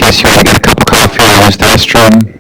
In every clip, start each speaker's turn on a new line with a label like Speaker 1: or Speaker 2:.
Speaker 1: guess you want to get a cup of coffee or use the restroom?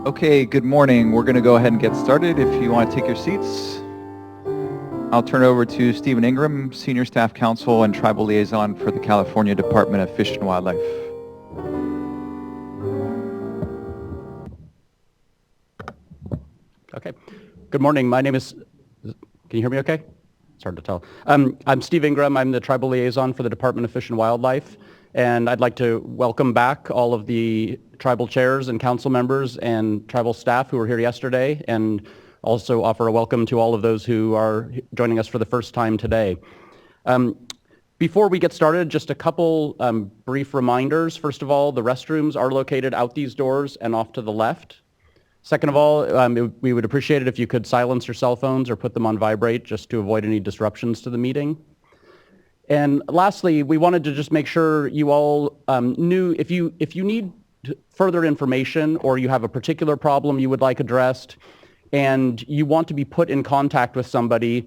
Speaker 1: Okay, good morning. We're going to go ahead and get started. If you want to take your seats, I'll turn it over to Stephen Ingram, Senior Staff Counsel and Tribal Liaison for the California Department of Fish and Wildlife.
Speaker 2: Okay. Good morning. My name is, can you hear me okay? It's hard to tell. I'm Steve Ingram. I'm the Tribal Liaison for the Department of Fish and Wildlife. And I'd like to welcome back all of the tribal chairs and council members and tribal staff who were here yesterday, and also offer a welcome to all of those who are joining us for the first time today. Before we get started, just a couple brief reminders. First of all, the restrooms are located out these doors and off to the left. Second of all, we would appreciate it if you could silence your cell phones or put them on vibrate just to avoid any disruptions to the meeting. And lastly, we wanted to just make sure you all knew if you need further information or you have a particular problem you would like addressed and you want to be put in contact with somebody,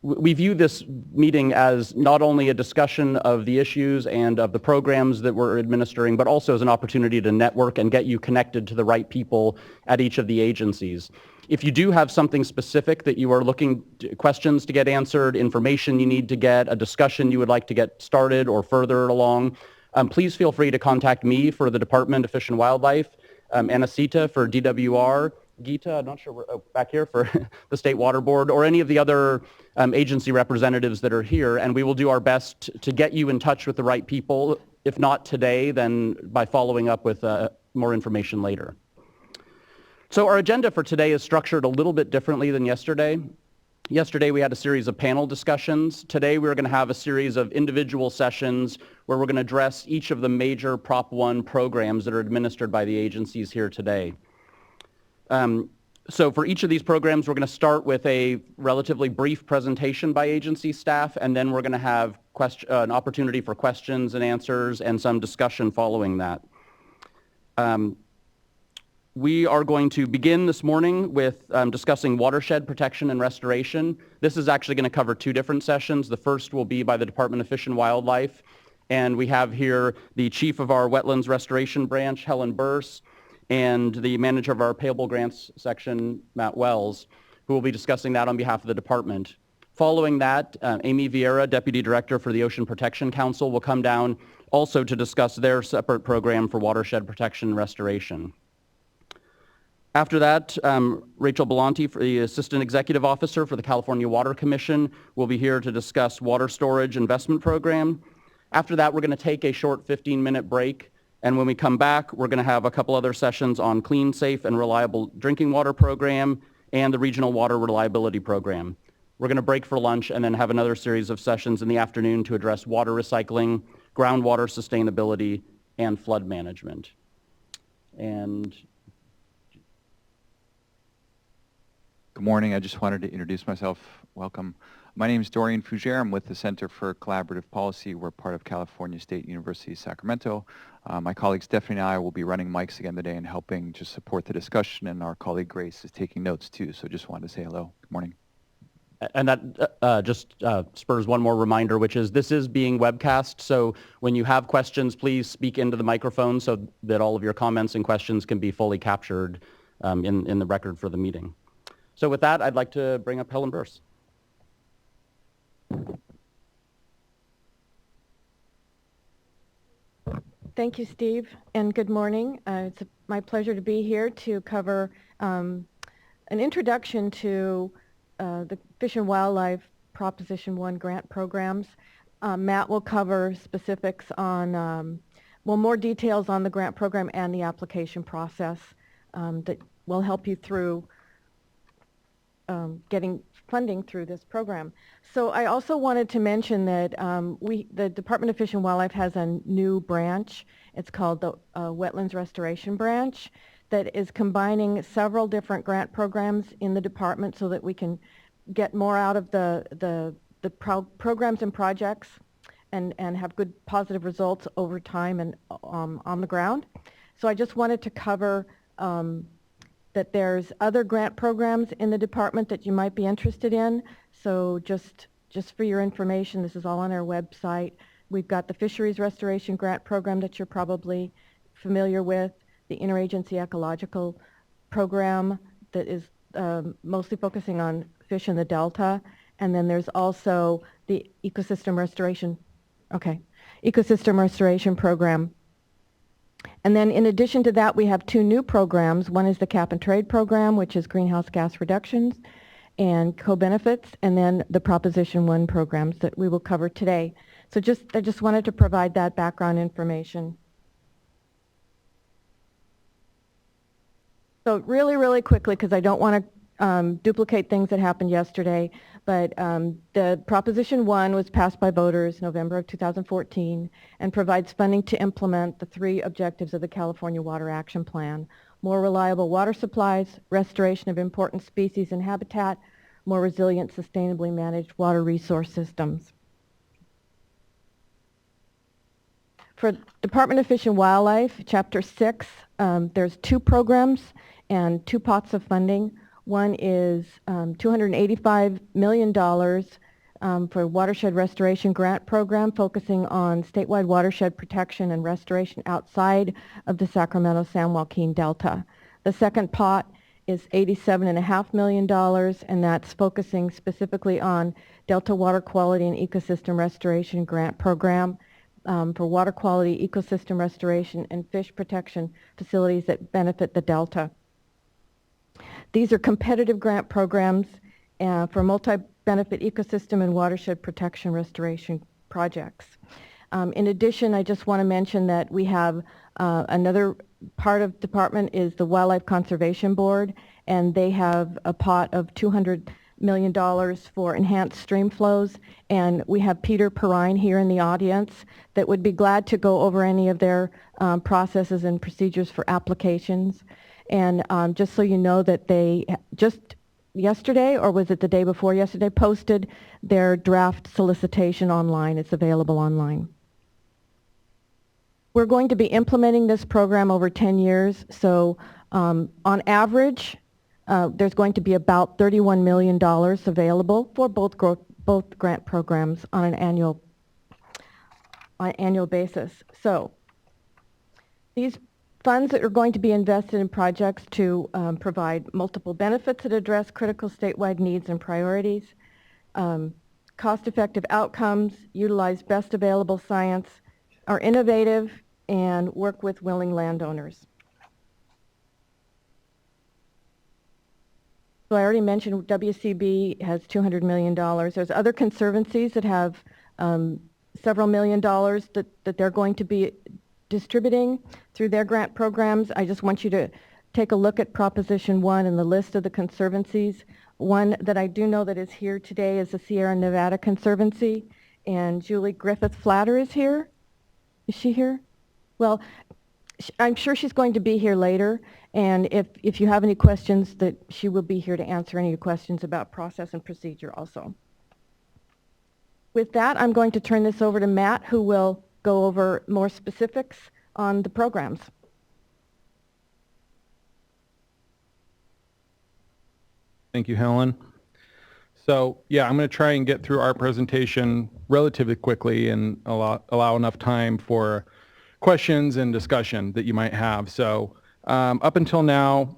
Speaker 2: we view this meeting as not only a discussion of the issues and of the programs that we're administering, but also as an opportunity to network and get you connected to the right people at each of the agencies. If you do have something specific that you are looking to, questions to get answered, information you need to get, a discussion you would like to get started or further along, please feel free to contact me for the Department of Fish and Wildlife, Anasita for DWR, Geeta, I'm not sure, back here for the State Water Board, or any of the other agency representatives that are here, and we will do our best to get you in touch with the right people. If not today, then by following up with more information later. So our agenda for today is structured a little bit differently than yesterday. Yesterday we had a series of panel discussions. Today we're going to have a series of individual sessions where we're going to address each of the major Prop 1 programs that are administered by the agencies here today. So for each of these programs, we're going to start with a relatively brief presentation by agency staff, and then we're going to have an opportunity for questions and answers and some discussion following that. We are going to begin this morning with discussing watershed protection and restoration. This is actually going to cover two different sessions. The first will be by the Department of Fish and Wildlife, and we have here the chief of our Wetlands Restoration Branch, Helen Burse, and the manager of our Payable Grants section, Matt Wells, who will be discussing that on behalf of the department. Following that, Amy Vieira, Deputy Director for the Ocean Protection Council, will come down also to discuss their separate program for watershed protection and restoration. After that, Rachel Belanti, the Assistant Executive Officer for the California Water Commission, will be here to discuss water storage investment program. After that, we're going to take a short 15-minute break. And when we come back, we're going to have a couple other sessions on clean, safe, and reliable drinking water program and the regional water reliability program. We're going to break for lunch and then have another series of sessions in the afternoon to address water recycling, groundwater sustainability, and flood management. And
Speaker 1: Good morning. I just wanted to introduce myself. Welcome. My name is Dorian Fougere. I'm with the Center for Collaborative Policy. We're part of California State University, Sacramento. My colleague Stephanie and I will be running mics again today and helping just support the discussion, and our colleague Grace is taking notes too, so just wanted to say hello. Good morning.
Speaker 2: And that just spurs one more reminder, which is this is being webcast, so when you have questions, please speak into the microphone so that all of your comments and questions can be fully captured in the record for the meeting. So with that, I'd like to bring up Helen Burse.
Speaker 3: Thank you, Steve, and good morning. It's my pleasure to be here to cover an introduction to the Fish and Wildlife Proposition 1 grant programs. Matt will cover specifics on, more details on the grant program and the application process that will help you through getting funding through this program. So I also wanted to mention that the Department of Fish and Wildlife has a new branch. It's called the Wetlands Restoration Branch that is combining several different grant programs in the department so that we can get more out of the programs and projects and have good positive results over time and on the ground. So I just wanted to cover that there's other grant programs in the department that you might be interested in. So just for your information, this is all on our website. We've got the Fisheries Restoration Grant Program that you're probably familiar with, the Interagency Ecological Program that is mostly focusing on fish in the Delta. And then there's also the Ecosystem Restoration Program. And then in addition to that, we have two new programs. One is the Cap and Trade Program, which is greenhouse gas reductions and co-benefits, and then the Proposition 1 programs that we will cover today. So I just wanted to provide that background information. So really, really quickly, because I don't want to duplicate things that happened yesterday, but the Proposition 1 was passed by voters November of 2014 and provides funding to implement the 3 objectives of the California Water Action Plan: more reliable water supplies, restoration of important species and habitat, more resilient, sustainably managed water resource systems. For Department of Fish and Wildlife, Chapter 6, there's 2 programs and 2 pots of funding. One is $285 million for Watershed Restoration Grant Program, focusing on statewide watershed protection and restoration outside of the Sacramento-San Joaquin Delta. The second pot is $87.5 million, and that's focusing specifically on Delta Water Quality and Ecosystem Restoration Grant Program for water quality, ecosystem restoration, and fish protection facilities that benefit the Delta. These are competitive grant programs for multi-benefit ecosystem and watershed protection restoration projects. In addition, I just want to mention that we have another part of the department is the Wildlife Conservation Board, and they have a pot of $200 million for enhanced stream flows, and we have Peter Perrine here in the audience that would be glad to go over any of their processes and procedures for applications. And just so you know that they just yesterday, or was it the day before yesterday, posted their draft solicitation online. It's available online. We're going to be implementing this program over 10 years, so on average, there's going to be about $31 million available for both grant programs on an annual basis. So these funds that are going to be invested in projects to provide multiple benefits that address critical statewide needs and priorities, cost-effective outcomes, utilize best available science, are innovative, and work with willing landowners. So I already mentioned WCB has $200 million. There's other conservancies that have several $1 million that they're going to be distributing through their grant programs. I just want you to take a look at Proposition 1 and the list of the conservancies. One that I do know that is here today is the Sierra Nevada Conservancy, and Julie Griffith-Flatter is here. Is she here? Well, I'm sure she's going to be here later, and if you have any questions, that she will be here to answer any questions about process and procedure also. With that, I'm going to turn this over to Matt, who will go over more specifics on the programs.
Speaker 4: Thank you, Helen. So yeah, I'm going to try and get through our presentation relatively quickly and allow enough time for questions and discussion that you might have. So up until now,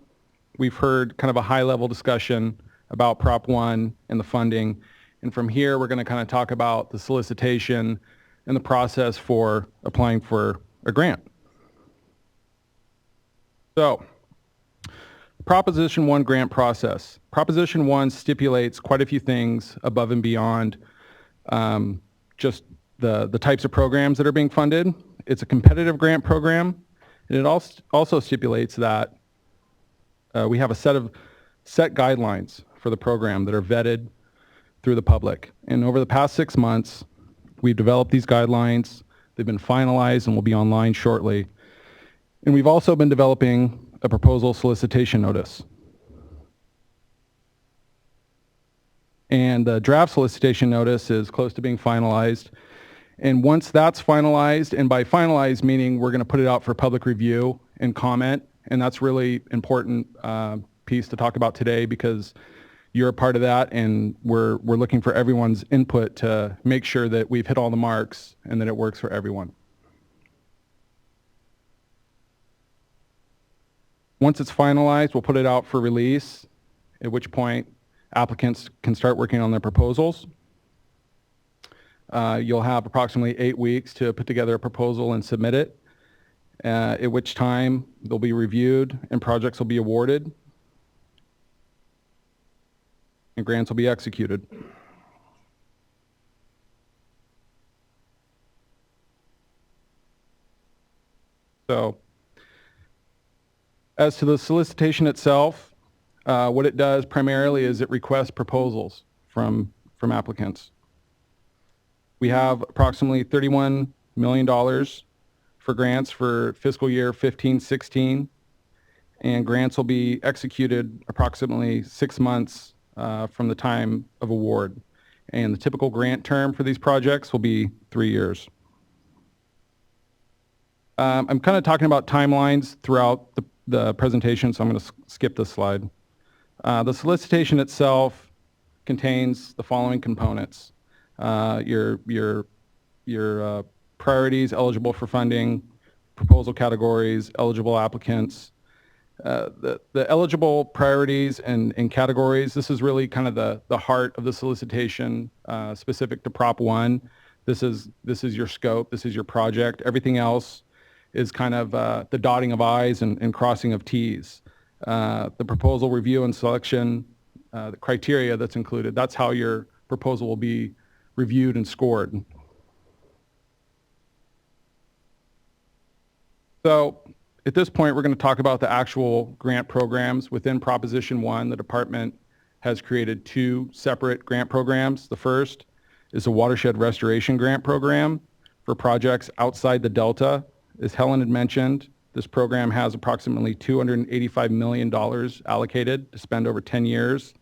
Speaker 4: we've heard kind of a high-level discussion about Prop 1 and the funding. And from here, we're going to kind of talk about the solicitation and the process for applying for a grant. So, Proposition 1 grant process. Proposition 1 stipulates quite a few things above and beyond just the types of programs that are being funded. It's a competitive grant program, and it also stipulates that we have a set guidelines for the program that are vetted through the public. And over the past 6 months, we've developed these guidelines. They've been finalized and will be online shortly. And we've also been developing a proposal solicitation notice. And the draft solicitation notice is close to being finalized. And once that's finalized, and by finalized meaning we're going to put it out for public review and comment, and that's really important piece to talk about today because you're a part of that, and we're looking for everyone's input to make sure that we've hit all the marks and that it works for everyone. Once it's finalized, we'll put it out for release, at which point applicants can start working on their proposals. You'll have approximately 8 weeks to put together a proposal and submit it, at which time they'll be reviewed and projects will be awarded and grants will be executed. So, as to the solicitation itself, what it does primarily is it requests proposals from applicants. We have approximately $31 million for grants for fiscal year 15-16, and grants will be executed approximately 6 months from the time of award. And the typical grant term for these projects will be 3 years. I'm kind of talking about timelines throughout the presentation, so I'm going to skip this slide. The solicitation itself contains the following components: your priorities eligible for funding, proposal categories, eligible applicants. The eligible priorities and categories, this is really kind of the heart of the solicitation specific to Prop 1. This is your scope, this is your project. Everything else is kind of the dotting of I's and crossing of T's. The proposal review and selection, the criteria that's included, that's how your proposal will be reviewed and scored. So at this point, we're going to talk about the actual grant programs. Within Proposition 1, the department has created 2 separate grant programs. The first is a watershed restoration grant program for projects outside the Delta. As Helen had mentioned, this program has approximately $285 million allocated to spend over 10 years.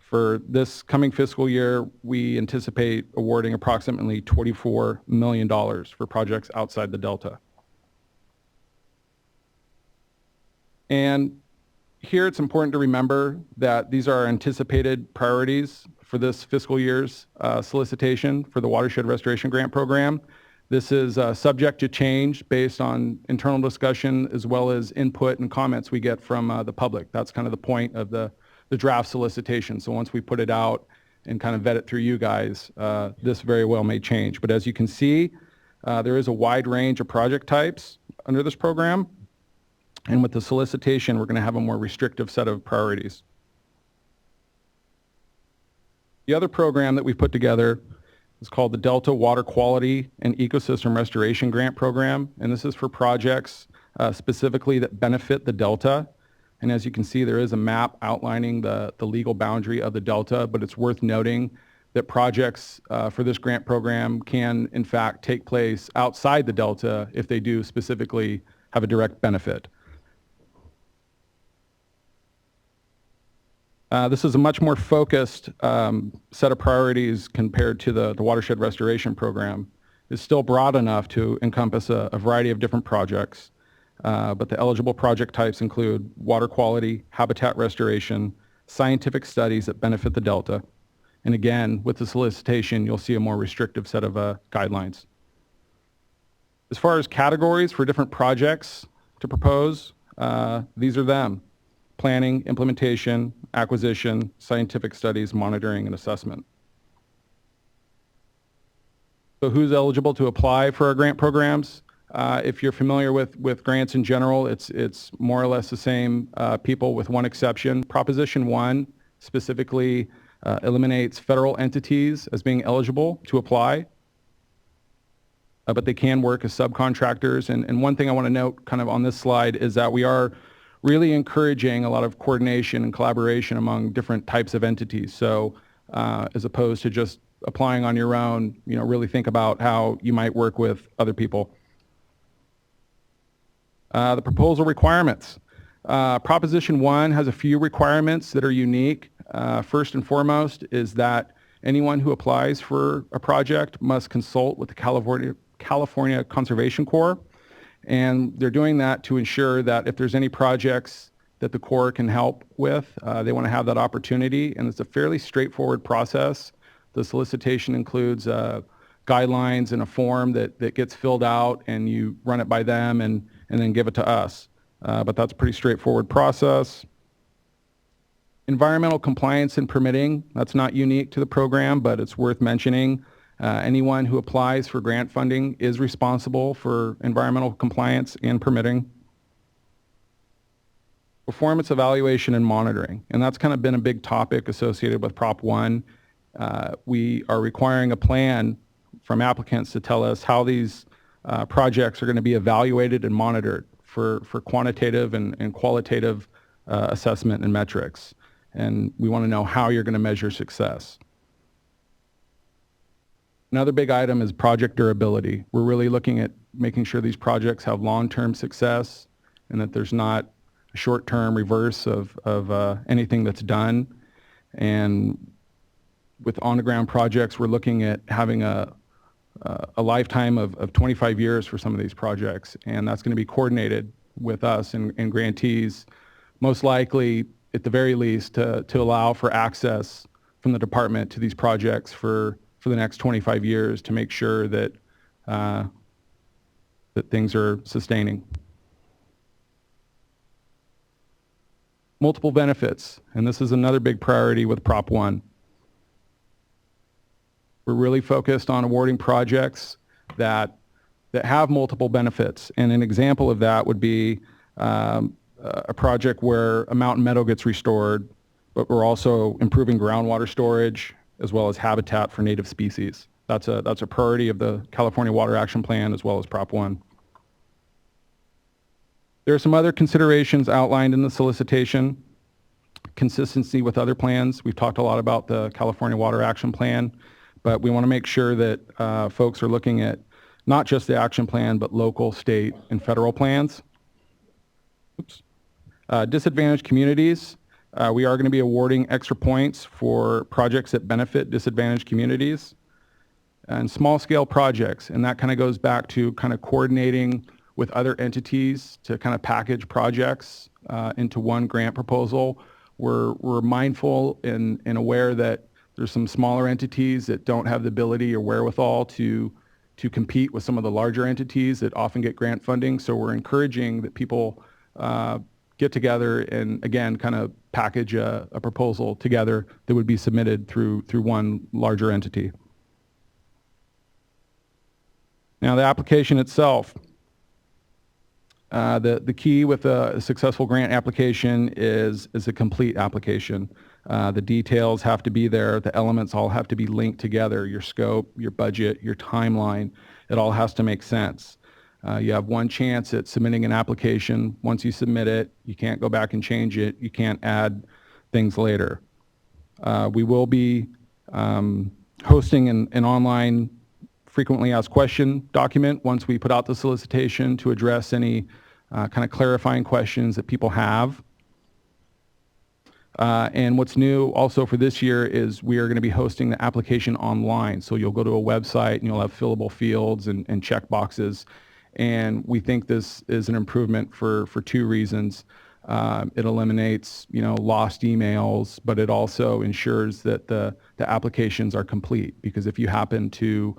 Speaker 4: For this coming fiscal year, we anticipate awarding approximately $24 million for projects outside the Delta. And here it's important to remember that these are anticipated priorities for this fiscal year's solicitation for the Watershed Restoration Grant Program. This is subject to change based on internal discussion as well as input and comments we get from the public. That's kind of the point of the draft solicitation. So once we put it out and kind of vet it through you guys, this very well may change. But as you can see, there is a wide range of project types under this program. And with the solicitation, we're going to have a more restrictive set of priorities. The other program that we put together is called the Delta Water Quality and Ecosystem Restoration Grant Program. And this is for projects specifically that benefit the Delta. And as you can see, there is a map outlining the legal boundary of the Delta, but it's worth noting that projects for this grant program can, in fact, take place outside the Delta if they do specifically have a direct benefit. This is a much more focused set of priorities compared to the Watershed Restoration Program. It's still broad enough to encompass a variety of different projects, but the eligible project types include water quality, habitat restoration, scientific studies that benefit the Delta, and again, with the solicitation, you'll see a more restrictive set of guidelines. As far as categories for different projects to propose, these are them: planning, implementation, acquisition, scientific studies, monitoring, and assessment. So who's eligible to apply for our grant programs? If you're familiar with grants in general, it's more or less the same people with one exception. Proposition 1 specifically eliminates federal entities as being eligible to apply, but they can work as subcontractors. And one thing I want to note kind of on this slide is that we are really encouraging a lot of coordination and collaboration among different types of entities. So as opposed to just applying on your own, really think about how you might work with other people. The proposal requirements. Proposition 1 has a few requirements that are unique. First and foremost is that anyone who applies for a project must consult with the California Conservation Corps. And they're doing that to ensure that if there's any projects that the Corps can help with, they want to have that opportunity. And it's a fairly straightforward process. The solicitation includes guidelines and a form that gets filled out, and you run it by them and then give it to us. but that's a pretty straightforward process. Environmental compliance and permitting, that's not unique to the program, but it's worth mentioning. Anyone who applies for grant funding is responsible for environmental compliance and permitting. Performance evaluation and monitoring, and that's kind of been a big topic associated with Prop 1. We are requiring a plan from applicants to tell us how these projects are going to be evaluated and monitored for quantitative and qualitative assessment and metrics. And we want to know how you're going to measure success. Another big item is project durability. We're really looking at making sure these projects have long-term success and that there's not a short-term reverse of anything that's done. And with on-the-ground projects, we're looking at having a lifetime of 25 years for some of these projects, and that's going to be coordinated with us and grantees, most likely, at the very least, to allow for access from the department to these projects for the next 25 years to make sure that that things are sustaining. Multiple benefits, and this is another big priority with Prop 1. We're really focused on awarding projects that have multiple benefits, and an example of that would be a project where a mountain meadow gets restored, but we're also improving groundwater storage as well as habitat for native species. That's a priority of the California Water Action Plan as well as Prop 1. There are some other considerations outlined in the solicitation. Consistency with other plans. We've talked a lot about the California Water Action Plan, but we want to make sure that folks are looking at not just the action plan, but local, state, and federal plans. Oops. Disadvantaged communities. We are going to be awarding extra points for projects that benefit disadvantaged communities. And small-scale projects, and that kind of goes back to kind of coordinating with other entities to kind of package projects into one grant proposal. We're mindful and aware that there's some smaller entities that don't have the ability or wherewithal to compete with some of the larger entities that often get grant funding. So we're encouraging that people get together and, again, kind of package a proposal together that would be submitted through one larger entity. Now, the application itself. The key with a successful grant application is a complete application. The details have to be there. The elements all have to be linked together. Your scope, your budget, your timeline, it all has to make sense. You have one chance at submitting an application. Once you submit it, you can't go back and change it. You can't add things later. We will be hosting an online frequently asked question document once we put out the solicitation to address any kind of clarifying questions that people have. And what's new also for this year is we are going to be hosting the application online. So you'll go to a website and you'll have fillable fields and check boxes. And we think this is an improvement for two reasons. It eliminates, lost emails, but it also ensures that the applications are complete. Because if you happen to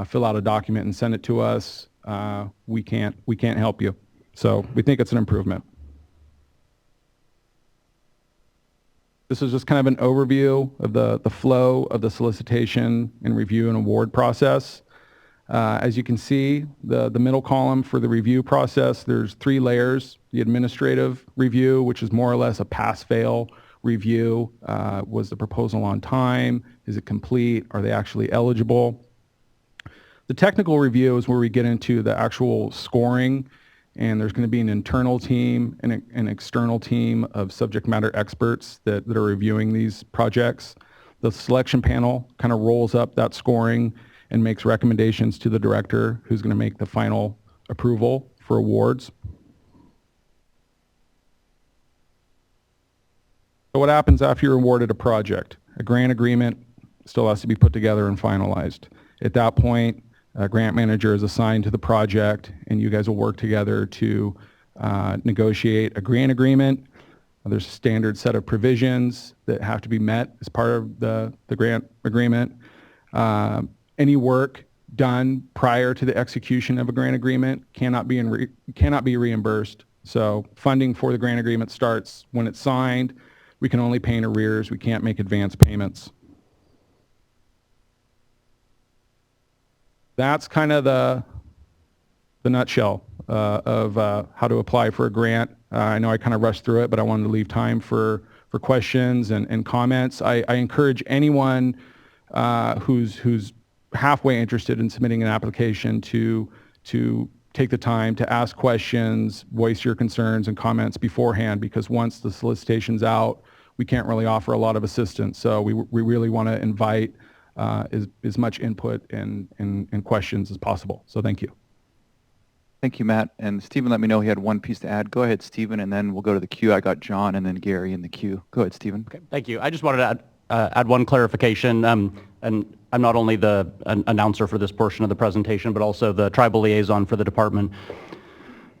Speaker 4: fill out a document and send it to us, we can't help you. So we think it's an improvement. This is just kind of an overview of the flow of the solicitation and review and award process. As you can see, the middle column for the review process, there's 3 layers. The administrative review, which is more or less a pass-fail review. Was the proposal on time? Is it complete? Are they actually eligible? The technical review is where we get into the actual scoring, and there's going to be an internal team and an external team of subject matter experts that are reviewing these projects. The selection panel kind of rolls up that scoring and makes recommendations to the director, who's going to make the final approval for awards. So what happens after you're awarded a project? A grant agreement still has to be put together and finalized. At that point, a grant manager is assigned to the project, and you guys will work together to negotiate a grant agreement. There's a standard set of provisions that have to be met as part of the grant agreement. Any work done prior to the execution of a grant agreement cannot be reimbursed So funding for the grant agreement starts when it's signed. We can only pay in arrears. We can't make advance payments. That's kind of the nutshell of how to apply for a grant. I know I kind of rushed through it, but I wanted to leave time for questions and comments. I encourage anyone who's halfway interested in submitting an application to take the time to ask questions, voice your concerns and comments beforehand, because once the solicitation's out, we can't really offer a lot of assistance. So we really want to invite as much input and questions as possible. So thank you.
Speaker 1: Thank you, Matt. And Stephen let me know he had one piece to add. Go ahead, Stephen, and then we'll go to the queue. I got John and then Gary in the queue. Go ahead, Stephen.
Speaker 2: Okay, thank you. I just wanted to add one clarification. And I'm not only the announcer for this portion of the presentation, but also the tribal liaison for the department.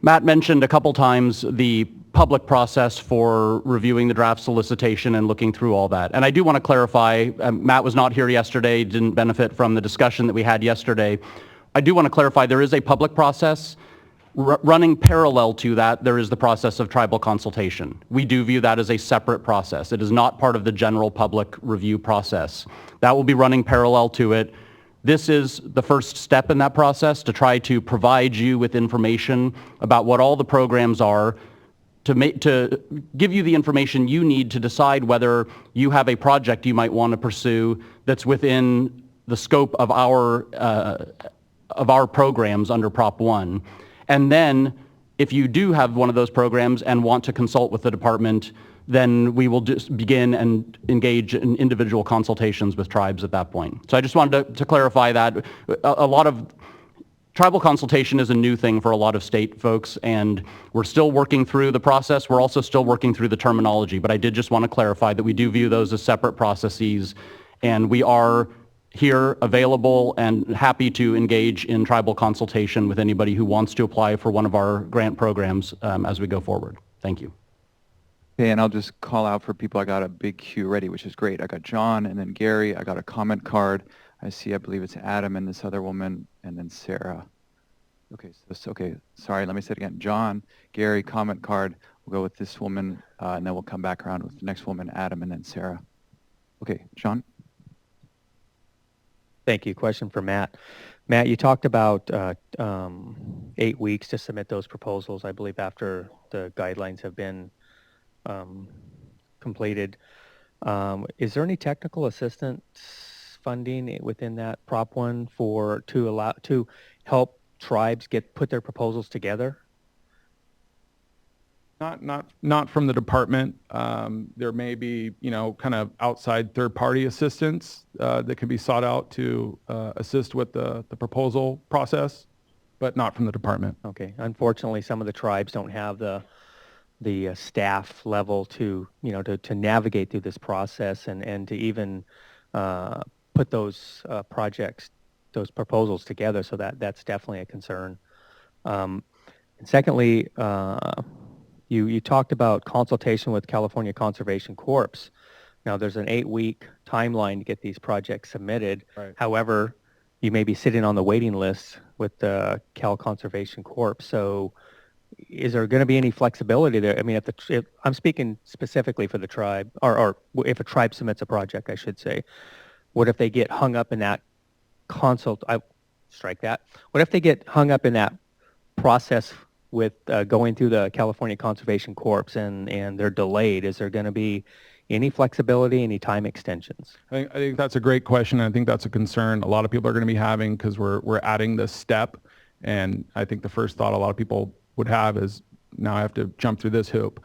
Speaker 2: Matt mentioned a couple times the public process for reviewing the draft solicitation and looking through all that. And I do want to clarify, Matt was not here yesterday, didn't benefit from the discussion that we had yesterday. I do want to clarify there is a public process. Running parallel to that, there is the process of tribal consultation. We do view that as a separate process. It is not part of the general public review process. That will be running parallel to it. This is the first step in that process to try to provide you with information about what all the programs are, to give you the information you need to decide whether you have a project you might want to pursue that's within the scope of our programs under Prop 1. And then if you do have one of those programs and want to consult with the department, then we will just begin and engage in individual consultations with tribes at that point. So I just wanted to clarify that. A lot of tribal consultation is a new thing for a lot of state folks, and we're still working through the process. We're also still working through the terminology, but I did just want to clarify that we do view those as separate processes, and we are here available and happy to engage in tribal consultation with anybody who wants to apply for one of our grant programs as we go forward. Thank you.
Speaker 1: Okay, and I'll just call out for people. I got a big queue ready, which is great. I got John and then Gary. I got a comment card. I see, I believe it's Adam and this other woman, and then Sarah. Okay, sorry, let me say it again. John, Gary, comment card. We'll go with this woman, and then we'll come back around with the next woman, Adam, and then Sarah. Okay, John?
Speaker 5: Thank you. Question for Matt. Matt, you talked about 8 weeks to submit those proposals, I believe, after the guidelines have been completed. Is there any technical assistance funding within that Prop 1 to help tribes put their proposals together?
Speaker 4: Not from the department. There may be, kind of outside third-party assistance that can be sought out to assist with the proposal process, but not from the department.
Speaker 5: Okay. Unfortunately, some of the tribes don't have the staff level to navigate through this process and to even put those those proposals together. So that's definitely a concern. And secondly, you talked about consultation with California Conservation Corps. Now, there's an 8-week timeline to get these projects submitted.
Speaker 4: Right.
Speaker 5: However, you may be sitting on the waiting list with the Cal Conservation Corps. So is there going to be any flexibility there? I mean, if I'm speaking specifically for the tribe, or if a tribe submits a project, I should say, what if they get hung up in that What if they get hung up in that process with going through the California Conservation Corps and they're delayed? Is there going to be any flexibility, any time extensions?
Speaker 4: I think that's a great question. I think that's a concern a lot of people are going to be having because we're adding this step. And I think the first thought a lot of people would have is, now I have to jump through this hoop.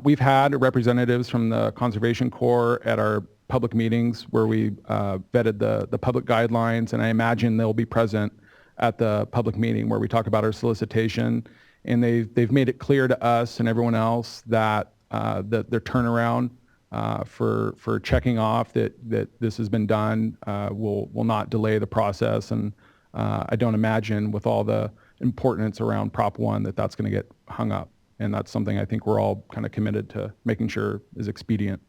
Speaker 4: We've had representatives from the Conservation Corps at our public meetings where we vetted the public guidelines, and I imagine they'll be present at the public meeting where we talk about our solicitation. And they've made it clear to us and everyone else that their turnaround for checking off that this has been done will not delay the process. And I don't imagine with all the importance around Prop 1 that's going to get hung up. And that's something I think we're all kind of committed to making sure is expedient.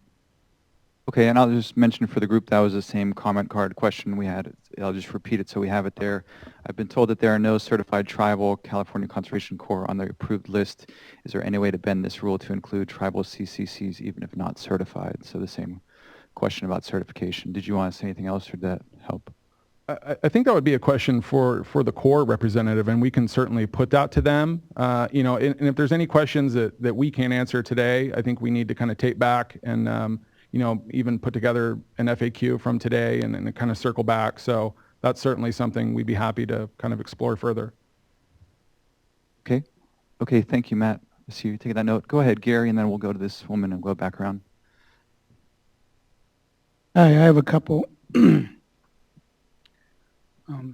Speaker 1: Okay, and I'll just mention for the group, that was the same comment card question we had. I'll just repeat it so we have it there. I've been told that there are no certified tribal California Conservation Corps on the approved list. Is there any way to bend this rule to include tribal CCCs even if not certified? So the same question about certification. Did you want to say anything else, or did that help?
Speaker 4: I think that would be a question for the Corps representative, and we can certainly put that to them. You know, and if there's any questions that we can't answer today, I think we need to kind of tape back and, you know, even put together an FAQ from today and kind of circle back. So that's certainly something we'd be happy to kind of explore further.
Speaker 1: Okay. Okay, thank you, Matt. I see you taking that note. Go ahead, Gary, and then we'll go to this woman and go back around.
Speaker 6: Hi, I have a couple. If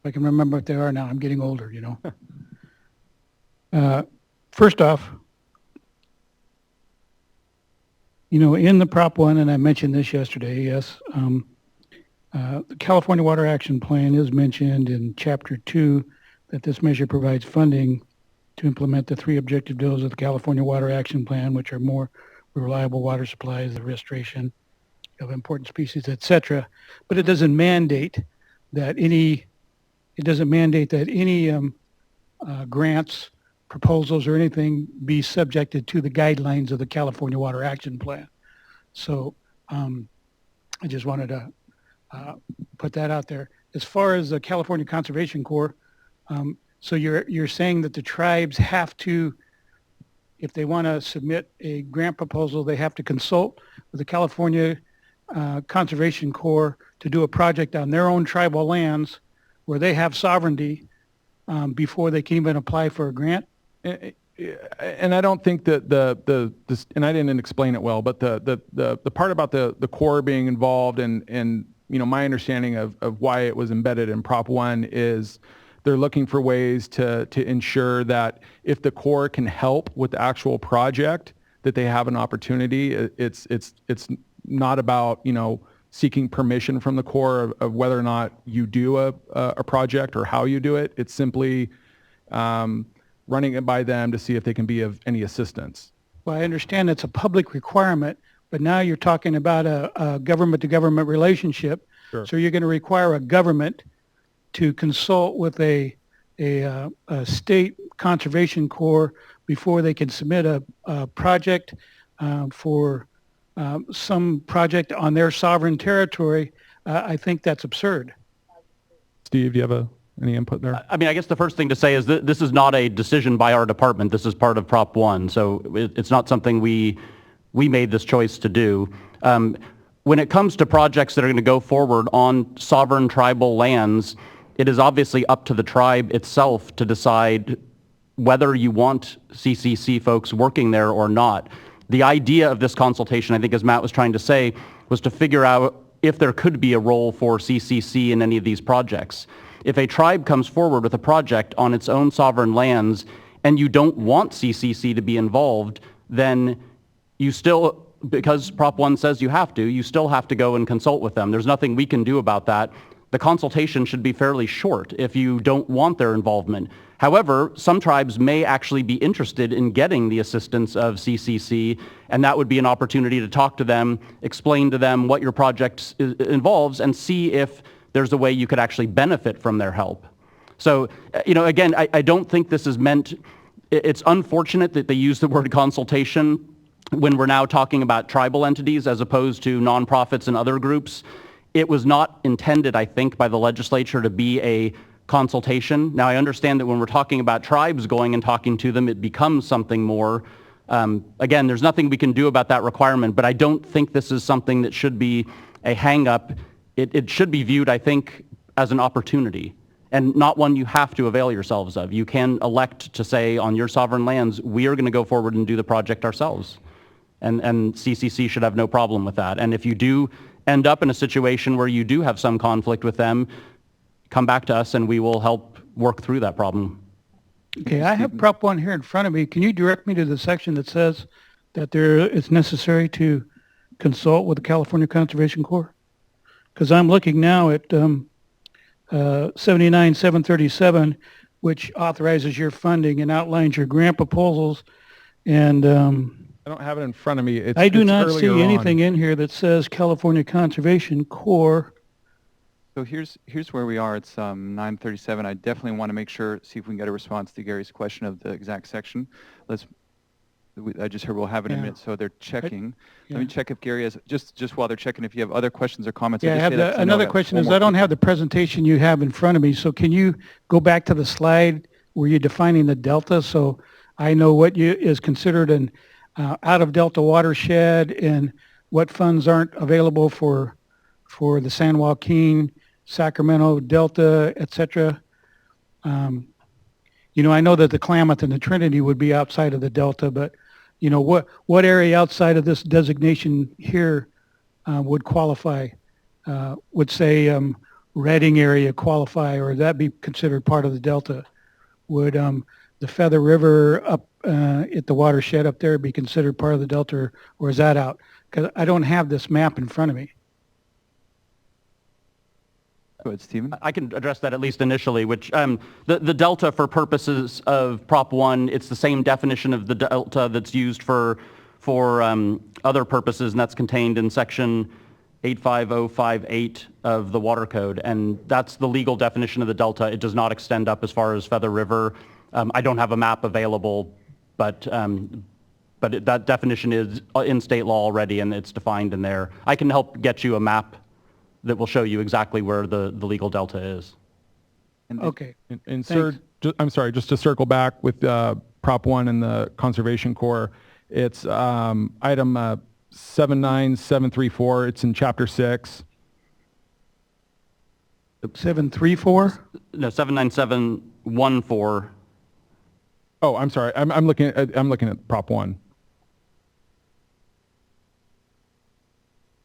Speaker 6: I can remember what they are now, I'm getting older, you know. First off, you know, in the Prop 1, and I mentioned this yesterday, yes, the California Water Action Plan is mentioned in Chapter 2 that this measure provides funding to implement the 3 objective goals of the California Water Action Plan, which are more reliable water supplies, the restoration of important species, etc. But it doesn't mandate that any grants, proposals, or anything be subjected to the guidelines of the California Water Action Plan. So I just wanted to put that out there. As far as the California Conservation Corps, so you're saying that the tribes have to, if they want to submit a grant proposal, they have to consult with the California Conservation Corps to do a project on their own tribal lands where they have sovereignty before they can even apply for a grant?
Speaker 4: And I don't think that and I didn't explain it well, but the part about the Corps being involved and you know, my understanding of why it was embedded in Prop 1 is they're looking for ways to ensure that if the Corps can help with the actual project, that they have an opportunity. It's not about, you know, seeking permission from the Corps of whether or not you do a project or how you do it. It's simply running it by them to see if they can be of any assistance.
Speaker 6: Well, I understand it's a public requirement, but now you're talking about a government-to-government relationship.
Speaker 4: Sure.
Speaker 6: So you're going to require a government to consult with a state conservation corps before they can submit a project for some project on their sovereign territory. I think that's absurd.
Speaker 4: Steve, do you have any input there?
Speaker 2: I mean, I guess the first thing to say is that this is not a decision by our department. This is part of Prop 1, so it's not something we made this choice to do. When it comes to projects that are going to go forward on sovereign tribal lands, it is obviously up to the tribe itself to decide whether you want CCC folks working there or not. The idea of this consultation, I think, as Matt was trying to say, was to figure out if there could be a role for CCC in any of these projects. If a tribe comes forward with a project on its own sovereign lands and you don't want CCC to be involved, then you still, because Prop 1 says you still have to go and consult with them. There's nothing we can do about that. The consultation should be fairly short if you don't want their involvement. However, some tribes may actually be interested in getting the assistance of CCC, and that would be an opportunity to talk to them, explain to them what your project involves, and see if there's a way you could actually benefit from their help. So, you know, again, I don't think this is meant, it's unfortunate that they use the word consultation when we're now talking about tribal entities as opposed to nonprofits and other groups. It was not intended, I think, by the legislature to be a consultation. Now, I understand that when we're talking about tribes going and talking to them, it becomes something more. Again, there's nothing we can do about that requirement, but I don't think this is something that should be a hang-up. It should be viewed, I think, as an opportunity and not one you have to avail yourselves of. You can elect to say on your sovereign lands, we are going to go forward and do the project ourselves. And CCC should have no problem with that. And if you do end up in a situation where you do have some conflict with them, come back to us and we will help work through that problem.
Speaker 6: Okay, I have Prop 1 here in front of me. Can you direct me to the section that says that it's necessary to consult with the California Conservation Corps? Because I'm looking now at 79-737, which authorizes your funding and outlines your grant proposals. And
Speaker 4: I don't have it in front of me.
Speaker 6: I do not see anything in here that says California Conservation Corps
Speaker 1: So here's where we are. It's 9:37. I definitely want to make sure, see if we can get a response to Gary's question of the exact section. I just heard we'll have it in a
Speaker 6: Yeah.
Speaker 1: minute, so they're checking. Let me
Speaker 6: yeah.
Speaker 1: check if Gary has, just while they're checking, if you have other questions or comments.
Speaker 6: Yeah, I
Speaker 1: just
Speaker 6: have
Speaker 1: say that 'cause I know
Speaker 6: another
Speaker 1: got
Speaker 6: question
Speaker 1: four
Speaker 6: is
Speaker 1: more
Speaker 6: I don't
Speaker 1: people.
Speaker 6: have the presentation you have in front of me, so can you go back to the slide where you're defining the delta so I know what is considered an out of delta watershed and what funds aren't available for the San Joaquin, Sacramento, Delta, et cetera. I know that the Klamath and the Trinity would be outside of the delta, but what area outside of this designation here would qualify? Would say Redding area qualify, or would that be considered part of the delta? Would the Feather River up at the watershed up there be considered part of the delta, or is that out? Because I don't have this map in front of me.
Speaker 1: Go ahead, Stephen.
Speaker 2: I can address that at least initially, which the delta for purposes of Prop 1, it's the same definition of the delta that's used for other purposes, and that's contained in Section 85058 of the Water Code, and that's the legal definition of the delta. It does not extend up as far as Feather River. I don't have a map available, but that definition is in state law already, and it's defined in there. I can help get you a map that will show you exactly where the legal delta is.
Speaker 6: Okay.
Speaker 4: And sir, I'm sorry, just to circle back with Prop 1 and the Conservation Corps, it's item 79734. It's in Chapter 6.
Speaker 6: 734?
Speaker 2: No, 79714.
Speaker 4: Oh, I'm sorry. I'm looking at Prop 1.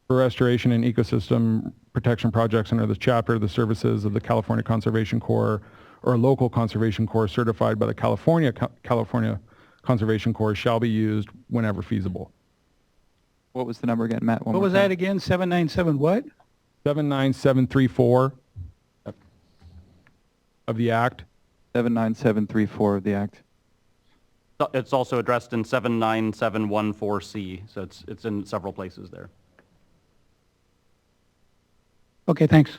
Speaker 4: For restoration and ecosystem protection projects under this chapter, the services of the California Conservation Corps or local Conservation Corps certified by the California Conservation Corps shall be used whenever feasible.
Speaker 1: What was the number again, Matt? One
Speaker 6: What
Speaker 1: more
Speaker 6: was
Speaker 1: time.
Speaker 6: that again? 797 what?
Speaker 4: 79734 of the Act.
Speaker 1: 79734 of the Act.
Speaker 2: It's also addressed in 79714C, so it's in several places there.
Speaker 6: Okay, thanks.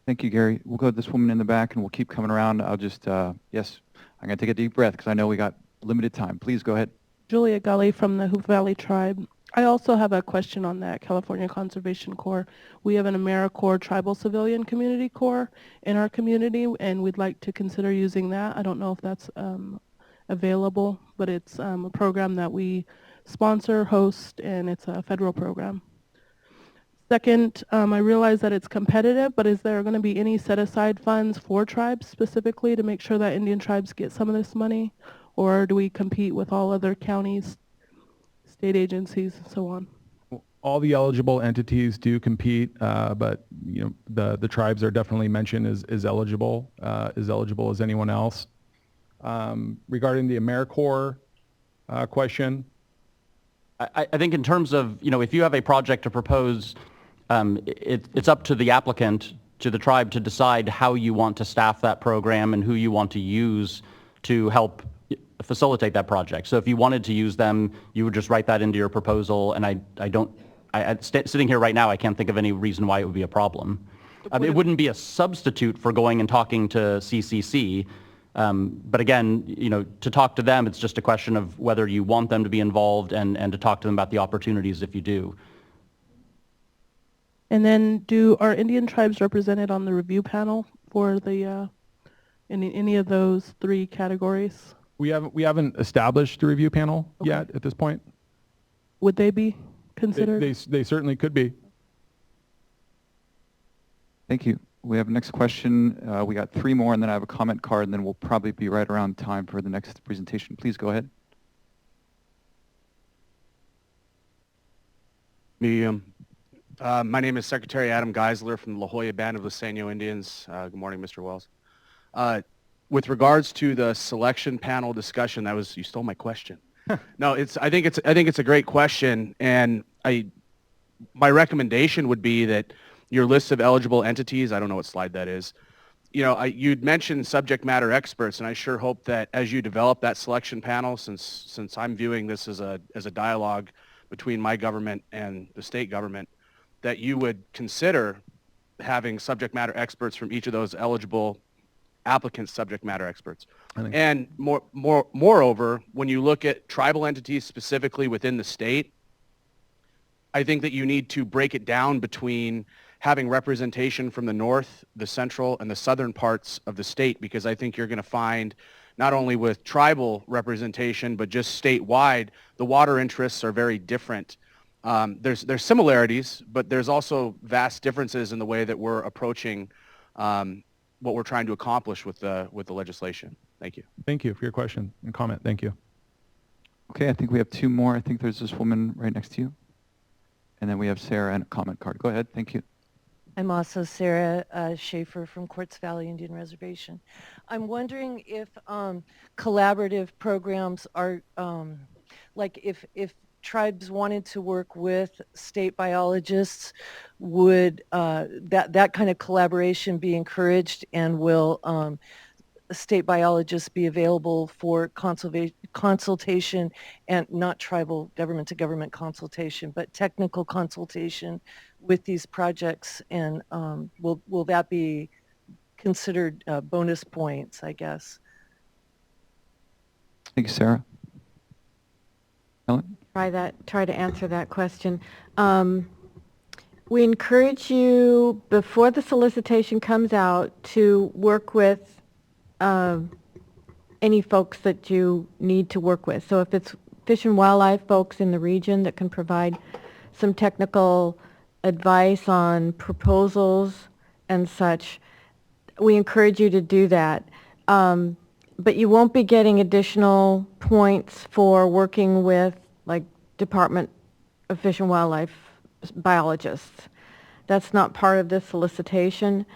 Speaker 1: Thank you, Gary. We'll go to this woman in the back, and we'll keep coming around. I'll just, yes, I'm going to take a deep breath because I know we got limited time. Please go ahead.
Speaker 7: Julia Gully from the Hoop Valley Tribe. I also have a question on that California Conservation Corps. We have an AmeriCorps Tribal Civilian Community Corps in our community, and we'd like to consider using that. I don't know if that's available, but it's a program that we sponsor, host, and it's a federal program. Second, I realize that it's competitive, but is there going to be any set-aside funds for tribes specifically to make sure that Indian tribes get some of this money? Or do we compete with all other counties, state agencies, and so on?
Speaker 4: All the eligible entities do compete, but the tribes are definitely mentioned as eligible as anyone else. Regarding the AmeriCorps question,
Speaker 2: I think in terms of, if you have a project to propose, it's up to the applicant, to the tribe, to decide how you want to staff that program and who you want to use to help facilitate that project. So if you wanted to use them, you would just write that into your proposal, and sitting here right now, I can't think of any reason why it would be a problem. It wouldn't be a substitute for going and talking to CCC, but again, to talk to them, it's just a question of whether you want them to be involved and to talk to them about the opportunities if you do.
Speaker 7: And then are Indian tribes represented on the review panel for the any of those three categories?
Speaker 4: we haven't established the review panel yet at this point.
Speaker 7: Would they be considered?
Speaker 4: They certainly could be.
Speaker 1: Thank you. We have next question. We got three more, and then I have a comment card, and then we'll probably be right around time for the next presentation. Please go ahead.
Speaker 8: My name is Secretary Adam Geisler from the La Jolla Band of Listeño Indians. Good morning, Mr. Wells. With regards to the selection panel discussion, you stole my question. No, I think it's a great question, and my recommendation would be that your list of eligible entities, I don't know what slide that is, you'd mentioned subject matter experts, and I sure hope that as you develop that selection panel, since I'm viewing this as a dialogue between my government and the state government, that you would consider having subject matter experts from each of those eligible applicants' subject matter experts.
Speaker 4: think-
Speaker 8: And moreover, when you look at tribal entities specifically within the state, I think that you need to break it down between having representation from the north, the central, and the southern parts of the state, because I think you're going to find not only with tribal representation, but just statewide, the water interests are very different. There's similarities, but there's also vast differences in the way that we're approaching what we're trying to accomplish with the legislation. Thank you.
Speaker 4: Thank you for your question and comment. Thank you.
Speaker 1: Okay, I think we have two more. I think there's this woman right next to you. And then we have Sarah and a comment card. Go ahead. Thank you.
Speaker 9: I'm also Sarah Schaefer from Quartz Valley Indian Reservation. I'm wondering if collaborative programs are, like if tribes wanted to work with state biologists, would that kind of collaboration be encouraged, and will state biologists be available for consultation, and not tribal government to government consultation, but technical consultation with these projects? And will that be considered bonus points, I guess?
Speaker 1: Thank you, Sarah. Helen?
Speaker 3: Try to answer that question. We encourage you, before the solicitation comes out, to work with any folks that you need to work with. So if it's fish and wildlife folks in the region that can provide some technical advice on proposals and such, we encourage you to do that. But you won't be getting additional points for working with, like, Department of Fish and Wildlife biologists. That's not part of this solicitation.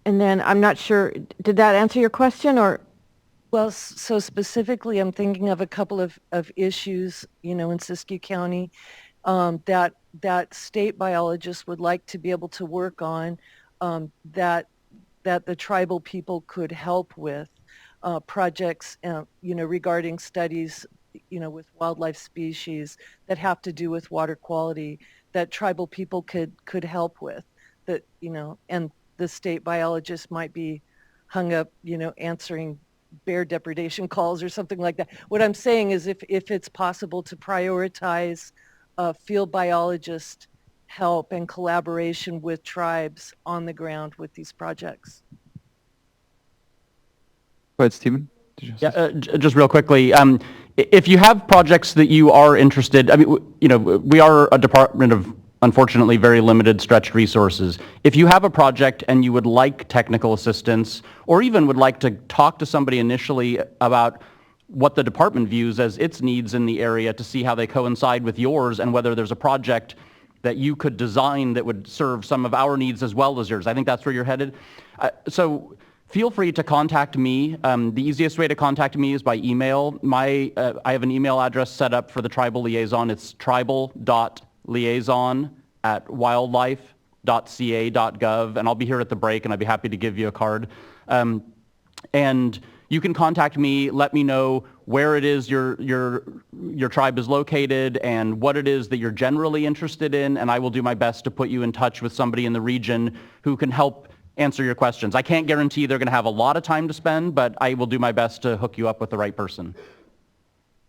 Speaker 3: And then I'm not sure, did that answer your question, or?
Speaker 9: Well, so specifically, I'm thinking of a couple of issues, in Siskiyou County that state biologists would like to be able to work on, that the tribal people could help with, projects, regarding studies, with wildlife species that have to do with water quality, that tribal people could help with, that, and the state biologist might be hung up, answering bear depredation calls or something like that. What I'm saying is, if it's possible to prioritize field biologist help and collaboration with tribes on the ground with these projects.
Speaker 1: Go ahead, Stephen. Did you have something?
Speaker 2: Yeah, just real quickly, if you have projects that you are interested, I mean, we are a department of, unfortunately, very limited stretched resources. If you have a project and you would like technical assistance, or even would like to talk to somebody initially about what the department views as its needs in the area, to see how they coincide with yours, and whether there's a project that you could design that would serve some of our needs as well as yours. I think that's where you're headed. So feel free to contact me. The easiest way to contact me is by email. I have an email address set up for the tribal liaison. It's tribal.liaison@wildlife.ca.gov, and I'll be here at the break, and I'd be happy to give you a card. And you can contact me, let me know where it is your tribe is located and what it is that you're generally interested in, and I will do my best to put you in touch with somebody in the region who can help answer your questions. I can't guarantee they're going to have a lot of time to spend, but I will do my best to hook you up with the right person.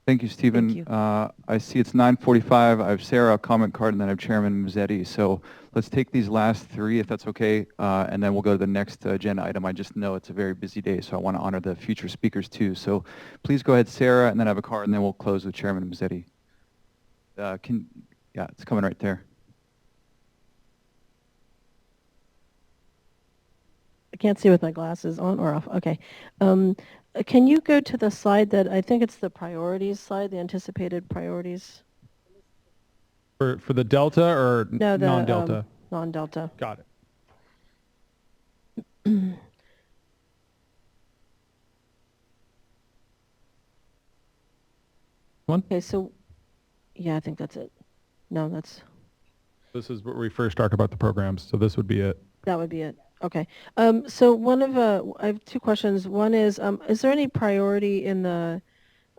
Speaker 1: Thank you, Stephen.
Speaker 9: Thank you.
Speaker 1: I see it's 9:45. I have Sarah, a comment card, and then I have Chairman Mazzetti. So let's take these last three, if that's okay, and then we'll go to the next agenda item. I just know it's a very busy day, so I want to honor the future speakers too. So please go ahead, Sarah, and then I have a card, and then we'll close with Chairman Mazzetti. Yeah, it's coming right there.
Speaker 10: I can't see with my glasses on or off. Okay. Can you go to the slide that, I think it's the priorities slide, the anticipated priorities?
Speaker 4: For the Delta or
Speaker 10: No, the
Speaker 4: non-Delta?
Speaker 10: Non-Delta.
Speaker 4: Got it. One?
Speaker 10: Okay, so, yeah, I think that's it. No,
Speaker 4: This is where we first talk about the programs, so this would be it.
Speaker 10: that would be it. Okay. So I have two questions. One is there any priority in the,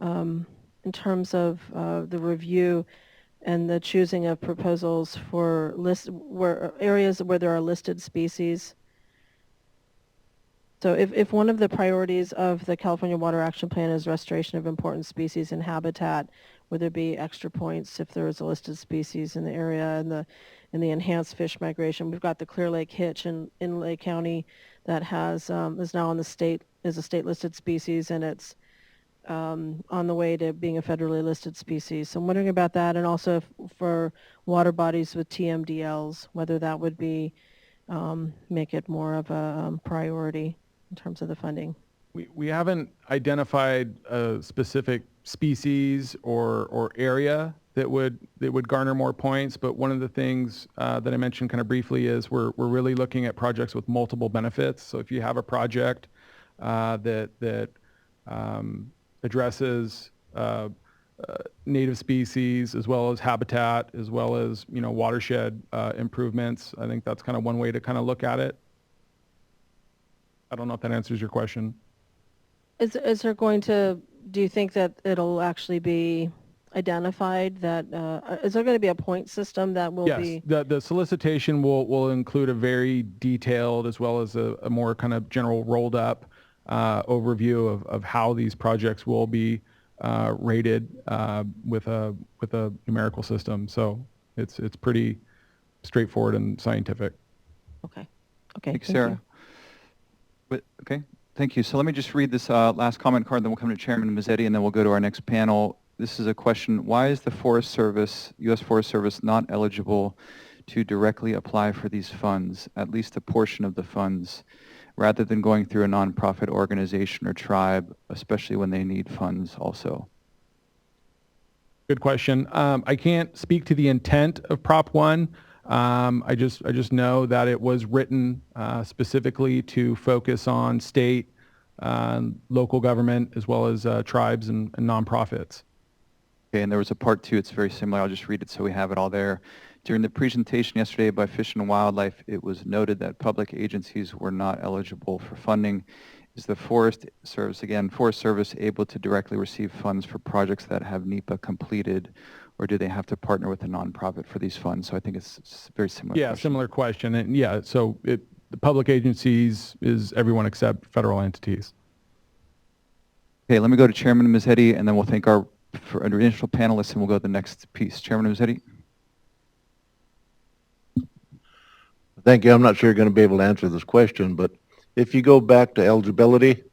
Speaker 10: in terms of the review and the choosing of proposals for areas where there are listed species. So if one of the priorities of the California Water Action Plan is restoration of important species and habitat, would there be extra points if there is a listed species in the area and the enhanced fish migration? We've got the Clear Lake Hitch in Lake County that has is now on the state is a state listed species, and it's on the way to being a federally listed species. So I'm wondering about that, and also for water bodies with TMDLs, whether that would be make it more of a priority in terms of the funding.
Speaker 4: We haven't identified a specific species or area that would garner more points, but one of the things that I mentioned kind of briefly is we're really looking at projects with multiple benefits. So if you have a project that addresses native species as well as habitat, as well as watershed improvements, I think that's kind of one way to kind of look at it. I don't know if that answers your question.
Speaker 10: Is there going to, do you think that it'll actually be identified that, is there going to be a point system that will be?
Speaker 4: Yes, the solicitation will include a very detailed as well as a more kind of general rolled up overview of how these projects will be rated with a numerical system. So it's pretty straightforward and scientific.
Speaker 10: Okay. Okay.
Speaker 1: Thanks, Sarah. Okay, thank you. So let me just read this last comment card, then we'll come to Chairman Mazzetti, and then we'll go to our next panel. This is a question: why is the Forest Service, U.S. Forest Service, not eligible to directly apply for these funds, at least a portion of the funds, rather than going through a nonprofit organization or tribe, especially when they need funds also?
Speaker 4: Good question. I can't speak to the intent of Prop 1. I just know that it was written specifically to focus on state, local government, as well as tribes and nonprofits.
Speaker 1: Okay, and there was a part 2. It's very similar. I'll just read it so we have it all there. During the presentation yesterday by Fish and Wildlife, it was noted that public agencies were not eligible for funding. Is the Forest Service able to directly receive funds for projects that have NEPA completed, or do they have to partner with a nonprofit for these funds? So I think it's very similar.
Speaker 4: Yeah,
Speaker 1: question.
Speaker 4: similar question. And yeah, so the public agencies is everyone except federal entities.
Speaker 1: Okay, let me go to Chairman Mazzetti, and then we'll thank our initial panelists, and we'll go to the next piece. Chairman Mazzetti.
Speaker 11: Thank you. I'm not sure you're going to be able to answer this question, but if you go back to eligibility,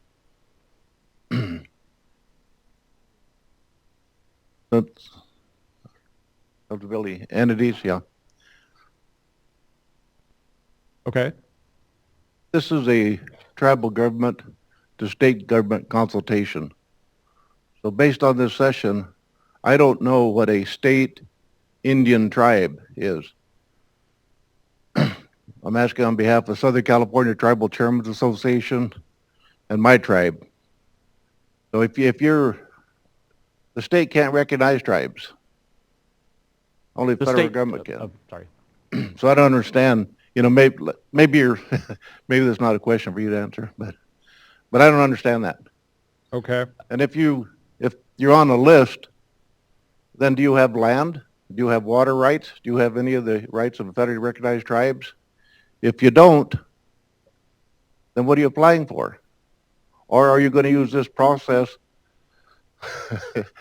Speaker 11: eligibility entities, yeah.
Speaker 4: Okay.
Speaker 11: This is a tribal government to state government consultation. So based on this session, I don't know what a state Indian tribe is. I'm asking on behalf of Southern California Tribal Chairmen's Association and my tribe. So if the state can't recognize tribes. Only the federal government can.
Speaker 2: Sorry.
Speaker 11: So I don't understand, maybe you're, maybe that's not a question for you to answer, but I don't understand that.
Speaker 4: Okay.
Speaker 11: And if you're on a list, then do you have land? Do you have water rights? Do you have any of the rights of federally recognized tribes? If you don't, then what are you applying for? Or are you going to use this process?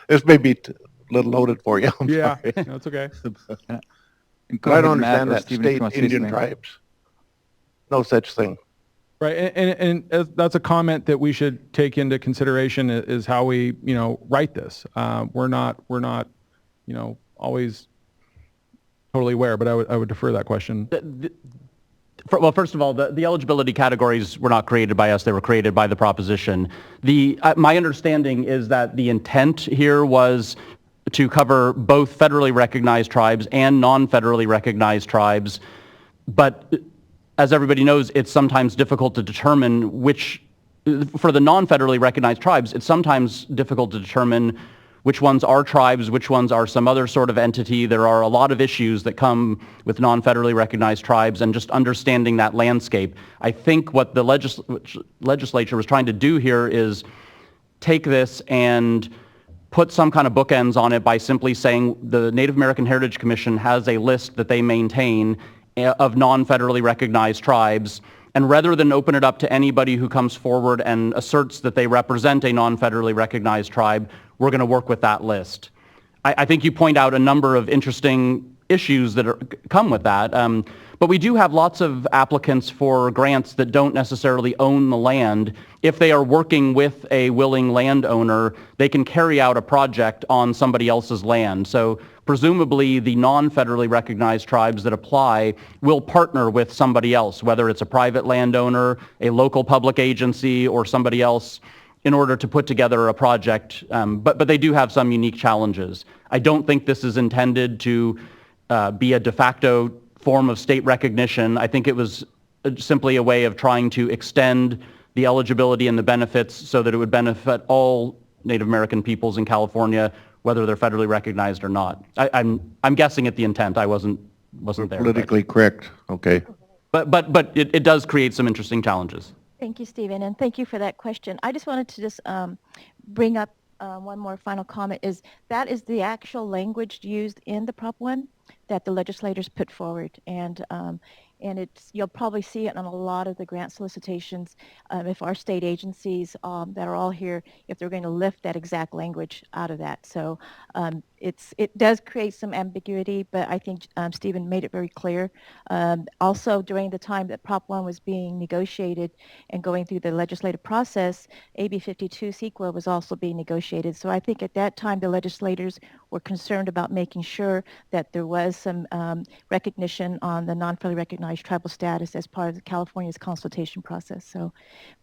Speaker 11: This may be a little loaded for you. I'm sorry.
Speaker 4: That's okay.
Speaker 11: But I don't understand that state Indian tribes. No such thing.
Speaker 4: Right, and that's a comment that we should take into consideration is how we, write this. We're not, always totally aware, but I would defer that question.
Speaker 2: Well, first of all, the eligibility categories were not created by us. They were created by the proposition. My understanding is that the intent here was to cover both federally recognized tribes and non-federally recognized tribes. But as everybody knows, it's sometimes difficult to determine for the non-federally recognized tribes, it's sometimes difficult to determine which ones are tribes, which ones are some other sort of entity. There are a lot of issues that come with non-federally recognized tribes, and just understanding that landscape. I think what the legislature was trying to do here is take this and put some kind of bookends on it by simply saying the Native American Heritage Commission has a list that they maintain of non-federally recognized tribes, and rather than open it up to anybody who comes forward and asserts that they represent a non-federally recognized tribe, we're going to work with that list. I think you point out a number of interesting issues that come with that, but we do have lots of applicants for grants that don't necessarily own the land. If they are working with a willing landowner, they can carry out a project on somebody else's land. So presumably the non-federally recognized tribes that apply will partner with somebody else, whether it's a private landowner, a local public agency, or somebody else, in order to put together a project, but they do have some unique challenges. I don't think this is intended to be a de facto form of state recognition. I think it was simply a way of trying to extend the eligibility and the benefits so that it would benefit all Native American peoples in California, whether they're federally recognized or not. I'm guessing at the intent. I wasn't there.
Speaker 11: Politically correct, okay.
Speaker 2: But it does create some interesting challenges.
Speaker 12: Thank you, Stephen, and thank you for that question. I just wanted to just bring up one more final comment, is that is the actual language used in the Prop 1 that the legislators put forward. And it's, you'll probably see it on a lot of the grant solicitations if our state agencies that are all here, if they're going to lift that exact language out of that. So it does create some ambiguity, but I think Stephen made it very clear. Also, during the time that Prop 1 was being negotiated and going through the legislative process, AB 52 CEQA was also being negotiated. So I think at that time the legislators were concerned about making sure that there was some recognition on the non-federally recognized tribal status as part of California's consultation process. So,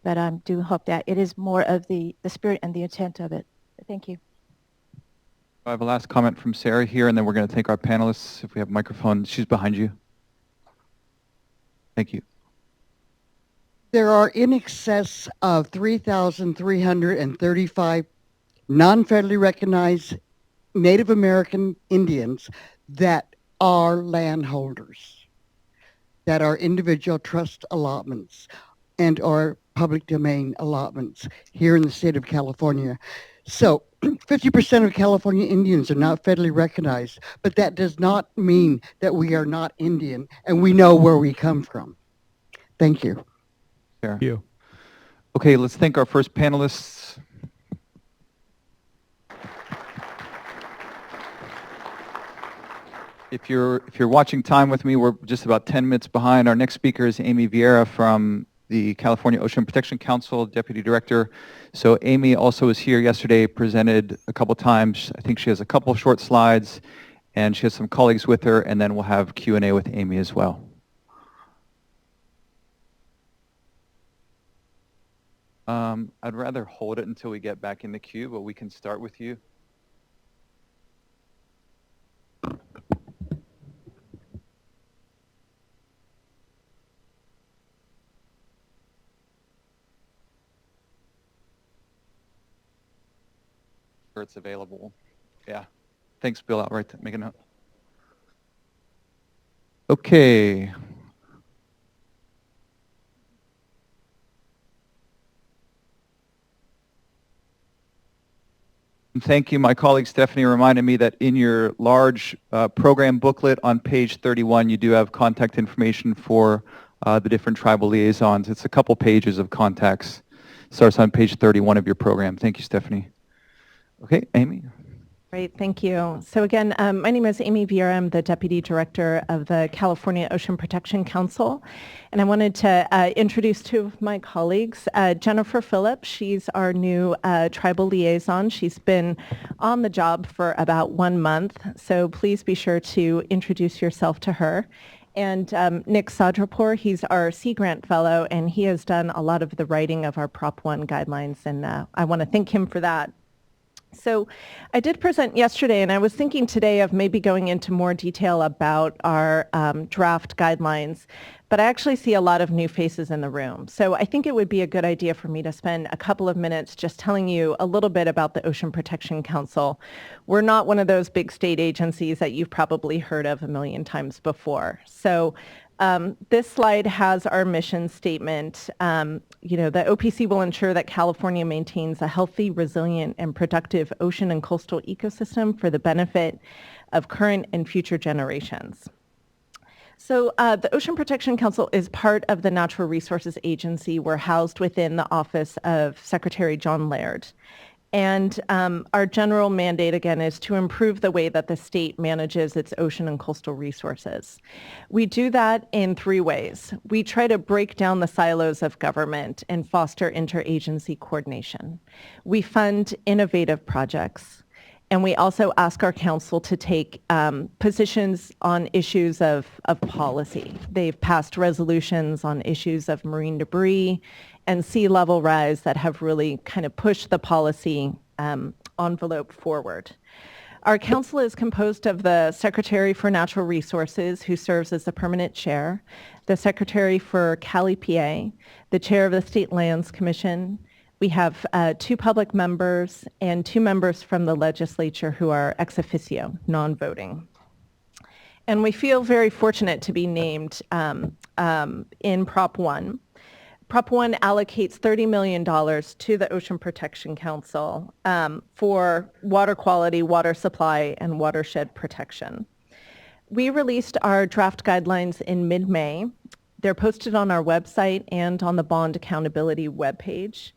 Speaker 12: but I do hope that it is more of the spirit and the intent of it. Thank you.
Speaker 1: I have a last comment from Sarah here, and then we're going to thank our panelists. If we have a microphone, she's behind you. Thank you.
Speaker 13: There are in excess of 3,335 non-federally recognized Native American Indians that are landholders, that are individual trust allotments and or public domain allotments here in the state of California. So 50% of California Indians are not federally recognized, but that does not mean that we are not Indian and we know where we come from. Thank you.
Speaker 1: Thank you. Okay, let's thank our first panelists. If you're watching time with me, we're just about 10 minutes behind. Our next speaker is Amy Vieira from the California Ocean Protection Council, Deputy Director. So Amy also was here yesterday, presented a couple times. I think she has a couple short slides, and she has some colleagues with her, and then we'll have Q&A with Amy as well. I'd rather hold it until we get back in the queue, but we can start with you. Sure, it's available. Yeah. Thanks, Bill. I'll make a note. Okay. Thank you. My colleague Stephanie reminded me that in your large program booklet on page 31, you do have contact information for the different tribal liaisons. It's a couple pages of contacts. Starts on page 31 of your program. Thank you, Stephanie. Okay, Amy.
Speaker 3: Great, thank you. So again, my name is Amy Vieira. I'm the Deputy Director of the California Ocean Protection Council. And I wanted to introduce two of my colleagues. Jennifer Phillips, she's our new tribal liaison. She's been on the job for about 1 month, so please be sure to introduce yourself to her. And Nick Sadrapour, he's our Sea Grant Fellow, and he has done a lot of the writing of our Prop 1 guidelines, and I want to thank him for that. So I did present yesterday, and I was thinking today of maybe going into more detail about our draft guidelines, but I actually see a lot of new faces in the room. So I think it would be a good idea for me to spend a couple of minutes just telling you a little bit about the Ocean Protection Council. We're not one of those big state agencies that you've probably heard of a million times before. So
Speaker 7: This slide has our mission statement. The OPC will ensure that California maintains a healthy, resilient, and productive ocean and coastal ecosystem for the benefit of current and future generations. So the Ocean Protection Council is part of the Natural Resources Agency. We're housed within the office of Secretary John Laird. And our general mandate, again, is to improve the way that the state manages its ocean and coastal resources. We do that in 3 ways. We try to break down the silos of government and foster interagency coordination. We fund innovative projects. And we also ask our council to take positions on issues of policy. They've passed resolutions on issues of marine debris and sea level rise that have really kind of pushed the policy envelope forward. Our council is composed of the Secretary for Natural Resources, who serves as the permanent chair, the Secretary for Cali, PA, the chair of the State Lands Commission. We have 2 public members and 2 members from the legislature who are ex officio, non-voting. And we feel very fortunate to be named in Prop 1. Prop 1 allocates $30 million to the Ocean Protection Council for water quality, water supply, and watershed protection. We released our draft guidelines in mid-May. They're posted on our website and on the Bond Accountability webpage.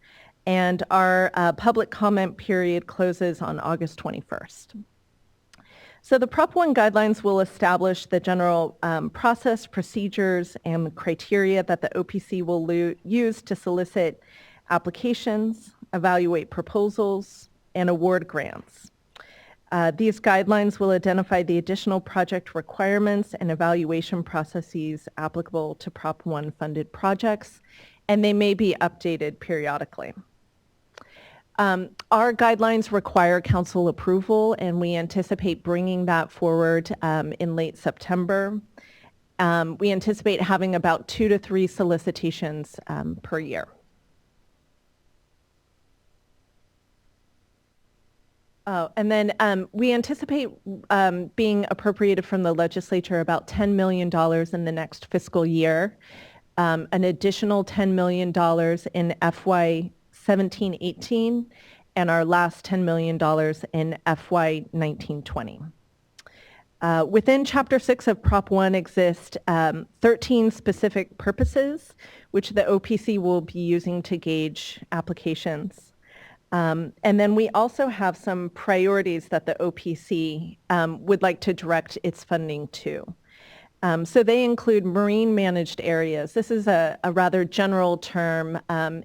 Speaker 7: And our public comment period closes on August 21st. So the Prop 1 guidelines will establish the general process, procedures, and criteria that the OPC will use to solicit applications, evaluate proposals, and award grants. These guidelines will identify the additional project requirements and evaluation processes applicable to Prop 1 funded projects, and they may be updated periodically. Our guidelines require council approval, and we anticipate bringing that forward in late September. We anticipate having about 2 to 3 solicitations per year. And then we anticipate being appropriated from the legislature about $10 million in the next fiscal year, an additional $10 million in FY 17-18, and our last $10 million in FY 19-20. Within Chapter 6 of Prop 1 exist 13 specific purposes, which the OPC will be using to gauge applications. And then we also have some priorities that the OPC would like to direct its funding to. So they include marine managed areas. This is a rather general term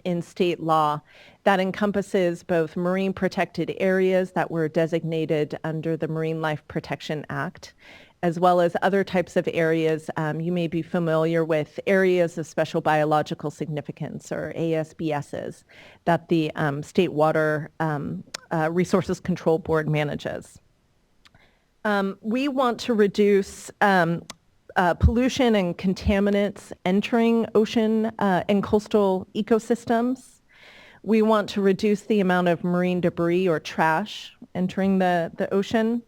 Speaker 7: in state law that encompasses both marine protected areas that were designated under the Marine Life Protection Act, as well as other types of areas. You may be familiar with areas of special biological significance, or ASBSs, that the State Water Resources Control Board manages. We want to reduce pollution and contaminants entering ocean and coastal ecosystems. We want to reduce the amount of marine debris or trash entering the ocean.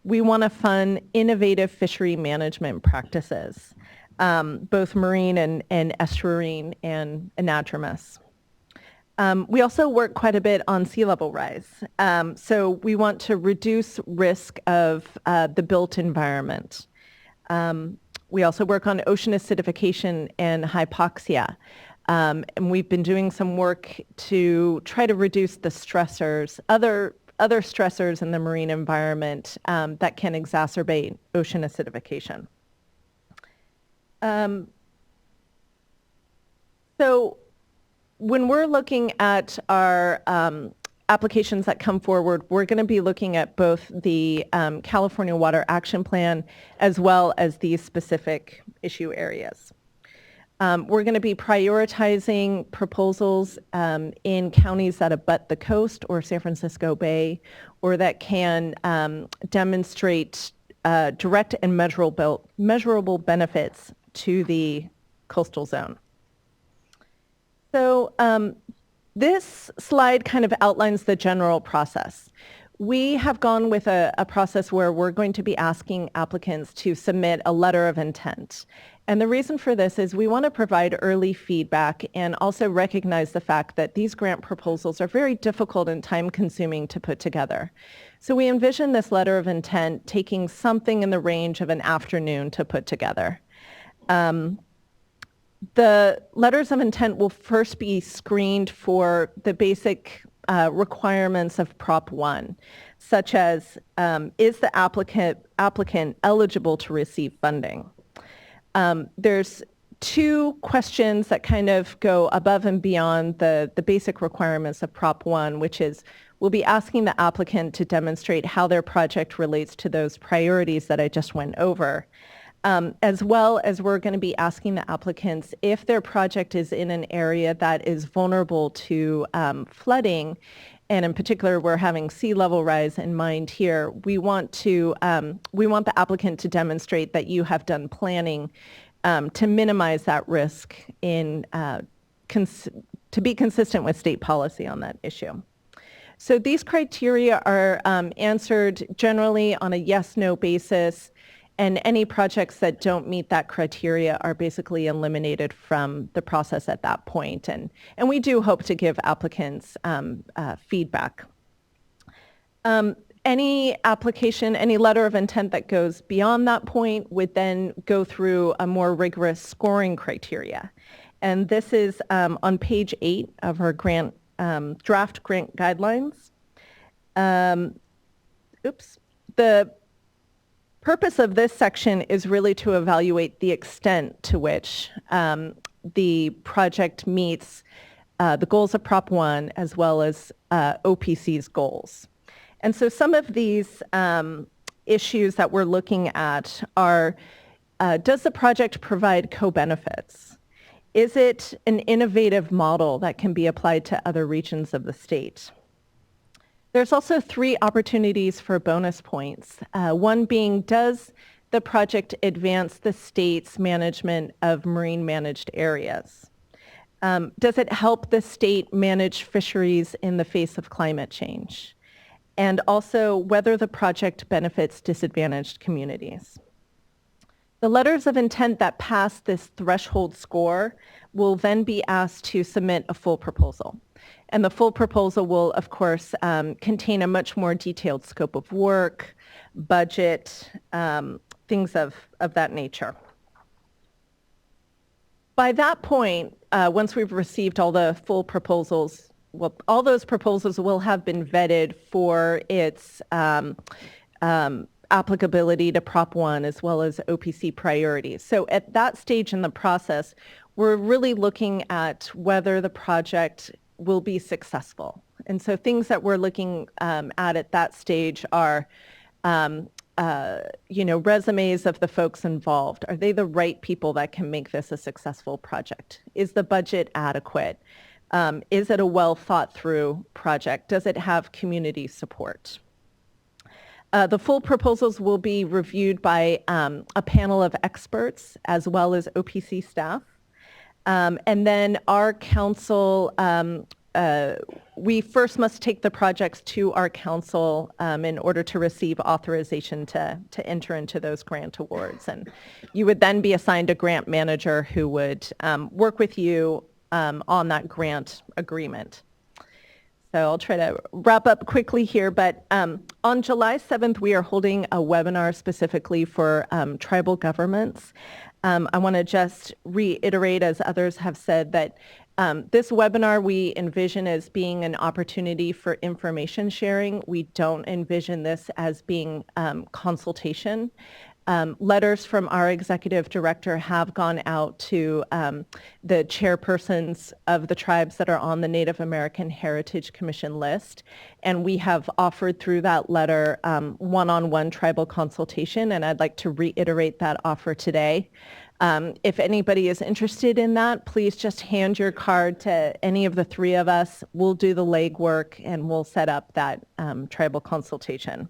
Speaker 7: We want to fund innovative fishery management practices, both marine and estuarine and anadromous. We also work quite a bit on sea level rise. So we want to reduce risk of the built environment. We also work on ocean acidification and hypoxia. And we've been doing some work to try to reduce the stressors, other stressors in the marine environment that can exacerbate ocean acidification. So when we're looking at our applications that come forward, we're going to be looking at both the California Water Action Plan as well as these specific issue areas. We're going to be prioritizing proposals in counties that abut the coast or San Francisco Bay, or that can demonstrate direct and measurable benefits to the coastal zone. So this slide kind of outlines the general process. We have gone with a process where we're going to be asking applicants to submit a letter of intent.
Speaker 14: And the reason for this is we want to provide early feedback and also recognize the fact that these grant proposals are very difficult and time-consuming to put together. So we envision this letter of intent taking something in the range of an afternoon to put together. The letters of intent will first be screened for the basic requirements of Prop 1, such as is the applicant eligible to receive funding? There's two questions that kind of go above and beyond the basic requirements of Prop 1, which is we'll be asking the applicant to demonstrate how their project relates to those priorities that I just went over. As well as we're going to be asking the applicants if their project is in an area that is vulnerable to flooding, and in particular we're having sea level rise in mind here, we want the applicant to demonstrate that you have done planning to minimize that risk to be consistent with state policy on that issue. So these criteria are answered generally on a yes-no basis, and any projects that don't meet that criteria are basically eliminated from the process at that point. And we do hope to give applicants feedback. Any application, any letter of intent that goes beyond that point would then go through a more rigorous scoring criteria. And this is on page 8 of our draft grant guidelines. The purpose of this section is really to evaluate the extent to which the project meets the goals of Prop 1 as well as OPC's goals. And so some of these issues that we're looking at are, does the project provide co-benefits? Is it an innovative model that can be applied to other regions of the state? There's also 3 opportunities for bonus points. One being, does the project advance the state's management of marine managed areas? Does it help the state manage fisheries in the face of climate change? And also whether the project benefits disadvantaged communities. The letters of intent that pass this threshold score will then be asked to submit a full proposal. And the full proposal will, of course, contain a much more detailed scope of work, budget, things of that nature. By that point, once we've received all the full proposals, well, all those proposals will have been vetted for its applicability to Prop 1 as well as OPC priorities. So at that stage in the process, we're really looking at whether the project will be successful. And so things that we're looking at that stage are, resumes of the folks involved. Are they the right people that can make this a successful project? Is the budget adequate? Is it a well thought through project? Does it have community support? The full proposals will be reviewed by a panel of experts as well as OPC staff. And then our council, we first must take the projects to our council in order to receive authorization to enter into those grant awards. And you would then be assigned a grant manager who would work with you on that grant agreement. So I'll try to wrap up quickly here, but on July 7th, we are holding a webinar specifically for tribal governments. I want to just reiterate, as others have said, that this webinar we envision as being an opportunity for information sharing. We don't envision this as being consultation. Letters from our executive director have gone out to the chairpersons of the tribes that are on the Native American Heritage Commission list, and we have offered through that letter one-on-one tribal consultation, and I'd like to reiterate that offer today. If anybody is interested in that, please just hand your card to any of the 3 of us. We'll do the legwork and we'll set up that tribal consultation.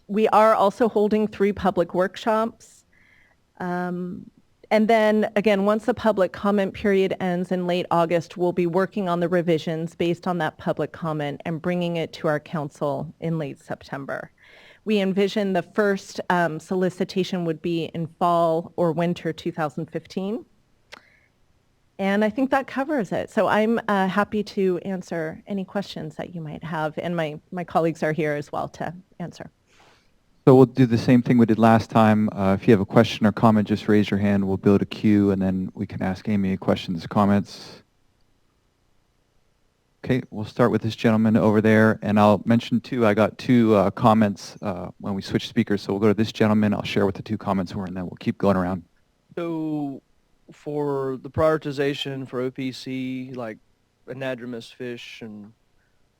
Speaker 14: We are also holding 3 public workshops. And then again, once the public comment period ends in late August, we'll be working on the revisions based on that public comment and bringing it to our council in late September. We envision the first solicitation would be in fall or winter 2015. And I think that covers it. So I'm happy to answer any questions that you might have, and my colleagues are here as well to answer.
Speaker 1: So we'll do the same thing we did last time. If you have a question or comment, just raise your hand. We'll build a queue, and then we can ask Amy questions, comments. Okay, we'll start with this gentleman over there, and I'll mention too, I got two comments when we switch speakers, so we'll go to this gentleman, I'll share what the two comments were, and then we'll keep going around.
Speaker 15: So for the prioritization for OPC, like anadromous fish and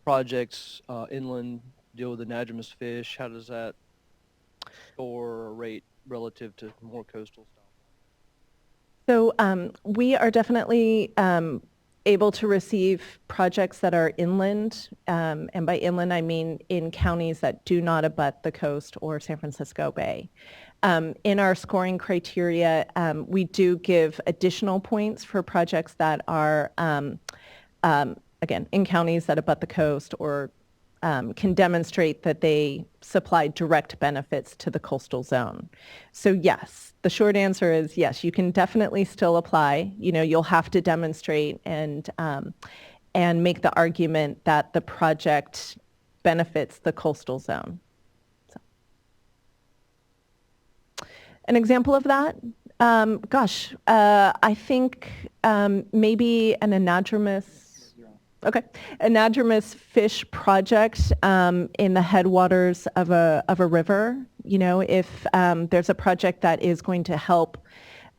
Speaker 15: projects inland deal with anadromous fish, how does that score or rate relative to more coastal style?
Speaker 14: So we are definitely able to receive projects that are inland, and by inland I mean in counties that do not abut the coast or San Francisco Bay. In our scoring criteria, we do give additional points for projects that are, again, in counties that abut the coast or can demonstrate that they supply direct benefits to the coastal zone. So yes, the short answer is yes, you can definitely still apply. You know, you'll have to demonstrate and make the argument that the project benefits the coastal zone. So. An example of that? I think maybe an anadromous fish project in the headwaters of a river. You know, if there's a project that is going to help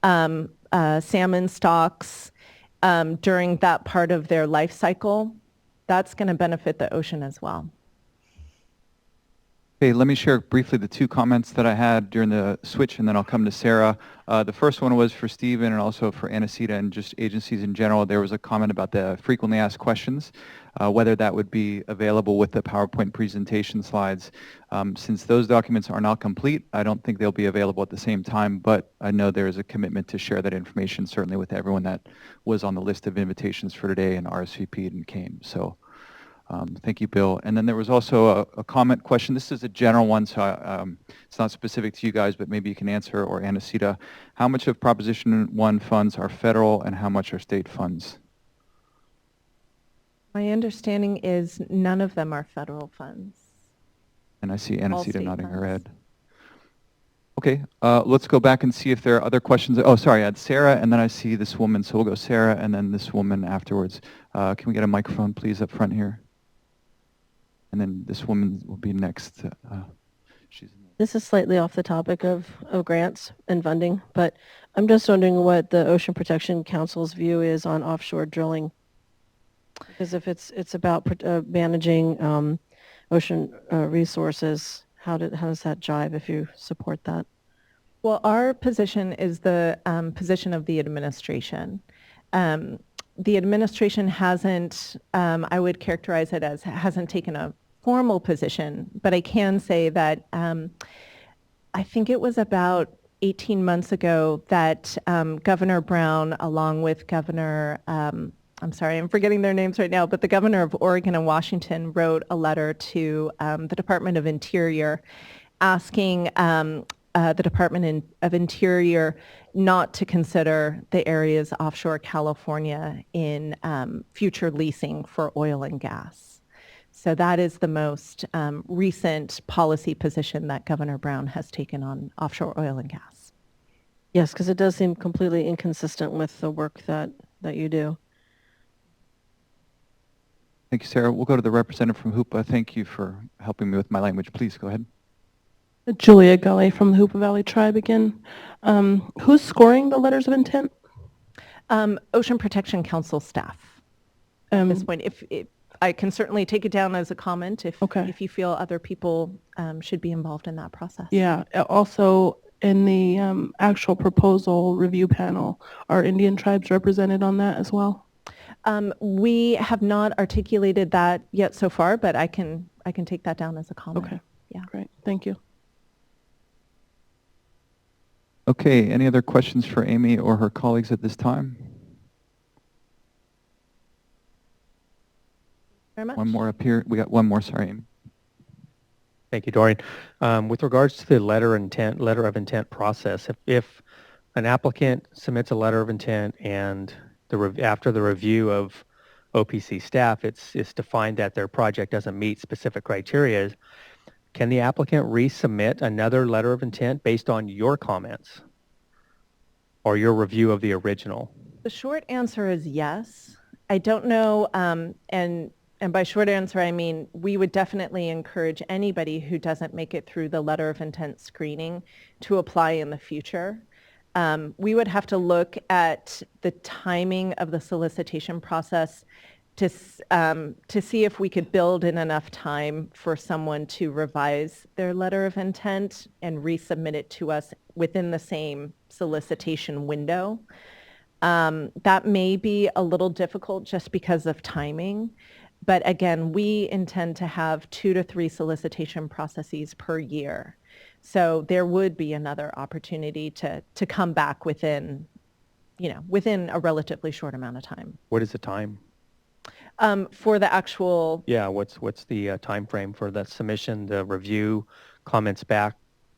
Speaker 14: salmon stocks during that part of their life cycle, that's going to benefit the ocean as well.
Speaker 1: Okay, let me share briefly the two comments that I had during the switch, and then I'll come to Sarah. The first one was for Stephen and also for Anacita and just agencies in general. There was a comment about the frequently asked questions, whether that would be available with the PowerPoint presentation slides. Since those documents are not complete, I don't think they'll be available at the same time, but I know there is a commitment to share that information, certainly with everyone that was on the list of invitations for today and RSVP'd and came. So. Thank you, Bill. And then there was also a comment question. This is a general one, so it's not specific to you guys, but maybe you can answer, or Anacita. How much of Proposition 1 funds are federal and how much are state funds?
Speaker 14: My understanding is none of them are federal funds.
Speaker 1: And I see Anacita nodding her
Speaker 14: funds.
Speaker 1: head. Okay, let's go back and see if there are other questions. Oh, sorry, I had Sarah, and then I see this woman, so we'll go Sarah and then this woman afterwards. Can we get a microphone, please, up front here? And then this woman will be next.
Speaker 10: This is slightly off the topic of grants and funding, but I'm just wondering what the Ocean Protection Council's view is on offshore drilling. Because if it's about managing ocean resources, how does that jive if you support that?
Speaker 14: Well, our position is the position of the administration. The administration hasn't, I would characterize it as, hasn't taken a formal position, but I can say that I think it was about 18 months ago that Governor Brown, along with Governor, I'm sorry, I'm forgetting their names right now, but the governor of Oregon and Washington wrote a letter to the Department of Interior asking the Department of Interior not to consider the areas offshore California in future leasing for oil and gas. So that is the most recent policy position that Governor Brown has taken on offshore oil and gas.
Speaker 10: Yes, because it does seem completely inconsistent with the work that you do.
Speaker 1: Thank you, Sarah. We'll go to the representative from Hoopa. Thank you for helping me with my language. Please go ahead.
Speaker 7: Julia Gully from the Hoopa Valley Tribe again. Who's scoring the letters of intent?
Speaker 14: Ocean Protection Council staff. At this point, if I can certainly take it down as a comment if you feel other people should be involved in that process.
Speaker 7: Yeah. Also, in the actual proposal review panel, are Indian tribes represented on that as well?
Speaker 14: We have not articulated that yet so far, but I can take that down as a comment.
Speaker 7: Okay.
Speaker 14: Yeah.
Speaker 7: Great. Thank you.
Speaker 1: Okay, any other questions for Amy or her colleagues at this time?
Speaker 14: Very much.
Speaker 1: One more up here. We got one more, sorry, Amy.
Speaker 5: Thank you, Dorian. With regards to the letter of intent process, if an applicant submits a letter of intent and after the review of OPC staff, it's defined that their project doesn't meet specific criteria, can the applicant resubmit another letter of intent based on your comments or your review of the original?
Speaker 14: The short answer is yes. I don't know, and by short answer, I mean we would definitely encourage anybody who doesn't make it through the letter of intent screening to apply in the future. We would have to look at the timing of the solicitation process to see if we could build in enough time for someone to revise their letter of intent and resubmit it to us within the same solicitation window. That may be a little difficult just because of timing. But again, we intend to have 2 to 3 solicitation processes per year. So there would be another opportunity to come back within a relatively short amount of time.
Speaker 5: What is the time?
Speaker 14: For the actual...
Speaker 5: Yeah, what's the time frame for the submission, the review, comments back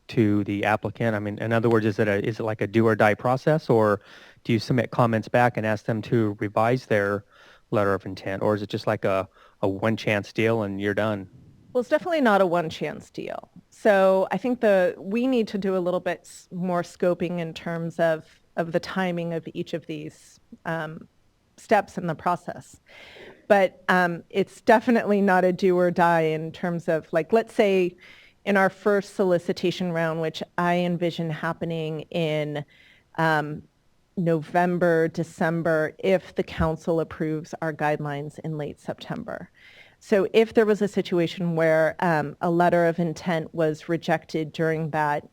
Speaker 5: to the applicant? I mean, in other words, is it like a do or die process, or do you submit comments back and ask them to revise their letter of intent, or is it just like a one chance deal and you're done?
Speaker 14: Well, it's definitely not a one chance deal. So I think we need to do a little bit more scoping in terms of the timing of each of these steps in the process. But it's definitely not a do or die in terms of, like, let's say in our first solicitation round, which I envision happening in November, December, if the council approves our guidelines in late September. So if there was a situation where a letter of intent was rejected during that,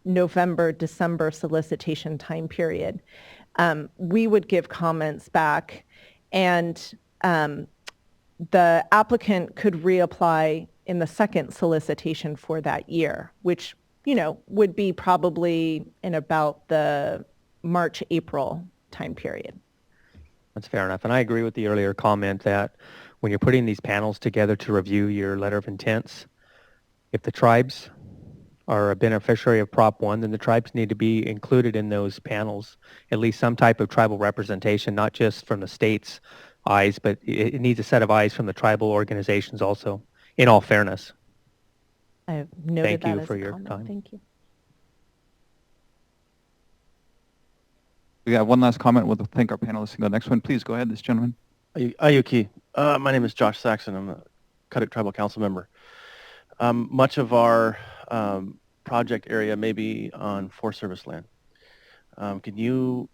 Speaker 14: November, December solicitation time period, we would give comments back, and the applicant could reapply in the second solicitation for that year, which, would be probably in about the March, April time period.
Speaker 5: That's fair enough. And I agree with the earlier comment that when you're putting these panels together to review your letter of intents, if the tribes are a beneficiary of Prop 1, then the tribes need to be included in those panels, at least some type of tribal representation, not just from the state's eyes, but it needs a set of eyes from the tribal organizations also, in all fairness.
Speaker 14: I have noted
Speaker 5: Thank you
Speaker 14: as
Speaker 5: for
Speaker 14: a
Speaker 5: your
Speaker 14: comment.
Speaker 5: time.
Speaker 14: Thank you.
Speaker 1: We got one last comment. We'll thank our panelists and go next one. Please go ahead, this gentleman.
Speaker 16: Ayuki. My name is Josh Saxon. I'm a Cuddick Tribal Council member. Much of our project area may be on Forest Service land. Can you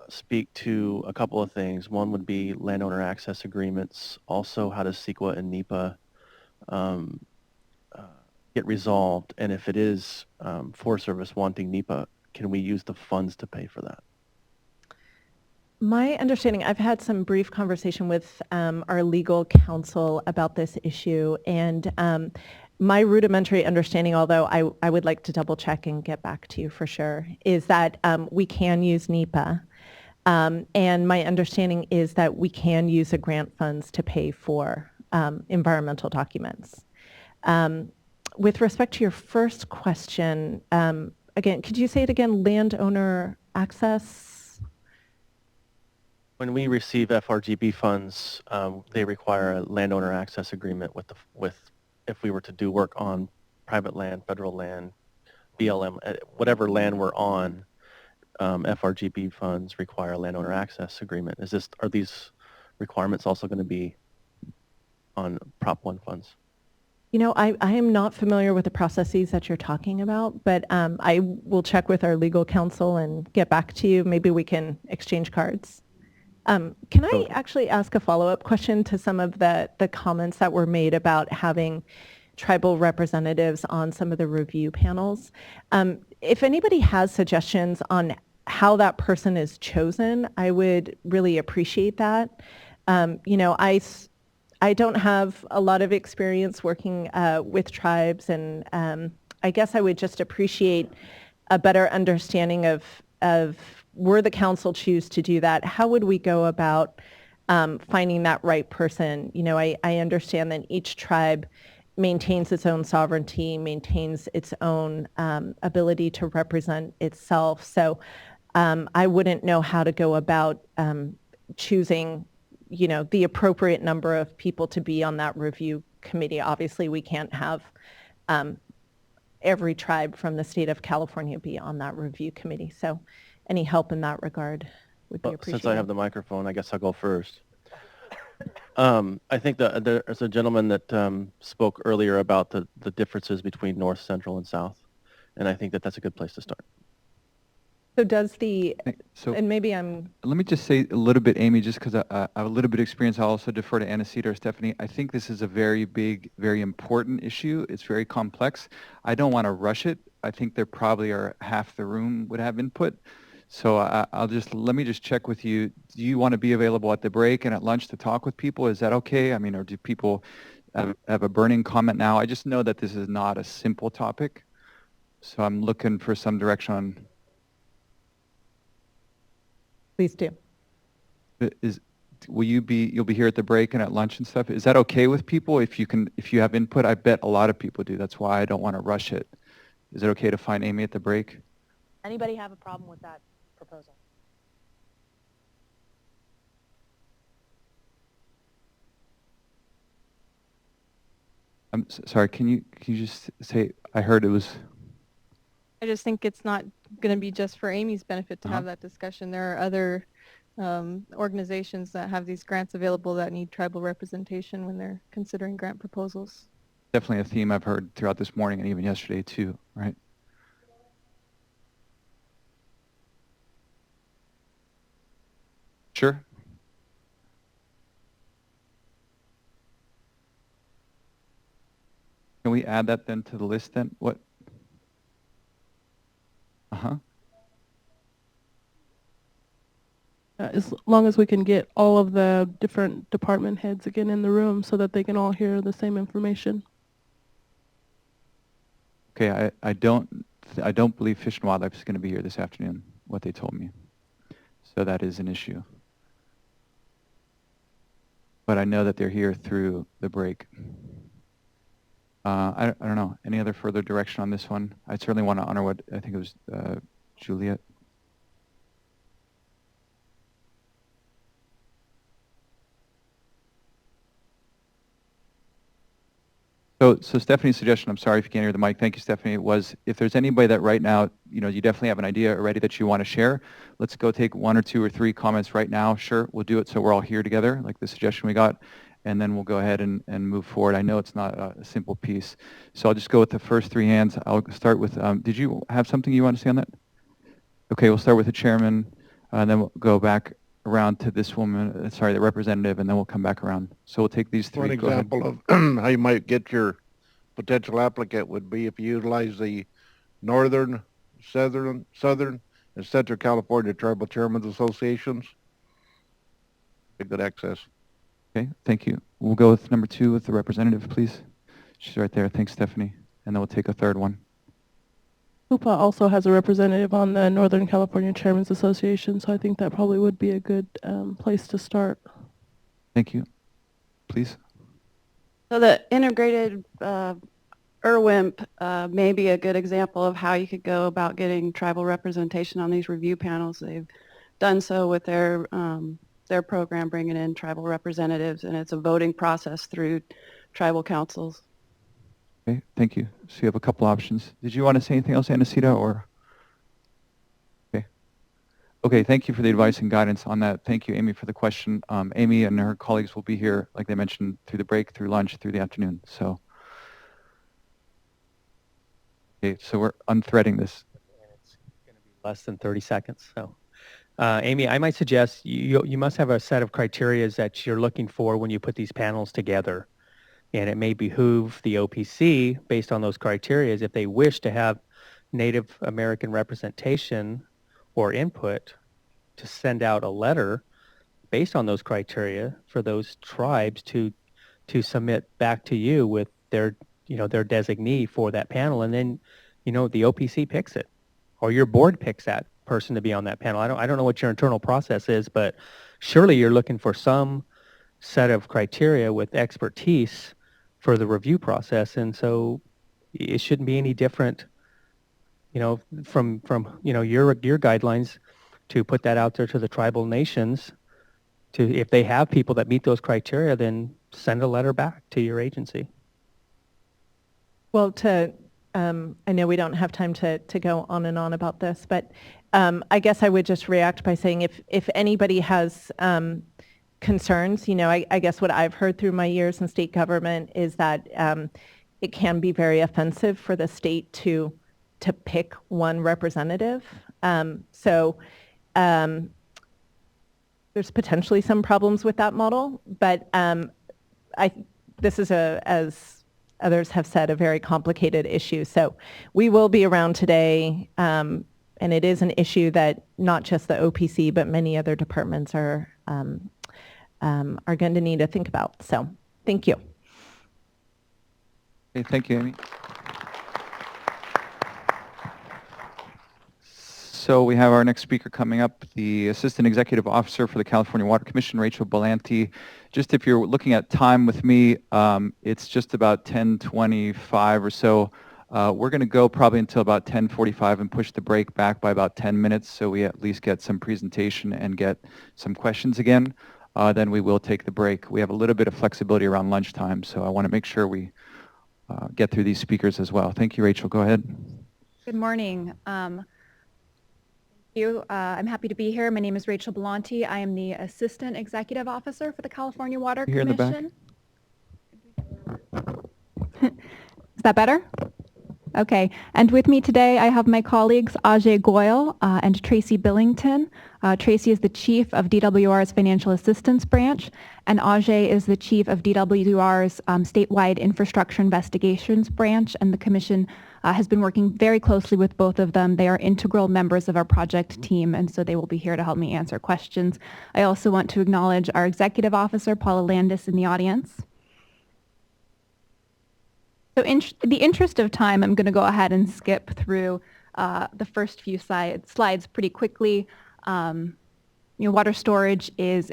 Speaker 16: speak to a couple of things? One would be landowner access agreements. Also, how does CEQA and NEPA get resolved? And if it is Forest Service wanting NEPA, can we use the funds to pay for that?
Speaker 14: My understanding, I've had some brief conversation with our legal counsel about this issue, and my rudimentary understanding, although I would like to double check and get back to you for sure, is that we can use NEPA, and my understanding is that we can use the grant funds to pay for environmental documents. With respect to your first question, again, could you say it again, landowner access?
Speaker 16: When we receive FRGB funds, they require a landowner access agreement with if we were to do work on private land, federal land, BLM, whatever land we're on, FRGB funds require a landowner access agreement. Are these requirements also going to be on Prop 1 funds?
Speaker 14: I am not familiar with the processes that you're talking about, but I will check with our legal counsel and get back to you. Maybe we can exchange cards. Can I actually ask a follow-up question to some of the comments that were made about having tribal representatives on some of the review panels? If anybody has suggestions on how that person is chosen, I would really appreciate that. I don't have a lot of experience working with tribes, and I guess I would just appreciate a better understanding of were the council choose to do that, how would we go about finding that right person? I understand that each tribe maintains its own sovereignty, maintains its own ability to represent itself. So I wouldn't know how to go about choosing, the appropriate number of people to be on that review committee. Obviously, we can't have every tribe from the state of California be on that review committee. So any help in that regard would be appreciated.
Speaker 16: Since I have the microphone, I guess I'll go first. I think that there's a gentleman that spoke earlier about the differences between North, Central, and South, and I think that that's a good place to start.
Speaker 14: So does the,
Speaker 1: So
Speaker 14: and maybe I'm...
Speaker 1: let me just say a little bit, Amy, just because I have a little bit of experience. I'll also defer to Anacita or Stephanie. I think this is a very big, very important issue. It's very complex. I don't want to rush it. I think there probably are half the room would have input. So let me just check with you. Do you want to be available at the break and at lunch to talk with people? Is that okay? I mean, or do people have a burning comment now? I just know that this is not a simple topic. So I'm looking for some direction on...
Speaker 14: Please do.
Speaker 1: You'll be here at the break and at lunch and stuff? Is that okay with people if you have input? I bet a lot of people do. That's why I don't want to rush it. Is it okay to find Amy at the break?
Speaker 12: Anybody have a problem with that proposal?
Speaker 1: I'm sorry, can you just say, I heard it was...
Speaker 17: I just think it's not going to be just for Amy's benefit to have that discussion. There are other organizations that have these grants available that need tribal representation when they're considering grant proposals.
Speaker 1: Definitely a theme I've heard throughout this morning and even yesterday too, right? Sure. Can we add that then to the list then? What? Uh-huh.
Speaker 7: As long as we can get all of the different department heads again in the room so that they can all hear the same information.
Speaker 1: Okay, I don't believe Fish and Wildlife is going to be here this afternoon, what they told me. So that is an issue. But I know that they're here through the break. I don't know. Any other further direction on this one? I certainly want to honor what I think it was Juliet. So Stephanie's suggestion, I'm sorry if you can't hear the mic, thank you Stephanie, was if there's anybody that right now, you definitely have an idea already that you want to share, let's go take 1 or 2 or 3 comments right now. Sure, we'll do it so we're all here together, like the suggestion we got, and then we'll go ahead and move forward. I know it's not a simple piece. So I'll just go with the first 3 hands. I'll start with, did you have something you want to say on that? Okay, we'll start with the chairman, and then we'll go back around to this woman, sorry, the representative, and then we'll come back around. So we'll take these 3.
Speaker 11: One example of how you might get your potential applicant would be if you utilize the Northern, Southern, and Central California Tribal Chairmen's Associations. A good access.
Speaker 1: Okay, thank you. We'll go with number 2 with the representative, please. She's right there. Thanks, Stephanie. And then we'll take a third one.
Speaker 7: HOOPA also has a representative on the Northern California Chairmen's Association, so I think that probably would be a good place to start.
Speaker 1: Thank you. Please.
Speaker 18: So the integrated IRWIMP may be a good example of how you could go about getting tribal representation on these review panels. They've done so with their program, bringing in tribal representatives, and it's a voting process through tribal councils.
Speaker 1: Okay, thank you. So you have a couple options. Did you want to say anything else, Anacita, or? Okay. Okay, thank you for the advice and guidance on that. Thank you, Amy, for the question. Amy and her colleagues will be here, like they mentioned, through the break, through lunch, through the afternoon. So, okay, so we're unthreading this.
Speaker 5: It's going to be less than 30 seconds. So, Amy, I might suggest you must have a set of criteria that you're looking for when you put these panels together. And it may behoove the OPC, based on those criteria, if they wish to have Native American representation or input, to send out a letter based on those criteria for those tribes to submit back to you with their designee for that panel, and then the OPC picks it, or your board picks that person to be on that panel. I don't know what your internal process is, but surely you're looking for some set of criteria with expertise for the review process. And so it shouldn't be any different, from your guidelines to put that out there to the tribal nations. To, if they have people that meet those criteria, then send a letter back to your agency.
Speaker 14: Well, I know we don't have time to go on and on about this, but I guess I would just react by saying if anybody has concerns, I guess what I've heard through my years in state government is that it can be very offensive for the state to pick one representative. There's potentially some problems with that model, but this is, as others have said, a very complicated issue. So we will be around today, and it is an issue that not just the OPC, but many other departments are going to need to think about. So thank you.
Speaker 1: Okay, thank you, Amy. So we have our next speaker coming up, the Assistant Executive Officer for the California Water Commission, Rachel Belanti. Just if you're looking at time with me, it's just about 10:25 or so. We're going to go probably until about 10:45 and push the break back by about 10 minutes so we at least get some presentation and get some questions again. Then we will take the break. We have a little bit of flexibility around lunchtime, so I want to make sure we get through these speakers as well. Thank you, Rachel. Go ahead.
Speaker 19: Good morning. Thank you. I'm happy to be here. My name is Rachel Belanti. I am the Assistant Executive Officer for the California Water
Speaker 1: Here
Speaker 19: Commission.
Speaker 1: in the back.
Speaker 19: Is that better? Okay. And with me today, I have my colleagues Ajay Goyal and Tracy Billington. Tracy is the Chief of DWR's Financial Assistance Branch, and Ajay is the Chief of DWR's Statewide Infrastructure Investigations Branch, and the Commission has been working very closely with both of them. They are integral members of our project team, and so they will be here to help me answer questions. I also want to acknowledge our Executive Officer, Paula Landis, in the audience. So in the interest of time, I'm going to go ahead and skip through the first few slides pretty quickly. Water storage is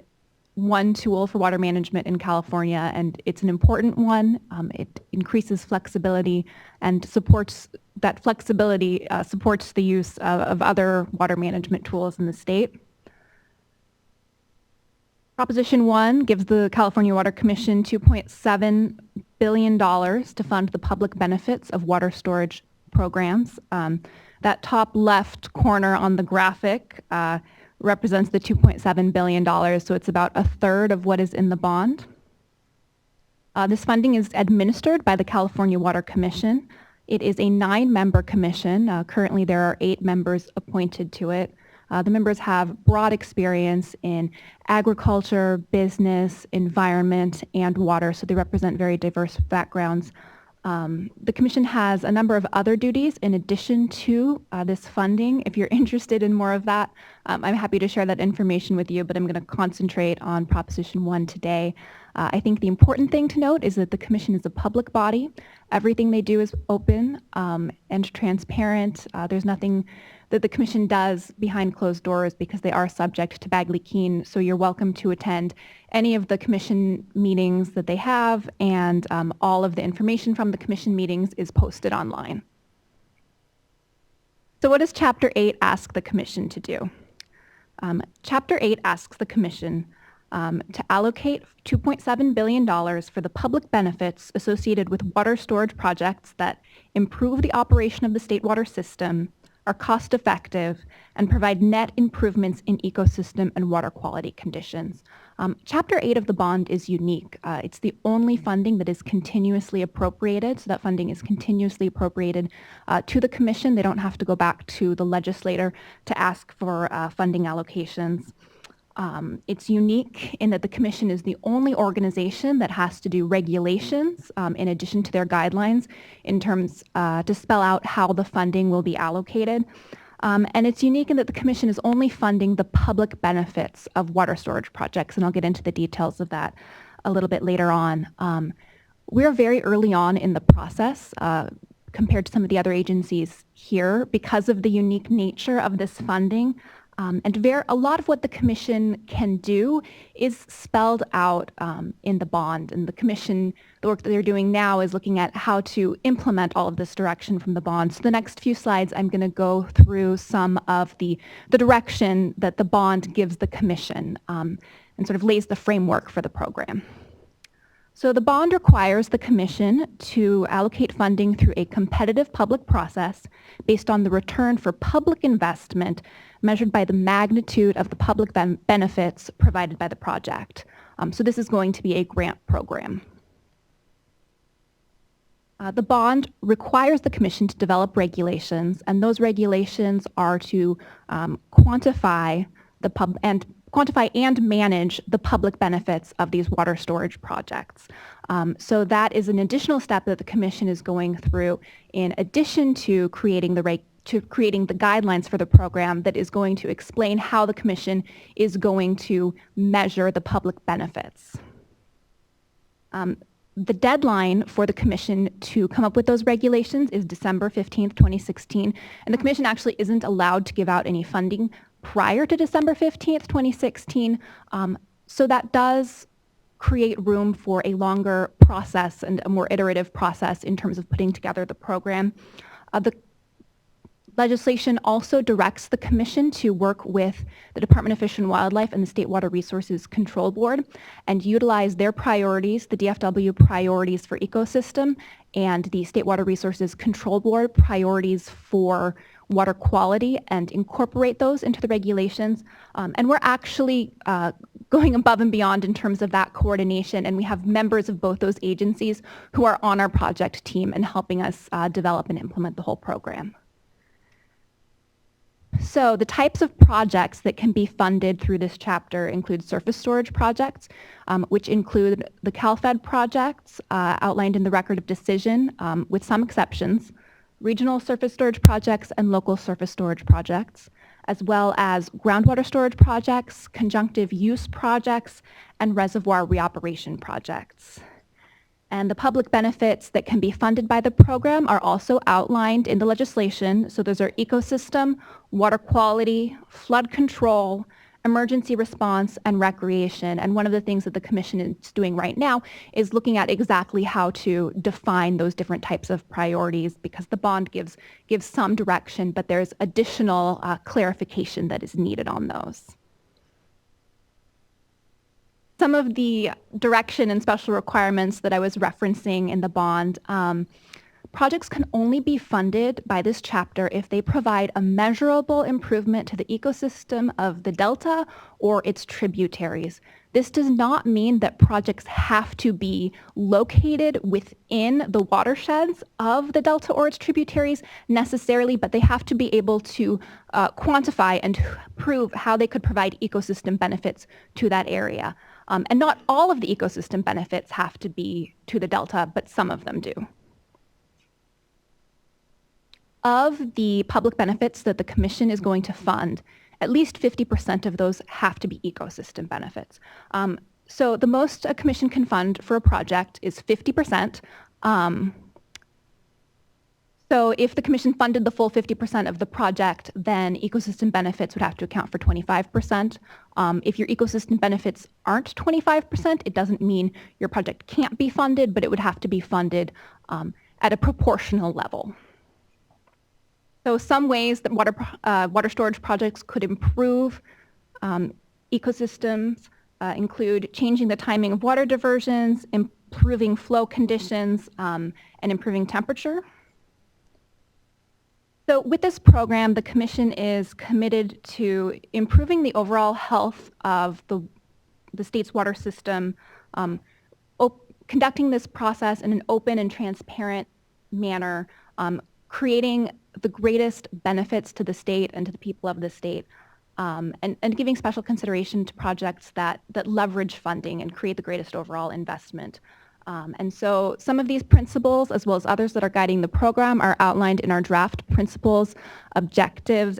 Speaker 19: one tool for water management in California, and it's an important one. It increases flexibility and supports that flexibility supports the use of other water management tools in the state. Proposition 1 gives the California Water Commission $2.7 billion to fund the public benefits of water storage programs. That top left corner on the graphic represents the $2.7 billion, so it's about a third of what is in the bond. This funding is administered by the California Water Commission. It is a 9-member commission. Currently there are 8 members appointed to it. The members have broad experience in agriculture, business, environment, and water, so they represent very diverse backgrounds. The Commission has a number of other duties in addition to this funding. If you're interested in more of that, I'm happy to share that information with you, but I'm going to concentrate on Proposition 1 today. I think the important thing to note is that the Commission is a public body. Everything they do is open and transparent. There's nothing that the Commission does behind closed doors because they are subject to Bagley-Keene, so you're welcome to attend any of the Commission meetings that they have, and all of the information from the Commission meetings is posted online. So what does Chapter 8 ask the Commission to do? Chapter 8 asks the Commission to allocate $2.7 billion for the public benefits associated with water storage projects that improve the operation of the state water system, are cost-effective, and provide net improvements in ecosystem and water quality conditions. Chapter 8 of the bond is unique. It's the only funding that is continuously appropriated, so that funding is continuously appropriated to the Commission. They don't have to go back to the legislator to ask for funding allocations. It's unique in that the Commission is the only organization that has to do regulations in addition to their guidelines in terms to spell out how the funding will be allocated. And it's unique in that the Commission is only funding the public benefits of water storage projects, and I'll get into the details of that a little bit later on. We're very early on in the process compared to some of the other agencies here. Because of the unique nature of this funding, And a lot of what the Commission can do is spelled out in the bond. And the work that they're doing now is looking at how to implement all of this direction from the bond. So the next few slides, I'm going to go through some of the direction that the bond gives the Commission and sort of lays the framework for the program. So the bond requires the Commission to allocate funding through a competitive public process based on the return for public investment measured by the magnitude of the public benefits provided by the project. So this is going to be a grant program. The bond requires the Commission to develop regulations, and those regulations are to quantify and manage the public benefits of these water storage projects. So that is an additional step that the Commission is going through in addition to creating the guidelines for the program that is going to explain how the Commission is going to measure the public benefits. The deadline for the Commission to come up with those regulations is December 15th, 2016, and the Commission actually isn't allowed to give out any funding prior to December 15th, 2016. So that does create room for a longer process and a more iterative process in terms of putting together the program. The legislation also directs the Commission to work with the Department of Fish and Wildlife and the State Water Resources Control Board and utilize their priorities, the DFW priorities for ecosystem and the State Water Resources Control Board priorities for water quality and incorporate those into the regulations. And we're actually going above and beyond in terms of that coordination, and we have members of both those agencies who are on our project team and helping us develop and implement the whole program. So the types of projects that can be funded through this chapter include surface storage projects, which include the CalFed projects outlined in the record of decision with some exceptions, regional surface storage projects and local surface storage projects, as well as groundwater storage projects, conjunctive use projects, and reservoir reoperation projects. And the public benefits that can be funded by the program are also outlined in the legislation. So those are ecosystem, water quality, flood control, emergency response, and recreation. And one of the things that the Commission is doing right now is looking at exactly how to define those different types of priorities, because the bond gives some direction, but there's additional clarification that is needed on those. Some of the direction and special requirements that I was referencing in the bond, projects can only be funded by this chapter if they provide a measurable improvement to the ecosystem of the delta or its tributaries. This does not mean that projects have to be located within the watersheds of the delta or its tributaries necessarily, but they have to be able to quantify and prove how they could provide ecosystem benefits to that area. And not all of the ecosystem benefits have to be to the delta, but some of them do. Of the public benefits that the Commission is going to fund, at least 50% of those have to be ecosystem benefits. So the most a Commission can fund for a project is 50%. So if the Commission funded the full 50% of the project, then ecosystem benefits would have to account for 25%. If your ecosystem benefits aren't 25%, it doesn't mean your project can't be funded, but it would have to be funded at a proportional level. So some ways that water storage projects could improve ecosystems include changing the timing of water diversions, improving flow conditions, and improving temperature. So with this program, the Commission is committed to improving the overall health of the state's water system, conducting this process in an open and transparent manner, creating the greatest benefits to the state and to the people of the state, and giving special consideration to projects that leverage funding and create the greatest overall investment. And so some of these principles, as well as others that are guiding the program, are outlined in our draft principles, objectives,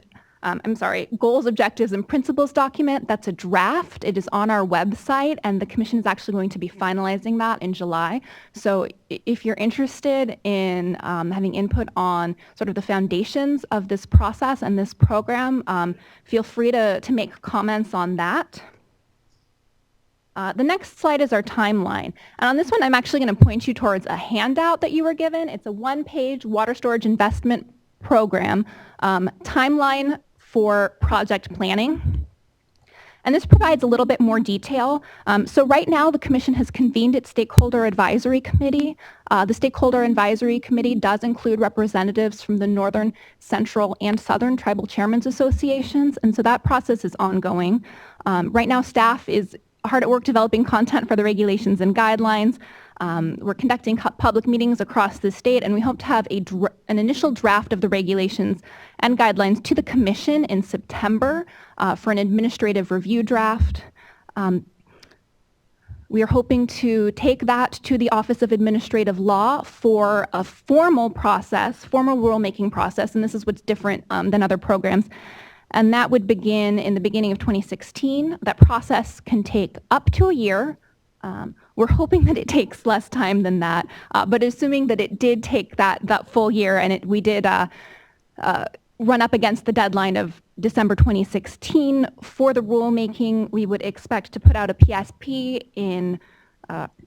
Speaker 19: goals, objectives, and principles document. That's a draft. It is on our website, and the commission is actually going to be finalizing that in July. So if you're interested in having input on sort of the foundations of this process and this program, feel free to make comments on that. The next slide is our timeline. And on this one, I'm actually going to point you towards a handout that you were given. It's a one-page water storage investment program timeline for project planning. And this provides a little bit more detail. So right now, the commission has convened its stakeholder advisory committee. The stakeholder advisory committee does include representatives from the Northern, Central, and Southern Tribal Chairmen's Associations, and so that process is ongoing. Right now, staff is hard at work developing content for the regulations and guidelines. We're conducting public meetings across the state, and we hope to have an initial draft of the regulations and guidelines to the commission in September for an administrative review draft. We are hoping to take that to the Office of Administrative Law for a formal rulemaking process, and this is what's different than other programs. And that would begin in the beginning of 2016. That process can take up to a year. We're hoping that it takes less time than that, but assuming that it did take that full year, and we did run up against the deadline of December 2016 for the rulemaking, we would expect to put out a PSP in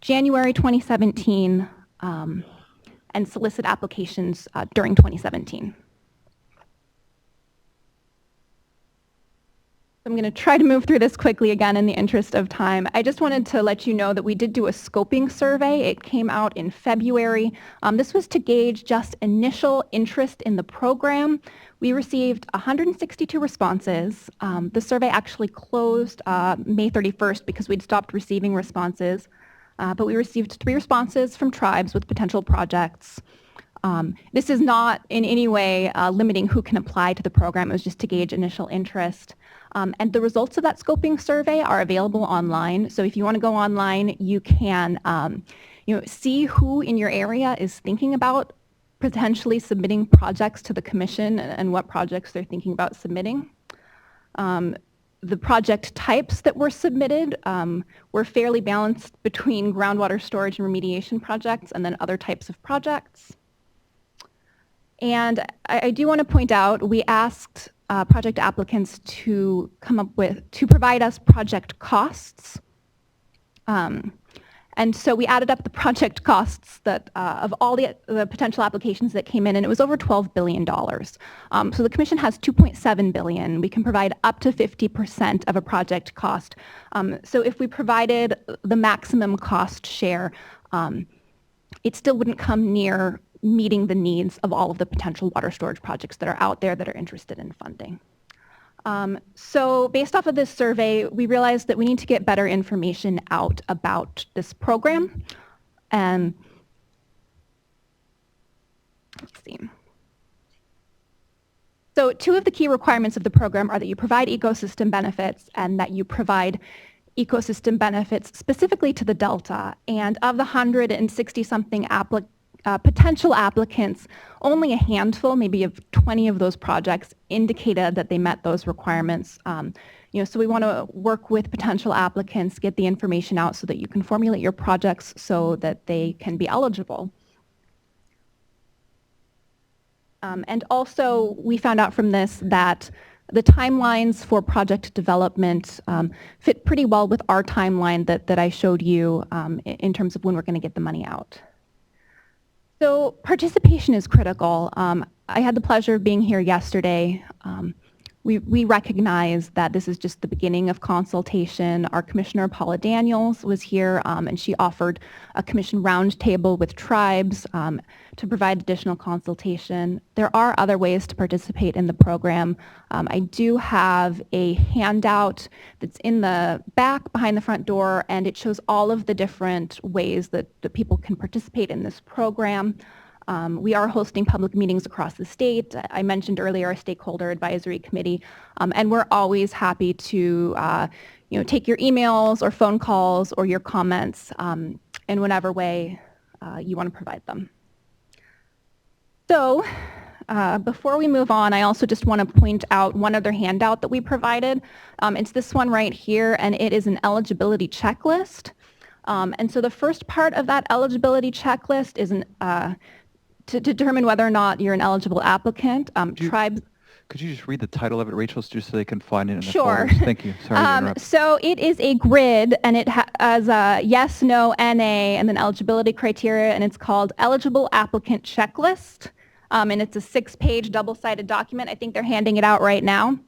Speaker 19: January 2017 and solicit applications during 2017. I'm going to try to move through this quickly again in the interest of time. I just wanted to let you know that we did do a scoping survey. It came out in February. This was to gauge just initial interest in the program. We received 162 responses. The survey actually closed May 31st because we'd stopped receiving responses. But we received 3 responses from tribes with potential projects. This is not in any way limiting who can apply to the program. It was just to gauge initial interest. And the results of that scoping survey are available online. So if you want to go online, you can see who in your area is thinking about potentially submitting projects to the commission and what projects they're thinking about submitting. The project types that were submitted were fairly balanced between groundwater storage and remediation projects and then other types of projects. And I do want to point out, we asked project applicants to provide us project costs. And so we added up the project costs that of all the potential applications that came in, and it was over $12 billion. So the commission has $2.7 billion. We can provide up to 50% of a project cost. So if we provided the maximum cost share, it still wouldn't come near meeting the needs of all of the potential water storage projects that are out there that are interested in funding. So based off of this survey, we realized that we need to get better information out about this program. And let's see. So 2 of the key requirements of the program are that you provide ecosystem benefits and that you provide ecosystem benefits specifically to the Delta. And of the 160-something potential applicants, only a handful, maybe of 20 of those projects indicated that they met those requirements. So we want to work with potential applicants, get the information out so that you can formulate your projects so that they can be eligible. And also, we found out from this that the timelines for project development fit pretty well with our timeline that I showed you in terms of when we're going to get the money out. So participation is critical. I had the pleasure of being here yesterday. We recognize that this is just the beginning of consultation. Our Commissioner, Paula Daniels, was here, and she offered a commission roundtable with tribes to provide additional consultation. There are other ways to participate in the program. I do have a handout that's in the back behind the front door, and it shows all of the different ways that people can participate in this program. We are hosting public meetings across the state. I mentioned earlier our stakeholder advisory committee, and we're always happy to take your emails or phone calls or your comments in whatever way you want to provide them. So Before we move on, I also just want to point out one other handout that we provided. It's this one right here, and it is an eligibility checklist. And so the first part of that eligibility checklist is to determine whether or not you're an eligible applicant. Tribes.
Speaker 1: Could you just read the title of it, Rachel, just so they can find it in the
Speaker 19: Sure.
Speaker 1: folders? Thank you. Sorry to interrupt.
Speaker 19: So it is a grid, and it has a yes, no, NA, and then eligibility criteria, and it's called Eligible Applicant Checklist. And it's a 6-page double-sided document. I think they're handing it out right now.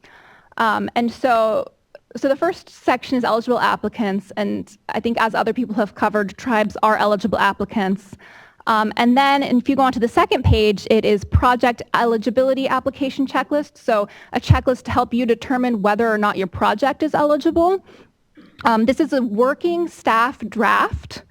Speaker 19: And so the first section is eligible applicants, and I think as other people have covered, tribes are eligible applicants. And then if you go on to the second page, it is project eligibility application checklist. So a checklist to help you determine whether or not your project is eligible. This is a working staff draft.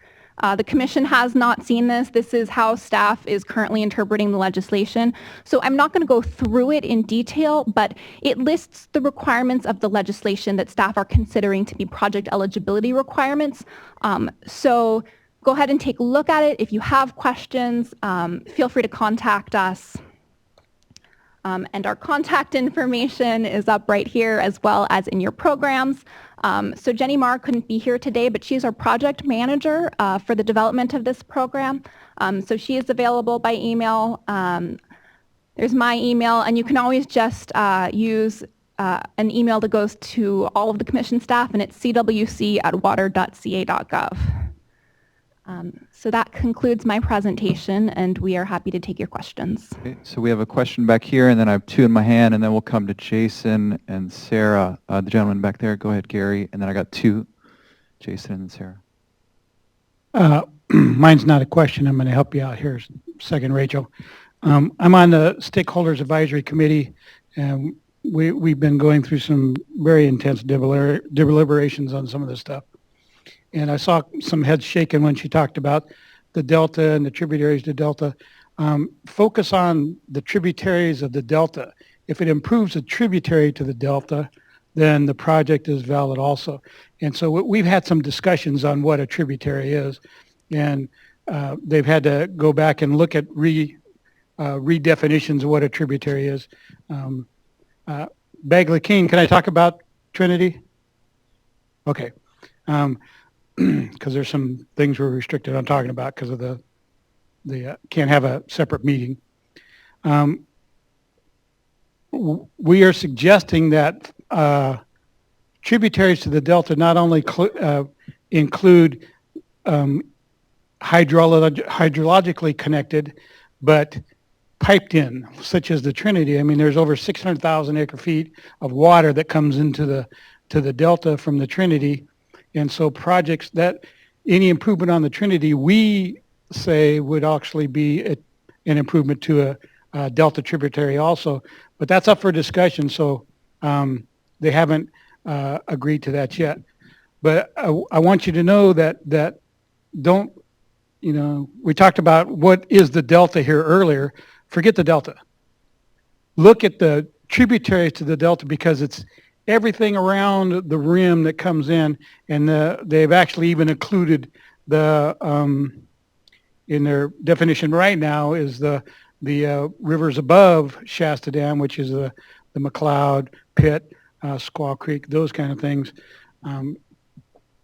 Speaker 19: The commission has not seen this. This is how staff is currently interpreting the legislation. So I'm not going to go through it in detail, but it lists the requirements of the legislation that staff are considering to be project eligibility requirements. So go ahead and take a look at it. If you have questions, feel free to contact us. And our contact information is up right here as well as in your programs. So Jenny Marr couldn't be here today, but she's our project manager for the development of this program. So she is available by email. There's my email, and you can always just use an email that goes to all of the commission staff, and it's cwc@water.ca.gov. So that concludes my presentation, and we are happy to take your questions.
Speaker 1: Okay, so we have a question back here, and then I have two in my hand, and then we'll come to Jason and Sarah. The gentleman back there, go ahead, Gary, and then I got two, Jason and Sarah.
Speaker 6: Mine's not a question. I'm going to help you out here. Second, Rachel. I'm on the Stakeholders Advisory Committee, and we've been going through some very intense deliberations on some of this stuff. And I saw some heads shaking when she talked about the Delta and the tributaries to Delta. Focus on the tributaries of the Delta. If it improves a tributary to the Delta, then the project is valid also. And so we've had some discussions on what a tributary is, and they've had to go back and look at redefinitions of what a tributary is. Bagley King, can I talk about Trinity? Okay. Because there's some things we're restricted on talking about because of the can't have a separate meeting. We are suggesting that tributaries to the Delta not only include hydrologically connected, but piped in, such as the Trinity. I mean, there's over 600,000 acre feet of water that comes into the Delta from the Trinity. And so projects that any improvement on the Trinity, we say would actually be an improvement to a Delta tributary also. But that's up for discussion, so they haven't agreed to that yet. But I want you to know that don't, we talked about what is the Delta here earlier. Forget the Delta. Look at the tributaries to the Delta, because it's everything around the rim that comes in, and they've actually even included the in their definition right now is the rivers above Shasta Dam, which is the McLeod, Pitt, Squaw Creek, those kind of things, and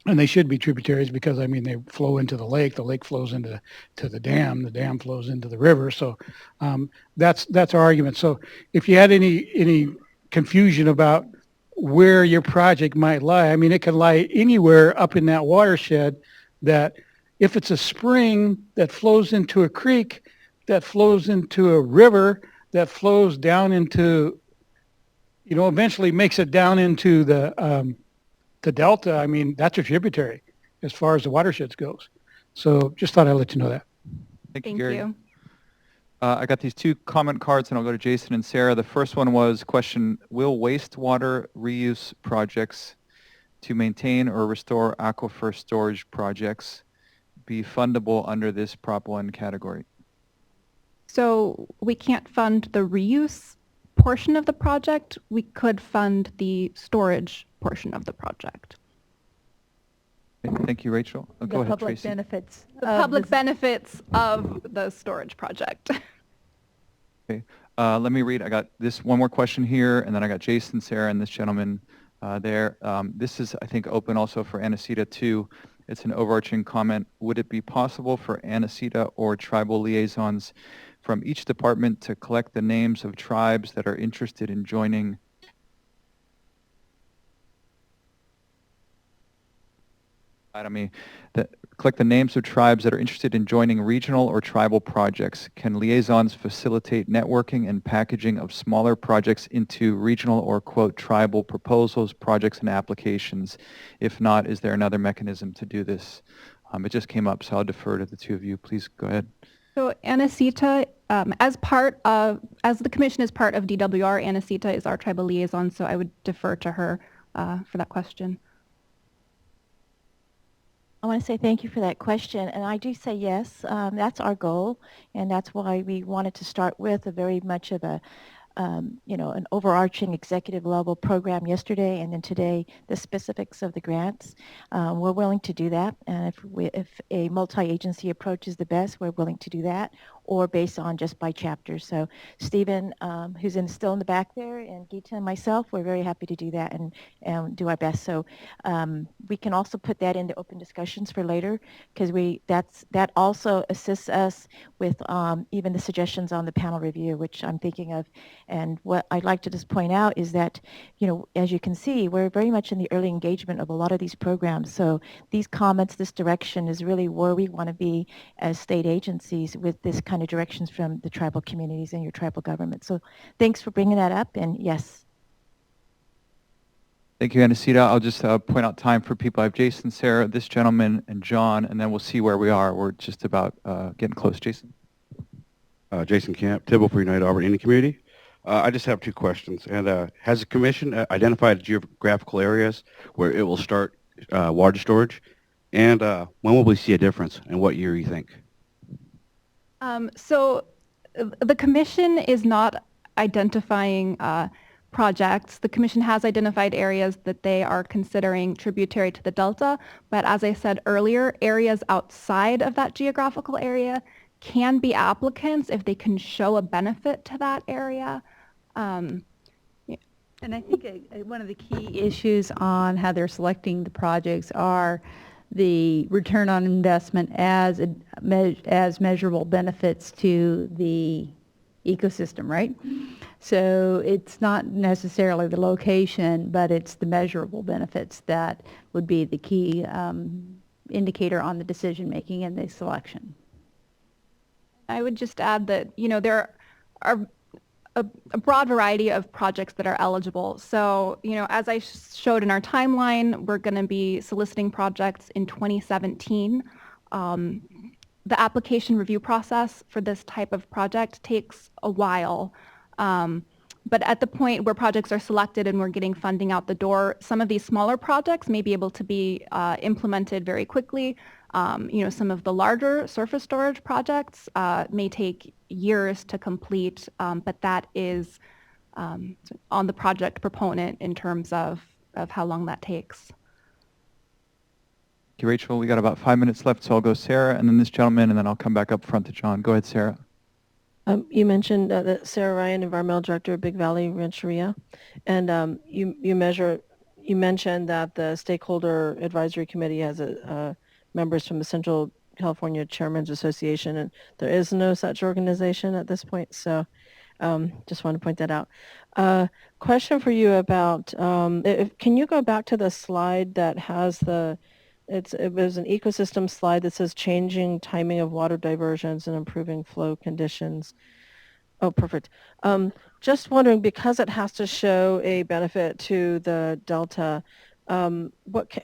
Speaker 6: they should be tributaries because I mean they flow into the lake flows into the dam flows into the river, so that's our argument. So if you had any confusion about where your project might lie. I mean, it can lie anywhere up in that watershed, that if it's a spring that flows into a creek, that flows into a river, that flows down into, eventually makes it down into the Delta, I mean, that's a tributary as far as the watersheds goes. So just thought I'd let you know that.
Speaker 1: Thank you, Gary. I got these two comment cards, and I'll go to Jason and Sarah. The first one was question, will wastewater reuse projects to maintain or restore aquifer storage projects be fundable under this Prop 1 category?
Speaker 19: So we can't fund the reuse portion of the project. We could fund the storage portion of the project.
Speaker 1: Okay, thank you, Rachel. Go ahead,
Speaker 12: public
Speaker 1: Tracy.
Speaker 12: benefits.
Speaker 19: The public benefits of the storage project.
Speaker 1: Okay. Let me read. I got this one more question here, and then I got Jason, Sarah, and this gentleman there. This is, I think, open also for Anacita too. It's an overarching comment. Would it be possible for Anacita or tribal liaisons from each department to collect the names of tribes that are interested in joining collect the names of tribes that are interested in joining regional or tribal projects? Can liaisons facilitate networking and packaging of smaller projects into regional or, quote, tribal proposals, projects, and applications? If not, is there another mechanism to do this? It just came up, so I'll defer to the two of you. Please go ahead.
Speaker 19: So Anacita, as the commission is part of DWR, Anacita is our tribal liaison, so I would defer to her for that question.
Speaker 12: I want to say thank you for that question, and I do say yes, that's our goal, and that's why we wanted to start with a very much of a an overarching executive level program yesterday, and then today the specifics of the grants. We're willing to do that, and if a multi-agency approach is the best, we're willing to do that, or based on just by chapter. So Stephen, who's still in the back there, and Geeta and myself, we're very happy to do that and do our best. So we can also put that into open discussions for later, because that also assists us with even the suggestions on the panel review, which I'm thinking of. And what I'd like to just point out is that, as you can see, we're very much in the early engagement of a lot of these programs. So these comments, this direction is really where we want to be as state agencies with this kind of directions from the tribal communities and your tribal government. So thanks for bringing that up, and yes.
Speaker 1: Thank you, Anacita. I'll just point out time for people. I have Jason, Sarah, this gentleman, and John, and then we'll see where we are. We're just about getting close. Jason?
Speaker 20: Jason Camp, Tibble for United Auburn Indian Community. I just have two questions. And has the commission identified geographical areas where it will start water storage? And when will we see a difference, and what year you think?
Speaker 19: So the commission is not identifying projects. The commission has identified areas that they are considering tributary to the Delta, but as I said earlier, areas outside of that geographical area can be applicants if they can show a benefit to that area.
Speaker 21: And I think one of the key issues on how they're selecting the projects are the return on investment as measurable benefits to the ecosystem, right? So it's not necessarily the location, but it's the measurable benefits that would be the key indicator on the decision making and the selection.
Speaker 19: I would just add that, there are a broad variety of projects that are eligible. So, as I showed in our timeline, we're going to be soliciting projects in 2017. The application review process for this type of project takes a while. But at the point where projects are selected and we're getting funding out the door, some of these smaller projects may be able to be implemented very quickly. Some of the larger surface storage projects may take years to complete, but that is on the project proponent in terms of how long that takes.
Speaker 1: Thank you, Rachel. We got about 5 minutes left, so I'll go Sarah, and then this gentleman, and then I'll come back up front to John. Go ahead, Sarah.
Speaker 10: You mentioned that Sarah Ryan, Environmental Director of Big Valley Rancheria, and you mentioned that the Stakeholder Advisory Committee has members from the Central California Chairman's Association, and there is no such organization at this point, so just want to point that out. Question for you about, can you go back to the slide that has it was an ecosystem slide that says changing timing of water diversions and improving flow conditions. Oh, perfect. Just wondering, because it has to show a benefit to the Delta, are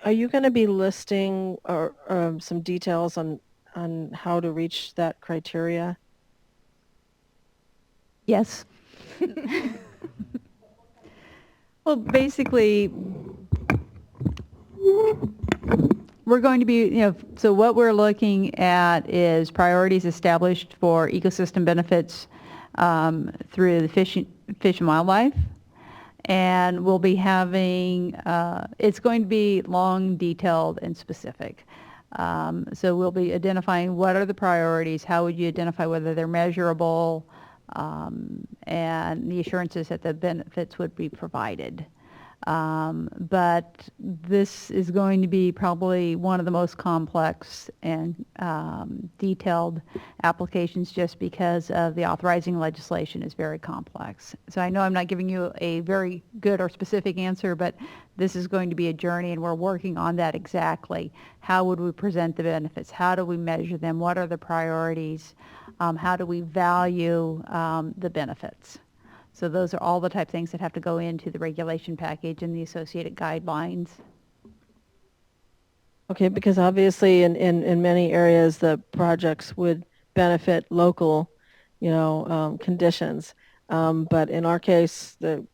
Speaker 10: you going to be listing or some details on how to reach that criteria?
Speaker 21: Yes. Well, basically, we're going to be, so what we're looking at is priorities established for ecosystem benefits through the fish and wildlife. And we'll be having, it's going to be long, detailed, and specific. So we'll be identifying what are the priorities, how would you identify whether they're measurable, and the assurances that the benefits would be provided. But this is going to be probably one of the most complex and detailed applications just because of the authorizing legislation is very complex. So I know I'm not giving you a very good or specific answer, but this is going to be a journey and we're working on that exactly. How would we present the benefits? How do we measure them? What are the priorities? How do we value the benefits? So those are all the type of things that have to go into the regulation package and the associated guidelines.
Speaker 10: Okay, because obviously in many areas the projects would benefit local, conditions. But in our case, the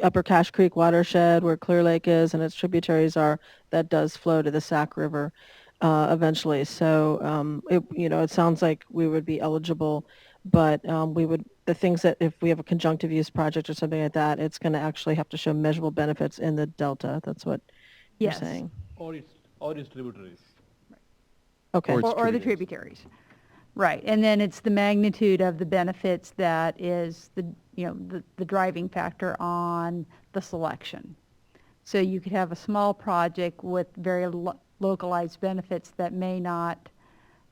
Speaker 10: Upper Cache Creek watershed where Clear Lake is and its tributaries are, that does flow to the Sac River eventually. So it sounds like we would be eligible, but the things that if we have a conjunctive use project or something like that, it's going to actually have to show measurable benefits in the delta. That's what you're saying.
Speaker 8: Or its tributaries.
Speaker 10: Okay.
Speaker 21: Or the tributaries. Right. And then it's the magnitude of the benefits that is the driving factor on the selection. So you could have a small project with very localized benefits that may not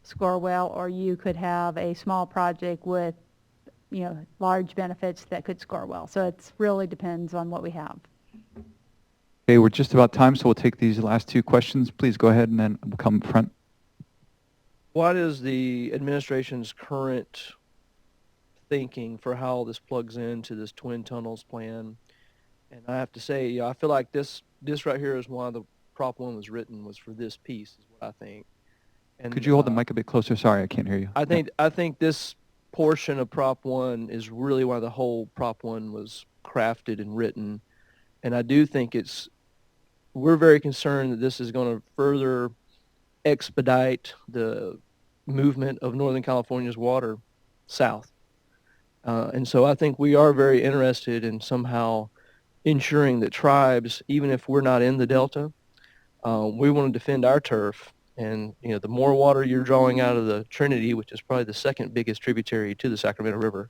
Speaker 21: score well, or you could have a small project with large benefits that could score well. So it really depends on what we have.
Speaker 1: Okay, we're just about time, so we'll take these last two questions. Please go ahead and then we'll come up front.
Speaker 15: What is the administration's current thinking for how this plugs into this twin tunnels plan? And I have to say, I feel like this right here is why the Prop 1 was written, was for this piece, is what I think. And,
Speaker 1: Could you hold the mic a bit closer? Sorry, I can't hear you.
Speaker 15: I think this portion of Prop 1 is really why the whole Prop 1 was crafted and written. And I do think we're very concerned that this is going to further expedite the movement of Northern California's water south. And so I think we are very interested in somehow ensuring that tribes, even if we're not in the Delta, we want to defend our turf. And, the more water you're drawing out of the Trinity, which is probably the second biggest tributary to the Sacramento River,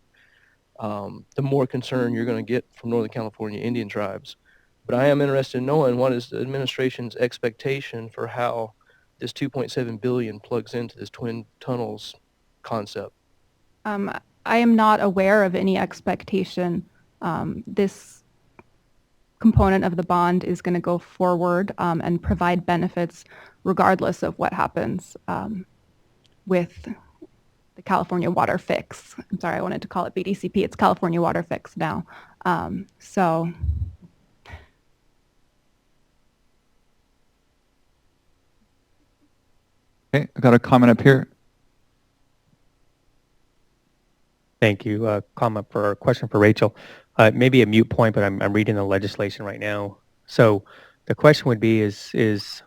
Speaker 15: the more concern you're going to get from Northern California Indian tribes. But I am interested in knowing what is the administration's expectation for how this $2.7 billion plugs into this twin tunnels concept.
Speaker 19: I am not aware of any expectation. This component of the bond is going to go forward and provide benefits regardless of what happens with the California Water Fix. I'm sorry, I wanted to call it BDCP. It's California Water Fix now. So.
Speaker 1: Okay, I got a comment up here.
Speaker 5: Thank you. Question for Rachel. Maybe a mute point, but I'm reading the legislation right now. So the question would be: Is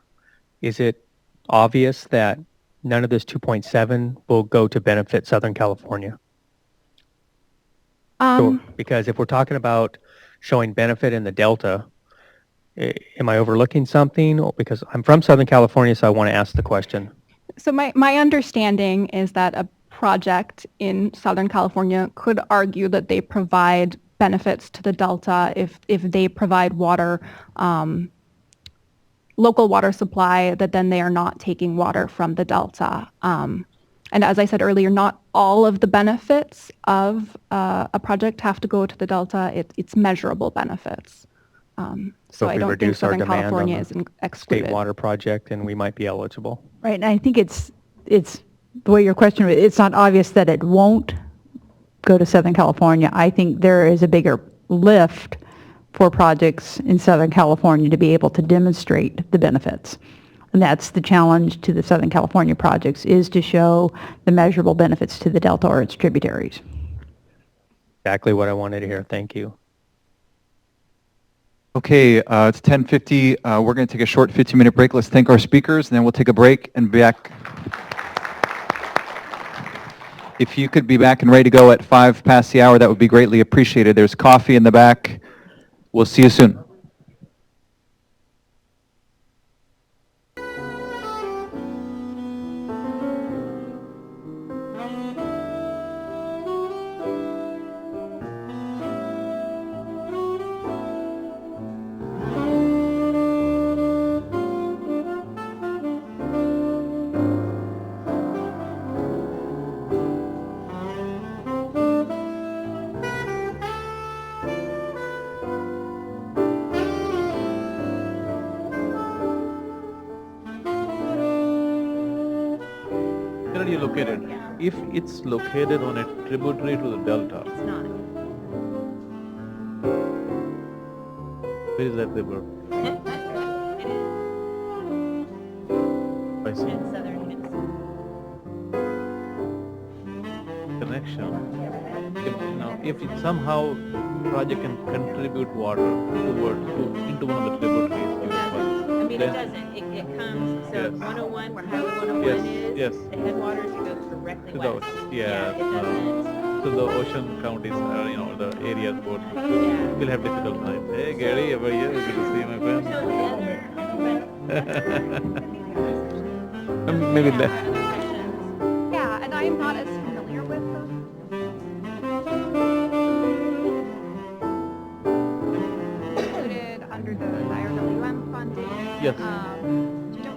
Speaker 5: it obvious that none of this 2.7 will go to benefit Southern California? Sure. Because if we're talking about showing benefit in the Delta, am I overlooking something? Because I'm from Southern California, so I want to ask the question.
Speaker 19: So my understanding is that a project in Southern California could argue that they provide benefits to the Delta if they provide water, local water supply, that then they are not taking water from the Delta. And as I said earlier, not all of the benefits of a project have to go to the Delta. It's measurable benefits. So I don't think Southern California is excluded.
Speaker 5: State water project, and we might be eligible.
Speaker 21: Right, and I think it's the way your question, it's not obvious that it won't go to Southern California. I think there is a bigger lift for projects in Southern California to be able to demonstrate the benefits. And that's the challenge to the Southern California projects, is to show the measurable benefits to the Delta or its tributaries.
Speaker 5: Exactly what I wanted to hear. Thank you.
Speaker 1: Okay, it's 10:50. We're going to take a short 15-minute break. Let's thank our speakers, and then we'll take a break and be back. If you could be back and ready to go at 5 past the hour, that would be greatly appreciated. There's coffee in the back. We'll see you soon.
Speaker 8: located? If it's located on a tributary to the delta.
Speaker 12: It's not.
Speaker 8: Where is that river? I see.
Speaker 12: In southern
Speaker 8: Connection. Now, if it somehow project can contribute water into one of the tributaries,
Speaker 12: I mean, it doesn't. It comes, so
Speaker 8: Yes.
Speaker 12: 101, where Highway 101
Speaker 8: Yes,
Speaker 12: is,
Speaker 8: yes.
Speaker 12: the headwaters, it goes directly
Speaker 8: to the
Speaker 12: west.
Speaker 8: ocean.
Speaker 12: Yeah, it doesn't.
Speaker 8: So the ocean counties are, the areas both
Speaker 12: Yeah.
Speaker 8: will have difficult time. Hey, Gary, over here. Good to see you, my friend. Maybe less.
Speaker 19: Yeah, and I am not as familiar with them. Included under the IRWM funding.
Speaker 8: Yes.
Speaker 19: Do you know?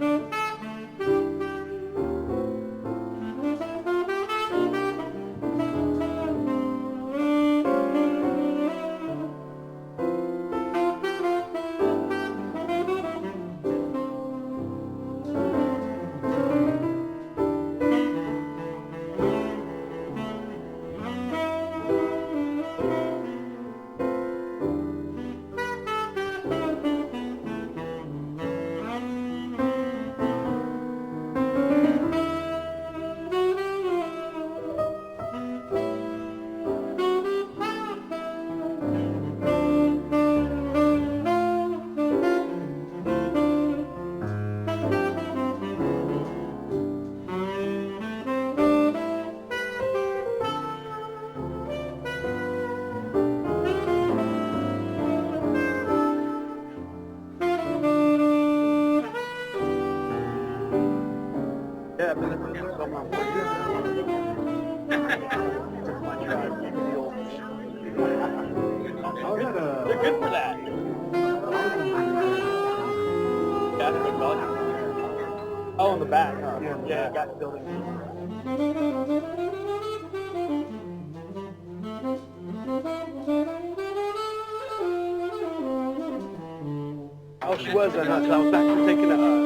Speaker 8: They're good for that. Oh, in the back, huh? Yeah, got the building.
Speaker 15: Oh, she was, I know, 'cause I was actually taking a,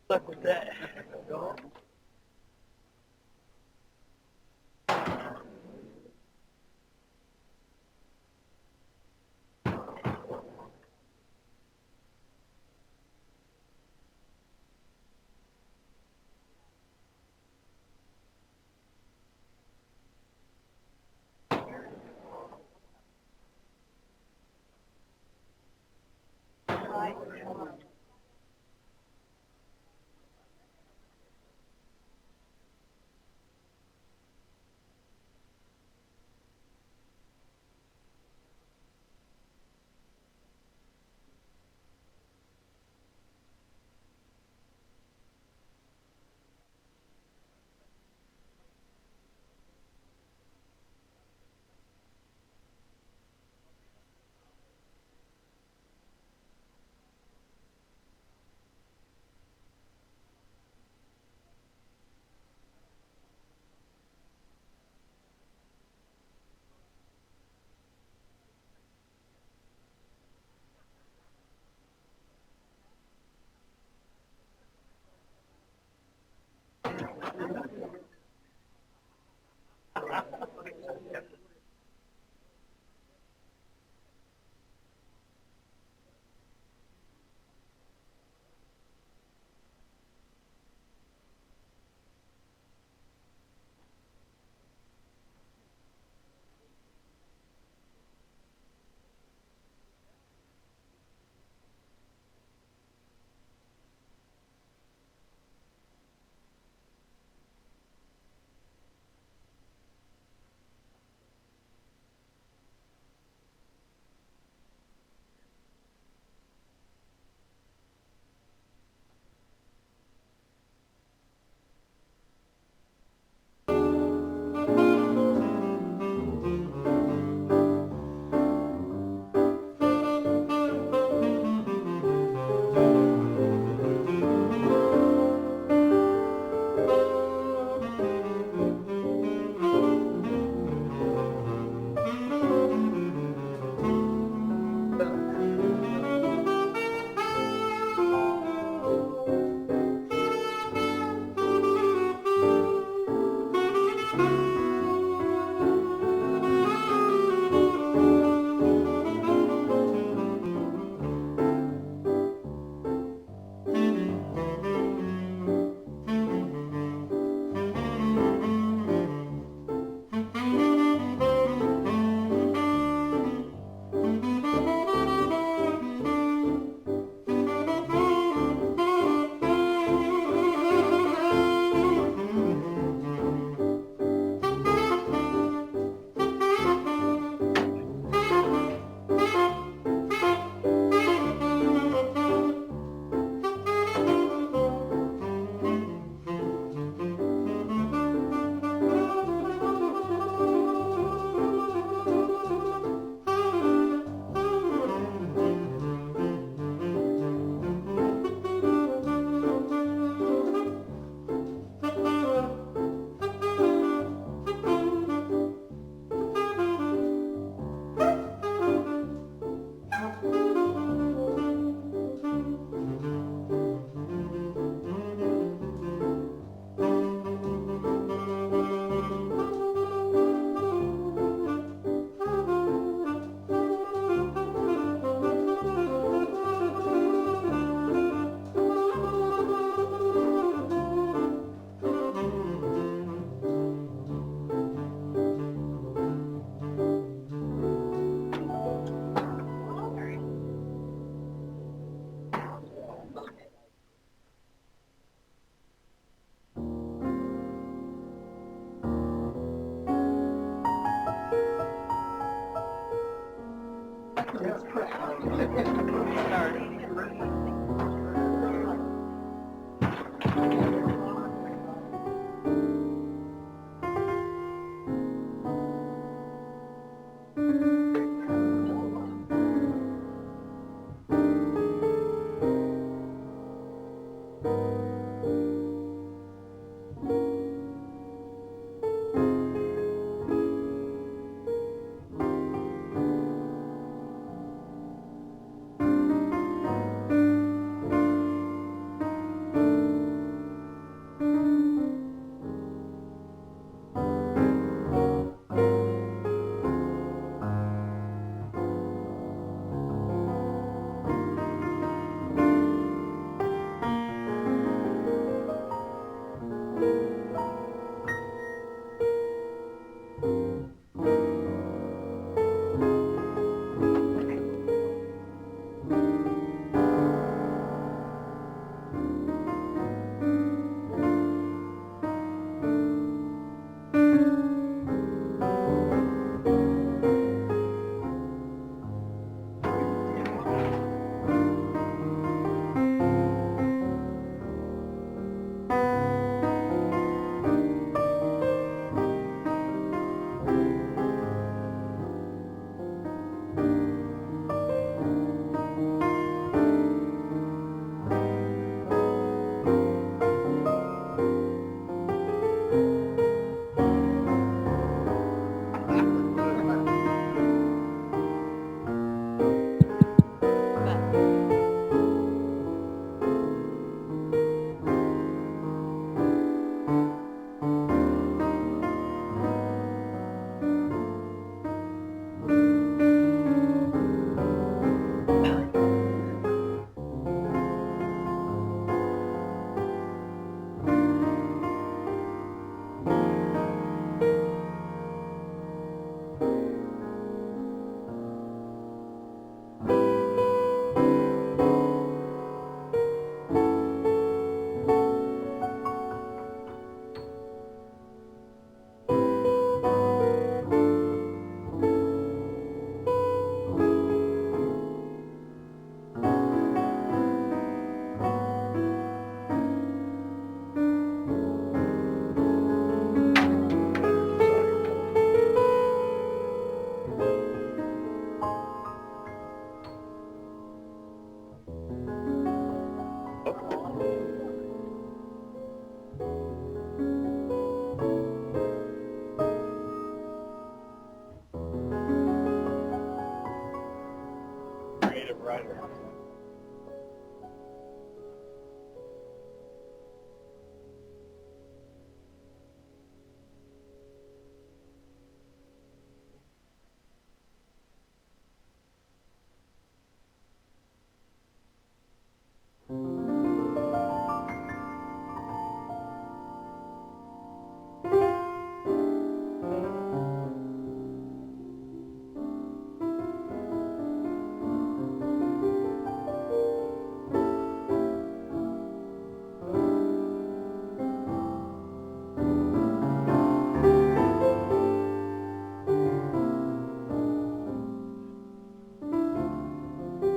Speaker 15: stuck with that.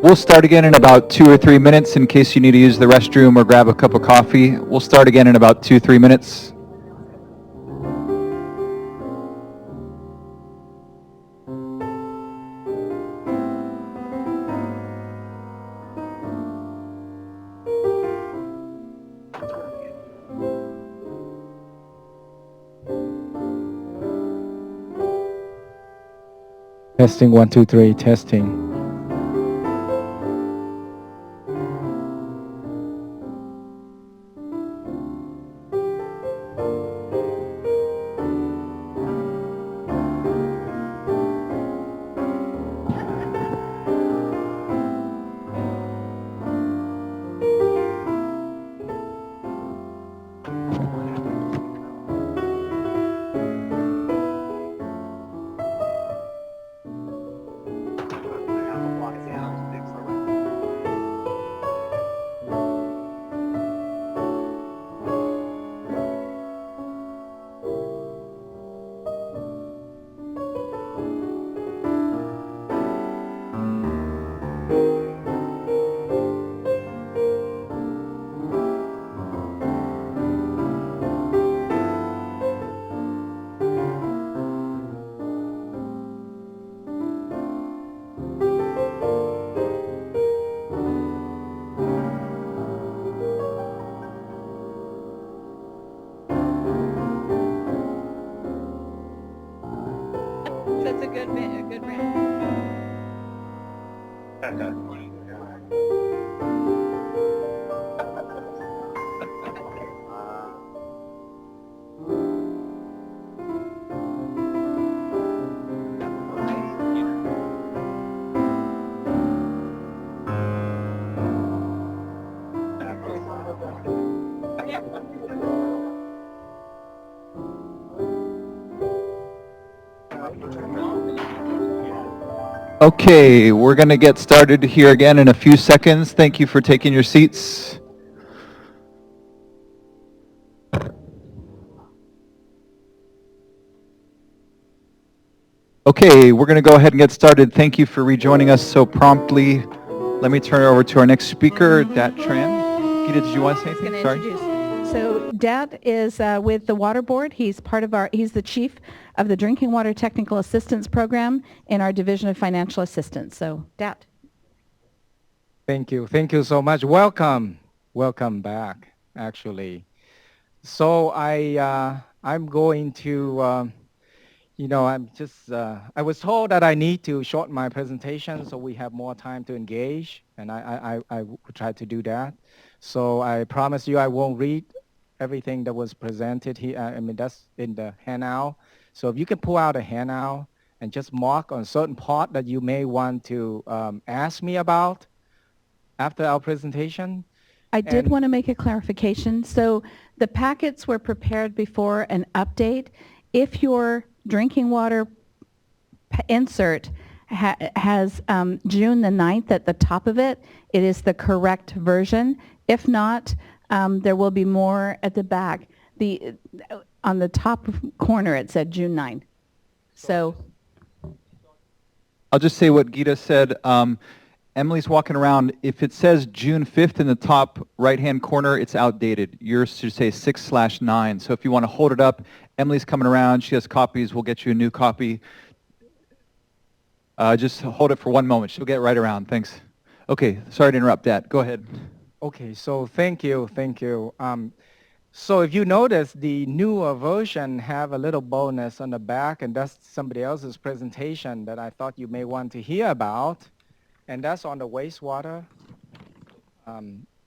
Speaker 1: We'll start again in about 2 or 3 minutes in case you need to use the restroom or grab a cup of coffee. We'll start again in about 2, 3 minutes.
Speaker 9: Testing 1, 2, 3, testing.
Speaker 21: That's a good brand.
Speaker 1: Okay, we're going to get started here again in a few seconds. Thank you for taking your seats. Okay, we're going to go ahead and get started. Thank you for rejoining us so promptly. Let me turn it over to our next speaker, Dat Tran. Gita, did you want to say anything? Sorry.
Speaker 14: So Dat is with the Water Board. He's he's the chief of the Drinking Water Technical Assistance Program in our Division of Financial Assistance. So Dat.
Speaker 4: Thank you. Thank you so much. Welcome. Welcome back, actually. So I'm going to, I was told that I need to shorten my presentation so we have more time to engage, and I will try to do that. So I promise you I won't read everything that was presented here. I mean, that's in the handout. So if you can pull out a handout and just mark on certain part that you may want to ask me about after our presentation.
Speaker 14: I did want to make a clarification. So the packets were prepared before an update. If your drinking water insert has June the 9th at the top of it, it is the correct version. If not, there will be more at the back. On the top corner, it said June 9th. So
Speaker 1: I'll just say what Gita said. Emily's walking around. If it says June 5th in the top right-hand corner, it's outdated. Yours should say 6/9. So if you want to hold it up, Emily's coming around. She has copies. We'll get you a new copy. Just hold it for one moment. She'll get right around. Thanks. Okay. Sorry to interrupt that. Go ahead.
Speaker 4: Okay. So thank you. Thank you. So if you notice, the newer version have a little bonus on the back, and that's somebody else's presentation that I thought you may want to hear about. And that's on the wastewater.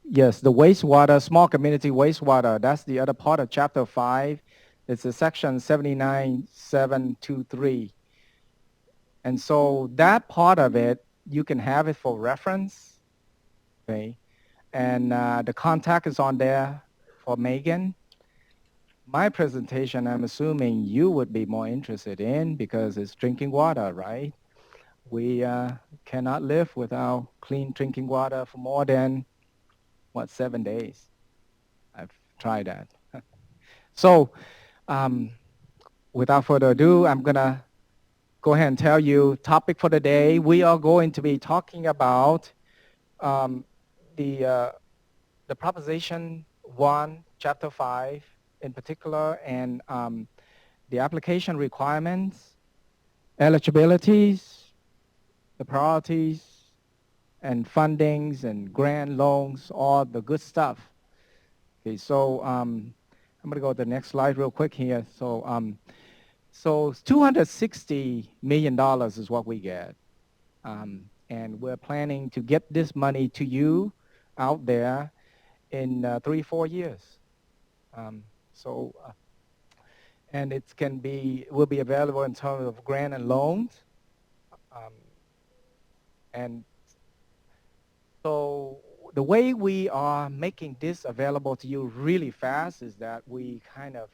Speaker 4: Yes, the wastewater, small community wastewater, that's the other part of Chapter 5. It's a section 79723. And so that part of it, you can have it for reference. Okay. And the contact is on there for Megan. My presentation, I'm assuming you would be more interested in because it's drinking water, right? We cannot live without clean drinking water for more than, 7 days. I've tried that. So without further ado, I'm going to go ahead and tell you topic for the day. We are going to be talking about the Proposition 1, Chapter 5 in particular, and the application requirements, eligibilities, the priorities, and fundings and grant loans, all the good stuff. Okay, so I'm going to go to the next slide real quick here. So $260 million is what we get. And we're planning to get this money to you out there in 3-4 years. And it will be available in terms of grant and loans. And so the way we are making this available to you really fast is that we kind of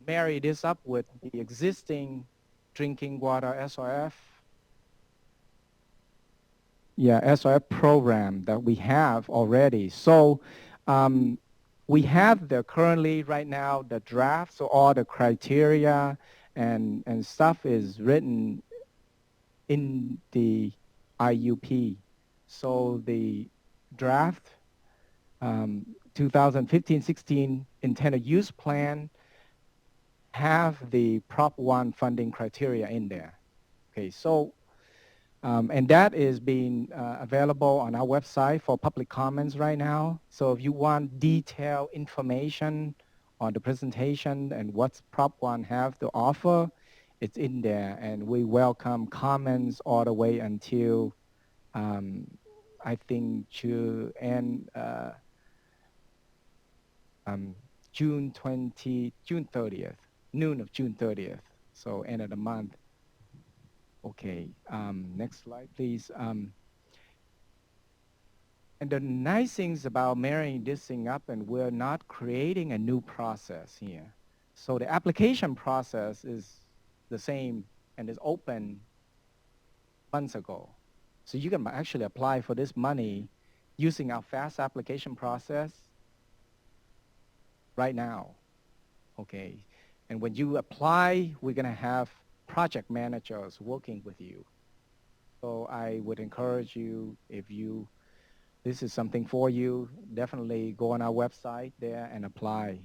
Speaker 4: marry this up with the existing drinking water SRF. Yeah, SRF program that we have already. So we have currently right now the draft, so all the criteria and stuff is written in the IUP. So the draft 2015-16 intended use plan have the Prop 1 funding criteria in there. Okay, so and that is being available on our website for public comments right now. So if you want detailed information on the presentation and what's Prop 1 have to offer, it's in there, and we welcome comments all the way until I think June June 30th, noon of June 30th. So end of the month. Okay, next slide, please. And the nice things about marrying this thing up, and we're not creating a new process here. So the application process is the same and is open months ago. So you can actually apply for this money using our fast application process right now. Okay, and when you apply, we're gonna have project managers working with you. So I would encourage you, if this is something for you, definitely go on our website there and apply.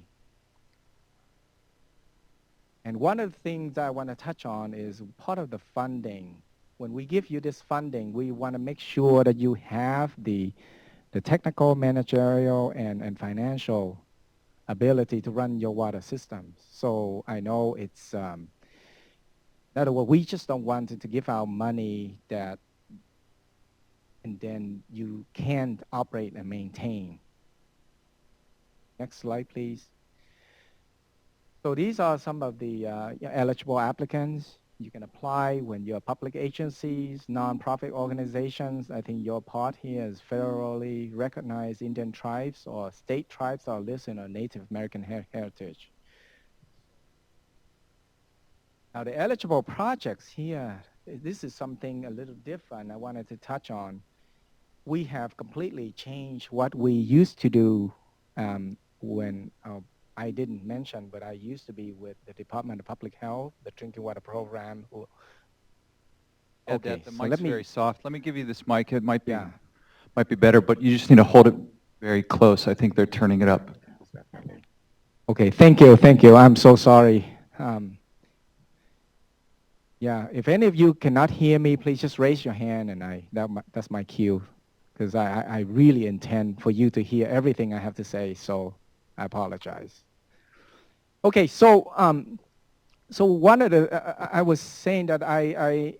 Speaker 4: And one of the things I want to touch on is part of the funding. When we give you this funding, we want to make sure that you have the technical, managerial, and financial ability to run your water systems. So I know it's, in other words, we just don't want to give out money that, and then you can't operate and maintain. Next slide, please. So these are some of the eligible applicants. You can apply when you're public agencies, nonprofit organizations. I think your part here is federally recognized Indian tribes or state tribes are listed on Native American heritage. Now the eligible projects here, this is something a little different I wanted to touch on. We have completely changed what we used to do when I didn't mention, but I used to be with the Department of Public Health, the Drinking Water Program.
Speaker 1: Yeah,
Speaker 4: Okay,
Speaker 1: the
Speaker 4: so
Speaker 1: mic's
Speaker 4: let me,
Speaker 1: very soft. Let me give you this mic. It might be better, but you just need to hold it very close. I think they're turning it up.
Speaker 4: okay, thank you. I'm so sorry. Yeah, if any of you cannot hear me, please just raise your hand, and that's my cue, because I really intend for you to hear everything I have to say, so I apologize. Okay, so so one of the, I was saying that I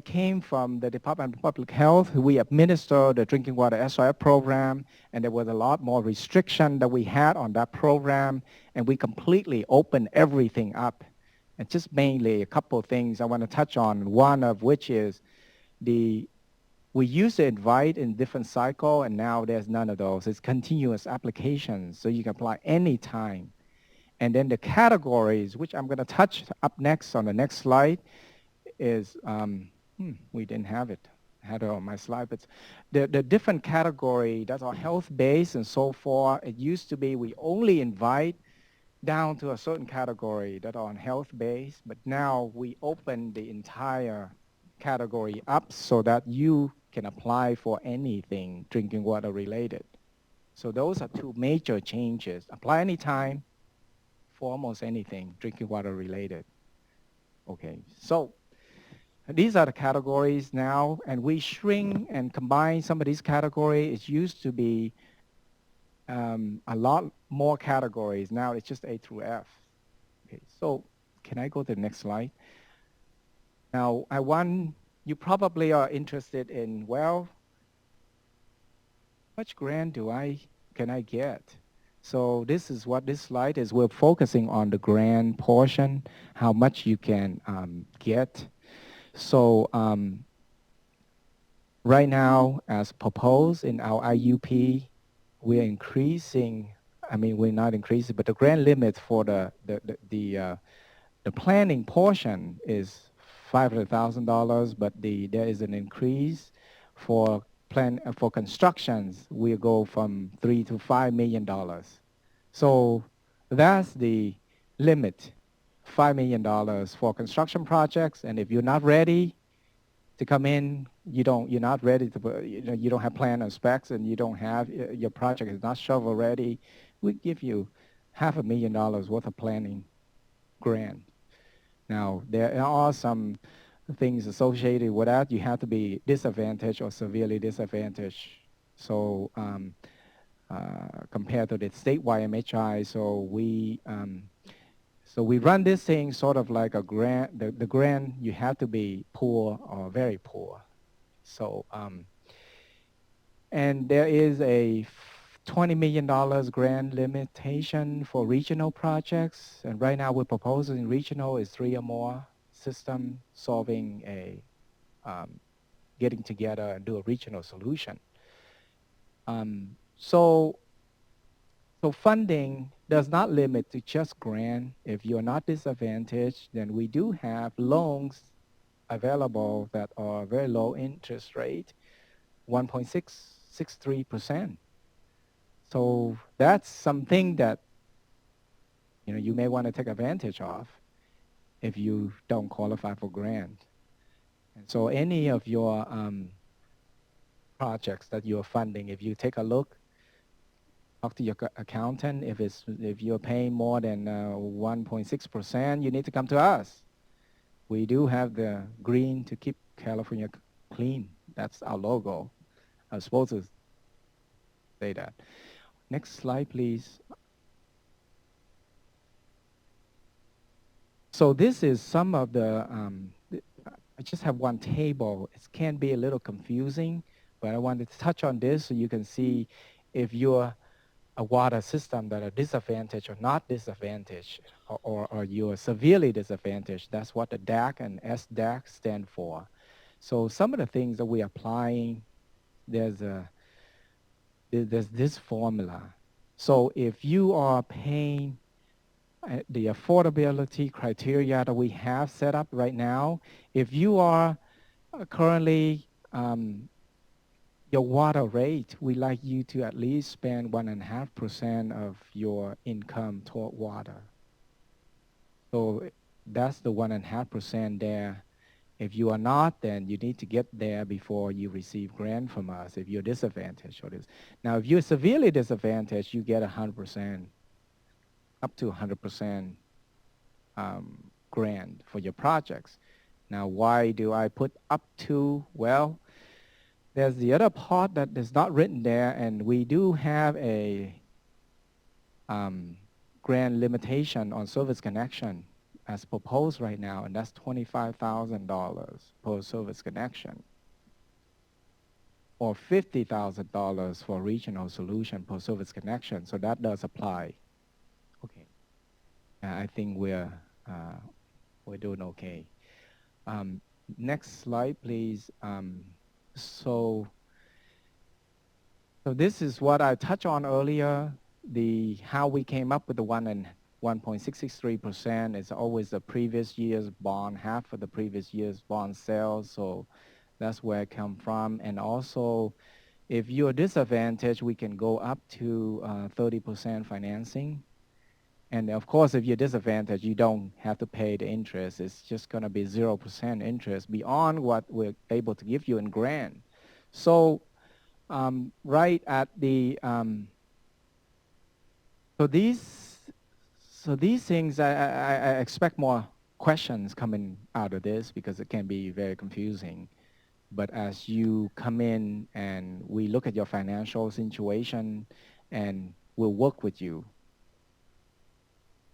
Speaker 4: came from the Department of Public Health. We administer the drinking water SWRCB program, and there was a lot more restriction that we had on that program, and we completely opened everything up. And just mainly a couple of things I want to touch on, one of which is we used to invite in different cycle, and now there's none of those. It's continuous applications, so you can apply anytime. And then the categories, which I'm going to touch up next on the next slide, is, we didn't have it. I had it on my slide, but the different category that are health-based and so forth, it used to be we only invite down to a certain category that are on health-based, but now we open the entire category up so that you can apply for anything drinking water related. So those are two major changes. Apply anytime for almost anything drinking water related. Okay, so these are the categories now, and we shrink and combine some of these categories. It used to be a lot more categories. Now it's just A through F. Okay, so can I go to the next slide? Now, you probably are interested in, well, how much grant can I get? So this is what this slide is. We're focusing on the grant portion, how much you can get. So right now, as proposed in our IUP, we're increasing, we're not increasing, but the grant limit for the planning portion is $500,000, but there is an increase for constructions. We go from $3 to $5 million. So that's the limit, $5 million for construction projects. And if you're not ready to come in, you're not ready to, you don't have plan and specs, and you don't have, your project is not shovel ready, we give you $500,000 worth of planning grant. Now, there are some things associated with that. You have to be disadvantaged or severely disadvantaged. So compared to the statewide MHI, so So we run this thing sort of like a grant. The grant, you have to be poor or very poor. So, and there is a $20 million grant limitation for regional projects. And right now we're proposing regional is 3 or more system solving a, getting together and do a regional solution. So funding does not limit to just grant. If you're not disadvantaged, then we do have loans available that are very low interest rate, 1.663%. So that's something that you may want to take advantage of if you don't qualify for grant. And so any of your projects that you're funding, if you take a look, talk to your accountant. If you're paying more than 1.6%, you need to come to us. We do have the green to keep California clean. That's our logo. I was supposed to say that. Next slide, please. So this is some of the, I just have one table. It can be a little confusing, but I wanted to touch on this so you can see if you're a water system that are disadvantaged or not disadvantaged, or you're severely disadvantaged. That's what the DAC and SDAC stand for. So some of the things that we're applying, there's this formula. So if you are paying the affordability criteria that we have set up right now, if you are currently your water rate, we like you to at least spend 1.5% of your income toward water. So that's the 1.5% there. If you are not, then you need to get there before you receive grant from us if you're disadvantaged or this. Now, if you're severely disadvantaged, you get 100%, up to 100% grant for your projects. Now, why do I put up to? Well, there's the other part that is not written there, and we do have a grant limitation on service connection as proposed right now, and that's $25,000 per service connection, or $50,000 for regional solution per service connection. So that does apply. Okay, I think we're doing okay. Next slide, please. So this is what I touched on earlier. How we came up with the 1.663% is always the previous year's bond, half of the previous year's bond sales. So that's where it come from. And also, if you're disadvantaged, we can go up to 30% financing. And of course, if you're disadvantaged, you don't have to pay the interest. It's just going to be 0% interest beyond what we're able to give you in grant. So right at the, so these things, I expect more questions coming out of this because it can be very confusing. But as you come in and we look at your financial situation and we'll work with you.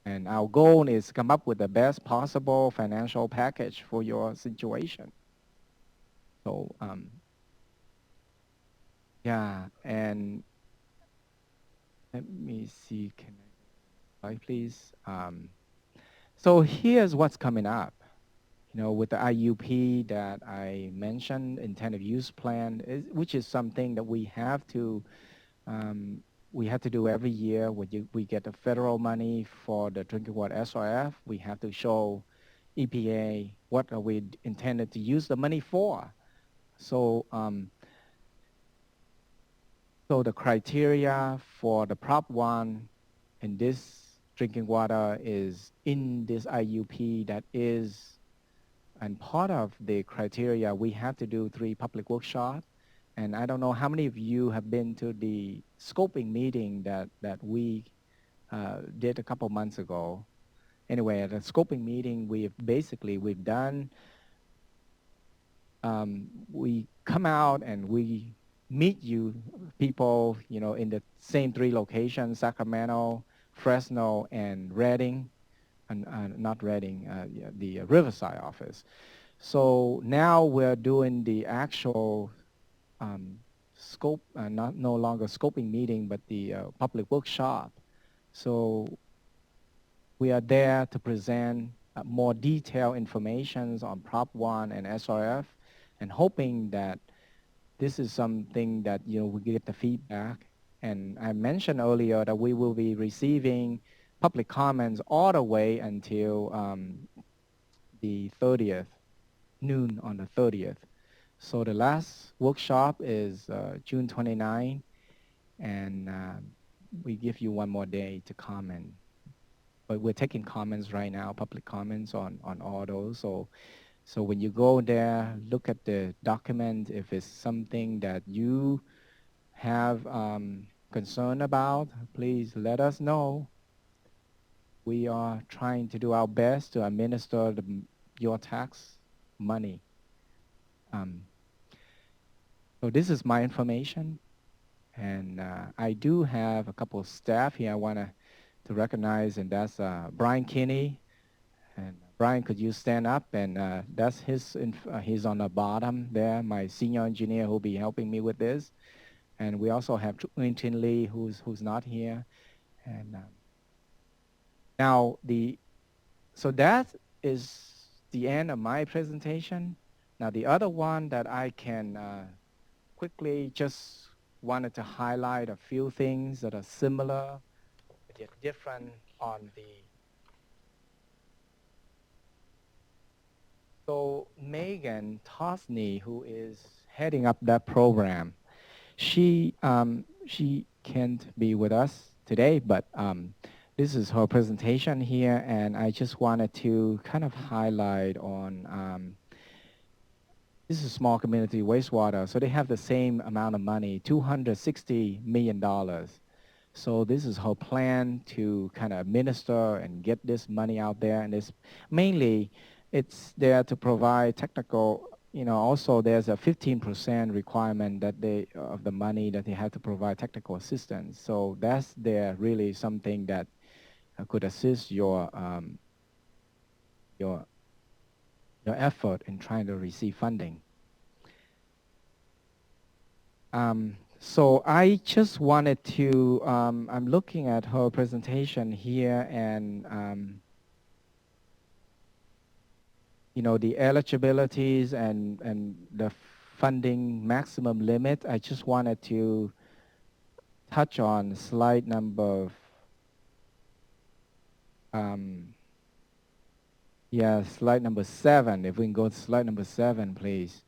Speaker 4: And our goal is to come up with the best possible financial package for your situation. So, yeah, and let me see, can I, slide please? So here's what's coming up. With the IUP that I mentioned, intended use plan, which is something that we have to do every year. When we get the federal money for the drinking water SRF, we have to show EPA what are we intended to use the money for. So, so the criteria for the Prop 1 in this drinking water is in this IUP that is, and part of the criteria, we have to do 3 public workshops. And I don't know how many of you have been to the scoping meeting that we did a couple months ago. Anyway, at the scoping meeting, we've done, we come out and we meet you people, in the same 3 locations, Sacramento, Fresno, and Redding. not Reading, yeah, the Riverside office. So now we're doing the actual scope, not no longer scoping meeting, but the public workshop. So we are there to present more detailed information on Prop 1 and SRF, and hoping that this is something that we get the feedback. And I mentioned earlier that we will be receiving public comments all the way until the 30th, noon on the 30th. So the last workshop is June 29, and we give you one more day to comment. But we're taking comments right now, public comments on all those. So when you go there, look at the document. If it's something that you have concern about, please let us know. We are trying to do our best to administer your tax money. So this is my information, and I do have a couple of staff here I want to recognize, and that's Brian Kinney. And Brian, could you stand up? And that's he's on the bottom there, my senior engineer who'll be helping me with this. And we also have Winton Lee, who's not here. And now so that is the end of my presentation. Now the other one that I can quickly just wanted to highlight a few things that are similar, yet different on the. So Megan Tosney, who is heading up that program, she can't be with us today, but this is her presentation here, and I just wanted to kind of highlight on this is small community wastewater, so they have the same amount of money, $260 million. So this is her plan to kind of administer and get this money out there, and it's there to provide technical, also there's a 15% requirement that of the money that they have to provide technical assistance. So that's really something that could assist your effort in trying to receive funding. So I just wanted to, I'm looking at her presentation here, and the eligibilities and the funding maximum limit. I just wanted to touch on slide number, slide number 7. If we can go to slide number 7, please.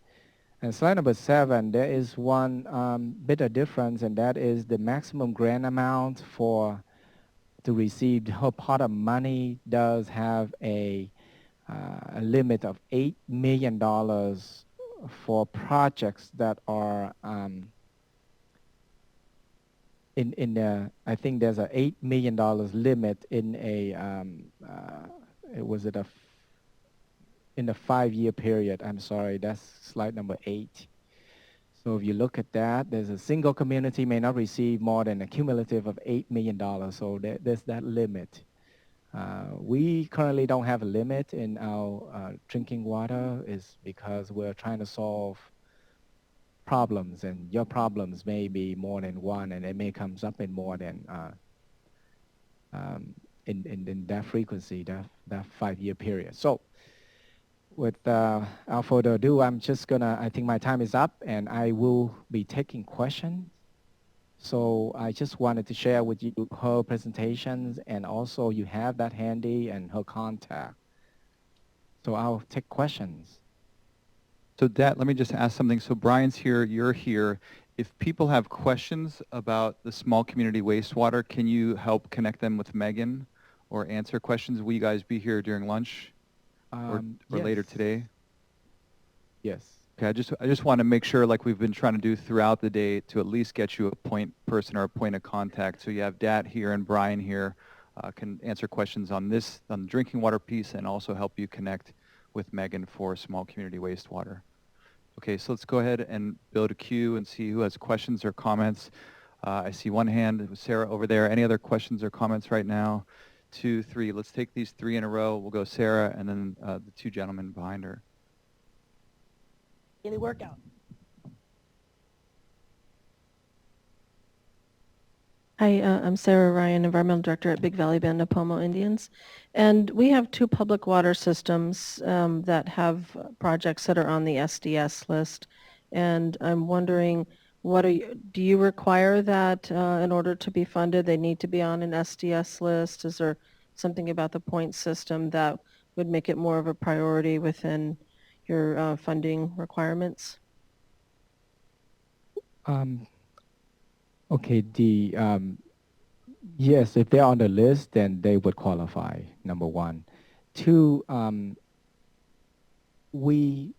Speaker 4: And slide number 7, there is one bit of difference, and that is the maximum grant amount to receive her pot of money does have a limit of $8 million for projects that are I think there's a $8 million limit in in the 5-year period. I'm sorry, that's slide number 8. So if you look at that, there's a single community may not receive more than a cumulative of $8 million. So there's that limit. We currently don't have a limit in our drinking water, is because we're trying to solve problems, and your problems may be more than one, and it may comes up in more than in that frequency, that 5-year period. So without further ado, I'm just gonna, I think my time is up, and I will be taking questions. So I just wanted to share with you her presentations, and also you have that handy and her contact. So I'll take questions.
Speaker 1: So let me just ask something. So Brian's here, you're here. If people have questions about the small community wastewater, can you help connect them with Megan or answer questions? Will you guys be here during lunch or
Speaker 4: Yes.
Speaker 1: later today?
Speaker 4: Yes.
Speaker 1: Okay, I just want to make sure, like we've been trying to do throughout the day, to at least get you a point person or a point of contact. So you have Dat here and Brian here, can answer questions on the drinking water piece, and also help you connect with Megan for small community wastewater. Okay, so let's go ahead and build a queue and see who has questions or comments. I see one hand, Sarah over there. Any other questions or comments right now? 2, 3. Let's take these 3 in a row. We'll go Sarah and then the 2 gentlemen behind her.
Speaker 10: Daily workout. Hi, I'm Sarah Ryan, Environmental Director at Big Valley Bend Napomo Indians. And we have 2 public water systems that have projects that are on the SDS list. And I'm wondering, do you require that in order to be funded, they need to be on an SDS list? Is there something about the point system that would make it more of a priority within your funding requirements?
Speaker 9: Okay, yes, if they're on the list, then they would qualify, number one. Two, we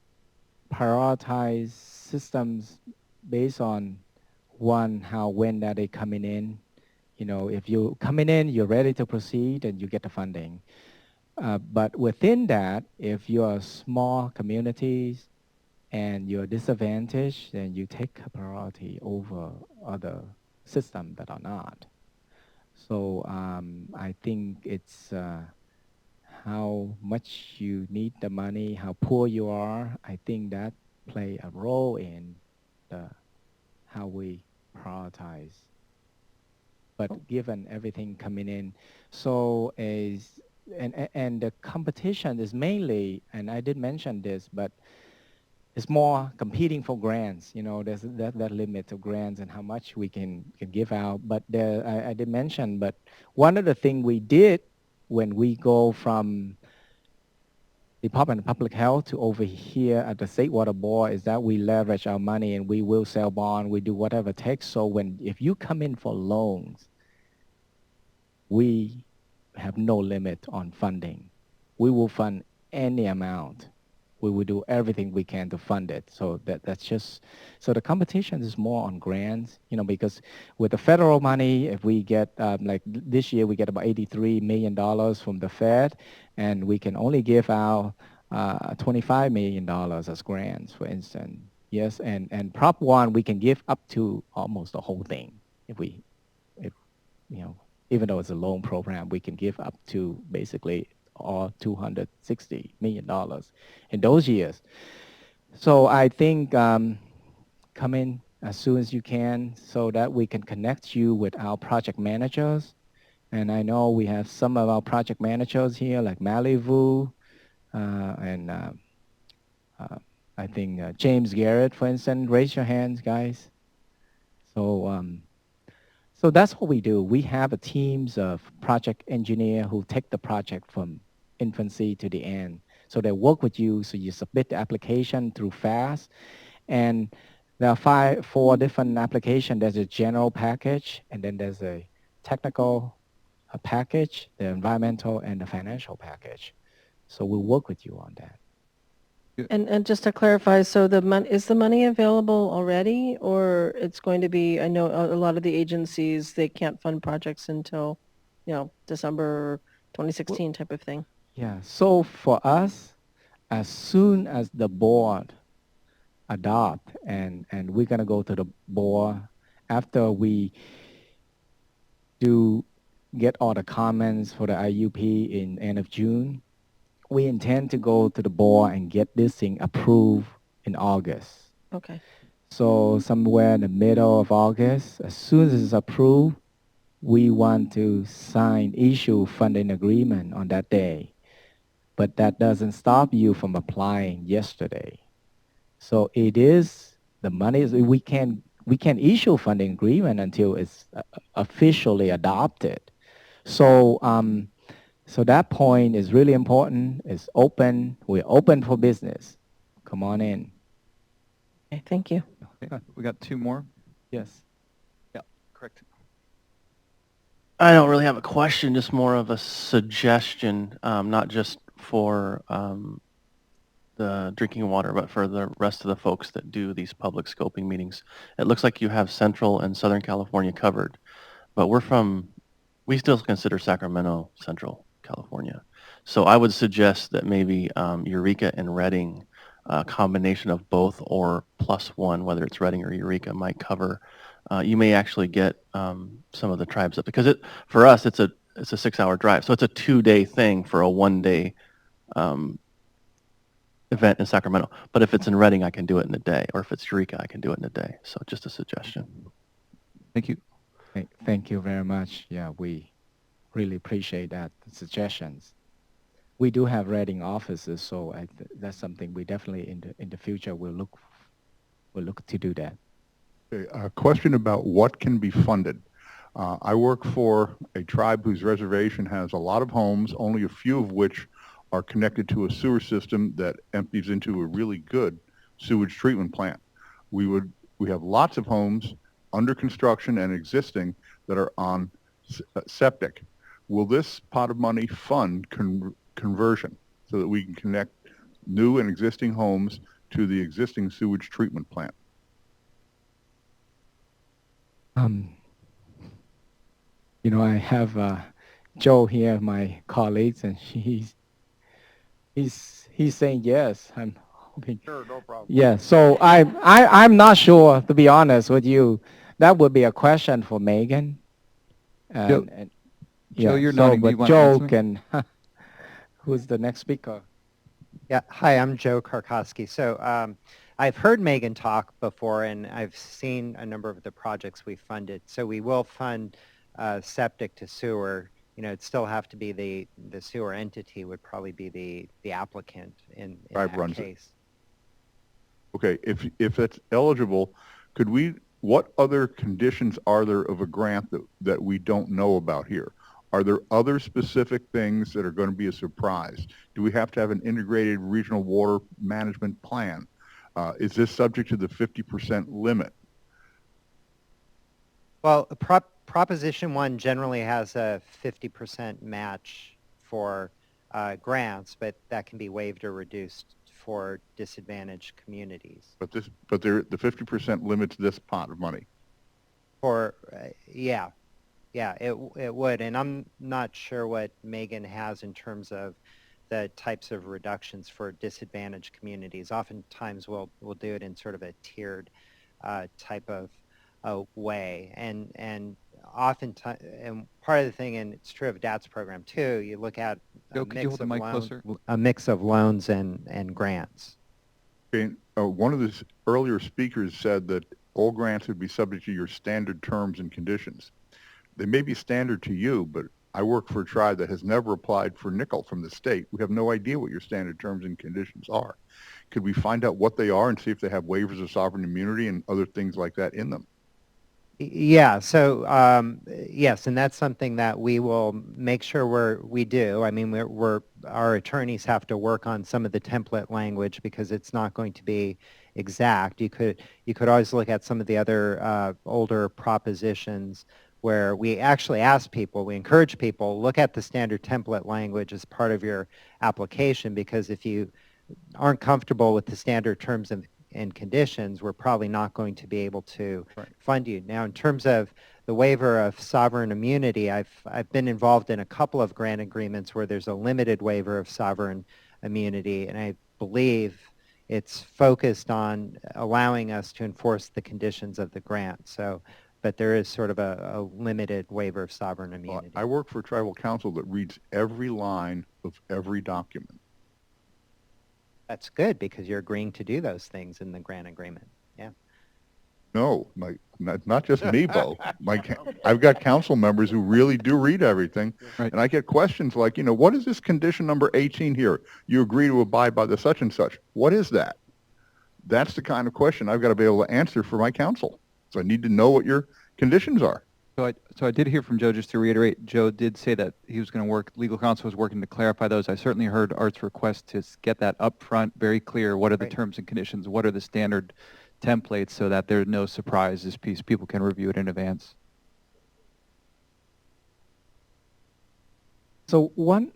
Speaker 9: prioritize systems based on one, when that they coming in. You know, if you coming in, you're ready to proceed, and you get the funding. But within that, if you're small communities and you're disadvantaged, then you take a priority over other systems that are not. So I think it's how much you need the money, how poor you are. I think that play a role in how we prioritize. But given everything coming in, so and the competition is mainly, and I did mention this, but it's more competing for grants. You know, there's that limit of grants and how much we can give out. But I did mention, but one of the things we did when we go from Department of Public Health to over here at the State Water Board is that we leverage our money and we will sell bond, we do whatever it takes. So if you come in for loans, we have no limit on funding. We will fund any amount. We will do everything we can to fund it. So that's just, so the competition is more on grants, you know, because with the federal money, if we get, like this year, we get about $83 million from the Fed, and we can only give out $25 million as grants, for instance. Yes, and Prop 1, we can give up to almost the whole thing. If you know, even though it's a loan program, we can give up to basically all $260 million in those years. So I think come in as soon as you can so that we can connect you with our project managers. And I know we have some of our project managers here, like Malibu, and I think James Garrett, for instance. Raise your hands, guys. So that's what we do. We have a teams of project engineer who take the project from infancy to the end. So they work with you, so you submit the application through FAST. And there are 4 different applications. There's a general package, and then there's a technical package, the environmental, and the financial package. So we'll work with you on that.
Speaker 10: And just to clarify, so is the money available already, or it's going to be, I know a lot of the agencies, they can't fund projects until, you know, December 2016 type of thing.
Speaker 9: Yeah, so for us, as soon as the board adopt, and we're going to go to the board after we do get all the comments for the IUP in end of June, we intend to go to the board and get this thing approved in August.
Speaker 10: Okay.
Speaker 9: So somewhere in the middle of August, as soon as it's approved, we want to issue funding agreement on that day. But that doesn't stop you from applying yesterday. So it is, the money is, we can't issue funding agreement until it's officially adopted. So so that point is really important. It's open. We're open for business. Come on in.
Speaker 10: Okay, thank you.
Speaker 1: Okay. We got 2 more.
Speaker 9: Yes.
Speaker 1: Yeah, correct.
Speaker 16: I don't really have a question, just more of a suggestion, not just for the drinking water, but for the rest of the folks that do these public scoping meetings. It looks like you have Central and Southern California covered, but we still consider Sacramento Central California. So I would suggest that maybe Eureka and Redding, a combination of both or +1, whether it's Redding or Eureka, might cover. You may actually get some of the tribes up, because for us it's it's a 6-hour drive. So it's a 2-day thing for a 1-day event in Sacramento. But if it's in Reading, I can do it in a day. Or if it's Eureka, I can do it in a day. So just a suggestion.
Speaker 1: Thank you.
Speaker 9: Thank you very much. Yeah, we really appreciate that suggestions. We do have Reading offices, so that's something we definitely in the future will look to do that.
Speaker 2: Okay, a question about what can be funded. I work for a tribe whose reservation has a lot of homes, only a few of which are connected to a sewer system that empties into a really good sewage treatment plant. We have lots of homes under construction and existing that are on septic. Will this pot of money fund conversion so that we can connect new and existing homes to the existing sewage treatment plant?
Speaker 9: You know, I have Joe here, my colleagues, and he's saying yes. I'm hoping.
Speaker 2: Sure, no problem.
Speaker 9: Yeah. So I'm not sure, to be honest with you. That would be a question for Megan.
Speaker 1: Joe,
Speaker 9: Yeah,
Speaker 1: you're
Speaker 9: so,
Speaker 1: nodding. Do
Speaker 9: but
Speaker 1: you want to
Speaker 9: Joe
Speaker 1: answer?
Speaker 9: can. Who's the next speaker?
Speaker 22: Yeah, hi, I'm Joe Karkowski. So I've heard Megan talk before, and I've seen a number of the projects we funded. So we will fund septic to sewer. You know, it'd still have to be the sewer entity would probably be the applicant in
Speaker 2: Tribe
Speaker 22: that
Speaker 2: runs it.
Speaker 22: case.
Speaker 2: Okay, if that's eligible, what other conditions are there of a grant that we don't know about here? Are there other specific things that are going to be a surprise? Do we have to have an integrated regional water management plan? Is this subject to the 50% limit?
Speaker 22: Well, Proposition 1 generally has a 50% match for grants, but that can be waived or reduced for disadvantaged communities.
Speaker 2: But the 50% limits this pot of money.
Speaker 22: For yeah, it would, and I'm not sure what Megan has in terms of the types of reductions for disadvantaged communities. Oftentimes we'll do it in sort of a tiered type of way, and oftentimes, and part of the thing, and it's true of DAT's program too, you look at
Speaker 1: Joe, could you hold the mic closer?
Speaker 22: a mix of loans and grants.
Speaker 2: Okay, one of the earlier speakers said that all grants would be subject to your standard terms and conditions. They may be standard to you, but I work for a tribe that has never applied for nickel from the state. We have no idea what your standard terms and conditions are. Could we find out what they are and see if they have waivers of sovereign immunity and other things like that in them?
Speaker 22: Yeah, so yes, and that's something that we will make sure we do. I mean, our attorneys have to work on some of the template language because it's not going to be exact. You could always look at some of the other older propositions where we actually ask people, we encourage people, look at the standard template language as part of your application, because if you aren't comfortable with the standard terms and conditions, we're probably not going to be able to fund you. Now, in terms of the waiver of sovereign immunity, I've been involved in a couple of grant agreements where there's a limited waiver of sovereign immunity, and I believe it's focused on allowing us to enforce the conditions of the grant. So, but there is sort of a limited waiver of sovereign immunity.
Speaker 2: I work for a tribal council that reads every line of every document.
Speaker 22: That's good because you're agreeing to do those things in the grant agreement. Yeah.
Speaker 2: No, not just me, Bo. I've got council members who really do read everything, and I get questions like, you know, what is this condition number 18 here? You agree to abide by the such and such. What is that? That's the kind of question I've got to be able to answer for my council. So I need to know what your conditions are.
Speaker 1: So I did hear from Joe, just to reiterate, Joe did say that he was going to work, legal counsel was working to clarify those. I certainly heard Art's request to get that up front, very clear. What are the terms and conditions? What are the standard templates so that there's no surprises piece? People can review it in advance.
Speaker 9: So one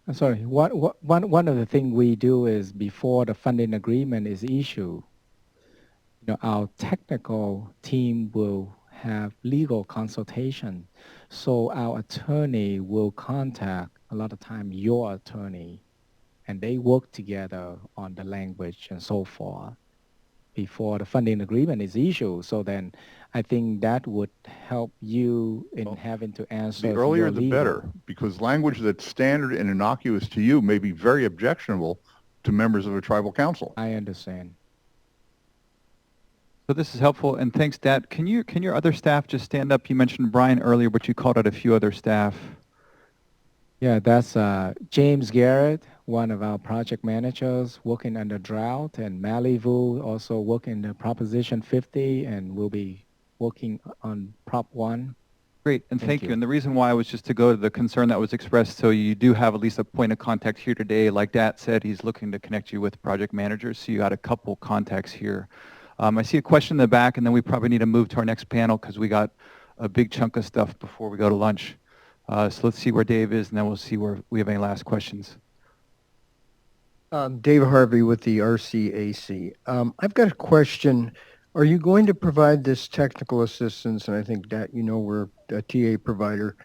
Speaker 9: of the things we do is before the funding agreement is issued, you know, our technical team will have legal consultation. So our attorney will contact, a lot of time, your attorney, and they work together on the language and so forth. before the funding agreement is issued. So then I think that would help you in having to answer
Speaker 2: The
Speaker 9: for
Speaker 2: earlier
Speaker 9: your
Speaker 2: the
Speaker 9: legal.
Speaker 2: better, because language that's standard and innocuous to you may be very objectionable to members of a tribal council.
Speaker 9: I understand.
Speaker 1: So this is helpful, and thanks, Dat. Can your other staff just stand up? You mentioned Brian earlier, but you called out a few other staff.
Speaker 9: Yeah, that's James Garrett, one of our project managers working under drought, and Malibu also working the Proposition 50, and will be working on Prop 1.
Speaker 1: Great, and thank you. And the reason why was just to go to the concern that was expressed, so you do have at least a point of contact here today. Like Dat said, he's looking to connect you with project managers, so you got a couple contacts here. I see a question in the back, and then we probably need to move to our next panel because we got a big chunk of stuff before we go to lunch. So let's see where Dave is, and then we'll see where we have any last questions.
Speaker 3: Dave Harvey with the RCAC. I've got a question. Are you going to provide this technical assistance, and I think that you know we're a TA provider,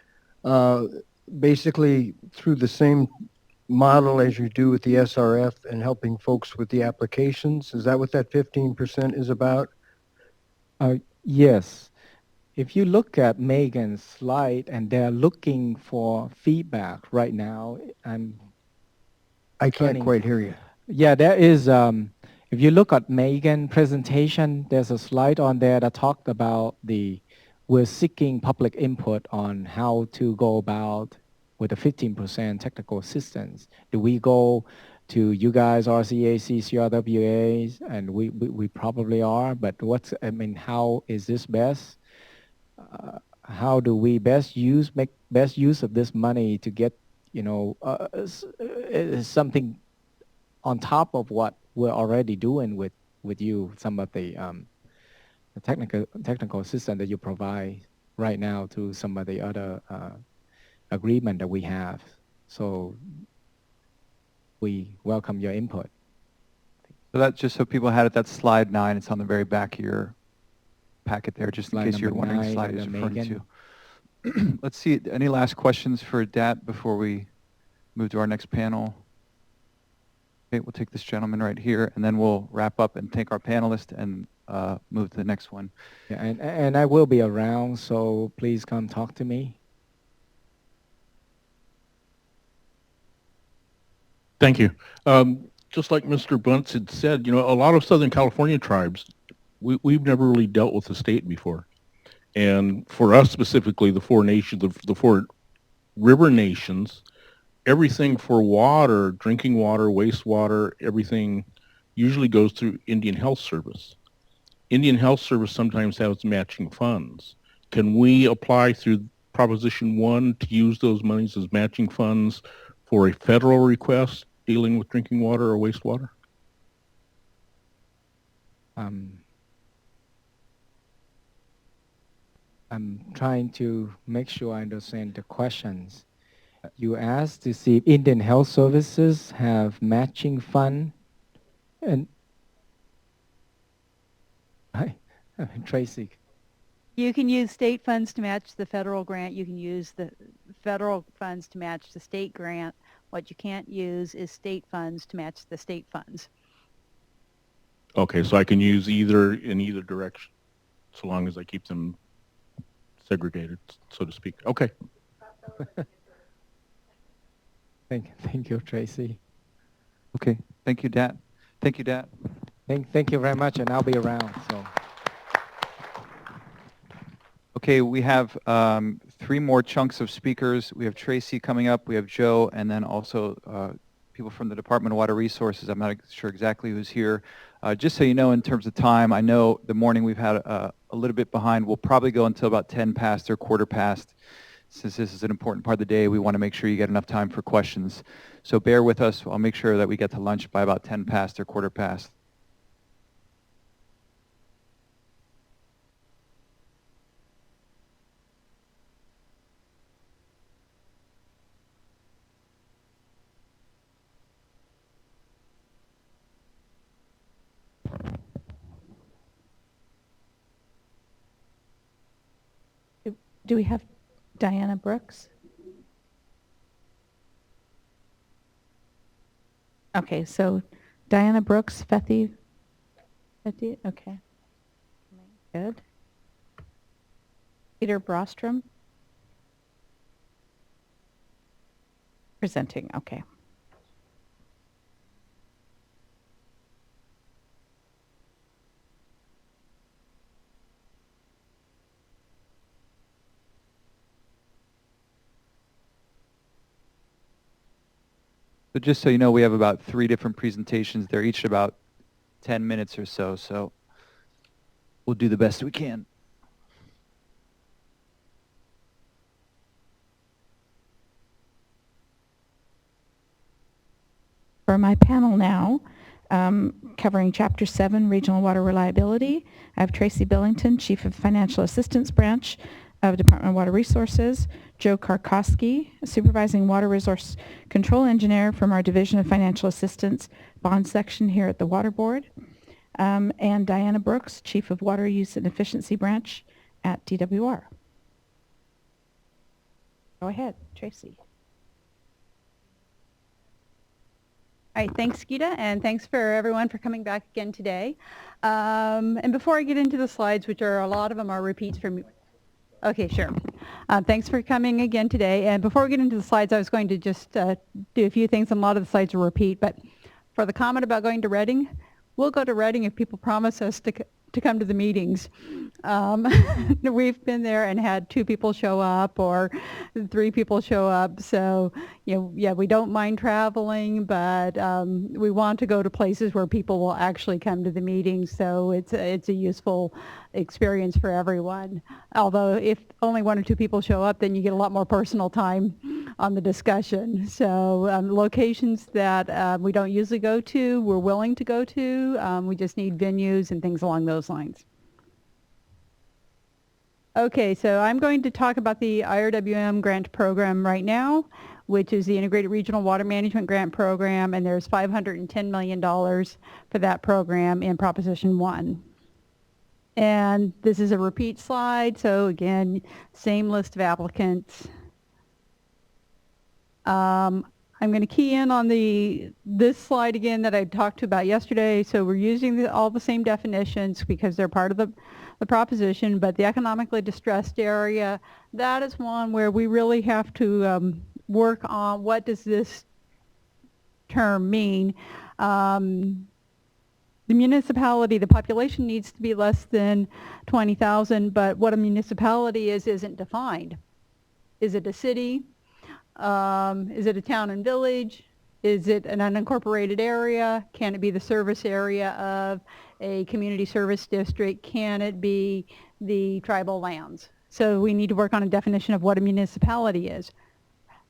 Speaker 3: basically through the same model as you do with the SRF and helping folks with the applications? Is that what that 15% is about?
Speaker 9: Yes. If you look at Megan's slide, and they're looking for feedback right now,
Speaker 3: I can't quite hear you.
Speaker 9: Yeah, there is, if you look at Megan's presentation, there's a slide on there that talked about we're seeking public input on how to go about with the 15% technical assistance. Do we go to you guys, RCAC, CRWAs, and we probably are, but how is this best? How do we make best use of this money to get, something on top of what we're already doing with you, some of the technical assistance that you provide right now to some of the other agreement that we have. So we welcome your input.
Speaker 1: So that's just so people had it, that's slide 9. It's on the very back of your packet there, just in case you're wondering what slide he's referring to. Let's see, any last questions for Dat before we move to our next panel? Okay, we'll take this gentleman right here, and then we'll wrap up and thank our panelists and move to the next one.
Speaker 9: Yeah, and I will be around, so please come talk to me.
Speaker 13: Thank you. Just like Mr. Bunce had said, a lot of Southern California tribes, we've never really dealt with the state before. And for us specifically, the 4 nations, the 4 river nations, everything for water, drinking water, wastewater, everything usually goes through Indian Health Service. Indian Health Service sometimes has matching funds. Can we apply through Proposition 1 to use those monies as matching funds for a federal request dealing with drinking water or wastewater?
Speaker 9: I'm trying to make sure I understand the questions. You asked to see if Indian Health Services have matching fund, and Tracy.
Speaker 21: You can use state funds to match the federal grant. You can use the federal funds to match the state grant. What you can't use is state funds to match the state funds.
Speaker 13: Okay, so I can use either in either direction, so long as I keep them segregated, so to speak. Okay.
Speaker 9: Thank you, Tracy.
Speaker 1: Okay, thank you, Dat. Thank you, Dat.
Speaker 9: Thank you very much, and I'll be around. So.
Speaker 1: Okay, we have 3 more chunks of speakers. We have Tracy coming up, we have Joe, and then also people from the Department of Water Resources. I'm not sure exactly who's here. Just so you know, in terms of time, I know the morning we've had a little bit behind. We'll probably go until about 10 past or quarter past. Since this is an important part of the day, we want to make sure you get enough time for questions. So bear with us. I'll make sure that we get to lunch by about 10 past or quarter past.
Speaker 21: Do we have Diana Brooks? Okay, so Diana Brooks, Fethi Okay. Good. Peter Brostrom. Presenting, okay.
Speaker 1: So just so you know, we have about 3 different presentations. They're each about 10 minutes or so, so we'll do the best we can.
Speaker 21: For my panel now, covering Chapter 7, Regional Water Reliability, I have Tracy Billington, Chief of Financial Assistance Branch of Department of Water Resources, Joe Karkowski, Supervising Water Resource Control Engineer from our Division of Financial Assistance Bond Section here at the Water Board, and Diana Brooks, Chief of Water Use and Efficiency Branch at DWR. Go ahead, Tracy.
Speaker 11: All right, thanks, Geeta, and thanks for everyone for coming back again today. And before I get into the slides, which are a lot of them are repeats from, okay, sure. Thanks for coming again today. And before we get into the slides, I was going to just do a few things, and a lot of the slides are repeat. But for the comment about going to Reading, we'll go to Reading if people promise us to come to the meetings. We've been there and had 2 people show up or 3 people show up. So, yeah, we don't mind traveling, but we want to go to places where people will actually come to the meetings. So it's a useful experience for everyone. Although if only 1 or 2 people show up, then you get a lot more personal time on the discussion. So locations that we don't usually go to, we're willing to go to. We just need venues and things along those lines. Okay, so I'm going to talk about the IRWM grant program right now, which is the Integrated Regional Water Management Grant Program, and there's $510 million for that program in Proposition 1. And this is a repeat slide, so again, same list of applicants. I'm going to key in on this slide again that I talked about yesterday. So we're using all the same definitions because they're part of the proposition, but the economically distressed area, that is one where we really have to work on what does this term mean. The municipality, the population needs to be less than 20,000, but what a municipality isn't defined. Is it a city? Is it a town and village? Is it an unincorporated area? Can it be the service area of a community service district? Can it be the tribal lands? So we need to work on a definition of what a municipality is.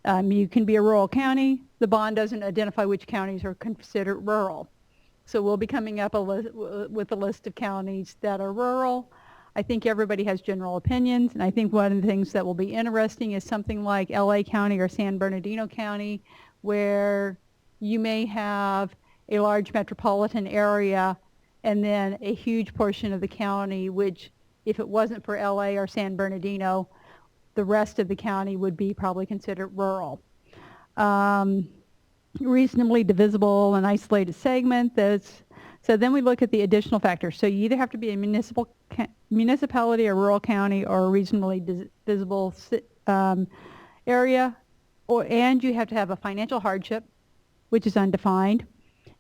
Speaker 11: You can be a rural county. The bond doesn't identify which counties are considered rural. So we'll be coming up with a list of counties that are rural. I think everybody has general opinions, and I think one of the things that will be interesting is something like LA County or San Bernardino County, where you may have a large metropolitan area and then a huge portion of the county, which if it wasn't for LA or San Bernardino, the rest of the county would be probably considered rural. Reasonably divisible and isolated segment. So then we look at the additional factors. So you either have to be a municipality, a rural county, or a reasonably divisible area, and you have to have a financial hardship, which is undefined.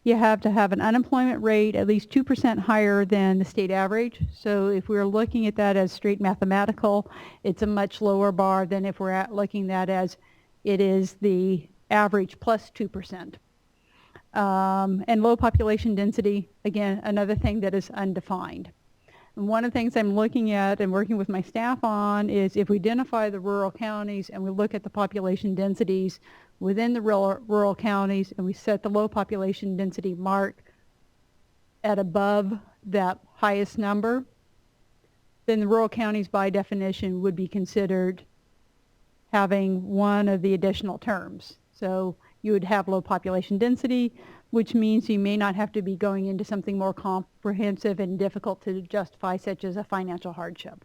Speaker 11: You have to have an unemployment rate at least 2% higher than the state average. So if we're looking at that as straight mathematical, it's a much lower bar than if we're looking at as it is the average plus 2%. And low population density, again, another thing that is undefined. And one of the things I'm looking at and working with my staff on is if we identify the rural counties and we look at the population densities within the rural counties and we set the low population density mark at above that highest number, then the rural counties by definition would be considered having one of the additional terms. So you would have low population density, which means you may not have to be going into something more comprehensive and difficult to justify, such as a financial hardship.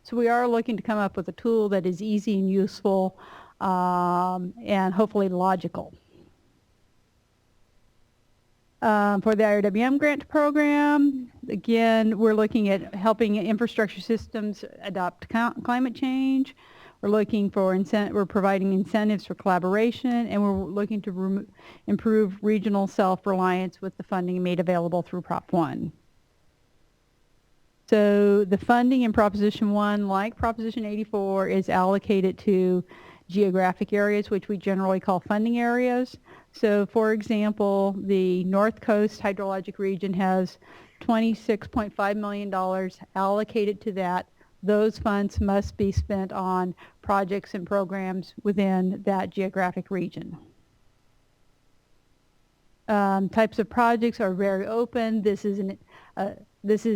Speaker 11: So we are looking to come up with a tool that is easy and useful and hopefully logical. For the IRWM grant program, again, we're looking at helping infrastructure systems adopt climate change. We're looking for we're providing incentives for collaboration, and we're looking to improve regional self-reliance with the funding made available through Prop 1. So the funding in Proposition 1, like Proposition 84, is allocated to geographic areas, which we generally call funding areas. So for example, the North Coast Hydrologic Region has $26.5 million allocated to that. Those funds must be spent on projects and programs within that geographic region. Types of projects are very open. This is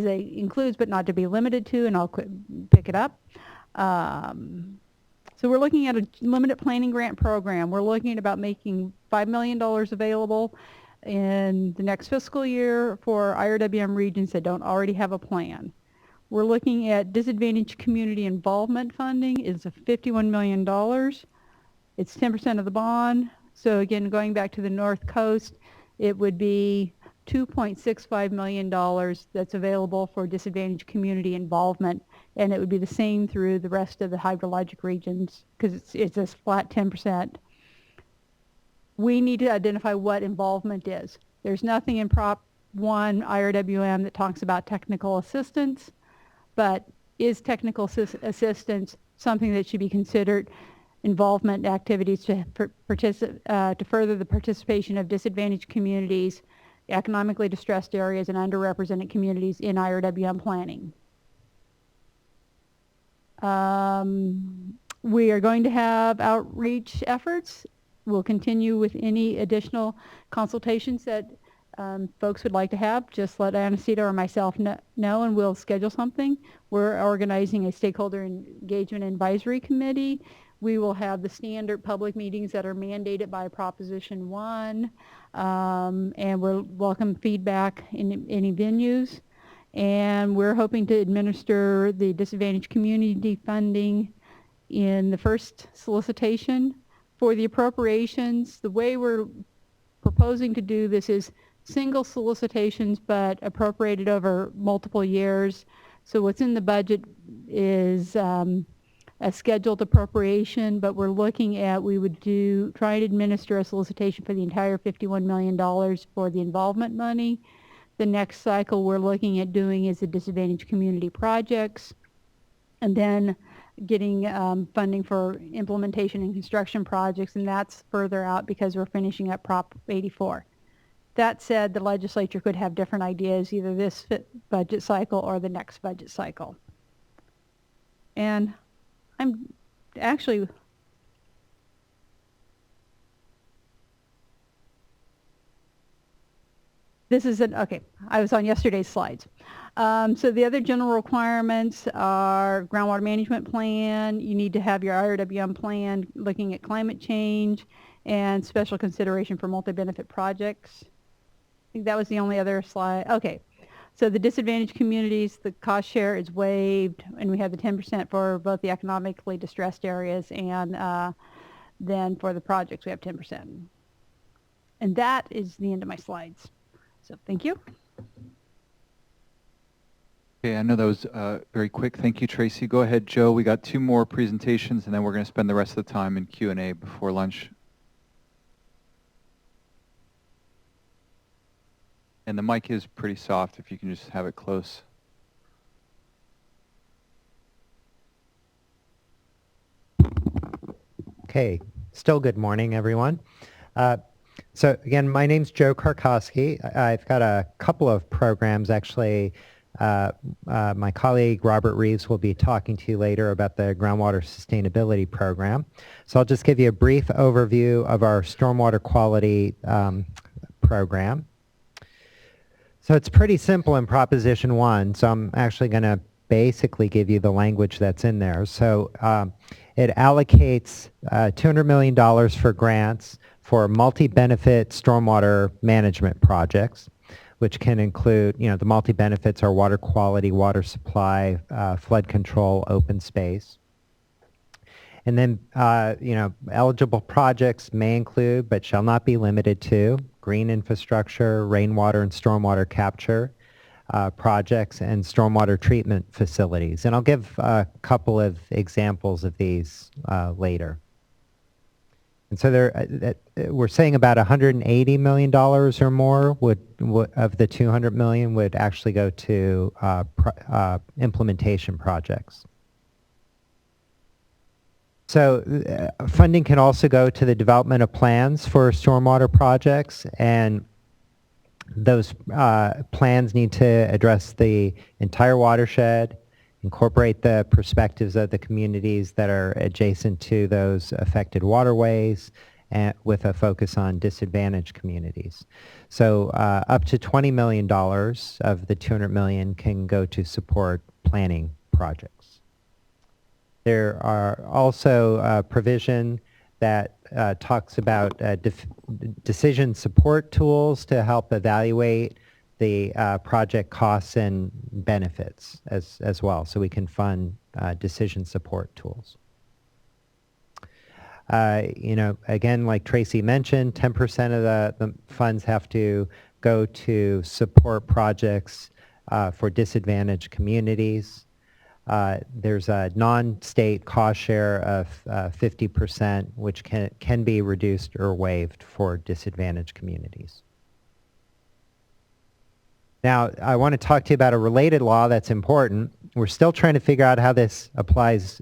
Speaker 11: includes but not to be limited to, and I'll pick it up. So we're looking at a limited planning grant program. We're looking at about making $5 million available in the next fiscal year for IRWM regions that don't already have a plan. We're looking at disadvantaged community involvement funding. It's $51 million. It's 10% of the bond. So again, going back to the North Coast, it would be $2.65 million that's available for disadvantaged community involvement, and it would be the same through the rest of the hydrologic regions because it's a flat 10%. We need to identify what involvement is. There's nothing in Prop 1 IRWM that talks about technical assistance, but is technical assistance something that should be considered involvement activities to further the participation of disadvantaged communities, economically distressed areas, and underrepresented communities in IRWM planning? We are going to have outreach efforts. We'll continue with any additional consultations that folks would like to have. Just let Anacita or myself know, and we'll schedule something. We're organizing a stakeholder engagement advisory committee. We will have the standard public meetings that are mandated by Proposition 1, and we'll welcome feedback in any venues. And we're hoping to administer the disadvantaged community funding in the first solicitation. For the appropriations, the way we're proposing to do this is single solicitations but appropriated over multiple years. So what's in the budget is a scheduled appropriation, but we're looking at, we would try to administer a solicitation for the entire $51 million for the involvement money. The next cycle we're looking at doing is the disadvantaged community projects, and then getting funding for implementation and construction projects, and that's further out because we're finishing up Prop 84. That said, the legislature could have different ideas either this budget cycle or the next budget cycle. And I'm actually okay, I was on yesterday's slides. So the other general requirements are groundwater management plan. You need to have your IRWM plan looking at climate change and special consideration for multi-benefit projects. I think that was the only other slide. Okay. So the disadvantaged communities, the cost share is waived, and we have the 10% for both the economically distressed areas and then for the projects we have 10%. And that is the end of my slides. So thank you.
Speaker 1: Okay, I know that was very quick. Thank you, Tracy. Go ahead, Joe. We got 2 more presentations, and then we're going to spend the rest of the time in Q&A before lunch. And the mic is pretty soft, if you can just have it close.
Speaker 22: Okay, still good morning, everyone. So again, my name's Joe Karkowski. I've got a couple of programs, actually. My colleague Robert Reeves will be talking to you later about the groundwater sustainability program. So I'll just give you a brief overview of our stormwater quality program. So it's pretty simple in Proposition 1, so I'm actually going to basically give you the language that's in there. So it allocates $200 million for grants for multi-benefit stormwater management projects, which can include, the multi-benefits are water quality, water supply, flood control, open space. And then, eligible projects may include, but shall not be limited to, green infrastructure, rainwater and stormwater capture, projects and stormwater treatment facilities. And I'll give a couple of examples of these later. And so we're saying about $180 million or more would of the $200 million would actually go to implementation projects. So funding can also go to the development of plans for stormwater projects, and those plans need to address the entire watershed, incorporate the perspectives of the communities that are adjacent to those affected waterways, and with a focus on disadvantaged communities. So up to $20 million of the $200 million can go to support planning projects. There are also provision that talks about decision support tools to help evaluate the project costs and benefits as well, so we can fund decision support tools. You know, again, like Tracy mentioned, 10% of the funds have to go to support projects for disadvantaged communities. There's a non-state cost share of 50%, which can be reduced or waived for disadvantaged communities. Now, I want to talk to you about a related law that's important. We're still trying to figure out how this applies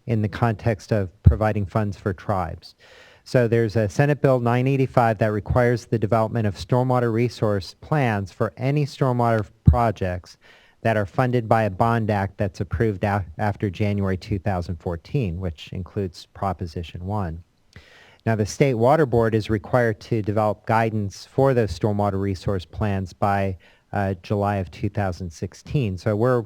Speaker 22: in the context of providing funds for tribes. So there's a Senate Bill 985 that requires the development of stormwater resource plans for any stormwater projects that are funded by a bond act that's approved after January 2014, which includes Proposition 1. Now, the State Water Board is required to develop guidance for those stormwater resource plans by July of 2016. So we're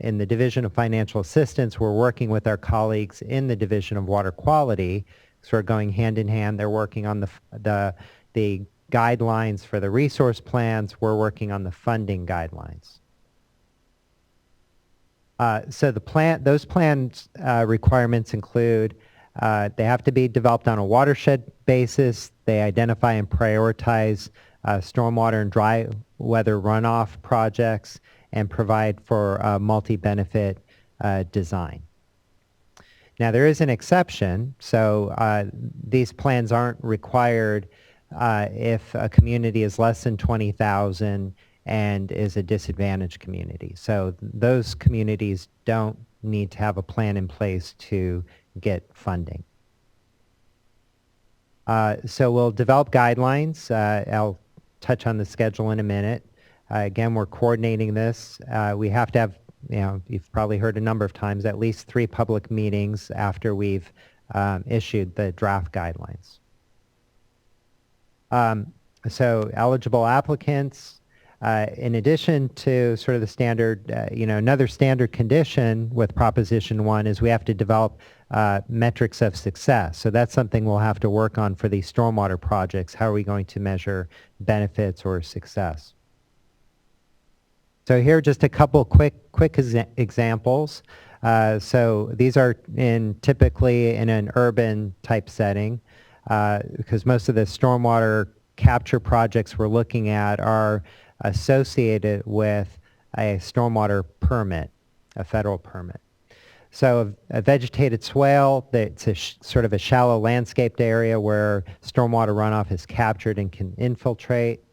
Speaker 22: in the Division of Financial Assistance, we're working with our colleagues in the Division of Water Quality, sort of going hand in hand. They're working on the guidelines for the resource plans. We're working on the funding guidelines. So those plans requirements include they have to be developed on a watershed basis. They identify and prioritize stormwater and dry weather runoff projects and provide for multi-benefit design. Now, there is an exception. So these plans aren't required if a community is less than 20,000 and is a disadvantaged community. So those communities don't need to have a plan in place to get funding. So we'll develop guidelines. I'll touch on the schedule in a minute. Again, we're coordinating this. We have to have, you know, you've probably heard a number of times, at least 3 public meetings after we've issued the draft guidelines. So eligible applicants, in addition to sort of the standard, you know, another standard condition with Proposition 1 is we have to develop metrics of success. So that's something we'll have to work on for these stormwater projects. How are we going to measure benefits or success? So here are just a couple quick examples. So these are typically in an urban type setting because most of the stormwater capture projects we're looking at are associated with a stormwater permit, a federal permit. So a vegetated swale, it's sort of a shallow landscaped area where stormwater runoff is captured and can infiltrate.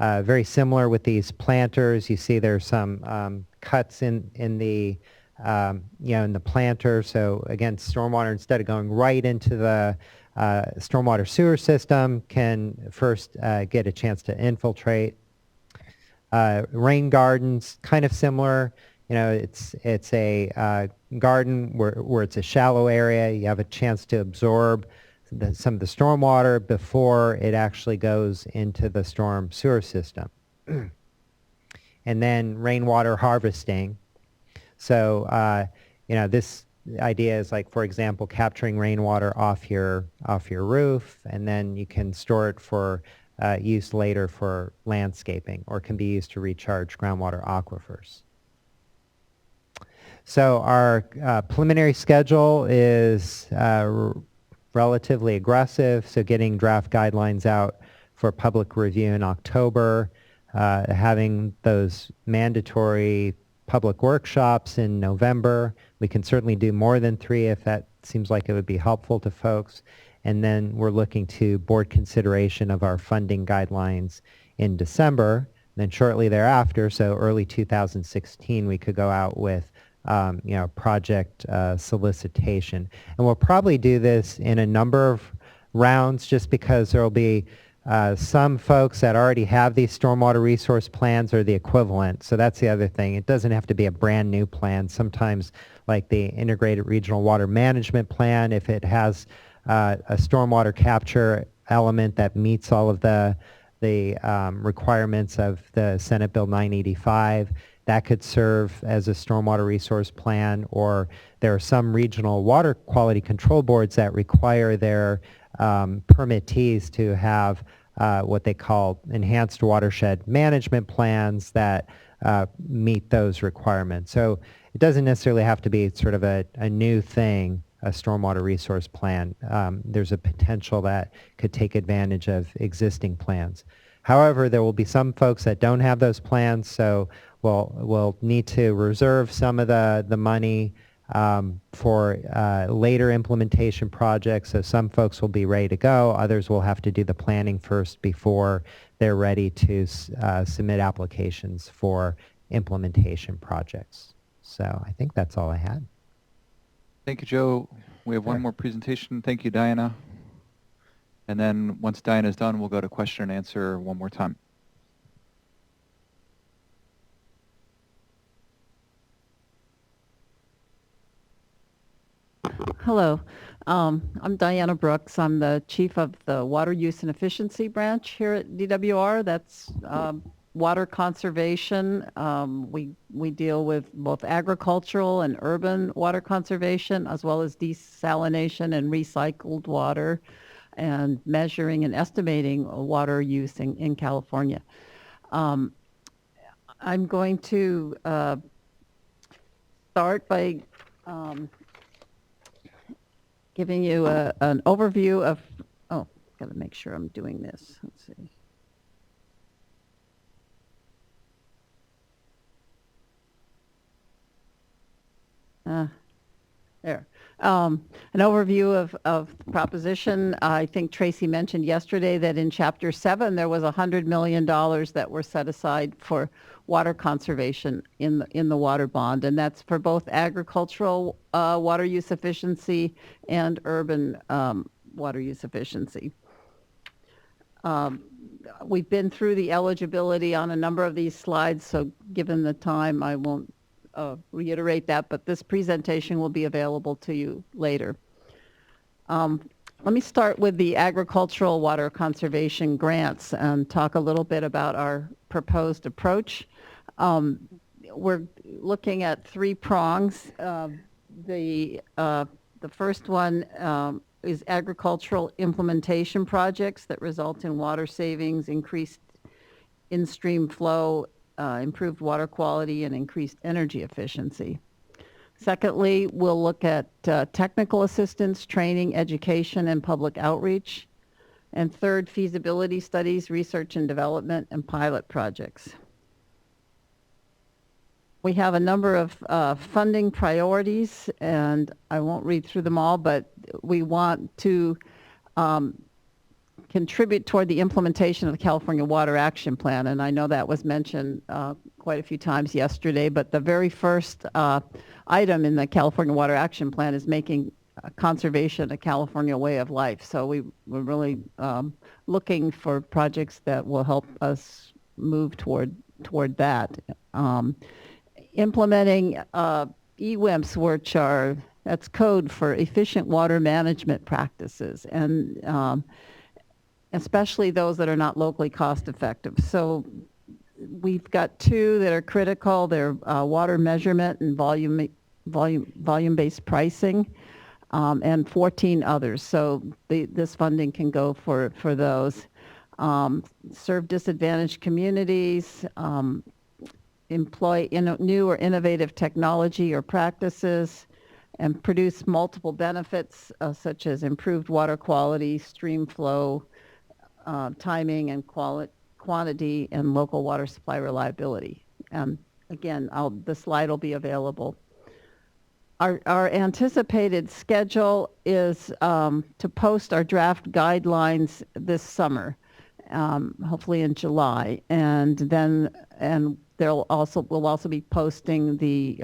Speaker 22: Very similar with these planters. You see there's some cuts in the in the planter. So again, stormwater, instead of going right into the stormwater sewer system, can first get a chance to infiltrate. Rain gardens, kind of similar. You know, it's a garden where it's a shallow area. You have a chance to absorb some of the stormwater before it actually goes into the storm sewer system. And then rainwater harvesting. So, you know, this idea is like, for example, capturing rainwater off your roof, and then you can store it for use later for landscaping, or can be used to recharge groundwater aquifers. So our preliminary schedule is relatively aggressive, so getting draft guidelines out for public review in October, having those mandatory public workshops in November. We can certainly do more than 3 if that seems like it would be helpful to folks. And then we're looking to board consideration of our funding guidelines in December. Then shortly thereafter, so early 2016, we could go out with project solicitation. And we'll probably do this in a number of rounds just because there will be some folks that already have these stormwater resource plans or the equivalent. So that's the other thing. It doesn't have to be a brand new plan. Sometimes like the Integrated Regional Water Management Plan, if it has a stormwater capture element that meets all of the requirements of the Senate Bill 985, that could serve as a stormwater resource plan. Or there are some regional water quality control boards that require their permittees to have what they call enhanced watershed management plans that meet those requirements. So it doesn't necessarily have to be sort of a new thing, a stormwater resource plan. There's a potential that could take advantage of existing plans. However, there will be some folks that don't have those plans, so we'll need to reserve some of the money for later implementation projects. So some folks will be ready to go. Others will have to do the planning first before they're ready to submit applications for implementation projects. So I think that's all I had.
Speaker 1: Thank you, Joe. We have one more presentation. Thank you, Diana. And then once Diana's done, we'll go to question and answer one more time.
Speaker 7: Hello, I'm Diana Brooks. I'm the chief of the Water Use and Efficiency Branch here at DWR. That's water conservation. We deal with both agricultural and urban water conservation, as well as desalination and recycled water, and measuring and estimating water use in California. I'm going to start by giving you an overview of, got to make sure I'm doing this. Let's see. There. An overview of the proposition. I think Tracy mentioned yesterday that in Chapter 7 there was $100 million that were set aside for water conservation in the water bond, and that's for both agricultural water use efficiency and urban water use efficiency. We've been through the eligibility on a number of these slides, so given the time, I won't reiterate that, but this presentation will be available to you later. Let me start with the agricultural water conservation grants and talk a little bit about our proposed approach. We're looking at 3 prongs. The first one is agricultural implementation projects that result in water savings, increased in-stream flow, improved water quality, and increased energy efficiency. Secondly, we'll look at technical assistance, training, education, and public outreach. And third, feasibility studies, research and development, and pilot projects. We have a number of funding priorities, and I won't read through them all, but we want to contribute toward the implementation of the California Water Action Plan. And I know that was mentioned quite a few times yesterday, but the very first item in the California Water Action Plan is making conservation a California way of life. So we're really looking for projects that will help us move toward that. Implementing EWIMPs, which that's code for efficient water management practices, and especially those that are not locally cost effective. So we've got 2 that are critical. They're water measurement and volume-based pricing, and 14 others. So this funding can go for those. Serve disadvantaged communities, employ new or innovative technology or practices, and produce multiple benefits such as improved water quality, stream flow, timing, and quantity, and local water supply reliability. Again, the slide will be available. Our anticipated schedule is to post our draft guidelines this summer, hopefully in July, and we'll also be posting the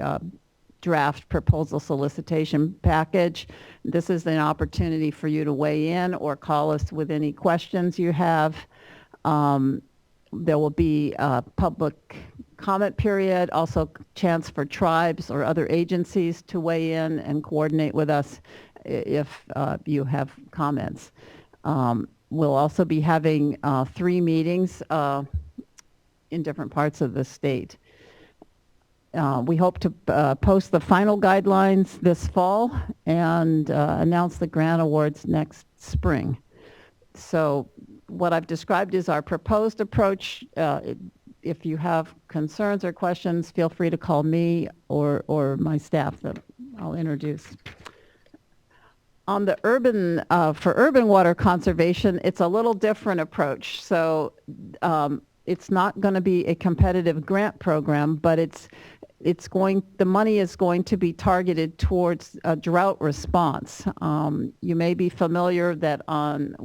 Speaker 7: draft proposal solicitation package. This is an opportunity for you to weigh in or call us with any questions you have. There will be a public comment period, also chance for tribes or other agencies to weigh in and coordinate with us if you have comments. We'll also be having 3 meetings in different parts of the state. We hope to post the final guidelines this fall and announce the grant awards next spring. So what I've described is our proposed approach. If you have concerns or questions, feel free to call me or my staff that I'll introduce. On the for urban water conservation, it's a little different approach. So it's not going to be a competitive grant program, but the money is going to be targeted towards a drought response. You may be familiar that on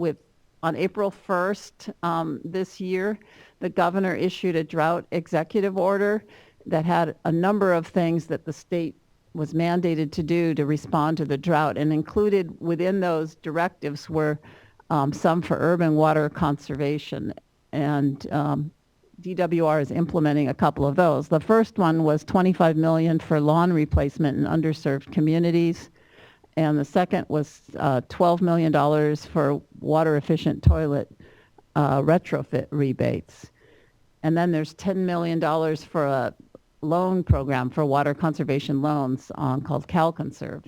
Speaker 7: April 1st this year, the governor issued a drought executive order that had a number of things that the state was mandated to do to respond to the drought, and included within those directives were some for urban water conservation. And DWR is implementing a couple of those. The first one was $25 million for lawn replacement in underserved communities. And the second was $12 million for water efficient toilet retrofit rebates. And then there's $10 million for a loan program for water conservation loans called CalConserve.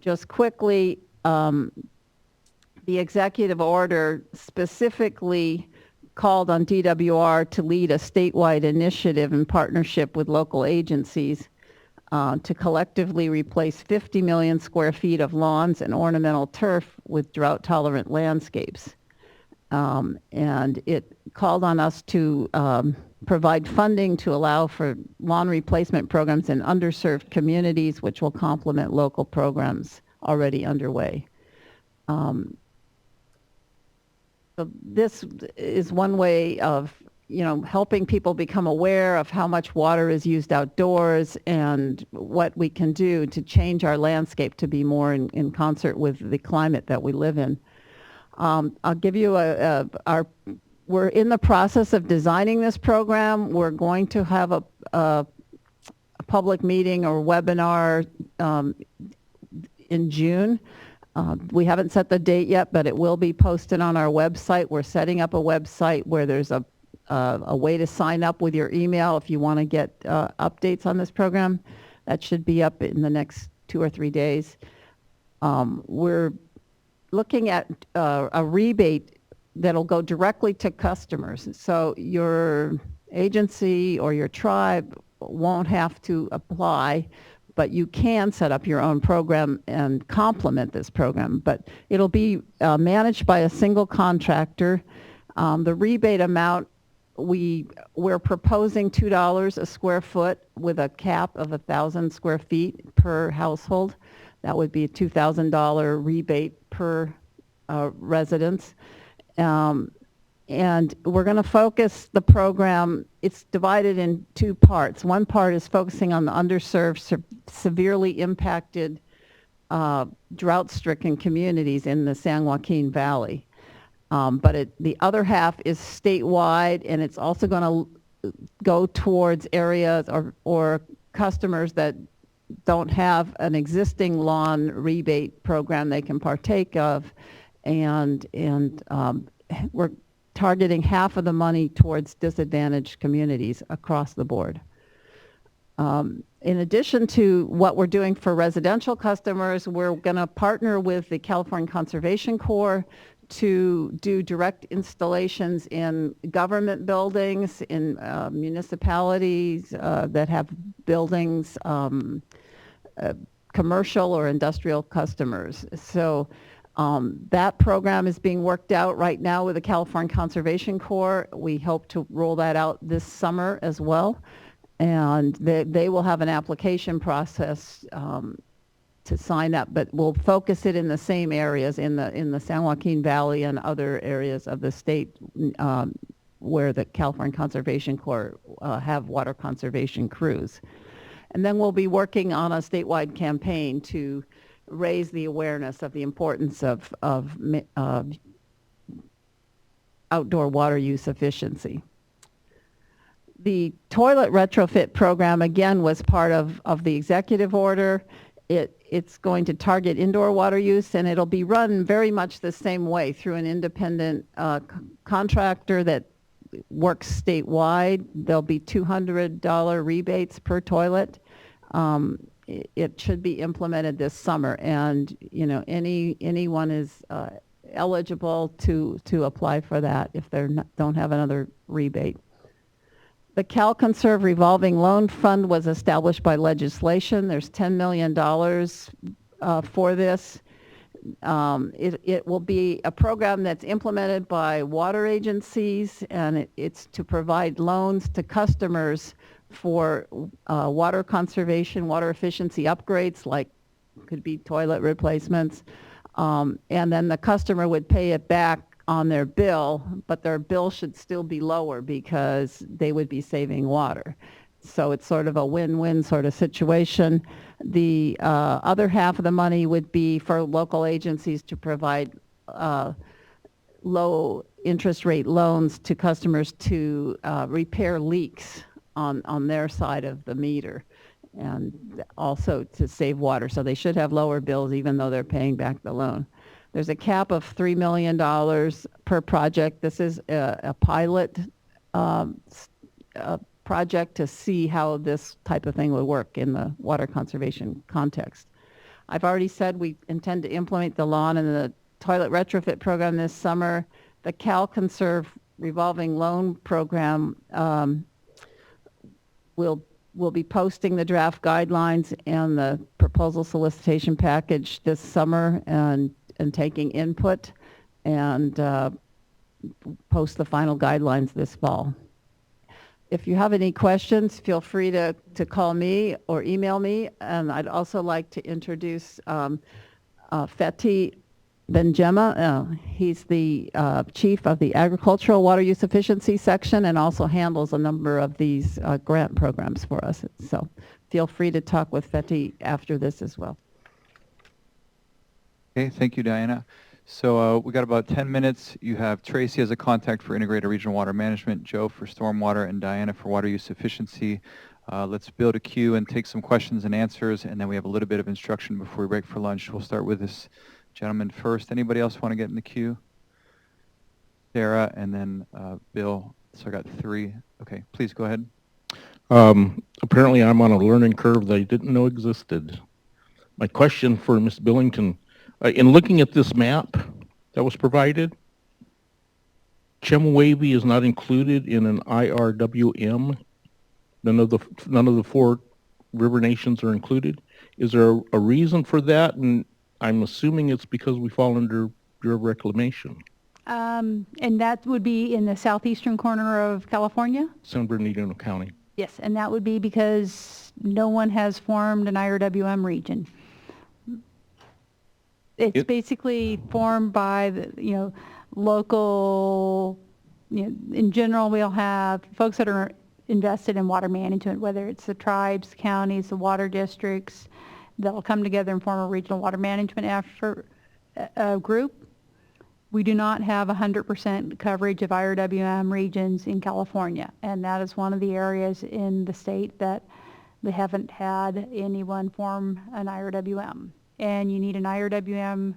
Speaker 7: Just quickly, the executive order specifically called on DWR to lead a statewide initiative in partnership with local agencies to collectively replace 50 million square feet of lawns and ornamental turf with drought-tolerant landscapes. And it called on us to provide funding to allow for lawn replacement programs in underserved communities, which will complement local programs already underway. So this is one way of helping people become aware of how much water is used outdoors and what we can do to change our landscape to be more in concert with the climate that we live in. I'll give you we're in the process of designing this program. We're going to have a public meeting or webinar in June. We haven't set the date yet, but it will be posted on our website. We're setting up a website where there's a way to sign up with your email if you want to get updates on this program. That should be up in the next 2 or 3 days. We're looking at a rebate that'll go directly to customers. So your agency or your tribe won't have to apply, but you can set up your own program and complement this program. But it'll be managed by a single contractor. The rebate amount, we're proposing $2 a square foot with a cap of 1,000 square feet per household. That would be a $2,000 rebate per residence. And we're going to focus the program, it's divided in 2 parts. One part is focusing on the underserved, severely impacted, drought-stricken communities in the San Joaquin Valley. But the other half is statewide, and it's also going to go towards areas or customers that don't have an existing lawn rebate program they can partake of. And we're targeting half of the money towards disadvantaged communities across the board. In addition to what we're doing for residential customers, we're going to partner with the California Conservation Corps to do direct installations in government buildings, in municipalities that have buildings, commercial or industrial customers. So That program is being worked out right now with the California Conservation Corps. We hope to roll that out this summer as well. And they will have an application process to sign up, but we'll focus it in the same areas in the San Joaquin Valley and other areas of the state where the California Conservation Corps have water conservation crews. And then we'll be working on a statewide campaign to raise the awareness of the importance of outdoor water use efficiency. The toilet retrofit program, again, was part of the executive order. It's going to target indoor water use, and it'll be run very much the same way through an independent contractor that works statewide. There'll be $200 rebates per toilet. It should be implemented this summer, and anyone is eligible to apply for that if they don't have another rebate. The CalConserve revolving loan fund was established by legislation. There's $10 million for this. It will be a program that's implemented by water agencies, and it's to provide loans to customers for water conservation, water efficiency upgrades, like could be toilet replacements. And then the customer would pay it back on their bill, but their bill should still be lower because they would be saving water. So it's sort of a win-win sort of situation. The other half of the money would be for local agencies to provide low interest rate loans to customers to repair leaks on their side of the meter, and also to save water. So they should have lower bills even though they're paying back the loan. There's a cap of $3 million per project. This is a pilot project to see how this type of thing would work in the water conservation context. I've already said we intend to implement the lawn and the toilet retrofit program this summer. The CalConserve revolving loan program will be posting the draft guidelines and the proposal solicitation package this summer and taking input, and post the final guidelines this fall. If you have any questions, feel free to call me or email me. And I'd also like to introduce Fethi Benjema. He's the chief of the Agricultural Water Use Efficiency section and also handles a number of these grant programs for us. So feel free to talk with Fethi after this as well.
Speaker 1: Okay, thank you, Diana. So we got about 10 minutes. You have Tracy as a contact for Integrated Regional Water Management, Joe for Stormwater, and Diana for Water Use Efficiency. Let's build a queue and take some questions and answers, and then we have a little bit of instruction before we break for lunch. We'll start with this gentleman first. Anybody else want to get in the queue? Sarah, and then Bill. So I got 3. Okay, please go ahead.
Speaker 13: Apparently I'm on a learning curve that I didn't know existed. My question for Ms. Billington, in looking at this map that was provided, Chemehuevi is not included in an IRWM. None of the 4 river nations are included. Is there a reason for that? And I'm assuming it's because we fall under Bureau of Reclamation.
Speaker 11: And that would be in the southeastern corner of California?
Speaker 13: San Bernardino County.
Speaker 11: Yes, and that would be because no one has formed an IRWM region. It's basically formed by the, local, in general, we'll have folks that are invested in water management, whether it's the tribes, the counties, the water districts, that'll come together and form a regional water management effort group. We do not have 100% coverage of IRWM regions in California, and that is one of the areas in the state that they haven't had anyone form an IRWM. And you need an IRWM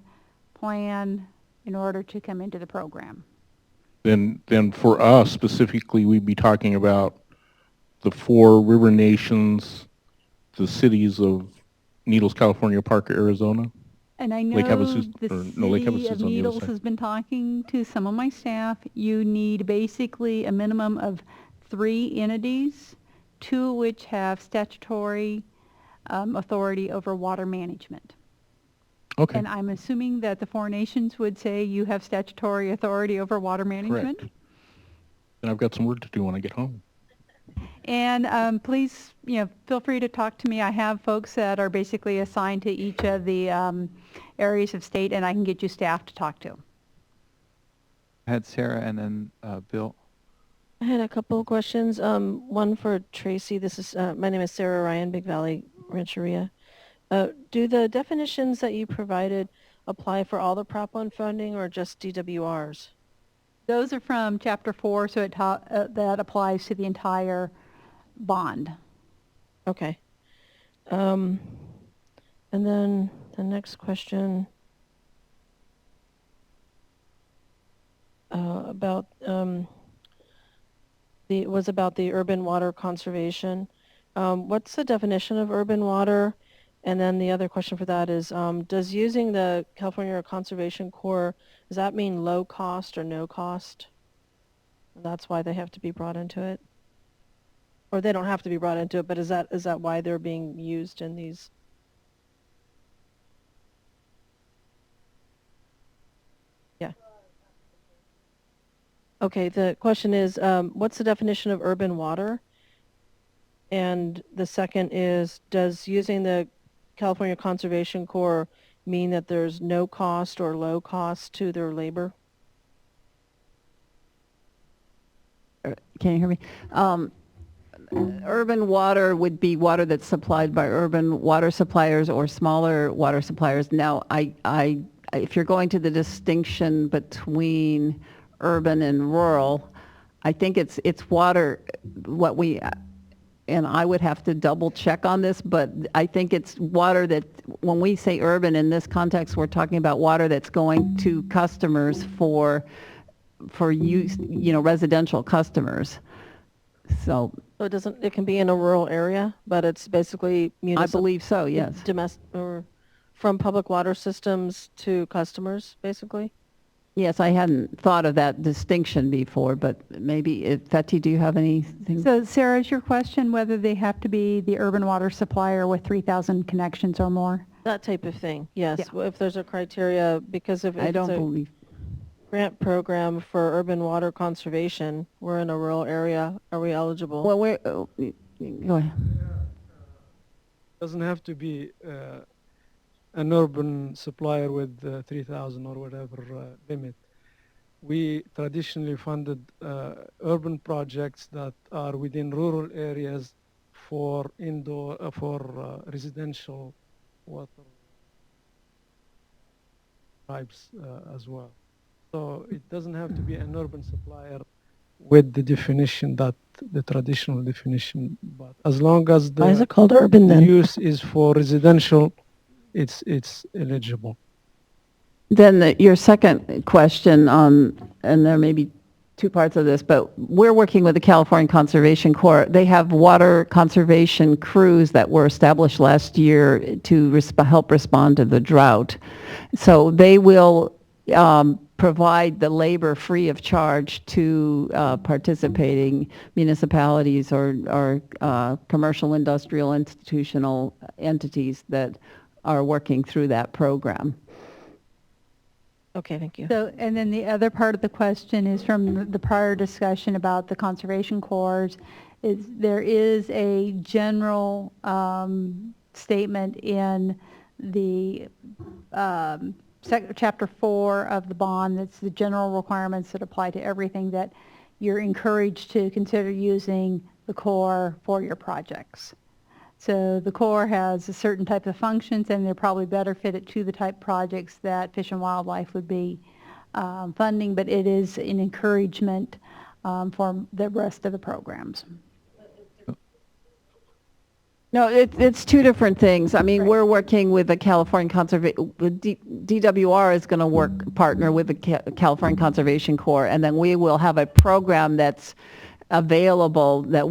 Speaker 11: plan in order to come into the program.
Speaker 13: Then for us specifically, we'd be talking about the 4 river nations, the cities of Needles, California, Parker, Arizona.
Speaker 11: And I know the city of Needles has been talking to some of my staff. You need basically a minimum of 3 entities, 2 of which have statutory authority over water management.
Speaker 13: Okay.
Speaker 11: And I'm assuming that the four nations would say you have statutory authority over water management.
Speaker 13: Correct. And I've got some work to do when I get home.
Speaker 11: And please, feel free to talk to me. I have folks that are basically assigned to each of the areas of state, and I can get you staff to talk to.
Speaker 1: Go ahead, Sarah, and then Bill.
Speaker 10: I had a couple of questions. One for Tracy. This is my name is Sarah Ryan, Big Valley Rancheria. Do the definitions that you provided apply for all the Prop 1 funding or just DWRs?
Speaker 11: Those are from Chapter 4, so that applies to the entire bond.
Speaker 10: Okay. And then the next question about about the urban water conservation. What's the definition of urban water? And then the other question for that is, does using the California Conservation Corps, does that mean low cost or no cost? And that's why they have to be brought into it? Or they don't have to be brought into it, but is that why they're being used in these? Yeah. Okay, the question is, what's the definition of urban water? And the second is, does using the California Conservation Corps mean that there's no cost or low cost to their labor?
Speaker 7: Can you hear me? Urban water would be water that's supplied by urban water suppliers or smaller water suppliers. Now, if you're going to the distinction between urban and rural, I think it's water, and I would have to double check on this, but I think it's water that, when we say urban in this context, we're talking about water that's going to customers for use, residential customers. So
Speaker 10: it can be in a rural area, but it's basically municipal.
Speaker 7: I believe so, yes.
Speaker 10: Domestic or from public water systems to customers, basically?
Speaker 7: Yes, I hadn't thought of that distinction before, but maybe, Feti, do you have anything?
Speaker 11: So Sarah, is your question whether they have to be the urban water supplier with 3,000 connections or more?
Speaker 10: That type of thing, yes. Yeah. Well, if there's a criteria, because if
Speaker 7: I don't
Speaker 10: it's a
Speaker 7: believe.
Speaker 10: grant program for urban water conservation, we're in a rural area, are we eligible?
Speaker 7: Well, go ahead.
Speaker 17: Doesn't have to be an urban supplier with 3,000 or whatever limit. We traditionally funded urban projects that are within rural areas for residential water types as well. So it doesn't have to be an urban supplier with the definition that the traditional definition, but as long as
Speaker 10: Why is it called urban then?
Speaker 17: use is for residential, it's eligible.
Speaker 7: Then your second question, and there may be two parts of this, but we're working with the California Conservation Corps. They have water conservation crews that were established last year to help respond to the drought. So they will provide the labor free of charge to participating municipalities or commercial, industrial, institutional entities that are working through that program.
Speaker 10: Okay, thank you.
Speaker 11: So, and then the other part of the question is from the prior discussion about the Conservation Corps. There is a general statement in the Chapter 4 of the bond that's the general requirements that apply to everything, that you're encouraged to consider using the Corps for your projects. So the Corps has a certain type of functions, and they're probably better fitted to the type projects that Fish and Wildlife would be funding, but it is an encouragement for the rest of the programs.
Speaker 7: No, it's two different things. I mean, we're working with the California Conservation, DWR is going to partner with the California Conservation Corps, and then we will have a program that's available that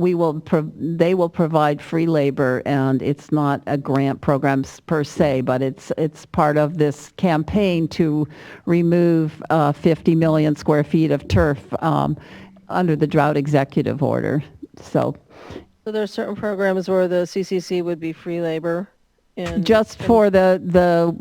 Speaker 7: they will provide free labor, and it's not a grant program per se, but it's part of this campaign to remove 50 million square feet of turf under the drought executive order. So
Speaker 10: there are certain programs where the CCC would be free labor,
Speaker 7: Just for the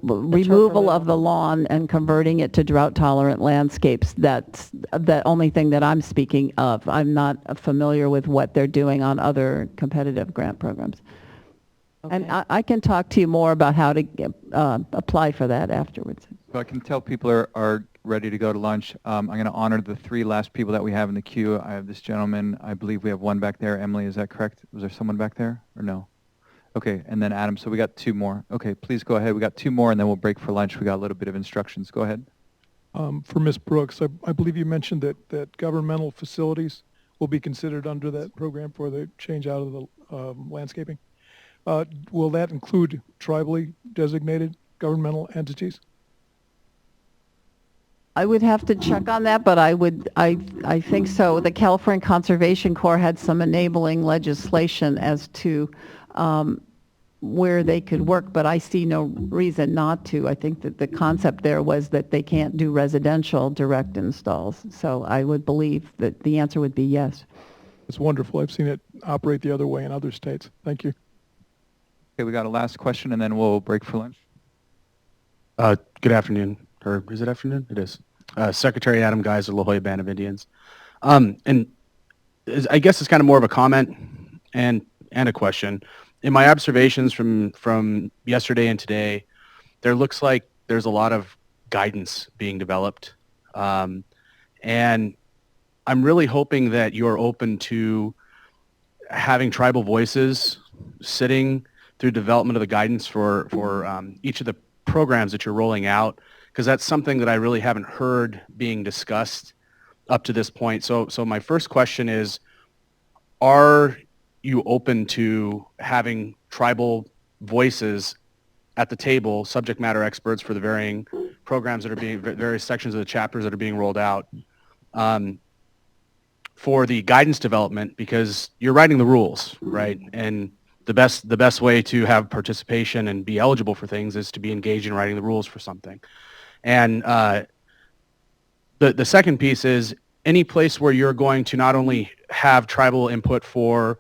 Speaker 7: removal of the lawn and converting it to drought-tolerant landscapes. That's the only thing that I'm speaking of. I'm not familiar with what they're doing on other competitive grant programs.
Speaker 10: Okay.
Speaker 7: And I can talk to you more about how to apply for that afterwards.
Speaker 1: So I can tell people are ready to go to lunch. I'm going to honor the 3 last people that we have in the queue. I have this gentleman. I believe we have one back there. Emily, is that correct? Was there someone back there or no? Okay, and then Adam. So we got 2 more. Okay, please go ahead. We got 2 more, and then we'll break for lunch. We got a little bit of instructions. Go ahead.
Speaker 6: For Ms. Brooks, I believe you mentioned that governmental facilities will be considered under that program for the change out of the landscaping. Will that include tribally designated governmental entities?
Speaker 7: I would have to check on that, but I think so. The California Conservation Corps had some enabling legislation as to where they could work, but I see no reason not to. I think that the concept there was that they can't do residential direct installs. So I would believe that the answer would be yes.
Speaker 6: It's wonderful. I've seen it operate the other way in other states. Thank you.
Speaker 1: Okay, we got a last question, and then we'll break for lunch.
Speaker 18: Good afternoon, or is it afternoon? It is. Secretary Adam Geiser, La Jolla Band of Indians. And I guess it's kind of more of a comment and a question. In my observations from yesterday and today, there looks like there's a lot of guidance being developed. And I'm really hoping that you're open to having tribal voices sitting through development of the guidance for each of the programs that you're rolling out, because that's something that I really haven't heard being discussed up to this point. So my first question is, are you open to having tribal voices at the table, subject matter experts for the varying programs that are being, various sections of the chapters that are being rolled out, for the guidance development? Because you're writing the rules, right? And the best way to have participation and be eligible for things is to be engaged in writing the rules for something. And the second piece is, any place where you're going to not only have tribal input for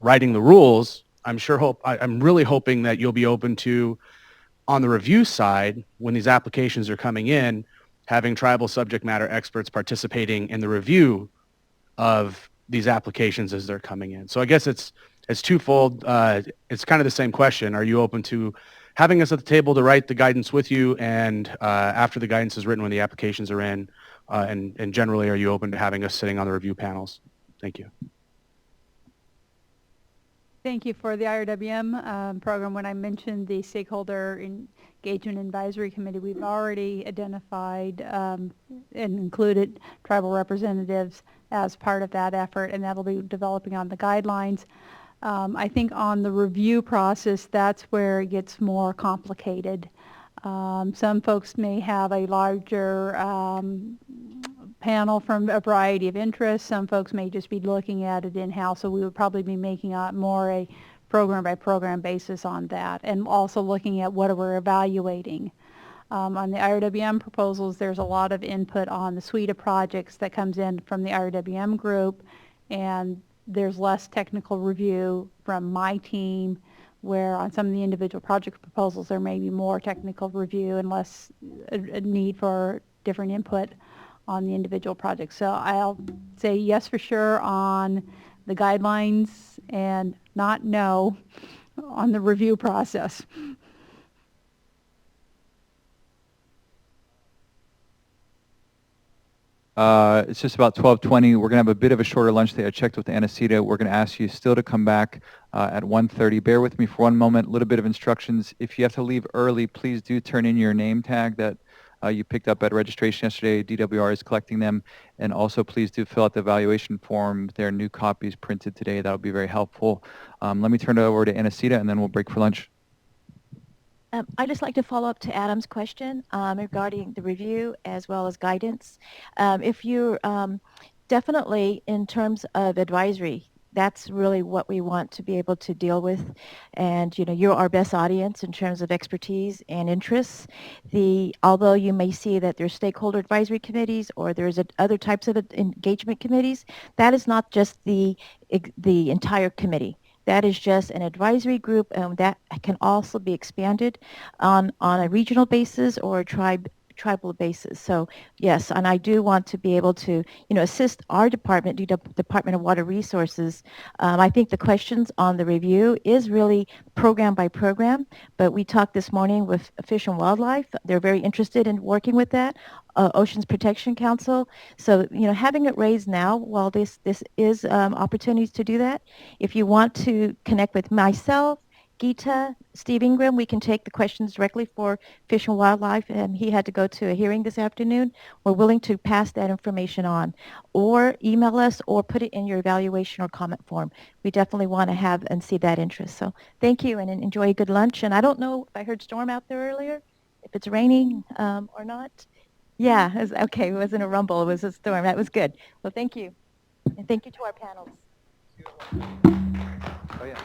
Speaker 18: writing the rules, I'm really hoping that you'll be open to, on the review side, when these applications are coming in, having tribal subject matter experts participating in the review of these applications as they're coming in. So I guess it's twofold. It's kind of the same question. Are you open to having us at the table to write the guidance with you, and after the guidance is written, when the applications are in, and generally, are you open to having us sitting on the review panels? Thank you.
Speaker 11: Thank you. For the IRWM program, when I mentioned the Stakeholder Engagement Advisory Committee, we've already identified and included tribal representatives as part of that effort, and that'll be developing on the guidelines. I think on the review process, that's where it gets more complicated. Some folks may have a larger panel from a variety of interests. Some folks may just be looking at it in-house, so we would probably be making more a program-by-program basis on that, and also looking at what we're evaluating. On the IRWM proposals, there's a lot of input on the suite of projects that comes in from the IRWM group, and there's less technical review from my team, where on some of the individual project proposals there may be more technical review and less a need for different input on the individual projects. So I'll say yes for sure on the guidelines and not no on the review process.
Speaker 1: It's just about 12:20. We're going to have a bit of a shorter lunch today. I checked with Anacita. We're going to ask you still to come back at 1:30. Bear with me for one moment. A little bit of instructions. If you have to leave early, please do turn in your name tag that you picked up at registration yesterday. DWR is collecting them. And also, please do fill out the evaluation form. There are new copies printed today. That would be very helpful. Let me turn it over to Anacita, and then we'll break for lunch.
Speaker 12: I'd just like to follow up to Adam's question regarding the review as well as guidance. If you definitely, in terms of advisory, that's really what we want to be able to deal with. And, you know, you're our best audience in terms of expertise and interests. Although you may see that there's stakeholder advisory committees or there's other types of engagement committees, that is not just the entire committee. That is just an advisory group that can also be expanded on a regional basis or a tribal basis. So yes, and I do want to be able to, assist our department, Department of Water Resources. I think the questions on the review is really program by program, but we talked this morning with Fish and Wildlife. They're very interested in working with that. Oceans Protection Council. So, having it raised now, while this is opportunities to do that, if you want to connect with myself, Geeta, Steve Ingram, we can take the questions directly for Fish and Wildlife, and he had to go to a hearing this afternoon. We're willing to pass that information on, or email us, or put it in your evaluation or comment form. We definitely want to have and see that interest. So thank you, and enjoy a good lunch. And I don't know if I heard storm out there earlier, if it's raining or not. Yeah, okay, it wasn't a rumble, it was a storm. That was good. Well, thank you. And thank you to our panels.
Speaker 1: Oh, yeah.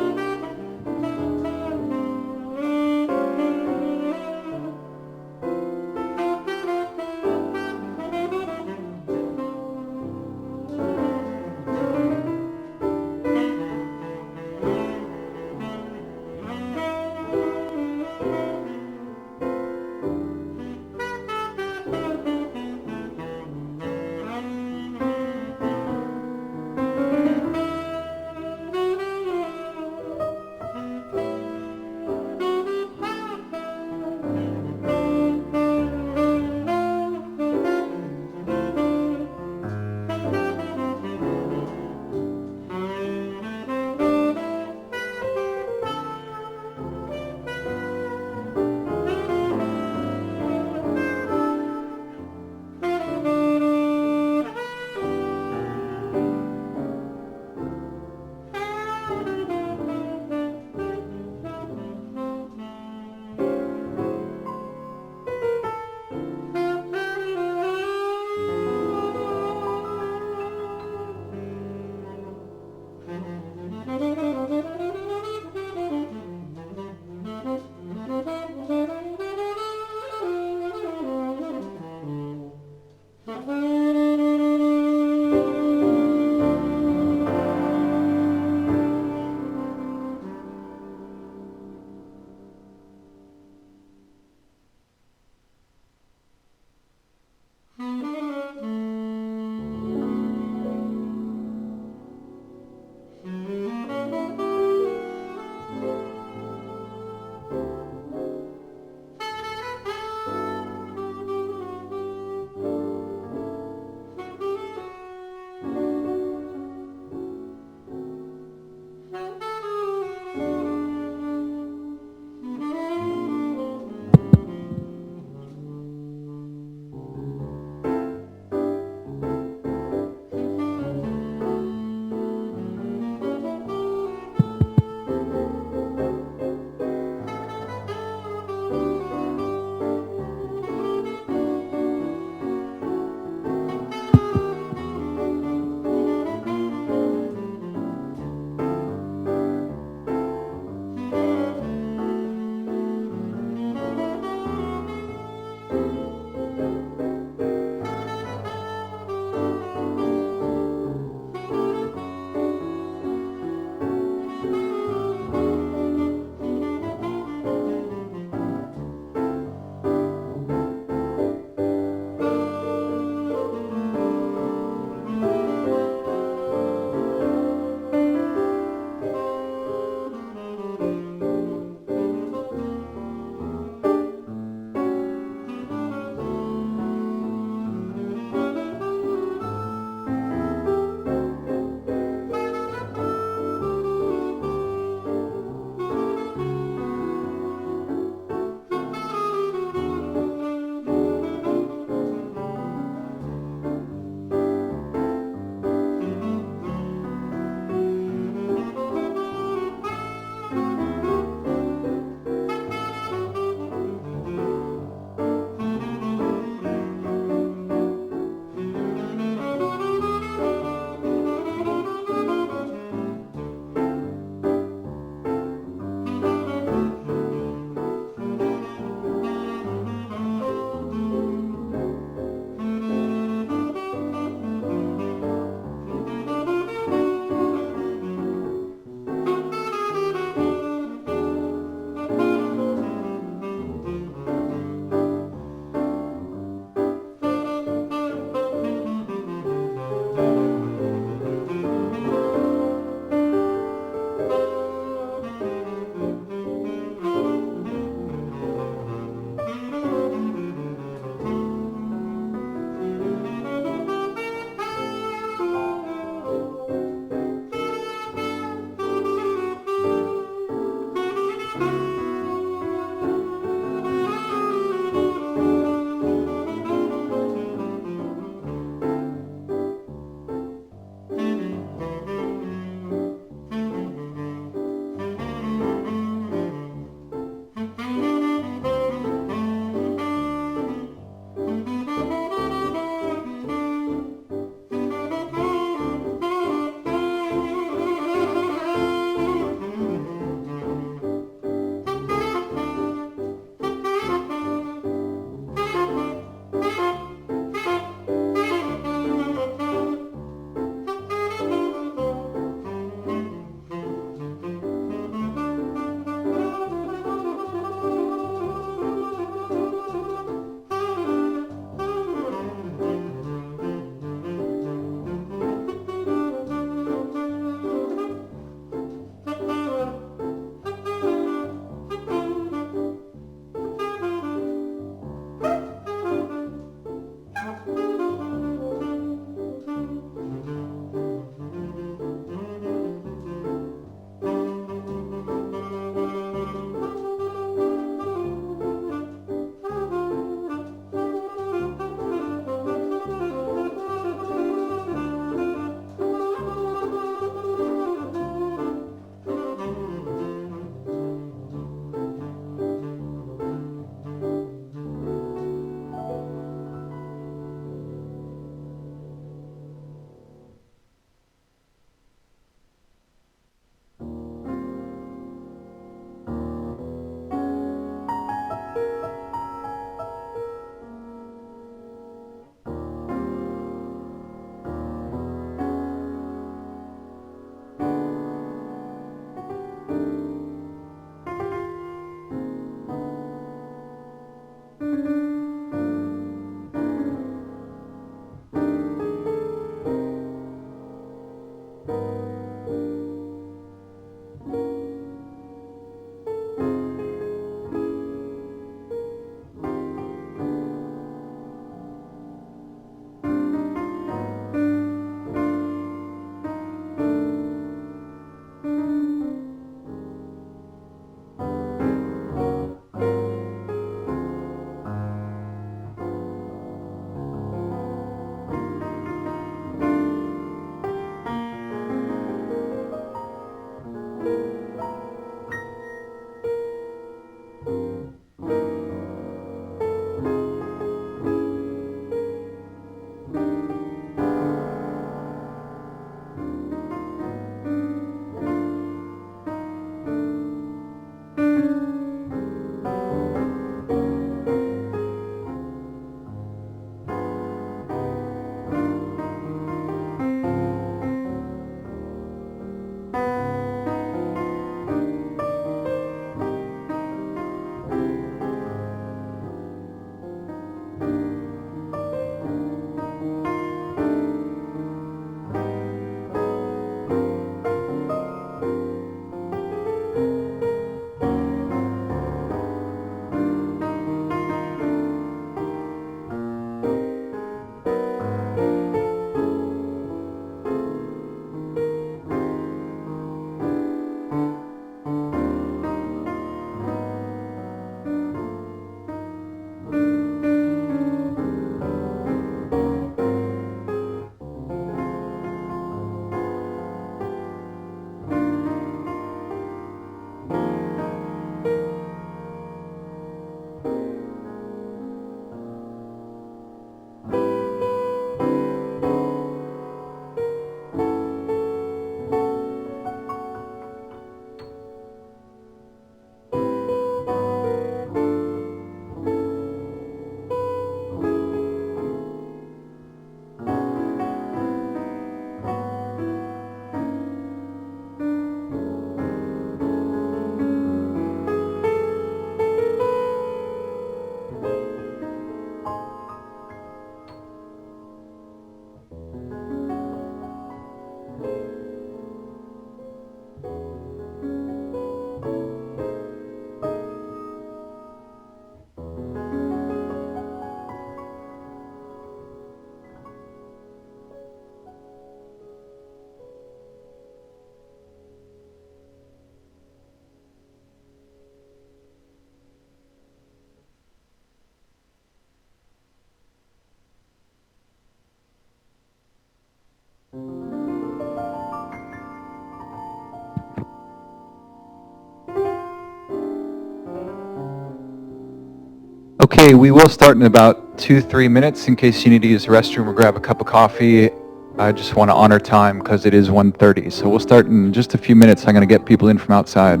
Speaker 1: Okay, we will start in about 2-3 minutes in case you need to use the restroom or grab a cup of coffee. I just want to honor time because it is 1:30. So we'll start in just a few minutes. I'm going to get people in from outside.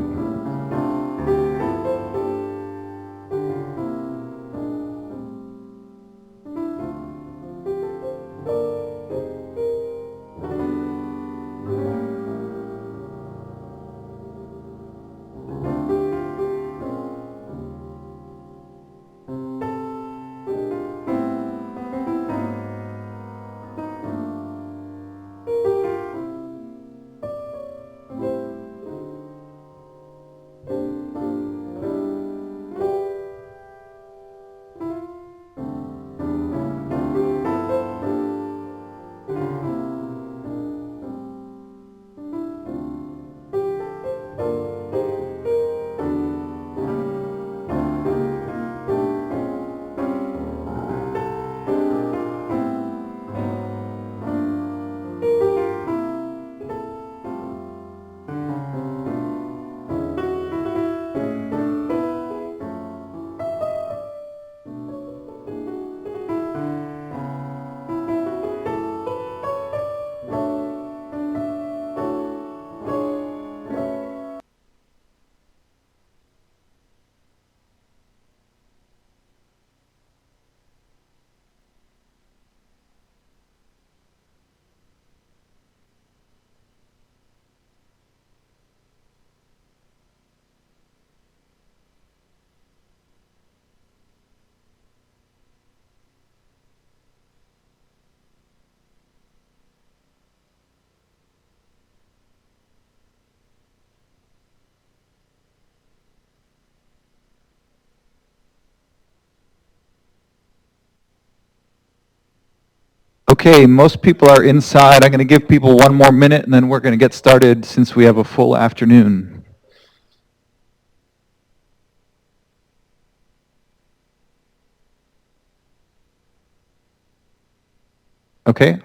Speaker 1: Okay, most people are inside. I'm going to give people 1 more minute and then we're going to get started since we have a full afternoon. Okay.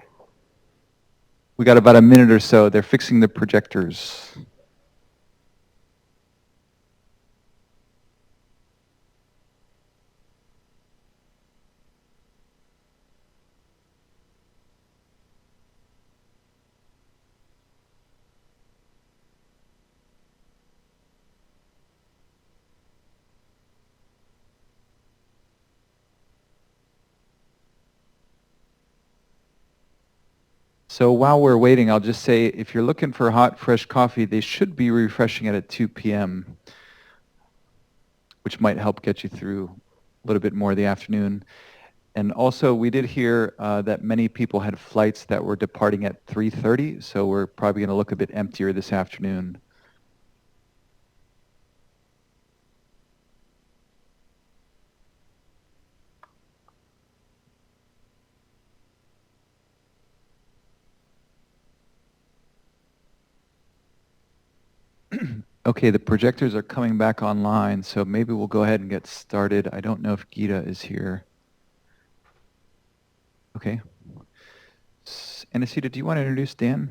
Speaker 1: We got about a minute or so. They're fixing the projectors. So while we're waiting, I'll just say if you're looking for hot, fresh coffee, they should be refreshing it at 2 p.m., which might help get you through a little bit more of the afternoon. And also, we did hear that many people had flights that were departing at 3:30, so we're probably going to look a bit emptier this afternoon. Okay, the projectors are coming back online, so maybe we'll go ahead and get started. I don't know if Geeta is here. Okay. Anacita, do you want to introduce Dan?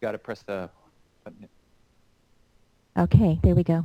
Speaker 1: Got to press the button.
Speaker 12: Okay, there we go.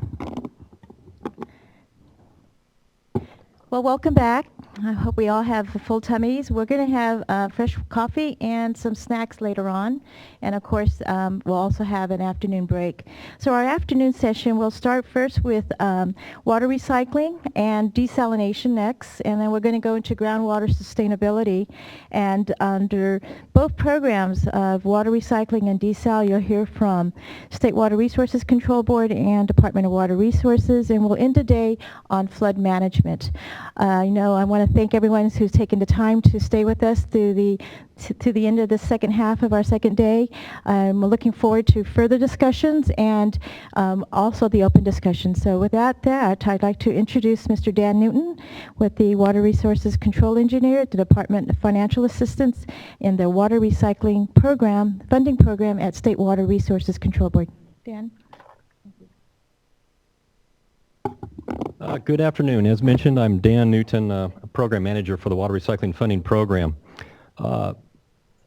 Speaker 12: Well, welcome back. I hope we all have full tummies. We're going to have fresh coffee and some snacks later on. And of course, we'll also have an afternoon break. So our afternoon session will start first with water recycling and desalination next. And then we're going to go into groundwater sustainability. And under both programs of water recycling and desal, you'll hear from State Water Resources Control Board and Department of Water Resources. And we'll end the day on flood management. I want to thank everyone who's taken the time to stay with us through to the end of the second half of our second day. I'm looking forward to further discussions and also the open discussion. So with that, I'd like to introduce Mr. Dan Newton with the Water Resources Control Engineer at the Department of Financial Assistance in the Water Recycling Program, Funding Program at State Water Resources Control Board. Dan?
Speaker 5: Good afternoon. As mentioned, I'm Dan Newton, Program Manager for the Water Recycling Funding Program.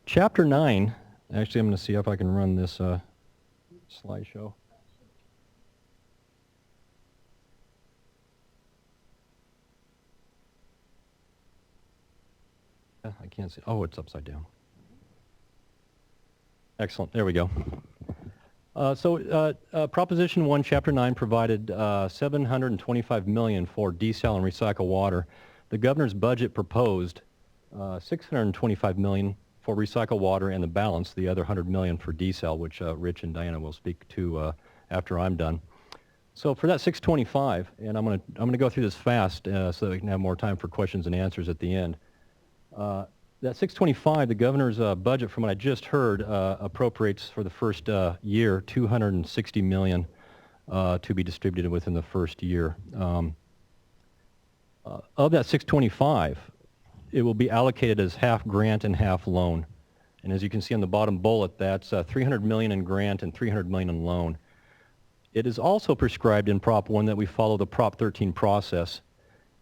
Speaker 5: Chapter 9, actually I'm going to see if I can run this slideshow. I can't see. Oh, it's upside down. Excellent. There we go. Proposition 1, Chapter 9 provided $725 million for desal and recycle water. The governor's budget proposed $625 million for recycle water and the balance, the other $100 million for desal, which Rich and Diana will speak to after I'm done. So for that 625, and I'm going to go through this fast so that we can have more time for questions and answers at the end. That 625, the governor's budget, from what I just heard, appropriates for the first year $260 million to be distributed within the first year. Of that 625, it will be allocated as half grant and half loan. And as you can see on the bottom bullet, that's $300 million in grant and $300 million in loan. It is also prescribed in Prop 1 that we follow the Prop 13 process.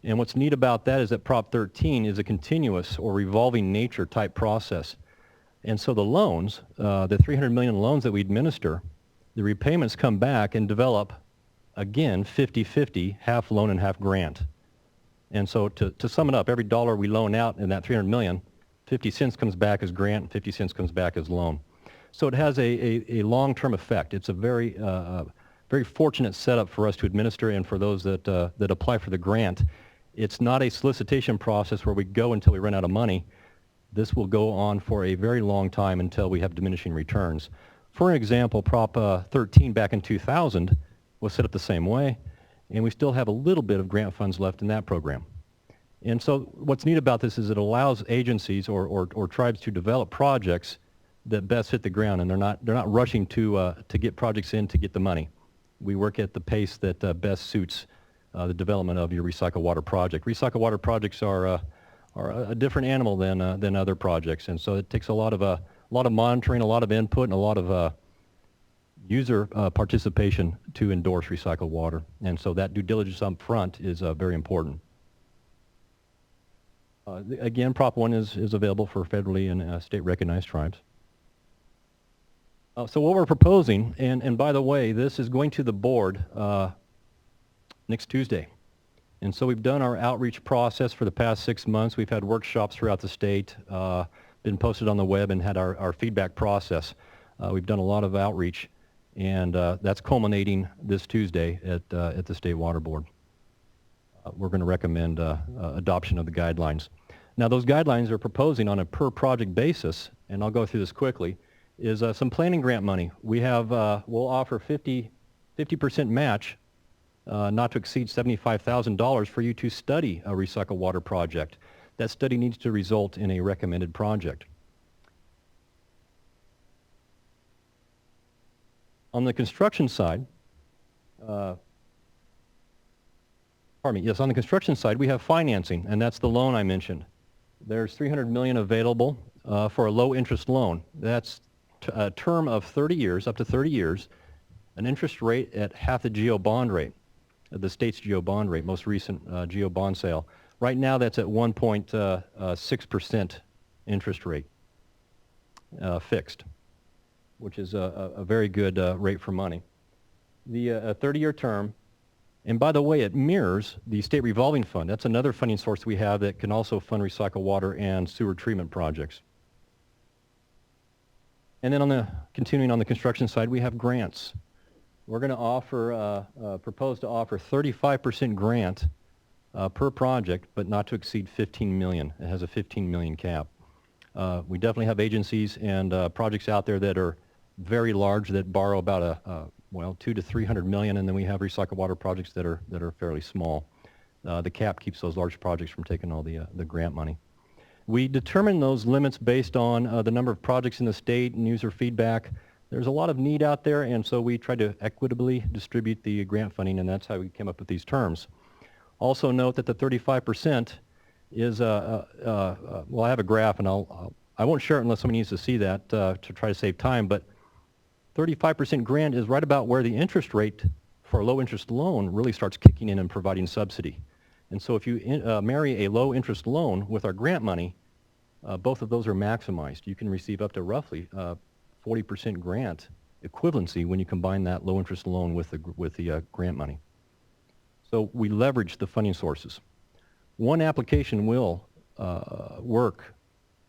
Speaker 5: And what's neat about that is that Prop 13 is a continuous or revolving nature type process. And so the loans, the $300 million loans that we administer, the repayments come back and develop, again, 50-50, half loan and half grant. And so to sum it up, every dollar we loan out in that $300 million, 50 cents comes back as grant and 50 cents comes back as loan. So it has a long-term effect. It's a very fortunate setup for us to administer, and for those that apply for the grant. It's not a solicitation process where we go until we run out of money. This will go on for a very long time until we have diminishing returns. For example, Prop 13 back in 2000 was set up the same way, and we still have a little bit of grant funds left in that program. And so what's neat about this is it allows agencies or tribes to develop projects that best hit the ground, and they're not rushing to get projects in to get the money. We work at the pace that best suits the development of your recycled water project. Recycled water projects are a different animal than other projects, and so it takes a lot of monitoring, a lot of input, and a lot of user participation to endorse recycled water. And so that due diligence up front is very important. Again, Prop 1 is available for federally and state recognized tribes. So what we're proposing, and by the way, this is going to the board next Tuesday. And so we've done our outreach process for the past 6 months. We've had workshops throughout the state, been posted on the web, and had our feedback process. We've done a lot of outreach, and that's culminating this Tuesday at the State Water Board. We're going to recommend adoption of the guidelines. Now, those guidelines are proposing on a per project basis, and I'll go through this quickly, is some planning grant money. We have, we'll offer 50% match, not to exceed $75,000 for you to study a recycled water project. That study needs to result in a recommended project. On the construction side, on the construction side, we have financing, and that's the loan I mentioned. There's $300 million available for a low interest loan. That's a term of 30 years, up to 30 years, an interest rate at half the GO bond rate, the state's GO bond rate, most recent GO bond sale. Right now that's at 1.6% interest rate, fixed, which is a very good rate for money. The 30-year term, and by the way, it mirrors the state revolving fund. That's another funding source we have that can also fund recycled water and sewer treatment projects. And then continuing on the construction side, we have grants. We're going to offer, propose to offer 35% grant per project, but not to exceed $15 million. It has a $15 million cap. We definitely have agencies and projects out there that are very large that borrow about $200 to $300 million, and then we have recycled water projects that are fairly small. The cap keeps those large projects from taking all the grant money. We determine those limits based on the number of projects in the state and user feedback. There's a lot of need out there, and so we try to equitably distribute the grant funding, and that's how we came up with these terms. Also note that the 35% is, well, I have a graph, and I won't share it unless somebody needs to see that to try to save time, but 35% grant is right about where the interest rate for a low interest loan really starts kicking in and providing subsidy. And so if you marry a low interest loan with our grant money, both of those are maximized. You can receive up to roughly 40% grant equivalency when you combine that low interest loan with the grant money. So we leverage the funding sources. One application will work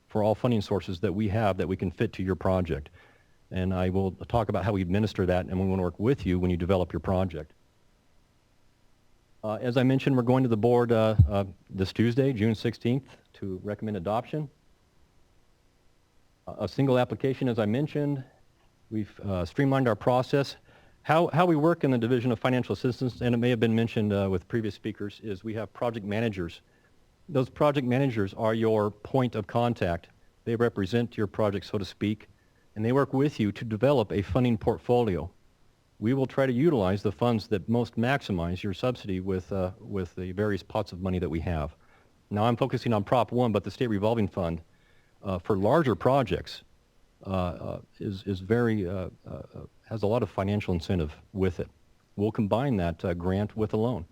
Speaker 5: for all funding sources that we have that we can fit to your project. And I will talk about how we administer that, and we want to work with you when you develop your project. As I mentioned, we're going to the board this Tuesday, June 16th, to recommend adoption. A single application, as I mentioned. We've streamlined our process. How we work in the Division of Financial Assistance, and it may have been mentioned with previous speakers, is we have project managers. Those project managers are your point of contact. They represent your project, so to speak, and they work with you to develop a funding portfolio. We will try to utilize the funds that most maximize your subsidy with the various pots of money that we have. Now I'm focusing on Prop 1, but the State Revolving Fund for larger projects is very, has a lot of financial incentive with it. We'll combine that grant with a loan.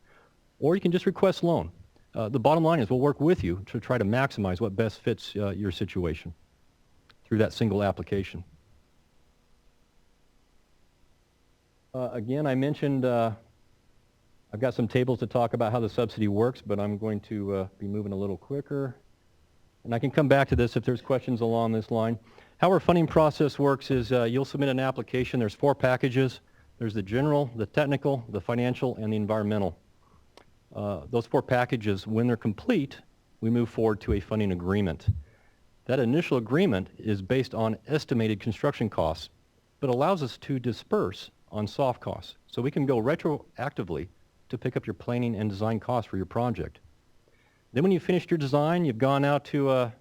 Speaker 5: Or you can just request loan. The bottom line is we'll work with you to try to maximize what best fits your situation through that single application. Again, I mentioned I've got some tables to talk about how the subsidy works, but I'm going to be moving a little quicker. And I can come back to this if there's questions along this line. How our funding process works is you'll submit an application. There's 4 packages. There's the general, the technical, the financial, and the environmental. Those 4 packages, when they're complete, we move forward to a funding agreement. That initial agreement is based on estimated construction costs, but allows us to disperse on soft costs. So we can go retroactively to pick up your planning and design costs for your project. Then when you've finished your design, you've gone out to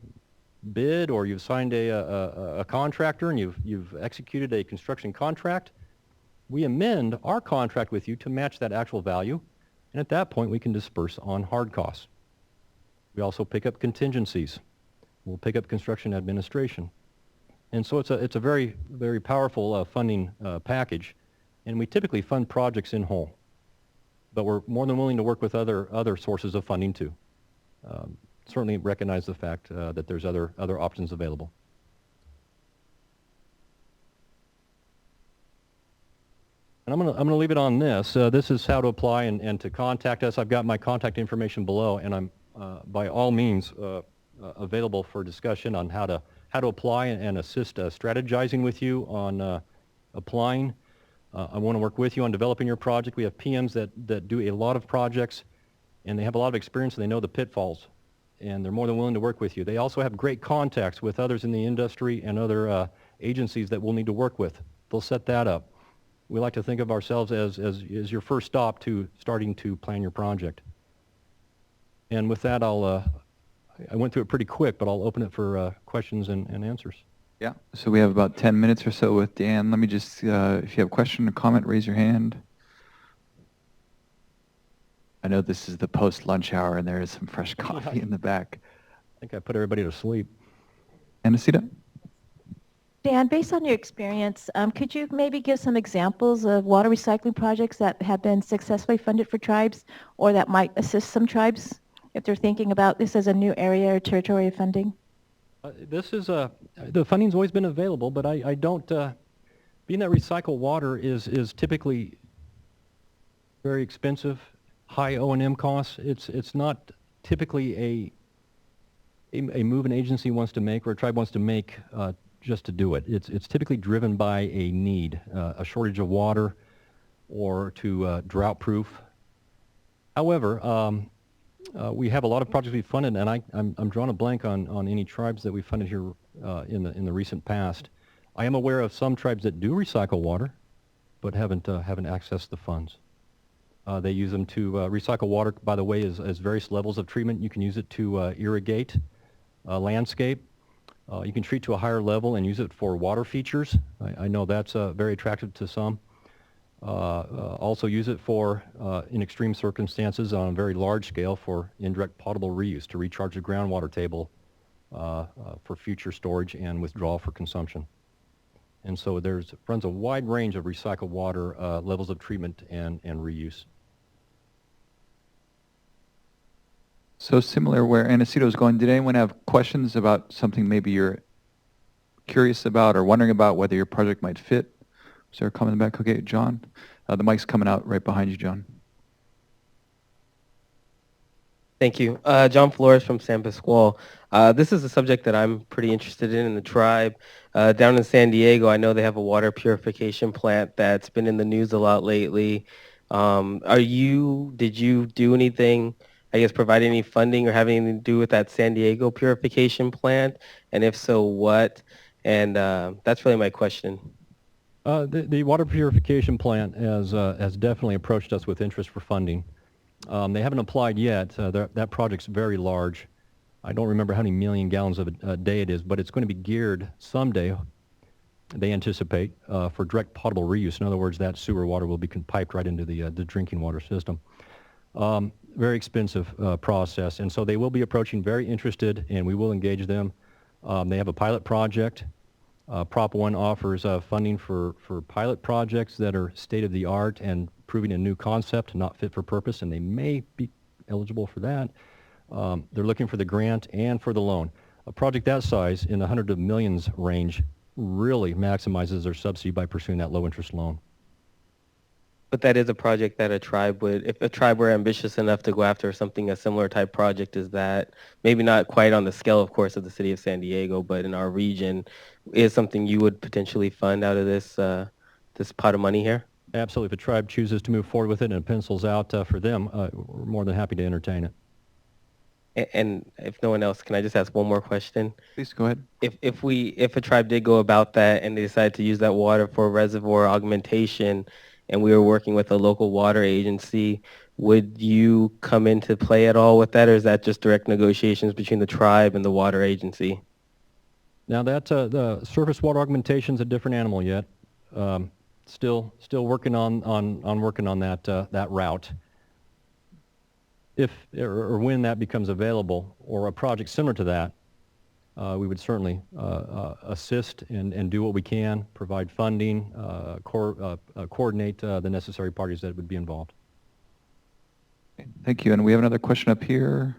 Speaker 5: bid, or you've signed a contractor and you've executed a construction contract, we amend our contract with you to match that actual value, and at that point we can disperse on hard costs. We also pick up contingencies. We'll pick up construction administration. And so it's a very, very powerful funding package, and we typically fund projects in whole. But we're more than willing to work with other sources of funding too. Certainly recognize the fact that there's other options available. And I'm gonna leave it on this. This is how to apply and to contact us. I've got my contact information below, and I'm by all means available for discussion on how to apply and assist strategizing with you on applying. I want to work with you on developing your project. We have PMs that do a lot of projects, and they have a lot of experience, and they know the pitfalls, and they're more than willing to work with you. They also have great contacts with others in the industry and other agencies that we'll need to work with. They'll set that up. We like to think of ourselves as your first stop to starting to plan your project. And with that, I went through it pretty quick, but I'll open it for questions and answers.
Speaker 1: Yeah, so we have about 10 minutes or so with Dan. Let me just, if you have a question or comment, raise your hand. I know this is the post-lunch hour, and there is some fresh coffee in the back.
Speaker 5: I think I put everybody to sleep.
Speaker 1: Anacita?
Speaker 12: Dan, based on your experience, could you maybe give some examples of water recycling projects that have been successfully funded for tribes, or that might assist some tribes if they're thinking about this as a new area or territory of funding?
Speaker 5: This is the funding's always been available, but I don't, being that recycled water is typically very expensive, high O&M costs. It's not typically a move an agency wants to make or a tribe wants to make just to do it. It's typically driven by a need, a shortage of water, or to drought proof. However, we have a lot of projects we've funded, and I'm drawing a blank on any tribes that we funded here in the recent past. I am aware of some tribes that do recycle water, but haven't accessed the funds. They use them to recycle water, by the way, as various levels of treatment. You can use it to irrigate landscape. You can treat to a higher level and use it for water features. I know that's very attractive to some. Also use it for, in extreme circumstances, on a very large scale, for indirect potable reuse to recharge the groundwater table for future storage and withdrawal for consumption. And so runs a wide range of recycled water levels of treatment and reuse.
Speaker 1: So similar where Anacito is going, did anyone have questions about something maybe you're curious about or wondering about whether your project might fit? Is there a comment back? Okay, John. The mic's coming out right behind you, John.
Speaker 19: Thank you. John Flores from San Pasqual. This is a subject that I'm pretty interested in the tribe. Down in San Diego, I know they have a water purification plant that's been in the news a lot lately. Did you do anything, I guess, provide any funding or have anything to do with that San Diego purification plant? And if so, what? And that's really my question.
Speaker 5: The water purification plant has definitely approached us with interest for funding. They haven't applied yet. That project's very large. I don't remember how many million gallons of a day it is, but it's going to be geared someday, they anticipate, for direct potable reuse. In other words, that sewer water will be piped right into the drinking water system. Very expensive process, and so they will be approaching, very interested, and we will engage them. They have a pilot project. Prop 1 offers funding for pilot projects that are state-of-the-art and proving a new concept, not fit for purpose, and they may be eligible for that. They're looking for the grant and for the loan. A project that size, in the hundreds of millions range, really maximizes their subsidy by pursuing that low-interest loan.
Speaker 19: But that is a project that a tribe would, if a tribe were ambitious enough to go after something, a similar type project is that, maybe not quite on the scale, of course, of the city of San Diego, but in our region, is something you would potentially fund out of this this pot of money here?
Speaker 5: Absolutely. If a tribe chooses to move forward with it and it pencils out for them, we're more than happy to entertain it.
Speaker 19: And if no one else, can I just ask one more question?
Speaker 1: Please go ahead.
Speaker 19: If a tribe did go about that and they decided to use that water for reservoir augmentation, and we were working with a local water agency, would you come into play at all with that, or is that just direct negotiations between the tribe and the water agency?
Speaker 5: Now that the surface water augmentation is a different animal yet. Still working on working on that route. If or when that becomes available, or a project similar to that, we would certainly assist and do what we can, provide funding, coordinate the necessary parties that would be involved.
Speaker 1: Thank you. And we have another question up here.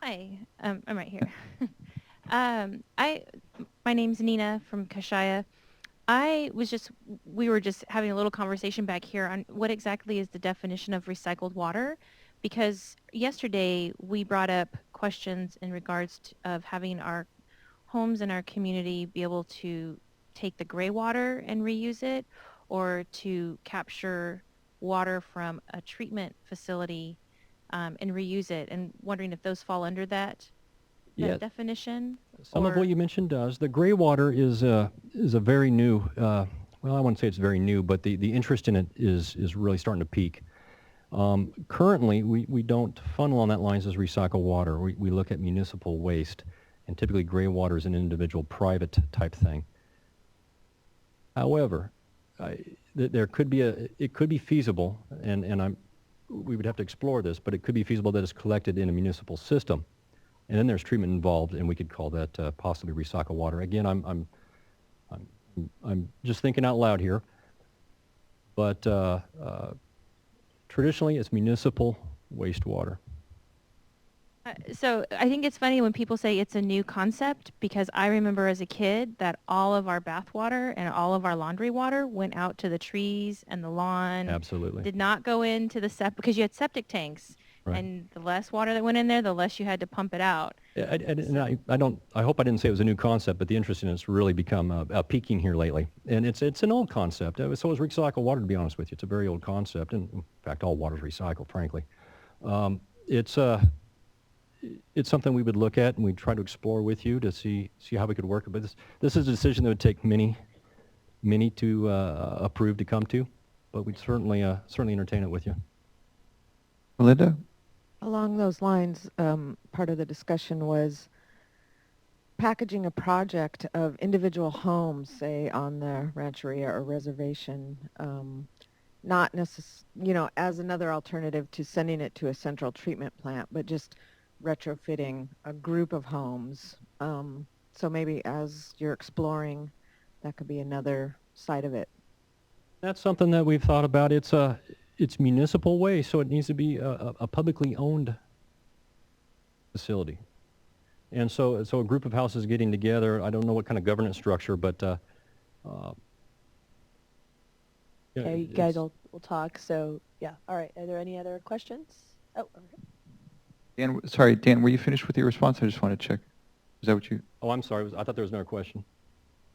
Speaker 20: Hi, I'm right here. My name's Nina from Kashaya. We were just having a little conversation back here on what exactly is the definition of recycled water, because yesterday we brought up questions in regards of having our homes in our community be able to take the gray water and reuse it, or to capture water from a treatment facility and reuse it, and wondering if those fall under that definition.
Speaker 5: Some of what you mentioned does. The gray water is a very new, well, I wouldn't say it's very new, but the interest in it is really starting to peak. Currently, we don't fund along that lines as recycled water. We look at municipal waste, and typically gray water is an individual private type thing. However, it could be feasible, and we would have to explore this, but it could be feasible that it's collected in a municipal system, and then there's treatment involved, and we could call that possibly recycled water. Again, I'm just thinking out loud here, but traditionally it's municipal wastewater.
Speaker 20: So I think it's funny when people say it's a new concept, because I remember as a kid that all of our bath water and all of our laundry water went out to the trees and the lawn.
Speaker 5: Absolutely.
Speaker 20: Did not go into the because you had septic tanks.
Speaker 5: Right.
Speaker 20: And the less water that went in there, the less you had to pump it out.
Speaker 5: I hope I didn't say it was a new concept, but the interest in it's really become peaking here lately. And it's an old concept. So is recycled water, to be honest with you. It's a very old concept. And in fact, all water is recycled, frankly. It's something we would look at and we'd try to explore with you to see how we could work it. But this is a decision that would take many to approve to come to. But we'd certainly entertain it with you.
Speaker 1: Melinda?
Speaker 23: Along those lines, part of the discussion was packaging a project of individual homes, say on the rancheria or reservation, not necessarily, as another alternative to sending it to a central treatment plant, but just retrofitting a group of homes. So maybe as you're exploring, that could be another side of it.
Speaker 5: That's something that we've thought about. It's municipal waste, so it needs to be a publicly owned facility. And so a group of houses getting together, I don't know what kind of governance structure, but yeah,
Speaker 10: Okay, you guys will talk. So yeah, all right. Are there any other questions? Oh, okay.
Speaker 1: Dan, sorry, Dan, were you finished with your response? I just want to check. Is that what you?
Speaker 5: Oh, I'm sorry. I thought there was another question.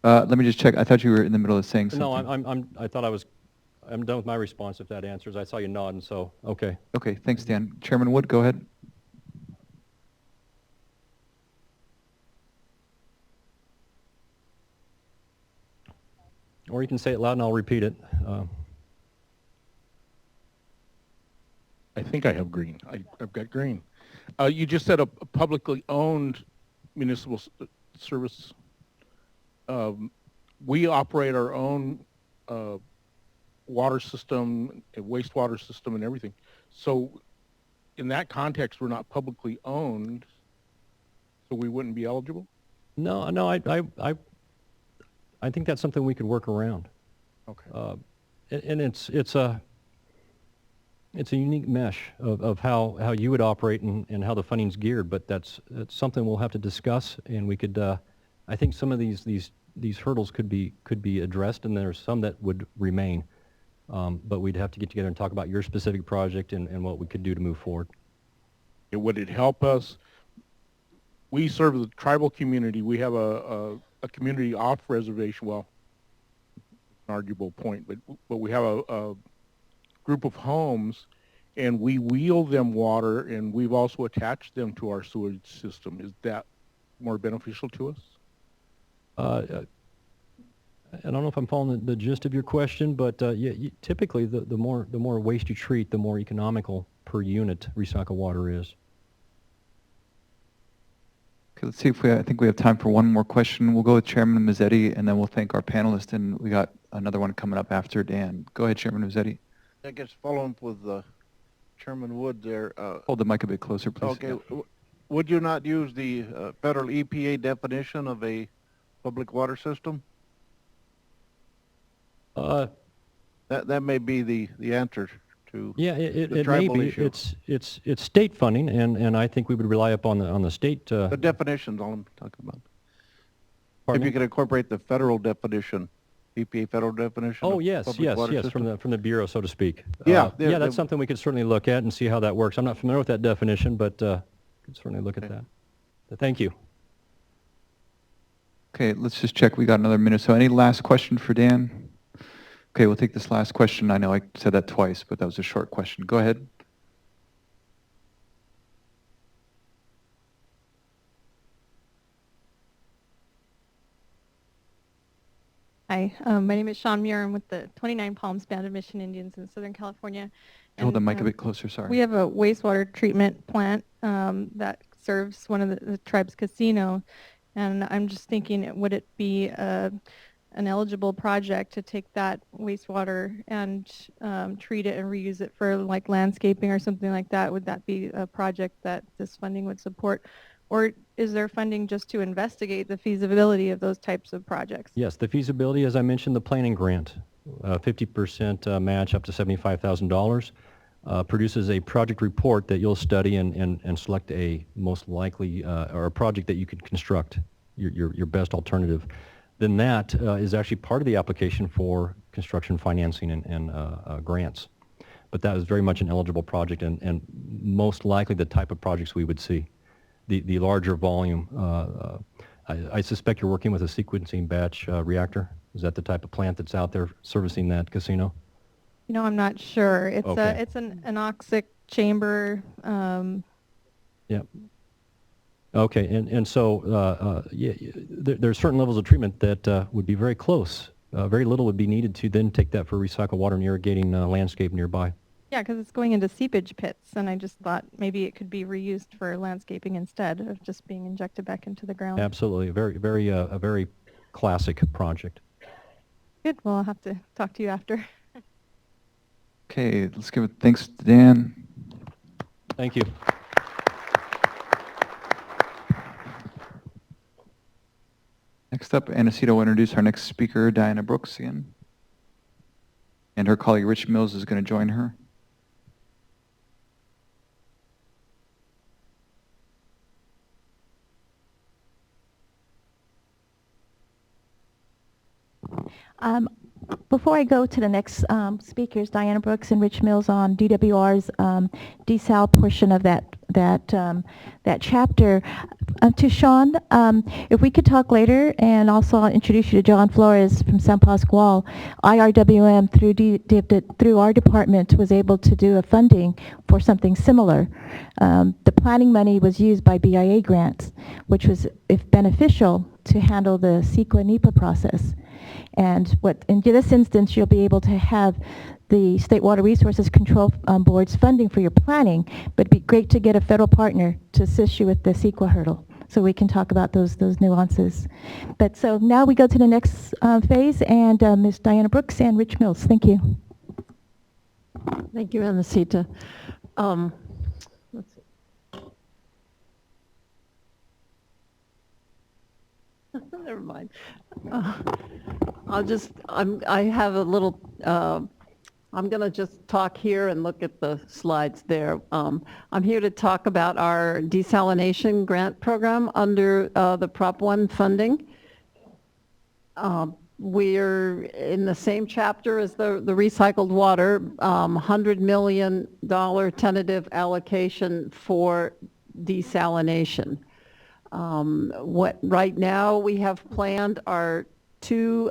Speaker 1: Let me just check. I thought you were in the middle of saying something.
Speaker 5: No, I thought I'm done with my response if that answers. I saw you nodding, so okay.
Speaker 1: Okay, thanks, Dan. Chairman Wood, go ahead.
Speaker 5: Or you can say it loud and I'll repeat it.
Speaker 13: I think I have green. I've got green. You just said a publicly owned municipal service. We operate our own water system, wastewater system, and everything. So in that context, we're not publicly owned, so we wouldn't be eligible?
Speaker 5: No, I think that's something we could work around.
Speaker 13: Okay.
Speaker 5: And it's a unique mesh of how you would operate and how the funding's geared, but that's something we'll have to discuss, and we could, I think some of these hurdles could be addressed, and there's some that would remain. But we'd have to get together and talk about your specific project and what we could do to move forward.
Speaker 13: Would it help us? We serve the tribal community. We have a community off reservation. Well, an arguable point, but we have a group of homes, and we wheel them water, and we've also attached them to our sewage system. Is that more beneficial to us?
Speaker 5: I don't know if I'm following the gist of your question, but typically the more waste you treat, the more economical per unit recycled water is.
Speaker 1: Okay, let's see if I think we have time for one more question. We'll go with Chairman Mazzetti, and then we'll thank our panelists, and we got another one coming up after Dan. Go ahead, Chairman Mazzetti.
Speaker 8: I guess following up with Chairman Wood there.
Speaker 1: Hold the mic a bit closer, please.
Speaker 8: Okay. Yeah. Would you not use the federal EPA definition of a public water system? That may be the answer to the tribal issue.
Speaker 5: It's state funding, and I think we would rely upon the state.
Speaker 8: The definition's all I'm talking about.
Speaker 5: Pardon
Speaker 8: if
Speaker 5: me?
Speaker 8: you could incorporate the federal definition, EPA federal definition.
Speaker 5: Oh,
Speaker 8: of
Speaker 5: yes,
Speaker 8: public water system.
Speaker 5: from the bureau, so to speak.
Speaker 8: Yeah,
Speaker 5: yeah, that's something we could certainly look at and see how that works. I'm not familiar with that definition, but could certainly look at that. But thank you.
Speaker 1: Okay, let's just check. We got another minute. So any last question for Dan? Okay, we'll take this last question. I know I said that twice, but that was a short question. Go ahead.
Speaker 14: Hi, my name is Sean Muir. I'm with the 29 Palms Band of Mission Indians in Southern California.
Speaker 1: Hold the mic a bit closer, sorry.
Speaker 14: We have a wastewater treatment plant that serves one of the tribe's casino, and I'm just thinking, would it be an eligible project to take that wastewater and treat it and reuse it for like landscaping or something like that? Would that be a project that this funding would support? Or is there funding just to investigate the feasibility of those types of projects?
Speaker 5: Yes, the feasibility, as I mentioned, the planning grant, 50% match up to $75,000, produces a project report that you'll study and select a most likely, or a project that you could construct, your best alternative. Then that is actually part of the application for construction financing and grants. But that is very much an eligible project and most likely the type of projects we would see. The larger volume, I suspect you're working with a sequencing batch reactor. Is that the type of plant that's out there servicing that casino?
Speaker 14: You know, I'm not sure. It's
Speaker 5: Okay.
Speaker 14: it's an anoxic chamber.
Speaker 5: Yeah. Okay, and so there's certain levels of treatment that would be very close. Very little would be needed to then take that for recycled water and irrigating landscape nearby.
Speaker 14: Yeah, because it's going into seepage pits, and I just thought maybe it could be reused for landscaping instead of just being injected back into the ground.
Speaker 5: Absolutely, a very classic project.
Speaker 14: Good. Well, I'll have to talk to you after.
Speaker 1: Okay, let's give it thanks to Dan.
Speaker 5: Thank you.
Speaker 1: Next up, Anacita will introduce our next speaker, Diana Brooks again. And her colleague Rich Mills is going to join her.
Speaker 12: Before I go to the next speakers, Diana Brooks and Rich Mills on DWR's desal portion of that chapter. To Sean, if we could talk later, and also I'll introduce you to John Flores from San Pascual. IRWM through our department was able to do a funding for something similar. The planning money was used by BIA grants, which was, if beneficial, to handle the CEQA NEPA process. And in this instance, you'll be able to have the State Water Resources Control Board's funding for your planning, but it'd be great to get a federal partner to assist you with the CEQA hurdle, so we can talk about those nuances. But so now we go to the next phase, and Ms. Diana Brooks and Rich Mills. Thank you.
Speaker 7: Thank you, Anacita. Let's see. Never mind. I have a little, I'm going to just talk here and look at the slides there. I'm here to talk about our desalination grant program under the Prop 1 funding. We're in the same chapter as the recycled water, $100 million tentative allocation for desalination. What right now we have planned are 2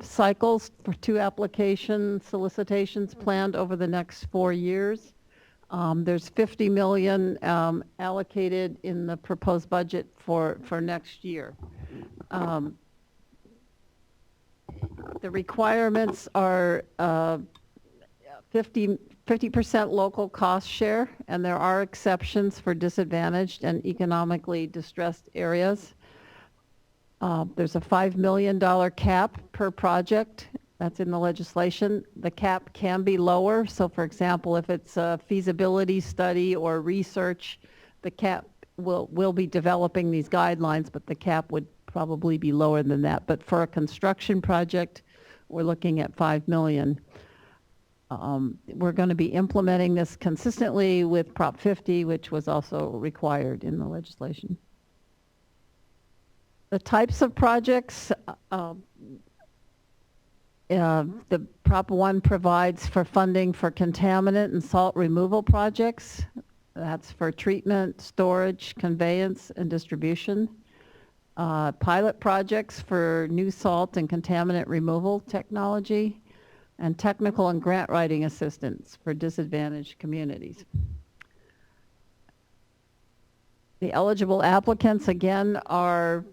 Speaker 7: cycles for 2 application solicitations planned over the next 4 years. There's $50 million allocated in the proposed budget for next year. The requirements are 50% local cost share, and there are exceptions for disadvantaged and economically distressed areas. There's a $5 million cap per project. That's in the legislation. The cap can be lower. So for example, if it's a feasibility study or research, the cap will be developing these guidelines, but the cap would probably be lower than that. But for a construction project, we're looking at $5 million. We're going to be implementing this consistently with Prop 50, which was also required in the legislation. The types of projects, the Prop 1 provides for funding for contaminant and salt removal projects. That's for treatment, storage, conveyance, and distribution. Pilot projects for new salt and contaminant removal technology, and technical and grant writing assistance for disadvantaged communities. The eligible applicants, again, are,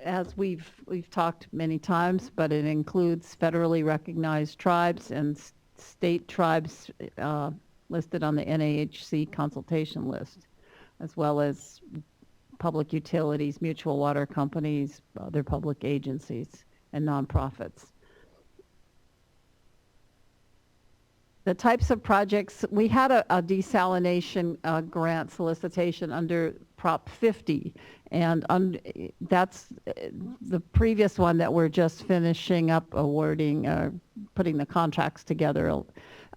Speaker 7: as we've talked many times, but it includes federally recognized tribes and state tribes listed on the NAHC consultation list, as well as public utilities, mutual water companies, other public agencies, and nonprofits. The types of projects, we had a desalination grant solicitation under Prop 50, and that's the previous one that we're just finishing up awarding, putting the contracts together.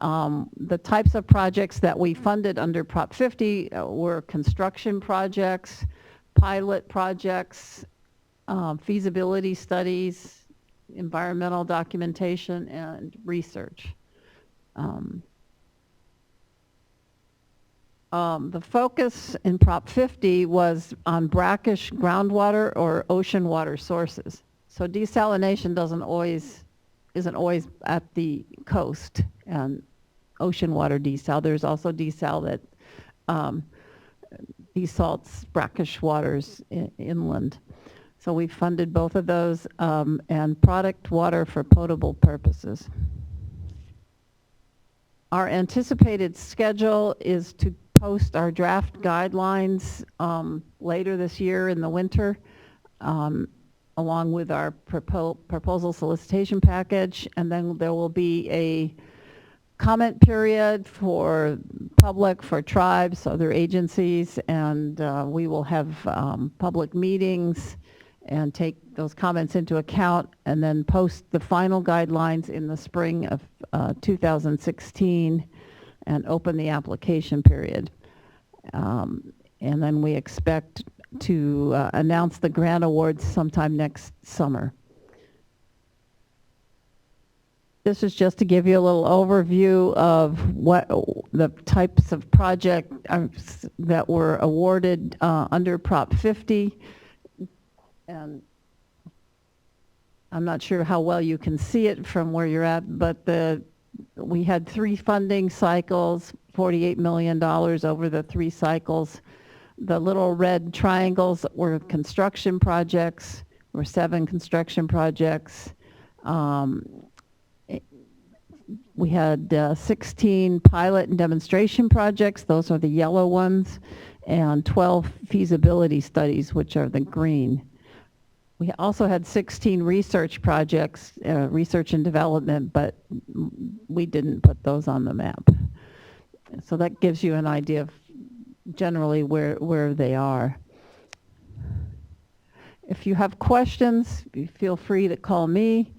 Speaker 7: The types of projects that we funded under Prop 50 were construction projects, pilot projects, feasibility studies, environmental documentation, and research. The focus in Prop 50 was on brackish groundwater or ocean water sources. So desalination isn't always at the coast and ocean water desal. There's also desal that desalts brackish waters inland. So we funded both of those and product water for potable purposes. Our anticipated schedule is to post our draft guidelines later this year in the winter, along with our proposal solicitation package, and then there will be a comment period for public, for tribes, other agencies, and we will have public meetings and take those comments into account, and then post the final guidelines in the spring of 2016 and open the application period. And then we expect to announce the grant awards sometime next summer. This is just to give you a little overview of what the types of project that were awarded under Prop 50. And I'm not sure how well you can see it from where you're at, but we had 3 funding cycles, $48 million over the 3 cycles. The little red triangles were construction projects. There were 7 construction projects. We had 16 pilot and demonstration projects. Those are the yellow ones, and 12 feasibility studies, which are the green. We also had 16 research projects, research and development, but we didn't put those on the map. So that gives you an idea of generally where they are. If you have questions, feel free to call me.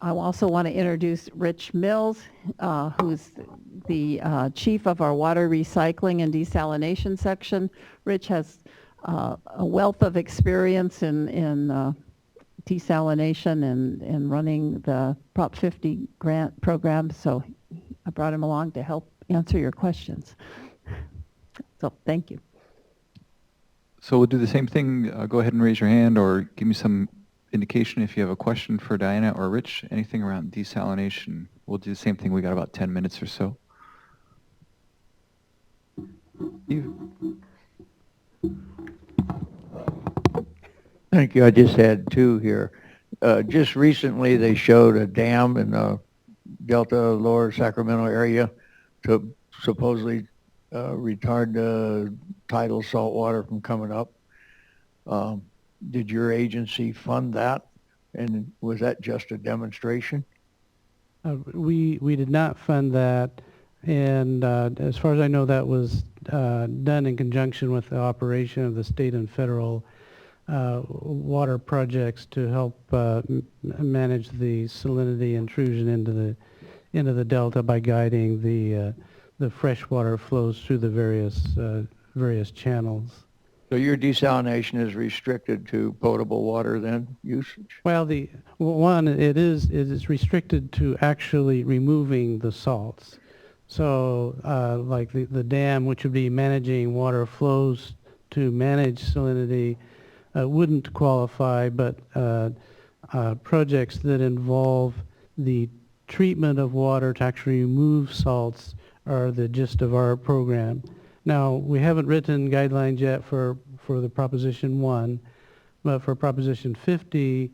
Speaker 7: I also want to introduce Rich Mills, who's the chief of our water recycling and desalination section. Rich has a wealth of experience in desalination and running the Prop 50 grant program, so I brought him along to help answer your questions. So thank you.
Speaker 1: So we'll do the same thing. Go ahead and raise your hand or give me some indication if you have a question for Diana or Rich, anything around desalination. We'll do the same thing. We got about 10 minutes or so.
Speaker 4: Thank you. I just had 2 here. Just recently they showed a dam in the Delta Lower Sacramento area to supposedly retard the tidal salt water from coming up. Did your agency fund that? And was that just a demonstration?
Speaker 15: We did not fund that. And as far as I know, that was done in conjunction with the operation of the state and federal water projects to help manage the salinity intrusion into the delta by guiding the freshwater flows through the various channels.
Speaker 4: So your desalination is restricted to potable water then, usage?
Speaker 15: Well, it is restricted to actually removing the salts. So like the dam, which would be managing water flows to manage salinity, wouldn't qualify, but projects that involve the treatment of water to actually remove salts are the gist of our program. Now, we haven't written guidelines yet for the Proposition 1, but for Proposition 50,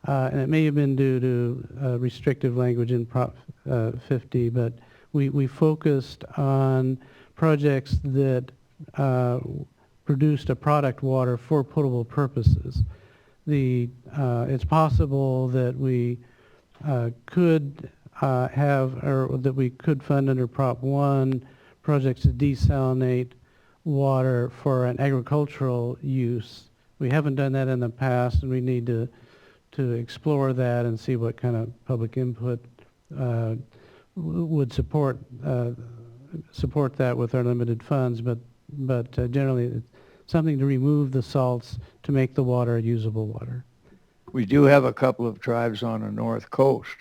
Speaker 15: and it may have been due to restrictive language in Prop 50, but we focused on projects that produced a product water for potable purposes. It's possible that we could have, or that we could fund under Prop 1 projects to desalinate water for an agricultural use. We haven't done that in the past, and we need to explore that and see what kind of public input would support that with our limited funds. But generally, it's something to remove the salts to make the water usable water.
Speaker 4: We do have a couple of tribes on the North Coast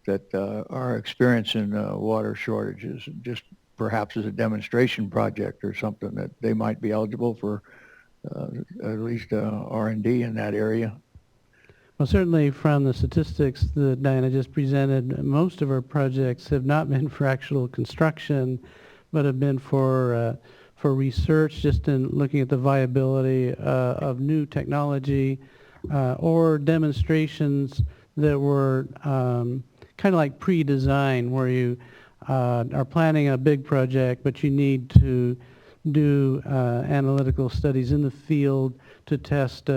Speaker 4: that are experiencing water shortages, just perhaps as a demonstration project or something that they might be eligible for at least R&D in that area.
Speaker 15: Well, certainly from the statistics that Diana just presented, most of our projects have not been for actual construction, but have been for research, just in looking at the viability of new technology or demonstrations that were kind of like pre-design, where you are planning a big project, but you need to do analytical studies in the field to test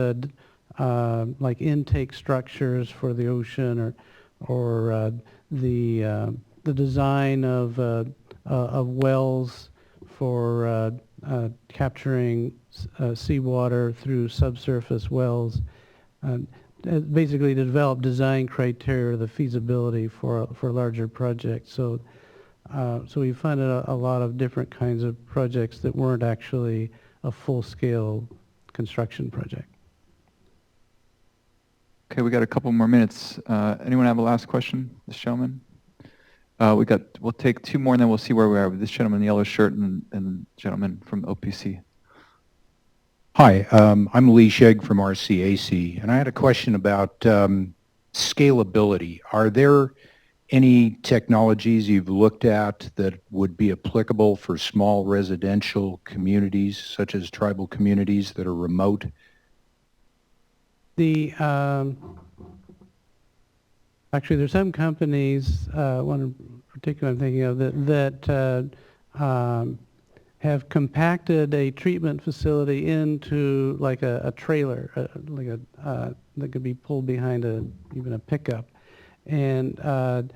Speaker 15: like intake structures for the ocean, or the design of wells for capturing seawater through subsurface wells. Basically, to develop design criteria, the feasibility for larger projects. So we funded a lot of different kinds of projects that weren't actually a full-scale construction project.
Speaker 1: Okay, we got a couple more minutes. Anyone have a last question? This gentleman? We'll take two more and then we'll see where we are with this gentleman in the yellow shirt and the gentleman from OPC.
Speaker 2: Hi, I'm Lee Shegg from RCAC, and I had a question about scalability. Are there any technologies you've looked at that would be applicable for small residential communities, such as tribal communities that are remote?
Speaker 15: Actually, there's some companies, one in particular I'm thinking of, that have compacted a treatment facility into like a trailer, that could be pulled behind even a pickup, and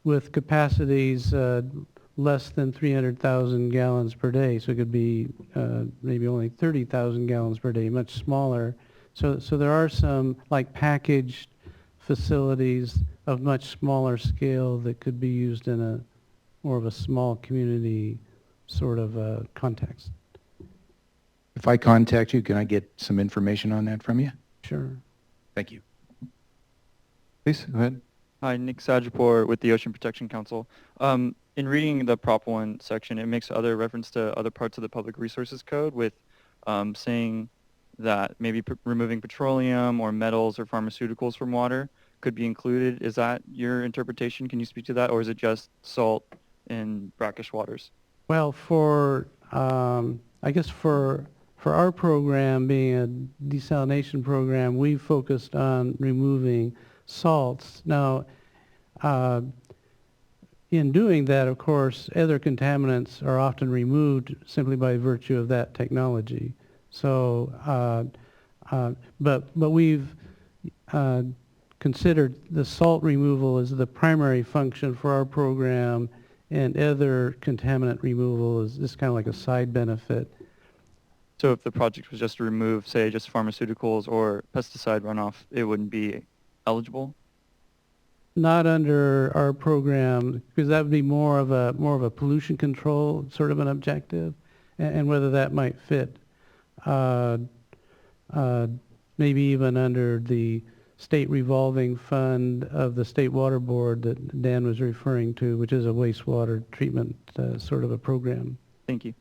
Speaker 15: with capacities less than 300,000 gallons per day. So it could be maybe only 30,000 gallons per day, much smaller. So there are some like packaged facilities of much smaller scale that could be used in a more of a small community sort of context.
Speaker 2: If I contact you, can I get some information on that from you?
Speaker 15: Sure.
Speaker 2: Thank you.
Speaker 1: Please, go ahead.
Speaker 3: Hi, Nick Sajapur with the Ocean Protection Council. In reading the Prop 1 section, it makes other reference to other parts of the Public Resources Code with saying that maybe removing petroleum or metals or pharmaceuticals from water could be included. Is that your interpretation? Can you speak to that? Or is it just salt in brackish waters?
Speaker 15: Well, I guess for our program being a desalination program, we focused on removing salts. Now, in doing that, of course, other contaminants are often removed simply by virtue of that technology. So, but we've considered the salt removal as the primary function for our program, and other contaminant removal is just kind of like a side benefit.
Speaker 3: So if the project was just to remove, say, just pharmaceuticals or pesticide runoff, it wouldn't be eligible?
Speaker 15: Not under our program, because that would be more of a pollution control sort of an objective, and whether that might fit. Maybe even under the state revolving fund of the State Water Board that Dan was referring to, which is a wastewater treatment sort of a program.
Speaker 3: Thank you.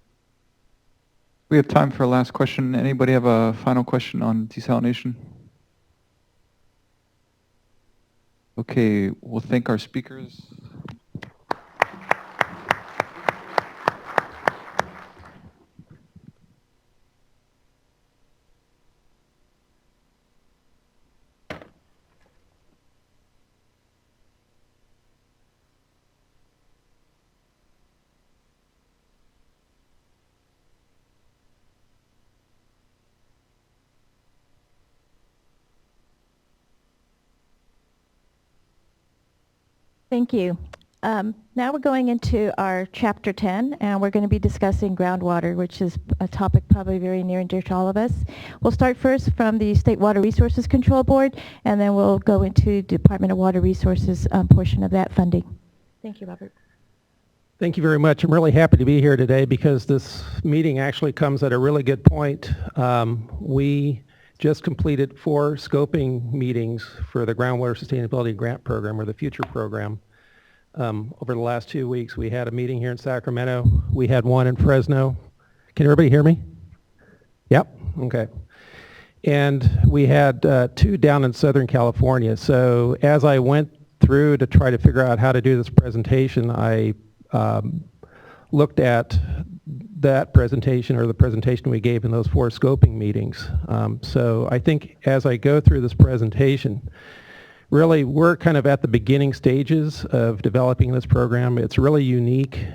Speaker 1: We have time for a last question. Anybody have a final question on desalination? Okay, we'll thank our speakers.
Speaker 12: Thank you. Now we're going into our Chapter 10, and we're going to be discussing groundwater, which is a topic probably very near and dear to all of us. We'll start first from the State Water Resources Control Board, and then we'll go into Department of Water Resources portion of that funding. Thank you, Robert.
Speaker 16: Thank you very much. I'm really happy to be here today because this meeting actually comes at a really good point. We just completed 4 scoping meetings for the Groundwater Sustainability Grant Program, or the Future Program. Over the last 2 weeks, we had a meeting here in Sacramento. We had one in Fresno. Can everybody hear me? Yep, okay. And we had 2 down in Southern California. So as I went through to try to figure out how to do this presentation, I looked at that presentation, or the presentation we gave in those 4 scoping meetings. So I think as I go through this presentation, really we're kind of at the beginning stages of developing this program. It's really unique.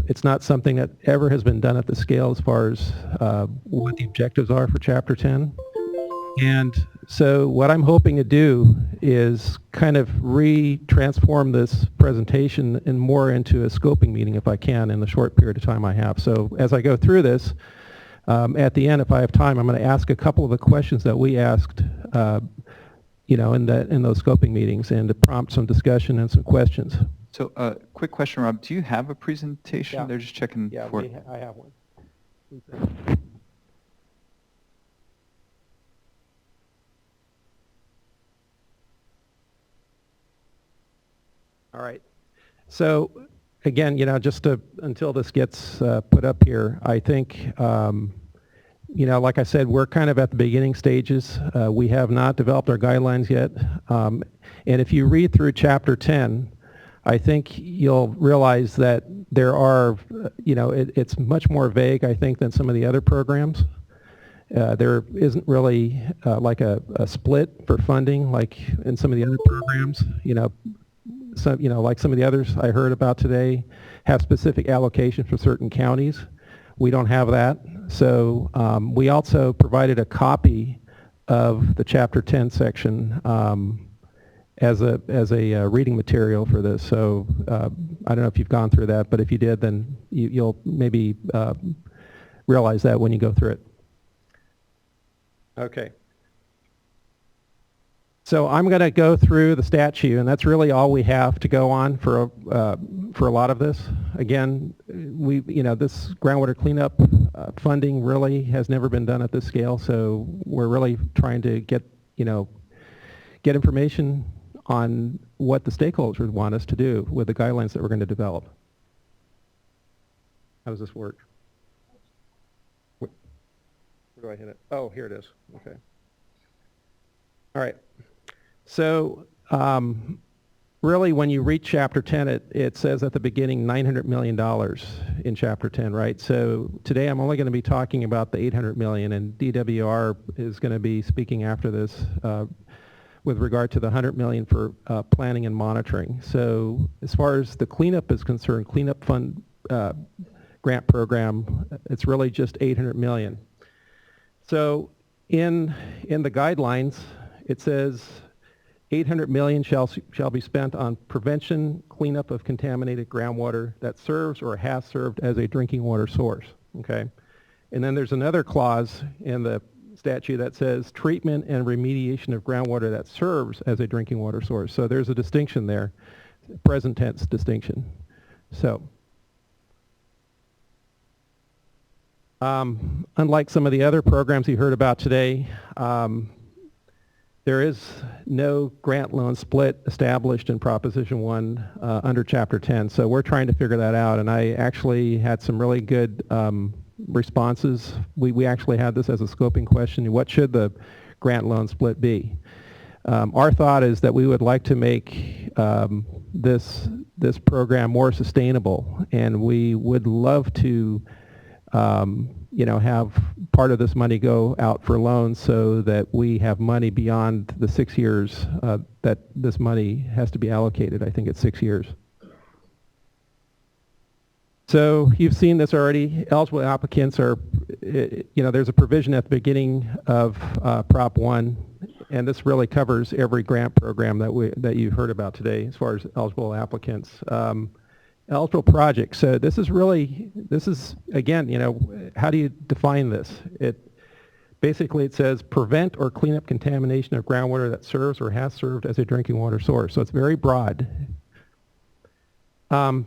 Speaker 16: It's not something that ever has been done at the scale as far as what the objectives are for Chapter 10. And so what I'm hoping to do is kind of re-transform this presentation and more into a scoping meeting if I can in the short period of time I have. So as I go through this, at the end, if I have time, I'm going to ask a couple of the questions that we asked in those scoping meetings, and to prompt some discussion and some questions.
Speaker 1: So quick question, Rob. Do you have a presentation?
Speaker 16: Yeah.
Speaker 1: They're just checking for it.
Speaker 16: I have one. All right. So again, just until this gets put up here, I think, like I said, we're kind of at the beginning stages. We have not developed our guidelines yet. And if you read through Chapter 10, I think you'll realize that there are, it's much more vague, I think, than some of the other programs. There isn't really like a split for funding like in some of the other programs. Like some of the others I heard about today have specific allocations for certain counties. We don't have that. So we also provided a copy of the Chapter 10 section as a reading material for this. So I don't know if you've gone through that, but if you did, then you'll maybe realize that when you go through it. Okay. So I'm going to go through the statute, and that's really all we have to go on for a lot of this. Again, this groundwater cleanup funding really has never been done at this scale, so we're really trying to get information on what the stakeholders would want us to do with the guidelines that we're going to develop. How does this work? Where do I hit it? Oh, here it is. Okay. All right. So really, when you read Chapter 10, it says at the beginning $900 million in Chapter 10, right? So today I'm only going to be talking about the $800 million, and DWR is going to be speaking after this with regard to the $100 million for planning and monitoring. So as far as the cleanup is concerned, cleanup fund grant program, it's really just $800 million. So in the guidelines, it says $800 million shall be spent on prevention, cleanup of contaminated groundwater that serves or has served as a drinking water source, okay? And then there's another clause in the statute that says treatment and remediation of groundwater that serves as a drinking water source. So there's a distinction there, present tense distinction. So unlike some of the other programs you heard about today, there is no grant loan split established in Proposition 1 under Chapter 10, so we're trying to figure that out, and I actually had some really good responses. We actually had this as a scoping question. What should the grant loan split be? Our thought is that we would like to make this program more sustainable, and we would love to have part of this money go out for loans so that we have money beyond the 6 years that this money has to be allocated. I think it's 6 years. So you've seen this already. Eligible applicants are, there's a provision at the beginning of Prop 1, and this really covers every grant program that you've heard about today as far as eligible applicants. Eligible projects. So this is again, how do you define this? Basically it says prevent or clean up contamination of groundwater that serves or has served as a drinking water source. So it's very broad. The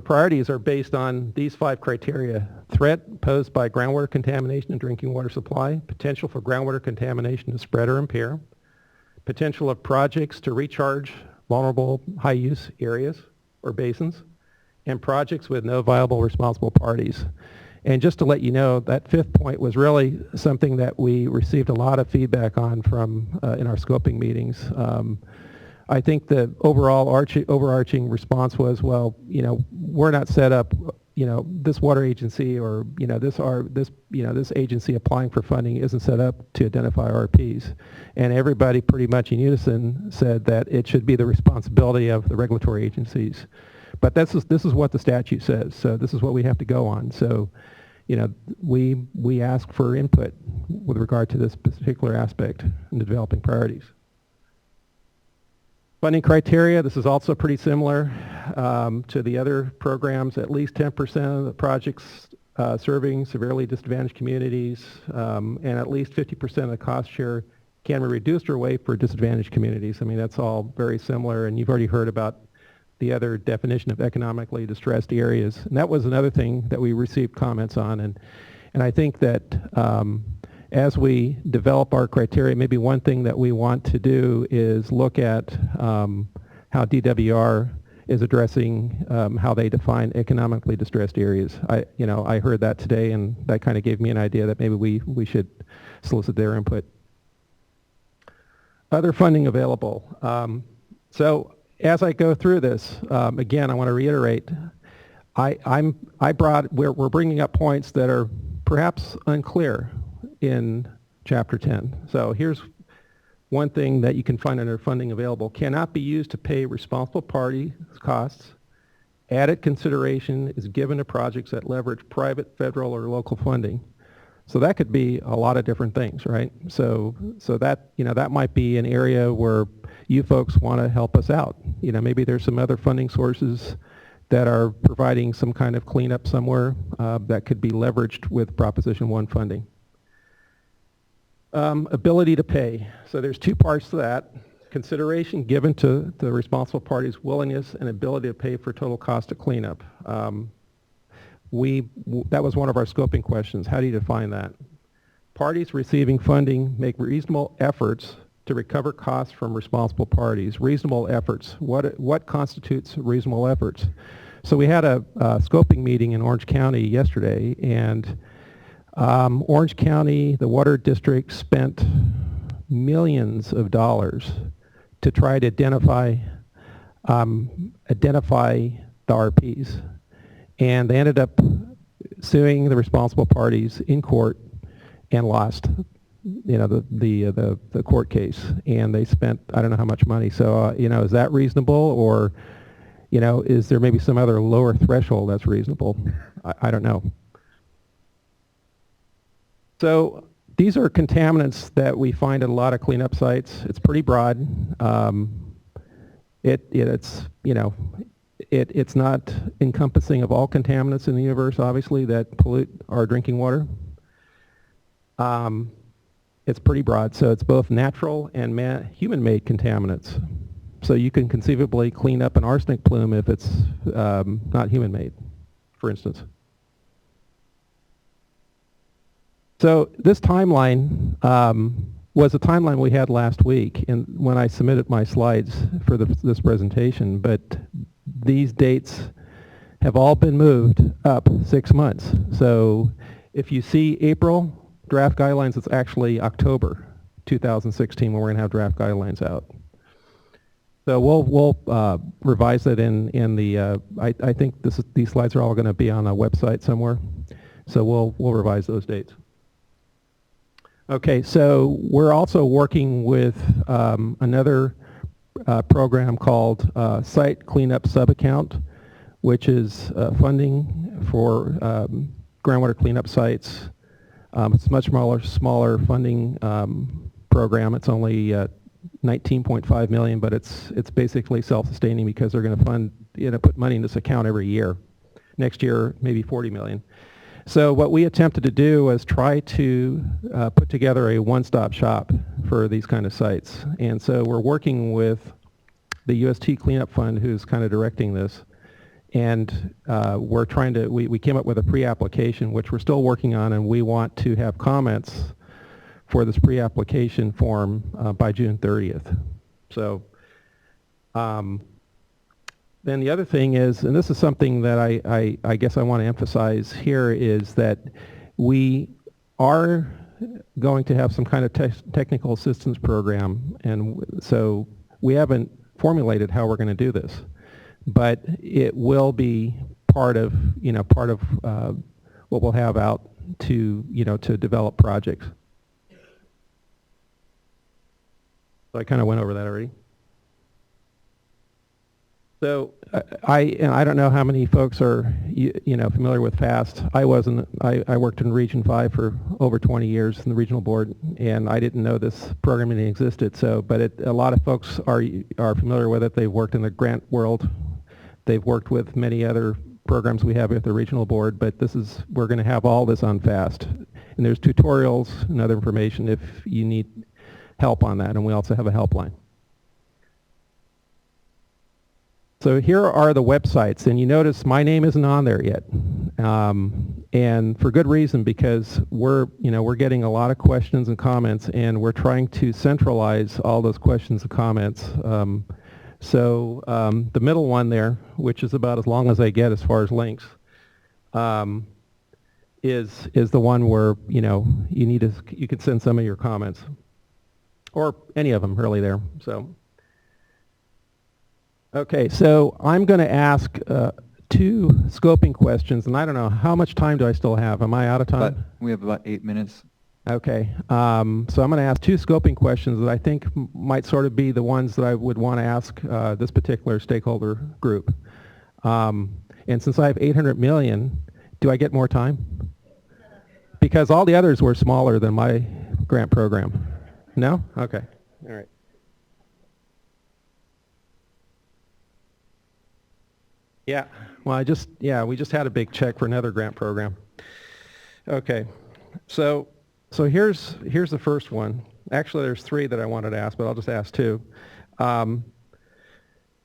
Speaker 16: priorities are based on these 5 criteria: threat posed by groundwater contamination and drinking water supply, potential for groundwater contamination to spread or impair, potential of projects to recharge vulnerable high-use areas or basins, and projects with no viable responsible parties. And just to let you know, that 5th point was really something that we received a lot of feedback on from in our scoping meetings. I think the overall overarching response was, well, we're not set up, this water agency or this agency applying for funding isn't set up to identify RPs, and everybody pretty much in unison said that it should be the responsibility of the regulatory agencies. But this is what the statute says, so this is what we have to go on. So, we ask for input with regard to this particular aspect in developing priorities. Funding criteria, this is also pretty similar to the other programs. At least 10% of the projects serving severely disadvantaged communities and at least 50% of the cost share can be reduced or waived for disadvantaged communities. I mean, that's all very similar, and you've already heard about the other definition of economically distressed areas. And that was another thing that we received comments on. And I think that as we develop our criteria, maybe one thing that we want to do is look at how DWR is addressing how they define economically distressed areas. I heard that today, and that kind of gave me an idea that maybe we should solicit their input. Other funding available. So as I go through this, again, I want to reiterate, we're bringing up points that are perhaps unclear in Chapter 10. So here's one thing that you can find under funding available: cannot be used to pay responsible party costs. Added consideration is given to projects that leverage private, federal, or local funding. So that could be a lot of different things, right? So that, that might be an area where you folks want to help us out. Maybe there's some other funding sources that are providing some kind of cleanup somewhere that could be leveraged with Proposition 1 funding. Ability to pay. So there's two parts to that. Consideration given to the responsible party's willingness and ability to pay for total cost of cleanup. That was one of our scoping questions. How do you define that? Parties receiving funding make reasonable efforts to recover costs from responsible parties. Reasonable efforts. What constitutes reasonable efforts? So we had a scoping meeting in Orange County yesterday, and Orange County, the water district, spent millions of dollars to try to identify the RPs. And they ended up suing the responsible parties in court and lost, the court case. And they spent, I don't know how much money. So, is that reasonable, or, is there maybe some other lower threshold that's reasonable? I don't know. So these are contaminants that we find at a lot of cleanup sites. It's pretty broad. It's not encompassing of all contaminants in the universe, obviously, that pollute our drinking water. It's pretty broad, so it's both natural and human-made contaminants. So you can conceivably clean up an arsenic plume if it's not human-made, for instance. So this timeline was a timeline we had last week, and when I submitted my slides for this presentation, but these dates have all been moved up 6 months. So if you see April draft guidelines, it's actually October 2016 when we're going to have draft guidelines out. So we'll revise it in the, I think these slides are all going to be on a website somewhere. So we'll revise those dates. Okay, so we're also working with another program called Site Cleanup Subaccount, which is funding for groundwater cleanup sites. It's a much smaller funding program. It's only 19.5 million, but it's basically self-sustaining because they're going to put money in this account every year. Next year, maybe 40 million. So what we attempted to do was try to put together a one-stop shop for these kind of sites. And so we're working with the UST Cleanup Fund, who's kind of directing this. And we're trying to, we came up with a pre-application, which we're still working on, and we want to have comments for this pre-application form by June 30th. So then the other thing is, and this is something that I guess I want to emphasize here, is that we are going to have some kind of technical assistance program, and so we haven't formulated how we're going to do this, but it will be part of what we'll have out to to develop projects. So I kind of went over that already. So I don't know how many folks are familiar with FAST. I wasn't. I worked in Region 5 for over 20 years in the regional board, and I didn't know this program even existed. So, but a lot of folks are familiar with it. They've worked in the grant world. They've worked with many other programs we have at the regional board. But we're going to have all this on FAST, and there's tutorials and other information if you need help on that. And we also have a helpline. So here are the websites, and you notice my name isn't on there yet, and for good reason, because we're getting a lot of questions and comments, and we're trying to centralize all those questions and comments So the middle one there, which is about as long as I get as far as links, is the one where, you know, you could send some of your comments, or any of them really there. So, okay, so I'm going to ask 2 scoping questions, and I don't know, how much time do I still have? Am I out of time?
Speaker 1: We have about 8 minutes.
Speaker 16: Okay, so I'm going to ask 2 scoping questions that I think might sort of be the ones that I would want to ask this particular stakeholder group. And since I have 800 million, do I get more time? Because all the others were smaller than my grant program. No? Okay. All right. Yeah. Well, we just had a big check for another grant program. Okay. So here's the first one. Actually, there's 3 that I wanted to ask, but I'll just ask 2.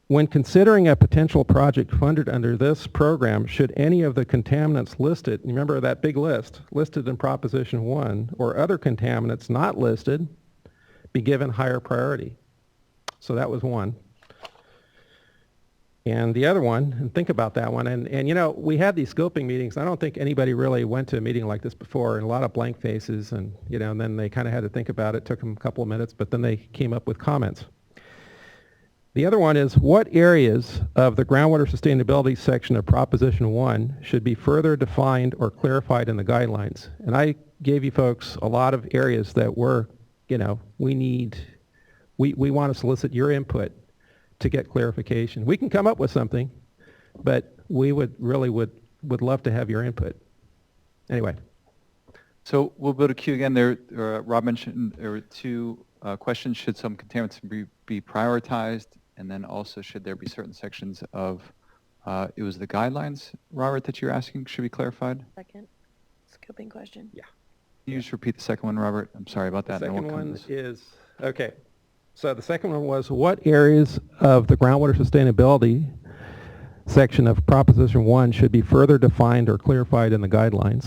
Speaker 16: When considering a potential project funded under this program, should any of the contaminants listed, remember that big list, listed in Proposition 1, or other contaminants not listed, be given higher priority? So that was one. And the other one, and think about that one, and you know, we had these scoping meetings. I don't think anybody really went to a meeting like this before, and a lot of blank faces, and you know, and then they kind of had to think about it. Took them a couple of minutes, but then they came up with comments. The other one is, what areas of the groundwater sustainability section of Proposition 1 should be further defined or clarified in the guidelines? And I gave you folks a lot of areas that were, you know, we want to solicit your input to get clarification. We can come up with something, but we would love to have your input. Anyway.
Speaker 1: So we'll build a queue again. Rob mentioned there were 2 questions. Should some contaminants be prioritized? And then also, should there be certain sections of, it was the guidelines, Robert, that you're asking should be clarified?
Speaker 10: Second scoping question.
Speaker 16: Yeah.
Speaker 1: Can you just repeat the second one, Robert? I'm sorry about that.
Speaker 16: The second one is, okay. So the second one was, what areas of the groundwater sustainability section of Proposition 1 should be further defined or clarified in the guidelines?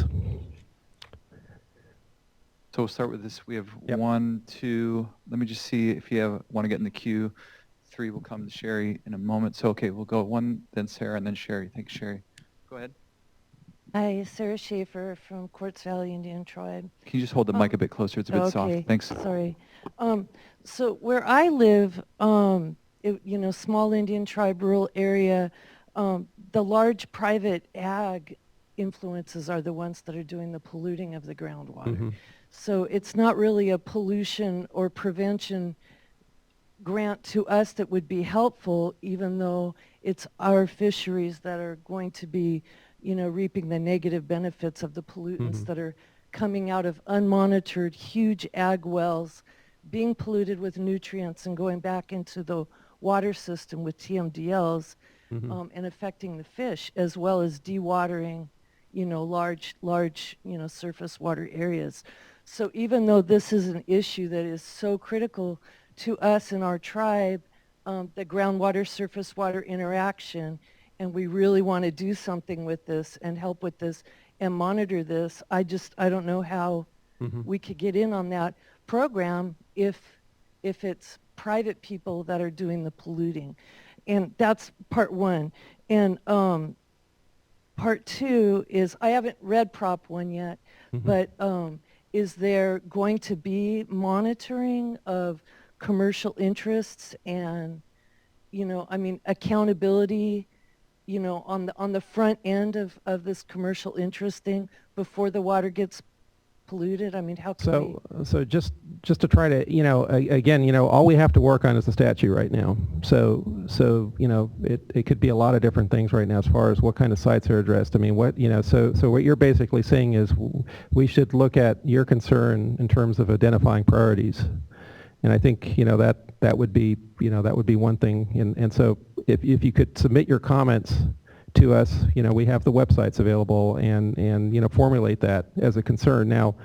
Speaker 1: So we'll start with this. We have 1, 2. Let me just see if you want to get in the queue. 3 will come to Sherry in a moment. So, okay, we'll go 1, then Sarah, and then Sherry. Thanks, Sherry. Go ahead.
Speaker 9: Hi, Sarah Schaefer from Quartz Valley Indian Tribe.
Speaker 1: Can you just hold the mic a bit closer? It's a bit soft. Thanks.
Speaker 9: Sorry. So where I live, you know, small Indian tribe, rural area, the large private ag influences are the ones that are doing the polluting of the groundwater.
Speaker 16: Mm-hmm.
Speaker 9: So it's not really a pollution or prevention grant to us that would be helpful, even though it's our fisheries that are going to be, you know, reaping the negative benefits of the pollutants that are coming out of unmonitored huge ag wells, being polluted with nutrients and going back into the water system with TMDLs and affecting the fish, as well as dewatering, you know, large, you know, surface water areas. So even though this is an issue that is so critical to us and our tribe, the groundwater surface water interaction, and we really want to do something with this and help with this and monitor this, I don't know how we could get in on that program if it's private people that are doing the polluting. And that's part 1. And part 2 is, I haven't read Prop 1 yet, but is there going to be monitoring of commercial interests and, you know, I mean, accountability, you know, on the front end of this commercial interest thing before the water gets polluted? I mean, how can
Speaker 16: So just to try to, you know, again, you know, all we have to work on is the statute right now. So you know, it could be a lot of different things right now as far as what kind of sites are addressed. I mean, what, you know, so what you're basically saying is we should look at your concern in terms of identifying priorities. And I think, you know, that would be, you know, that would be one thing. And so if you could submit your comments to us, you know, we have the websites available, and you know, formulate that as a concern. Now,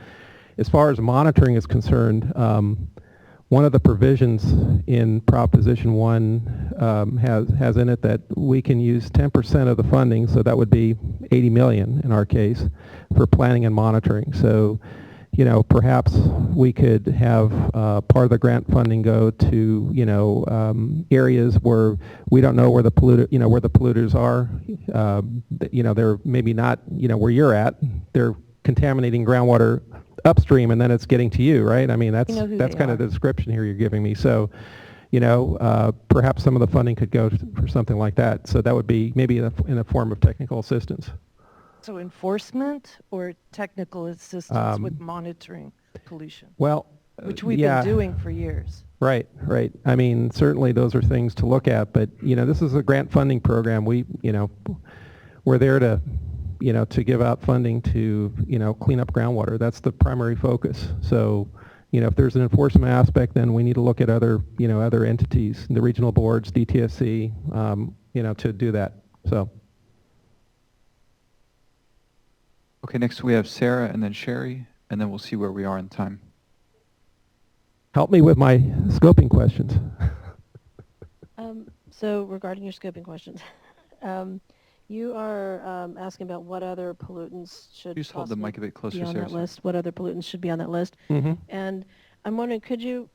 Speaker 16: as far as monitoring is concerned, one of the provisions in Proposition 1 has in it that we can use 10% of the funding, so that would be 80 million in our case, for planning and monitoring. So, you know, perhaps we could have part of the grant funding go to, you know, areas where we don't know where the where the polluters are. You know, they're maybe not, you know, where you're at. They're contaminating groundwater upstream, and then it's getting to you, right? I mean, that's kind of the description here you're giving me. So, you know, perhaps some of the funding could go for something like that. So that would be maybe in a form of technical assistance.
Speaker 9: So enforcement or technical assistance with monitoring pollution?
Speaker 16: Well,
Speaker 9: which we've been doing for years.
Speaker 16: Right, right. I mean, certainly those are things to look at, but, you know, this is a grant funding program. We, you know, we're there to, you know, to give out funding to, you know, clean up groundwater. That's the primary focus. So, you know, if there's an enforcement aspect, then we need to look at other, you know, other entities, the regional boards, DTSC, you know, to do that. So.
Speaker 1: Okay, next we have Sarah and then Sherry, and then we'll see where we are in time.
Speaker 16: Help me with my scoping questions.
Speaker 10: So regarding your scoping questions, you are asking about what other pollutants should
Speaker 1: Just hold the mic a bit closer,
Speaker 10: be on
Speaker 1: Sarah.
Speaker 10: that list. What other pollutants should be on that list?
Speaker 16: Mm-hmm.
Speaker 10: And I'm wondering, could you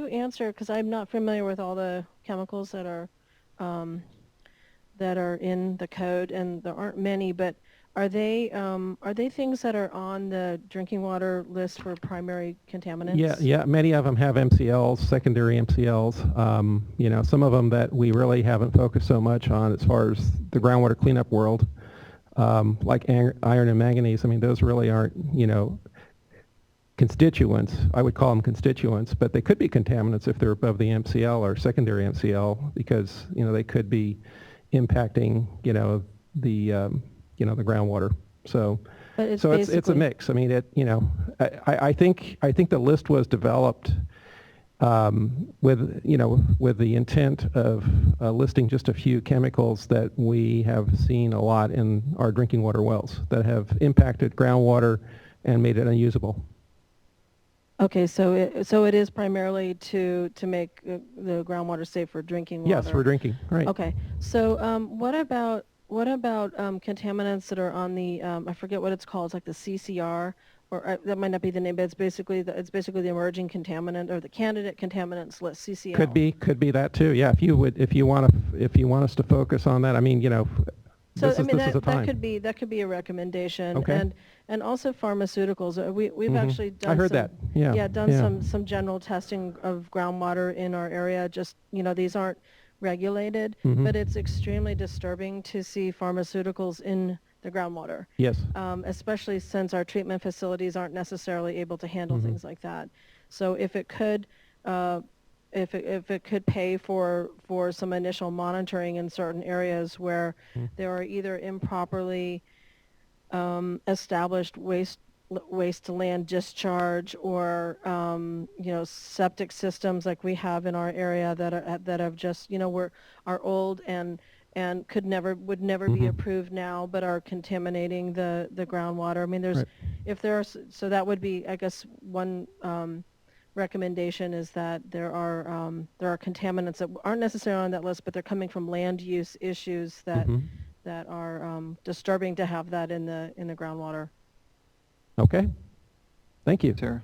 Speaker 10: answer, because I'm not familiar with all the chemicals that are in the code, and there aren't many, but are they things that are on the drinking water list for primary contaminants?
Speaker 16: Yeah, yeah. Many of them have MCLs, secondary MCLs. You know, some of them that we really haven't focused so much on as far as the groundwater cleanup world, like iron and manganese. I mean, those really aren't, you know, constituents. I would call them constituents, but they could be contaminants if they're above the MCL or secondary MCL, because, you know, they could be impacting, you know, the the groundwater. So, it's a mix. I mean, you know, I think the list was developed with, you know, with the intent of listing just a few chemicals that we have seen a lot in our drinking water wells that have impacted groundwater and made it unusable.
Speaker 10: Okay, so it is primarily to make the groundwater safe for drinking water.
Speaker 16: Yes, for drinking, right.
Speaker 10: Okay, so what about contaminants that are on the I forget what it's called. It's like the CCR, or that might not be the name, but it's basically the emerging contaminant or the candidate contaminants list, CCL.
Speaker 16: Could be that too. Yeah, if you want us to focus on that, I mean, you know.
Speaker 10: So I mean that could be a recommendation.
Speaker 16: Okay.
Speaker 10: And also pharmaceuticals. We've actually done.
Speaker 16: I heard that. Yeah.
Speaker 10: Yeah, done some general testing of groundwater in our area. Just, you know, these aren't regulated, but it's extremely disturbing to see pharmaceuticals in the groundwater.
Speaker 16: Yes.
Speaker 10: Especially since our treatment facilities aren't necessarily able to handle things like that. So if it could if it could pay for some initial monitoring in certain areas where there are either improperly established waste to land discharge, or you know, septic systems like we have in our area that have just, you know, are old and would never be approved now, but are contaminating the groundwater. I mean, there's if there are, so that would be, I guess, one recommendation is that there are contaminants that aren't necessarily on that list, but they're coming from land use issues that are disturbing to have that in the groundwater.
Speaker 16: Okay. Thank you,
Speaker 1: Sarah.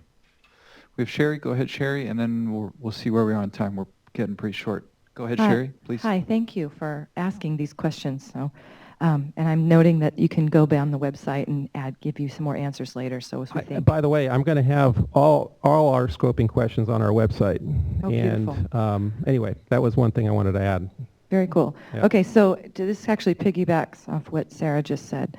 Speaker 1: We have Sherry. Go ahead, Sherry, and then we'll see where we are on time. We're getting pretty short. Go ahead, Sherry, please.
Speaker 17: Hi, thank you for asking these questions. So, and I'm noting that you can go down the website and give you some more answers later. So as we think.
Speaker 16: By the way, I'm going to have all our scoping questions on our website.
Speaker 17: Oh,
Speaker 16: and
Speaker 17: beautiful.
Speaker 16: Anyway, that was one thing I wanted to add.
Speaker 17: Very cool.
Speaker 16: Yeah.
Speaker 17: Okay, so this actually piggybacks off what Sarah just said.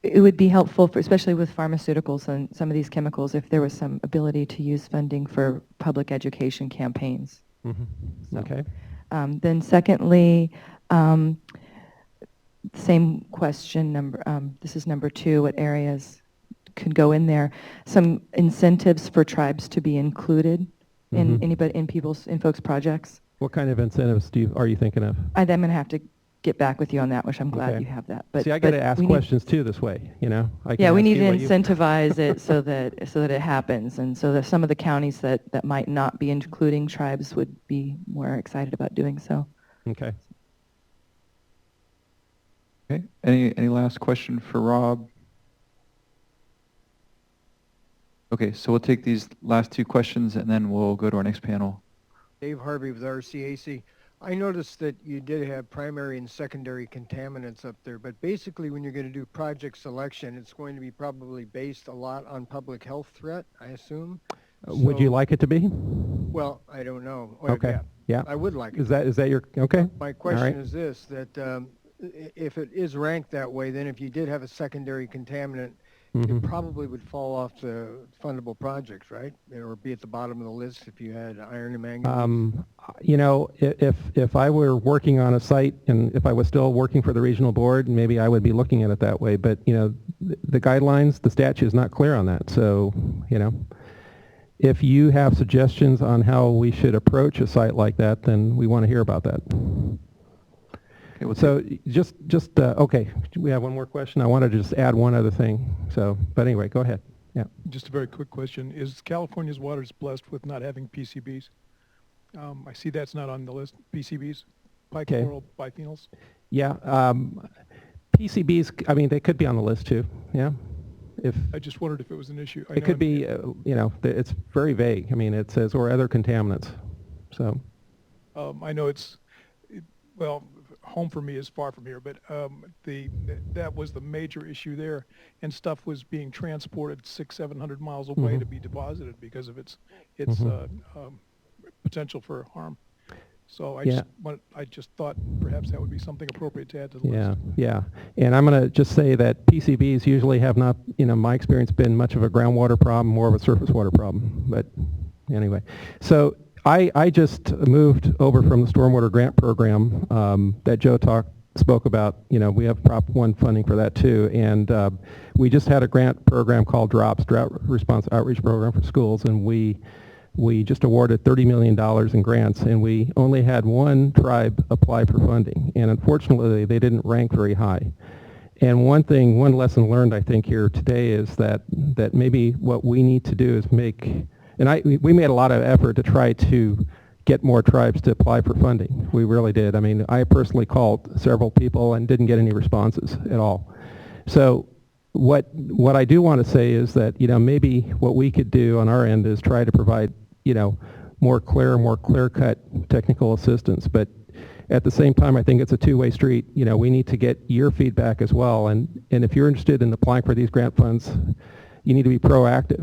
Speaker 17: It would be helpful, especially with pharmaceuticals and some of these chemicals, if there was some ability to use funding for public education campaigns.
Speaker 16: So, okay.
Speaker 17: Then secondly, same question, this is number 2, what areas could go in there? Some incentives for tribes to be included in folks' projects.
Speaker 16: What kind of incentives are you thinking of?
Speaker 17: I'm going to have to get back with you on that, which I'm glad you have that. But
Speaker 16: see, I got to ask questions too this way, you know.
Speaker 17: We need to incentivize it so that it happens, and so that some of the counties that might not be including tribes would be more excited about doing so.
Speaker 16: Okay.
Speaker 1: Okay. Any last question for Rob? Okay, so we'll take these last two questions and then we'll go to our next panel.
Speaker 6: Dave Harvey with RCAC. I noticed that you did have primary and secondary contaminants up there, but basically when you're going to do project selection, it's going to be probably based a lot on public health threat, I assume.
Speaker 16: Would you like it to be?
Speaker 6: Well, I don't know. Well,
Speaker 16: Okay. Yeah.
Speaker 6: I would like it.
Speaker 16: Is that your, okay?
Speaker 6: My
Speaker 16: All
Speaker 6: question
Speaker 16: right.
Speaker 6: is this, that if it is ranked that way, then if you did have a secondary contaminant, it probably would fall off the fundable projects, right? Or be at the bottom of the list if you had iron and manganese.
Speaker 16: You know, if I were working on a site and if I was still working for the regional board, maybe I would be looking at it that way. But, you know, the guidelines, the statute is not clear on that. So, you know, if you have suggestions on how we should approach a site like that, then we want to hear about that. Okay, well, so okay, we have one more question. I wanted to just add one other thing. So, but anyway, go ahead. Yeah.
Speaker 21: Just a very quick question. Is California's waters blessed with not having PCBs? I see that's not on the list. PCBs, bichloral biphenyls.
Speaker 16: Yeah. PCBs, I mean, they could be on the list too. Yeah. If
Speaker 21: I just wondered if it was an issue.
Speaker 16: It could be, you know, it's very vague. I mean, it says, or other contaminants. So.
Speaker 21: I know well, home for me is far from here, but that was the major issue there, and stuff was being transported 600-700 miles away to be deposited because of its potential for harm. So I just thought perhaps that would be something appropriate to add to the list.
Speaker 16: Yeah. And I'm going to just say that PCBs usually have not, you know, my experience, been much of a groundwater problem, more of a surface water problem. But anyway, so I just moved over from the stormwater grant program that Joe spoke about. You know, we have Prop 1 funding for that too, and we just had a grant program called DROPS, Drought Response Outreach Program for Schools, and we just awarded $30 million in grants, and we only had one tribe apply for funding, and unfortunately they didn't rank very high. And one lesson learned I think here today is that maybe what we need to do is we made a lot of effort to try to get more tribes to apply for funding. We really did. I mean, I personally called several people and didn't get any responses at all. So what I do want to say is that, you know, maybe what we could do on our end is try to provide, you know, more clear-cut technical assistance. But at the same time, I think it's a two-way street. You know, we need to get your feedback as well. And if you're interested in applying for these grant funds, you need to be proactive.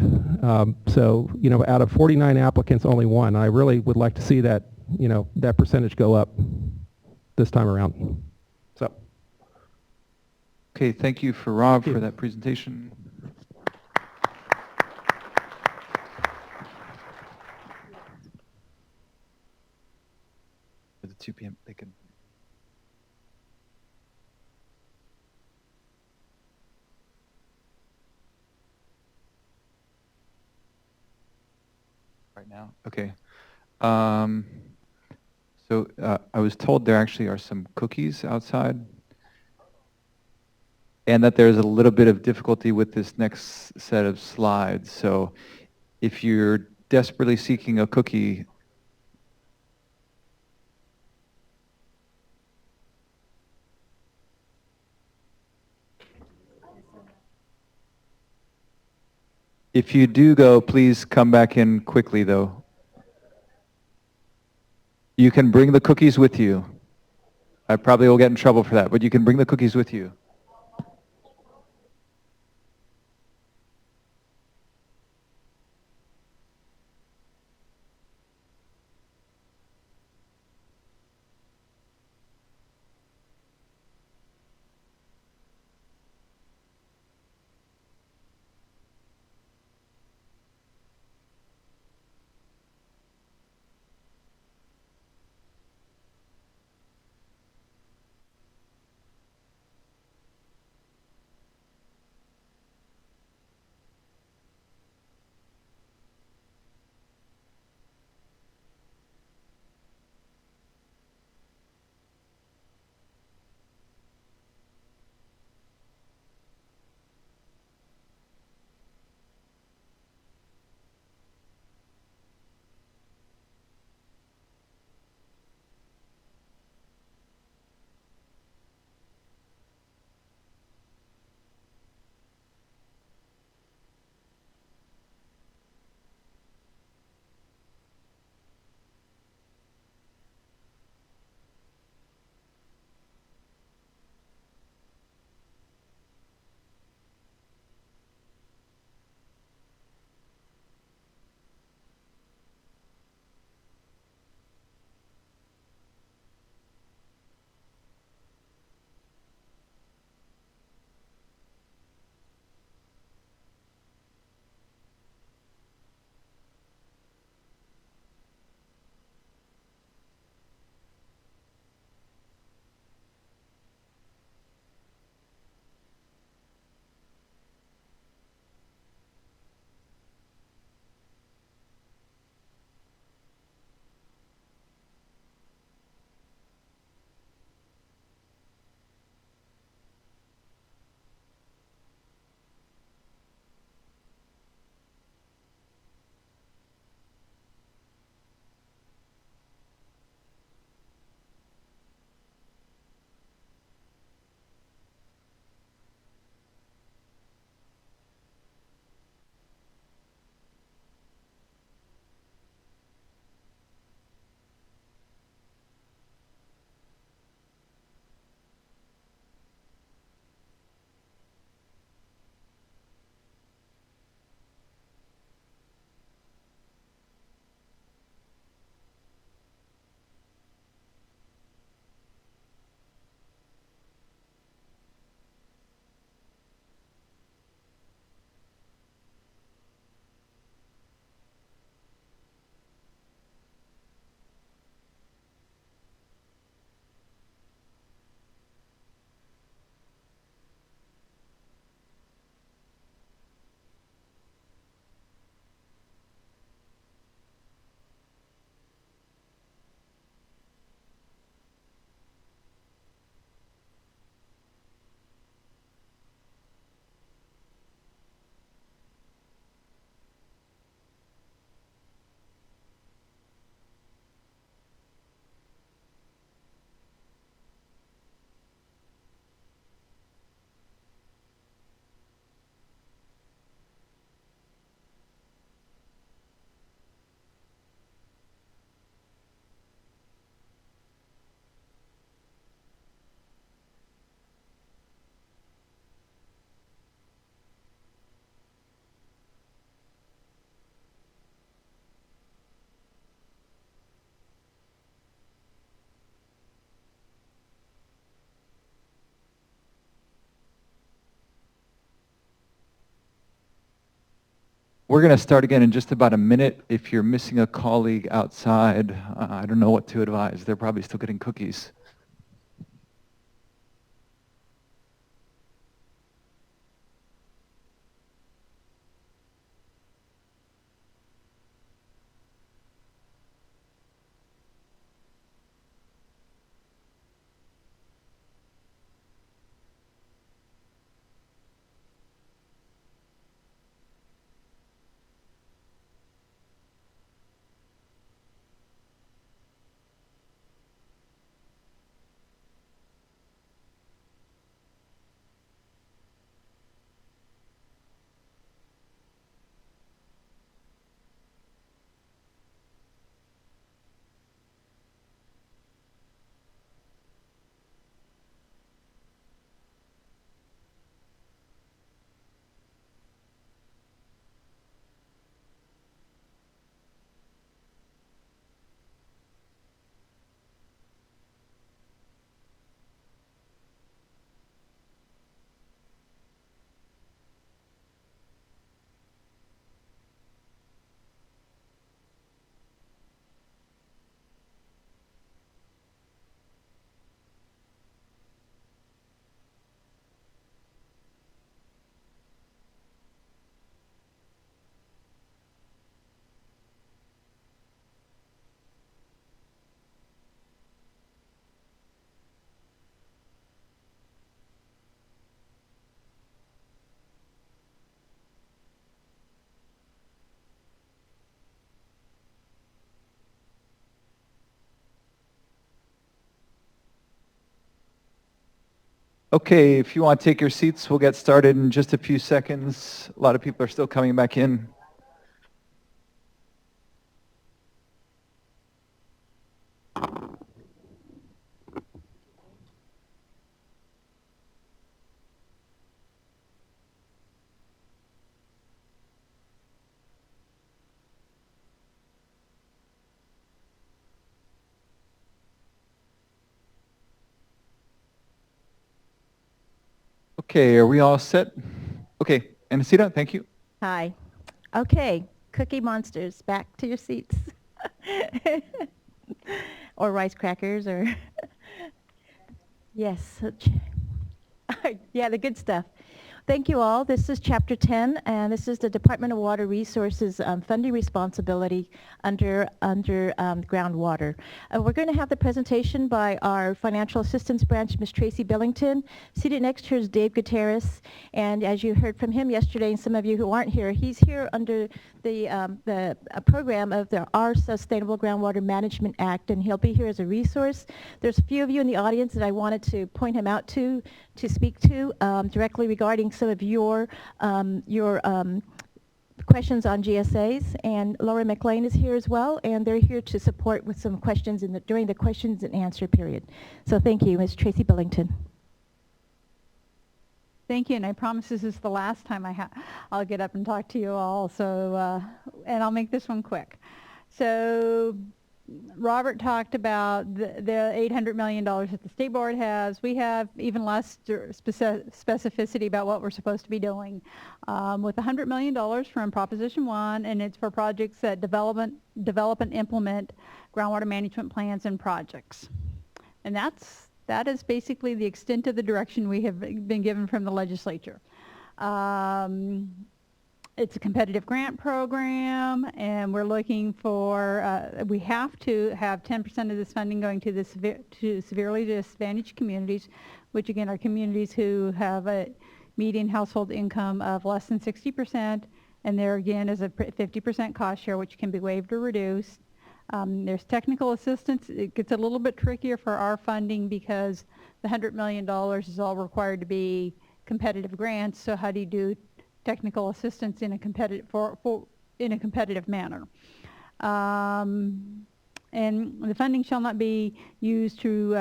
Speaker 16: So, you know, out of 49 applicants, only one. I really would like to see that, you know, that percentage go up this time around. So.
Speaker 1: Okay, thank you for Rob for that presentation. At the 2 p.m. they can. Right now? Okay. So I was told there actually are some cookies outside, and that there's a little bit of difficulty with this next set of slides. So if you're desperately seeking a cookie, if you do go, please come back in quickly, though. You can bring the cookies with you. I probably will get in trouble for that, but you can bring the cookies with you. We're going to start again in just about a minute. If you're missing a colleague outside, I don't know what to advise. They're probably still getting cookies. Okay, if you want to take your seats, we'll get started in just a few seconds. A lot of people are still coming back in. Okay, are we all set? Okay, Anacita, thank you.
Speaker 12: Hi. Okay, Cookie Monsters, back to your seats. Or rice crackers, or yes. Yeah, the good stuff. Thank you all. This is Chapter 10, and this is the Department of Water Resources funding responsibility under groundwater. We're going to have the presentation by our Financial Assistance Branch, Ms. Tracy Billington. Seated next to her is Dave Gutierrez, and as you heard from him yesterday, and some of you who aren't here, he's here under the program of our Sustainable Groundwater Management Act, and he'll be here as a resource. There's a few of you in the audience that I wanted to point him out to speak to directly regarding some of your questions on GSAs, and Laura McLean is here as well, and they're here to support with some questions during the questions and answer period. So thank you, Ms. Tracy Billington.
Speaker 11: Thank you, and I promise this is the last time I'll get up and talk to you all, so, and I'll make this one quick. So Robert talked about the $800 million that the state board has. We have even less specificity about what we're supposed to be doing with $100 million from Proposition 1, and it's for projects that develop and implement groundwater management plans and projects. And that is basically the extent of the direction we have been given from the legislature. It's a competitive grant program, and we're looking for, we have to have 10% of this funding going to severely disadvantaged communities, which again are communities who have a median household income of less than 60%, and there again is a 50% cost share, which can be waived or reduced. There's technical assistance. It gets a little bit trickier for our funding because the $100 million is all required to be competitive grants, so how do you do technical assistance in a competitive manner. And the funding shall not be used to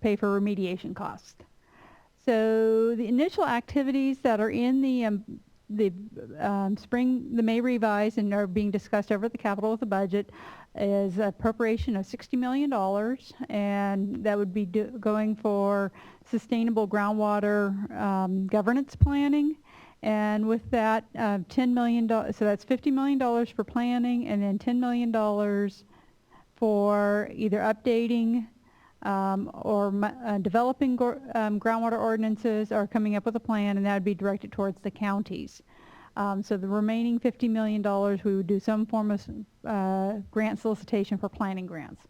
Speaker 11: pay for remediation costs. So the initial activities that are in the May revise and are being discussed over at the Capitol with the budget is appropriation of $60 million, and that would be going for sustainable groundwater governance planning And with that, $10 million, so that's $50 million for planning, and then $10 million for either updating or developing groundwater ordinances or coming up with a plan, and that would be directed towards the counties. So the remaining $50 million, we would do some form of grant solicitation for planning grants.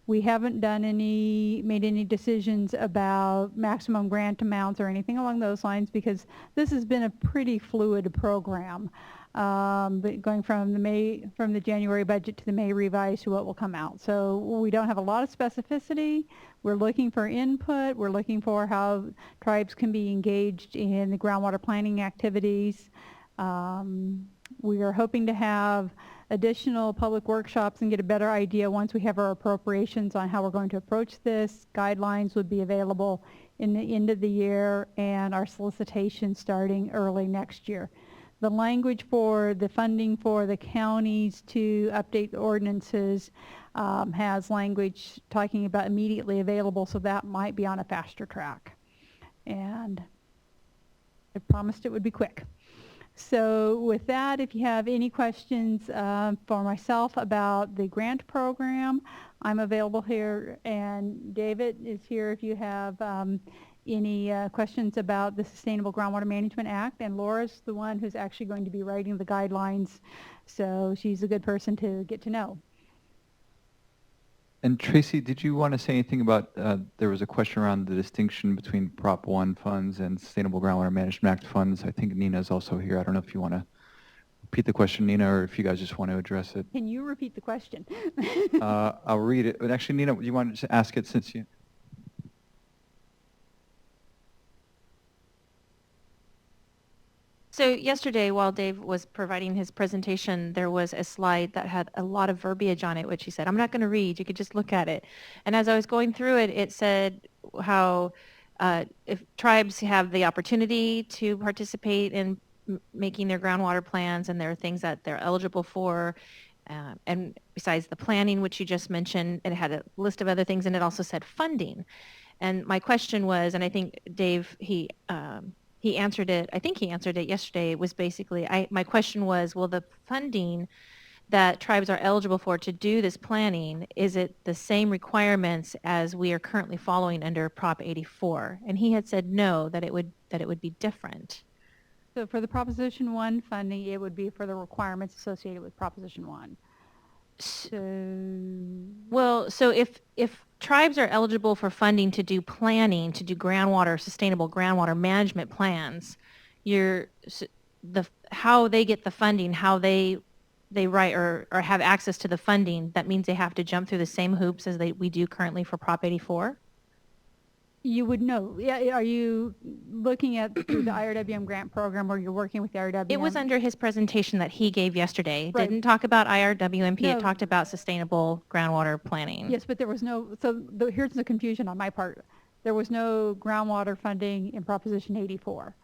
Speaker 11: We haven't made any decisions about maximum grant amounts or anything along those lines, because this has been a pretty fluid program, but going from the January budget to the May revise to what will come out. So we don't have a lot of specificity. We're looking for input. We're looking for how tribes can be engaged in the groundwater planning activities. We are hoping to have additional public workshops and get a better idea once we have our appropriations on how we're going to approach this. Guidelines would be available in the end of the year, and our solicitation starting early next year. The language for the funding for the counties to update the ordinances has language talking about immediately available, so that might be on a faster track. And I promised it would be quick. So with that, if you have any questions for myself about the grant program, I'm available here, and David is here if you have any questions about the Sustainable Groundwater Management Act, and Laura's the one who's actually going to be writing the guidelines, so she's a good person to get to know.
Speaker 1: And Tracy, did you want to say anything about, there was a question around the distinction between Prop 1 funds and Sustainable Groundwater Management Act funds. I think Nina's also here. I don't know if you want to repeat the question, Nina, or if you guys just want to address it.
Speaker 11: Can you repeat the question?
Speaker 1: I'll read it. But actually, Nina, you want to ask it since you...
Speaker 20: So yesterday, while Dave was providing his presentation, there was a slide that had a lot of verbiage on it, which he said, I'm not going to read, you could just look at it. And as I was going through it, it said how if tribes have the opportunity to participate in making their groundwater plans, and there are things that they're eligible for, and besides the planning, which you just mentioned, it had a list of other things, and it also said funding. And my question was, and I think Dave, he answered it, I think he answered it yesterday, was basically, my question was, well, the funding that tribes are eligible for to do this planning, is it the same requirements as we are currently following under Prop 84? And he had said no, that it would be different.
Speaker 11: So for the Proposition 1 funding, it would be for the requirements associated with Proposition 1.
Speaker 20: Well, so if tribes are eligible for funding to do planning, to do groundwater, sustainable groundwater management plans, how they get the funding, how they write or have access to the funding, that means they have to jump through the same hoops as we do currently for Prop 84?
Speaker 11: You would know. Yeah, are you looking at through the IRWM grant program, or you're working with the IRWM?
Speaker 20: It was under his presentation that he gave yesterday.
Speaker 11: Right.
Speaker 20: Didn't talk about IRWMP.
Speaker 11: No.
Speaker 20: It talked about sustainable groundwater planning.
Speaker 11: Yes, but there was no, here's the confusion on my part. There was no groundwater funding in Proposition 84.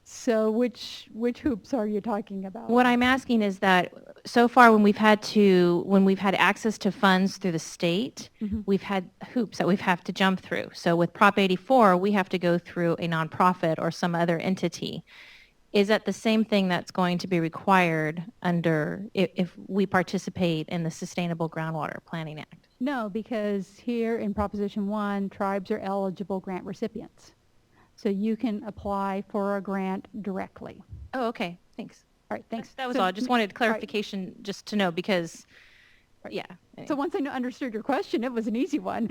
Speaker 11: So which hoops are you talking about?
Speaker 20: What I'm asking is that so far when we've had access to funds through the state, we've had hoops that we've had to jump through. So with Prop 84, we have to go through a nonprofit or some other entity. Is that the same thing that's going to be required under if we participate in the Sustainable Groundwater Planning Act?
Speaker 11: No, because here in Proposition 1, tribes are eligible grant recipients. So you can apply for a grant directly.
Speaker 20: Oh, okay. Thanks.
Speaker 11: All right, thanks.
Speaker 20: That was all. I just wanted clarification just to know because, yeah. Anyway.
Speaker 11: So once I understood your question, it was an easy one.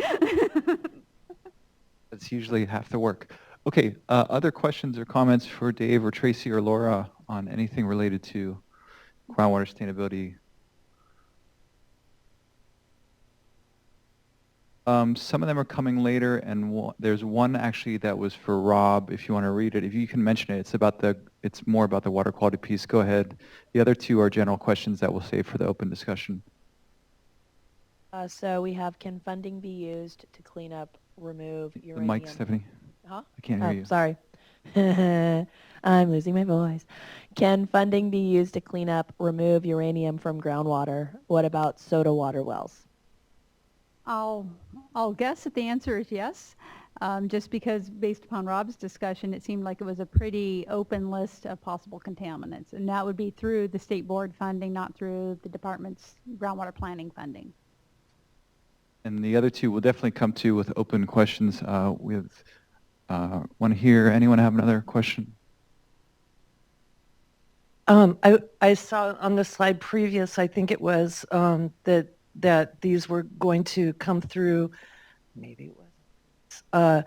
Speaker 1: That's usually half the work. Okay, other questions or comments for Dave or Tracy or Laura on anything related to groundwater sustainability? Some of them are coming later, and there's one actually that was for Rob. If you want to read it, if you can mention it, it's more about the water quality piece. Go ahead. The other two are general questions that we'll save for the open discussion.
Speaker 18: So we have, can funding be used to clean up, remove uranium?
Speaker 1: The mic, Stephanie.
Speaker 18: Huh?
Speaker 1: I can't hear you.
Speaker 18: Sorry. I'm losing my voice. Can funding be used to clean up, remove uranium from groundwater? What about soda water wells?
Speaker 11: I'll guess that the answer is yes. just because based upon Rob's discussion, it seemed like it was a pretty open list of possible contaminants. And that would be through the state board funding, not through the department's groundwater planning funding.
Speaker 1: And the other two we'll definitely come to with open questions. Want to hear anyone have another question?
Speaker 9: I saw on the slide previous, I think it was that these were going to come through, maybe it was,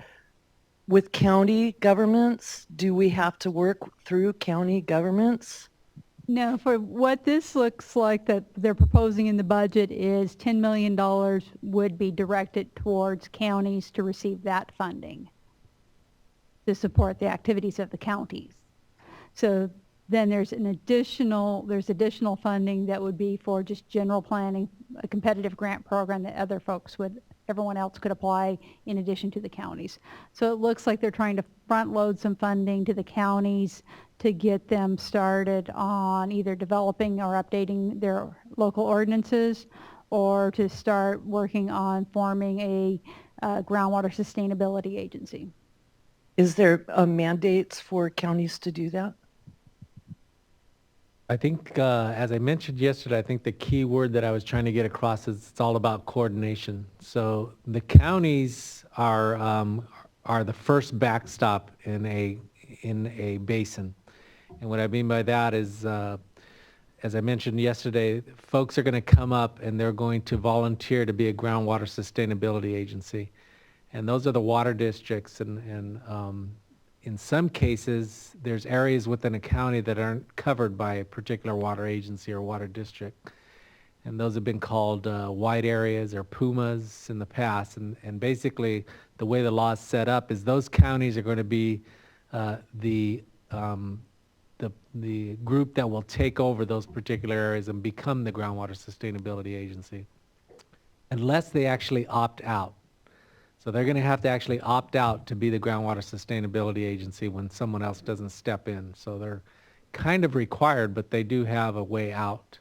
Speaker 9: with county governments. Do we have to work through county governments?
Speaker 11: No, for what this looks like that they're proposing in the budget is $10 million would be directed towards counties to receive that funding to support the activities of the counties. So then there's additional funding that would be for just general planning, a competitive grant program that everyone else could apply in addition to the counties. So it looks like they're trying to front load some funding to the counties to get them started on either developing or updating their local ordinances, or to start working on forming a groundwater sustainability agency.
Speaker 9: Is there mandates for counties to do that?
Speaker 19: I think, as I mentioned yesterday, I think the key word that I was trying to get across is it's all about coordination. So the counties are the first backstop in a basin, and what I mean by that is, as I mentioned yesterday, folks are going to come up and they're going to volunteer to be a groundwater sustainability agency, and those are the water districts, and in some cases, there's areas within a county that aren't covered by a particular water agency or water district. And those have been called white areas or PUMAs in the past. And basically, the way the law is set up is those counties are going to be the group that will take over those particular areas and become the groundwater sustainability agency, unless they actually opt out. So they're going to have to actually opt out to be the groundwater sustainability agency when someone else doesn't step in. So they're kind of required, but they do have a way out.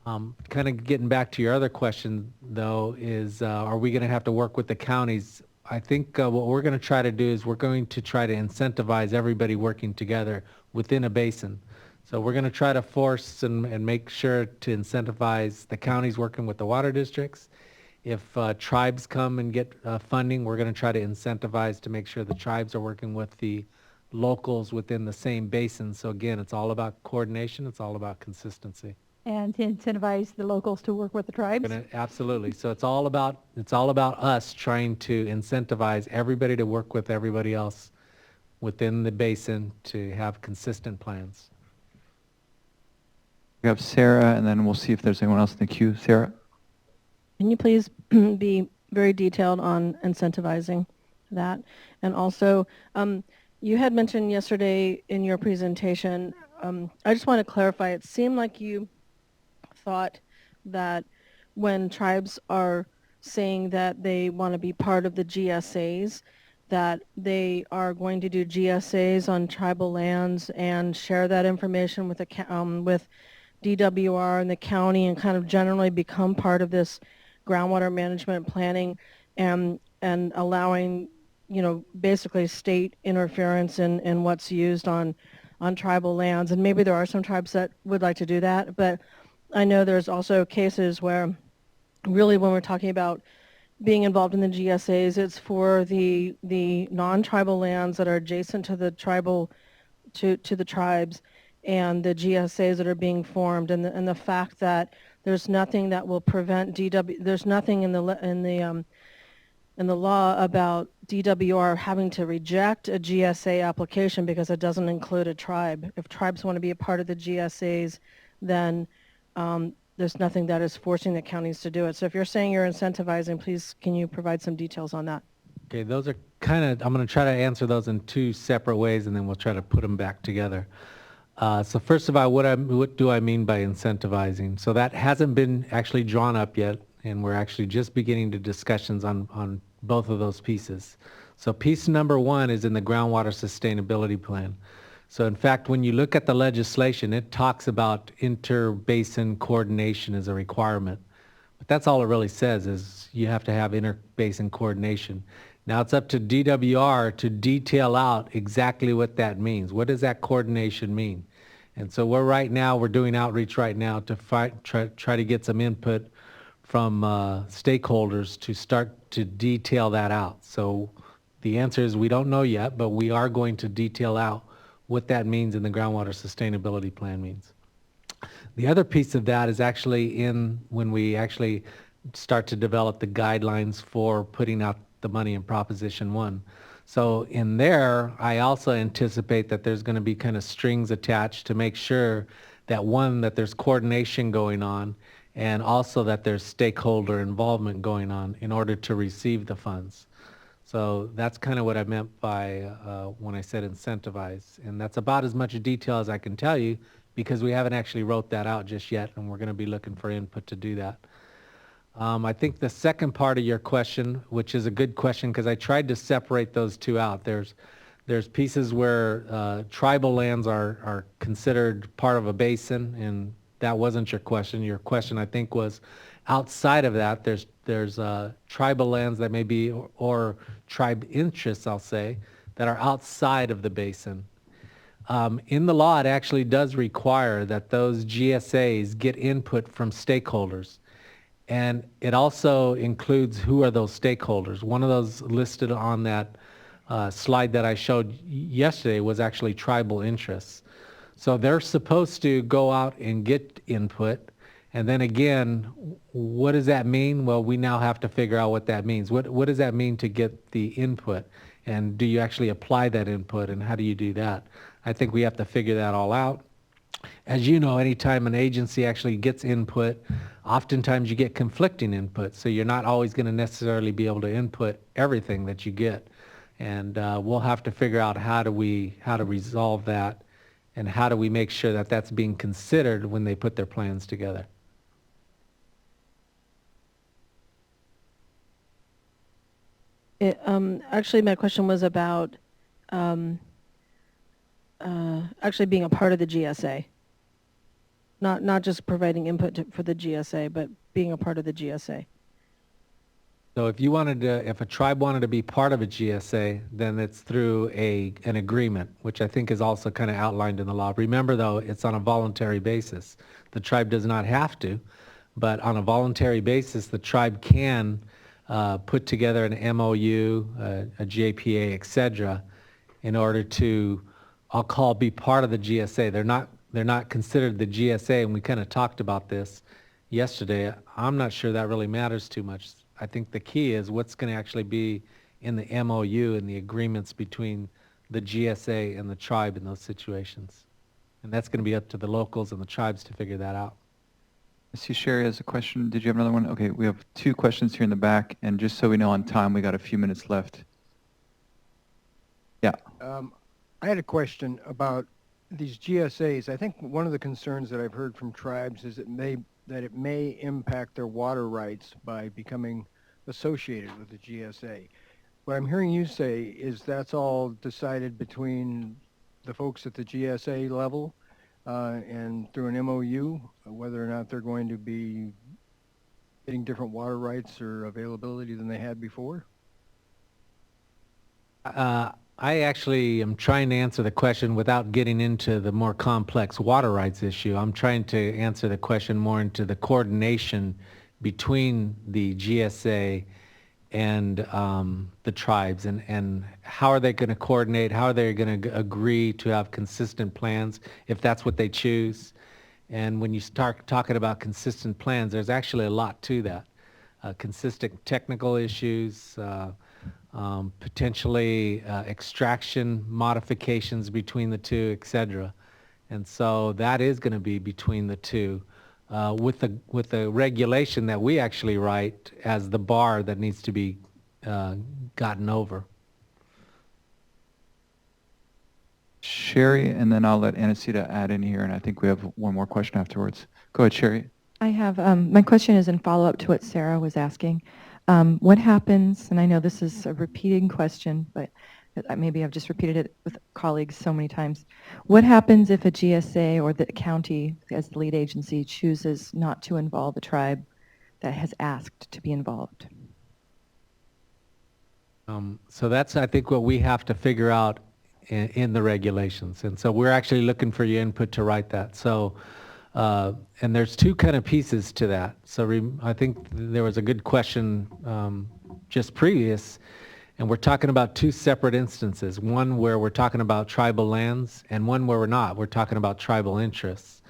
Speaker 19: Kind of getting back to your other question, though, is are we going to have to work with the counties? I think what we're going to try to do is we're going to try to incentivize everybody working together within a basin. So we're going to try to force and make sure to incentivize the counties working with the water districts. If tribes come and get funding, we're going to try to incentivize to make sure the tribes are working with the locals within the same basin. So again, it's all about coordination. It's all about consistency.
Speaker 11: And to incentivize the locals to work with the tribes?
Speaker 19: Absolutely. So it's all about us trying to incentivize everybody to work with everybody else within the basin to have consistent plans.
Speaker 1: We have Sarah, and then we'll see if there's anyone else in the queue. Sarah?
Speaker 10: Can you please be very detailed on incentivizing that? And also, you had mentioned yesterday in your presentation, I just want to clarify, it seemed like you thought that when tribes are saying that they want to be part of the GSAs, that they are going to do GSAs on tribal lands and share that information with DWR and the county and kind of generally become part of this groundwater management planning and allowing, basically state interference in what's used on tribal lands. And maybe there are some tribes that would like to do that, but I know there's also cases where really when we're talking about being involved in the GSAs, it's for the non-tribal lands that are adjacent to the to the tribes and the GSAs that are being formed, and the fact that there's nothing that will prevent there's nothing in the law about DWR having to reject a GSA application because it doesn't include a tribe. If tribes want to be a part of the GSAs, then there's nothing that is forcing the counties to do it. So if you're saying you're incentivizing, please can you provide some details on that?
Speaker 19: Okay, those are I'm going to try to answer those in two separate ways, and then we'll try to put them back together. So first of all, what do I mean by incentivizing? So that hasn't been actually drawn up yet, and we're actually just beginning the discussions on both of those pieces. So piece number one is in the groundwater sustainability plan. So in fact, when you look at the legislation, it talks about inter-basin coordination as a requirement. But that's all it really says is you have to have inter-basin coordination. Now it's up to DWR to detail out exactly what that means. What does that coordination mean? And so we're doing outreach right now to try to get some input from stakeholders to start to detail that out. So the answer is we don't know yet, but we are going to detail out what that means in the groundwater sustainability plan means. The other piece of that is actually in when we actually start to develop the guidelines for putting out the money in Proposition 1. So in there, I also anticipate that there's going to be kind of strings attached to make sure that one, that there's coordination going on, and also that there's stakeholder involvement going on in order to receive the funds. So that's kind of what I meant by when I said incentivize. And that's about as much detail as I can tell you because we haven't actually wrote that out just yet, and we're going to be looking for input to do that. I think the second part of your question, which is a good question because I tried to separate those two out. There's pieces where tribal lands are considered part of a basin, and that wasn't your question. Your question, I think, was outside of that. There's tribal lands that may be, or tribe interests, I'll say, that are outside of the basin. In the law, it actually does require that those GSAs get input from stakeholders. And it also includes who are those stakeholders. One of those listed on that slide that I showed yesterday was actually tribal interests. So they're supposed to go out and get input. And then again, what does that mean? Well, we now have to figure out what that means. What does that mean to get the input? And do you actually apply that input? And how do you do that? I think we have to figure that all out. As you know, anytime an agency actually gets input, oftentimes you get conflicting input. So you're not always going to necessarily be able to input everything that you get. And we'll have to figure out how to resolve that, and how do we make sure that that's being considered when they put their plans together.
Speaker 10: Actually, my question was about actually being a part of the GSA. Not just providing input for the GSA, but being a part of the GSA.
Speaker 19: So if a tribe wanted to be part of a GSA, then it's through an agreement, which I think is also kind of outlined in the law. Remember though, it's on a voluntary basis. The tribe does not have to, but on a voluntary basis, the tribe can put together an MOU, a JPA, etc., in order to, be part of the GSA. They're not considered the GSA, and we kind of talked about this yesterday. I'm not sure that really matters too much. I think the key is what's going to actually be in the MOU and the agreements between the GSA and the tribe in those situations. And that's going to be up to the locals and the tribes to figure that out.
Speaker 1: I see Sherry has a question. Did you have another one? Okay, we have two questions here in the back, and just so we know on time, we got a few minutes left. Yeah.
Speaker 6: I had a question about these GSAs. I think one of the concerns that I've heard from tribes is that it may impact their water rights by becoming associated with the GSA. What I'm hearing you say is that's all decided between the folks at the GSA level and through an MOU, whether or not they're going to be getting different water rights or availability than they had before?
Speaker 19: I actually am trying to answer the question without getting into the more complex water rights issue. I'm trying to answer the question more into the coordination between the GSA and the tribes, and how are they going to coordinate, how are they going to agree to have consistent plans if that's what they choose. And when you start talking about consistent plans, there's actually a lot to that. Consistent technical issues, potentially extraction modifications between the two, etc. And so that is going to be between the two, with the regulation that we actually write as the bar that needs to be gotten over.
Speaker 1: Sherry, and then I'll let Anacita add in here, and I think we have one more question afterwards. Go ahead, Sherry.
Speaker 17: I have, my question is in follow-up to what Sarah was asking. What happens, and I know this is a repeating question, but maybe I've just repeated it with colleagues so many times. What happens if a GSA or the county, as the lead agency, chooses not to involve a tribe that has asked to be involved?
Speaker 19: So that's, I think, what we have to figure out in the regulations. And so we're actually looking for your input to write that. So, and there's two kind of pieces to that. So I think there was a good question just previous, and we're talking about two separate instances. One where we're talking about tribal lands, and one where we're not. We're talking about tribal interests.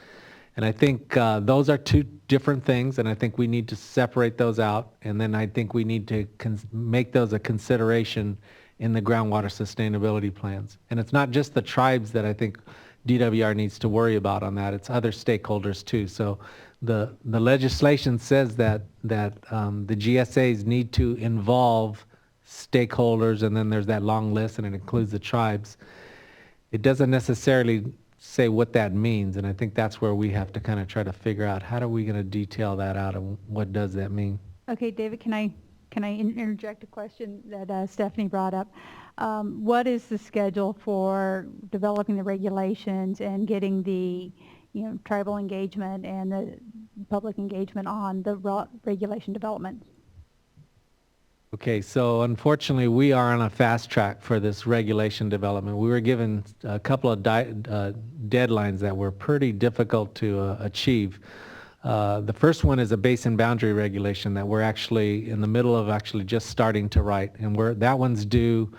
Speaker 19: And I think those are two different things, and I think we need to separate those out, and then I think we need to make those a consideration in the groundwater sustainability plans. And it's not just the tribes that I think DWR needs to worry about on that, it's other stakeholders too. So the legislation says that the GSAs need to involve stakeholders, and then there's that long list, and it includes the tribes. It doesn't necessarily say what that means, and I think that's where we have to kind of try to figure out how are we going to detail that out, and what does that mean.
Speaker 11: Okay, David, can I interject a question that Stephanie brought up? What is the schedule for developing the regulations and getting the tribal engagement and the public engagement on the regulation development?
Speaker 19: Okay, so unfortunately we are on a fast track for this regulation development. We were given a couple of deadlines that were pretty difficult to achieve. The first one is a basin boundary regulation that we're actually in the middle of actually just starting to write, and that one's due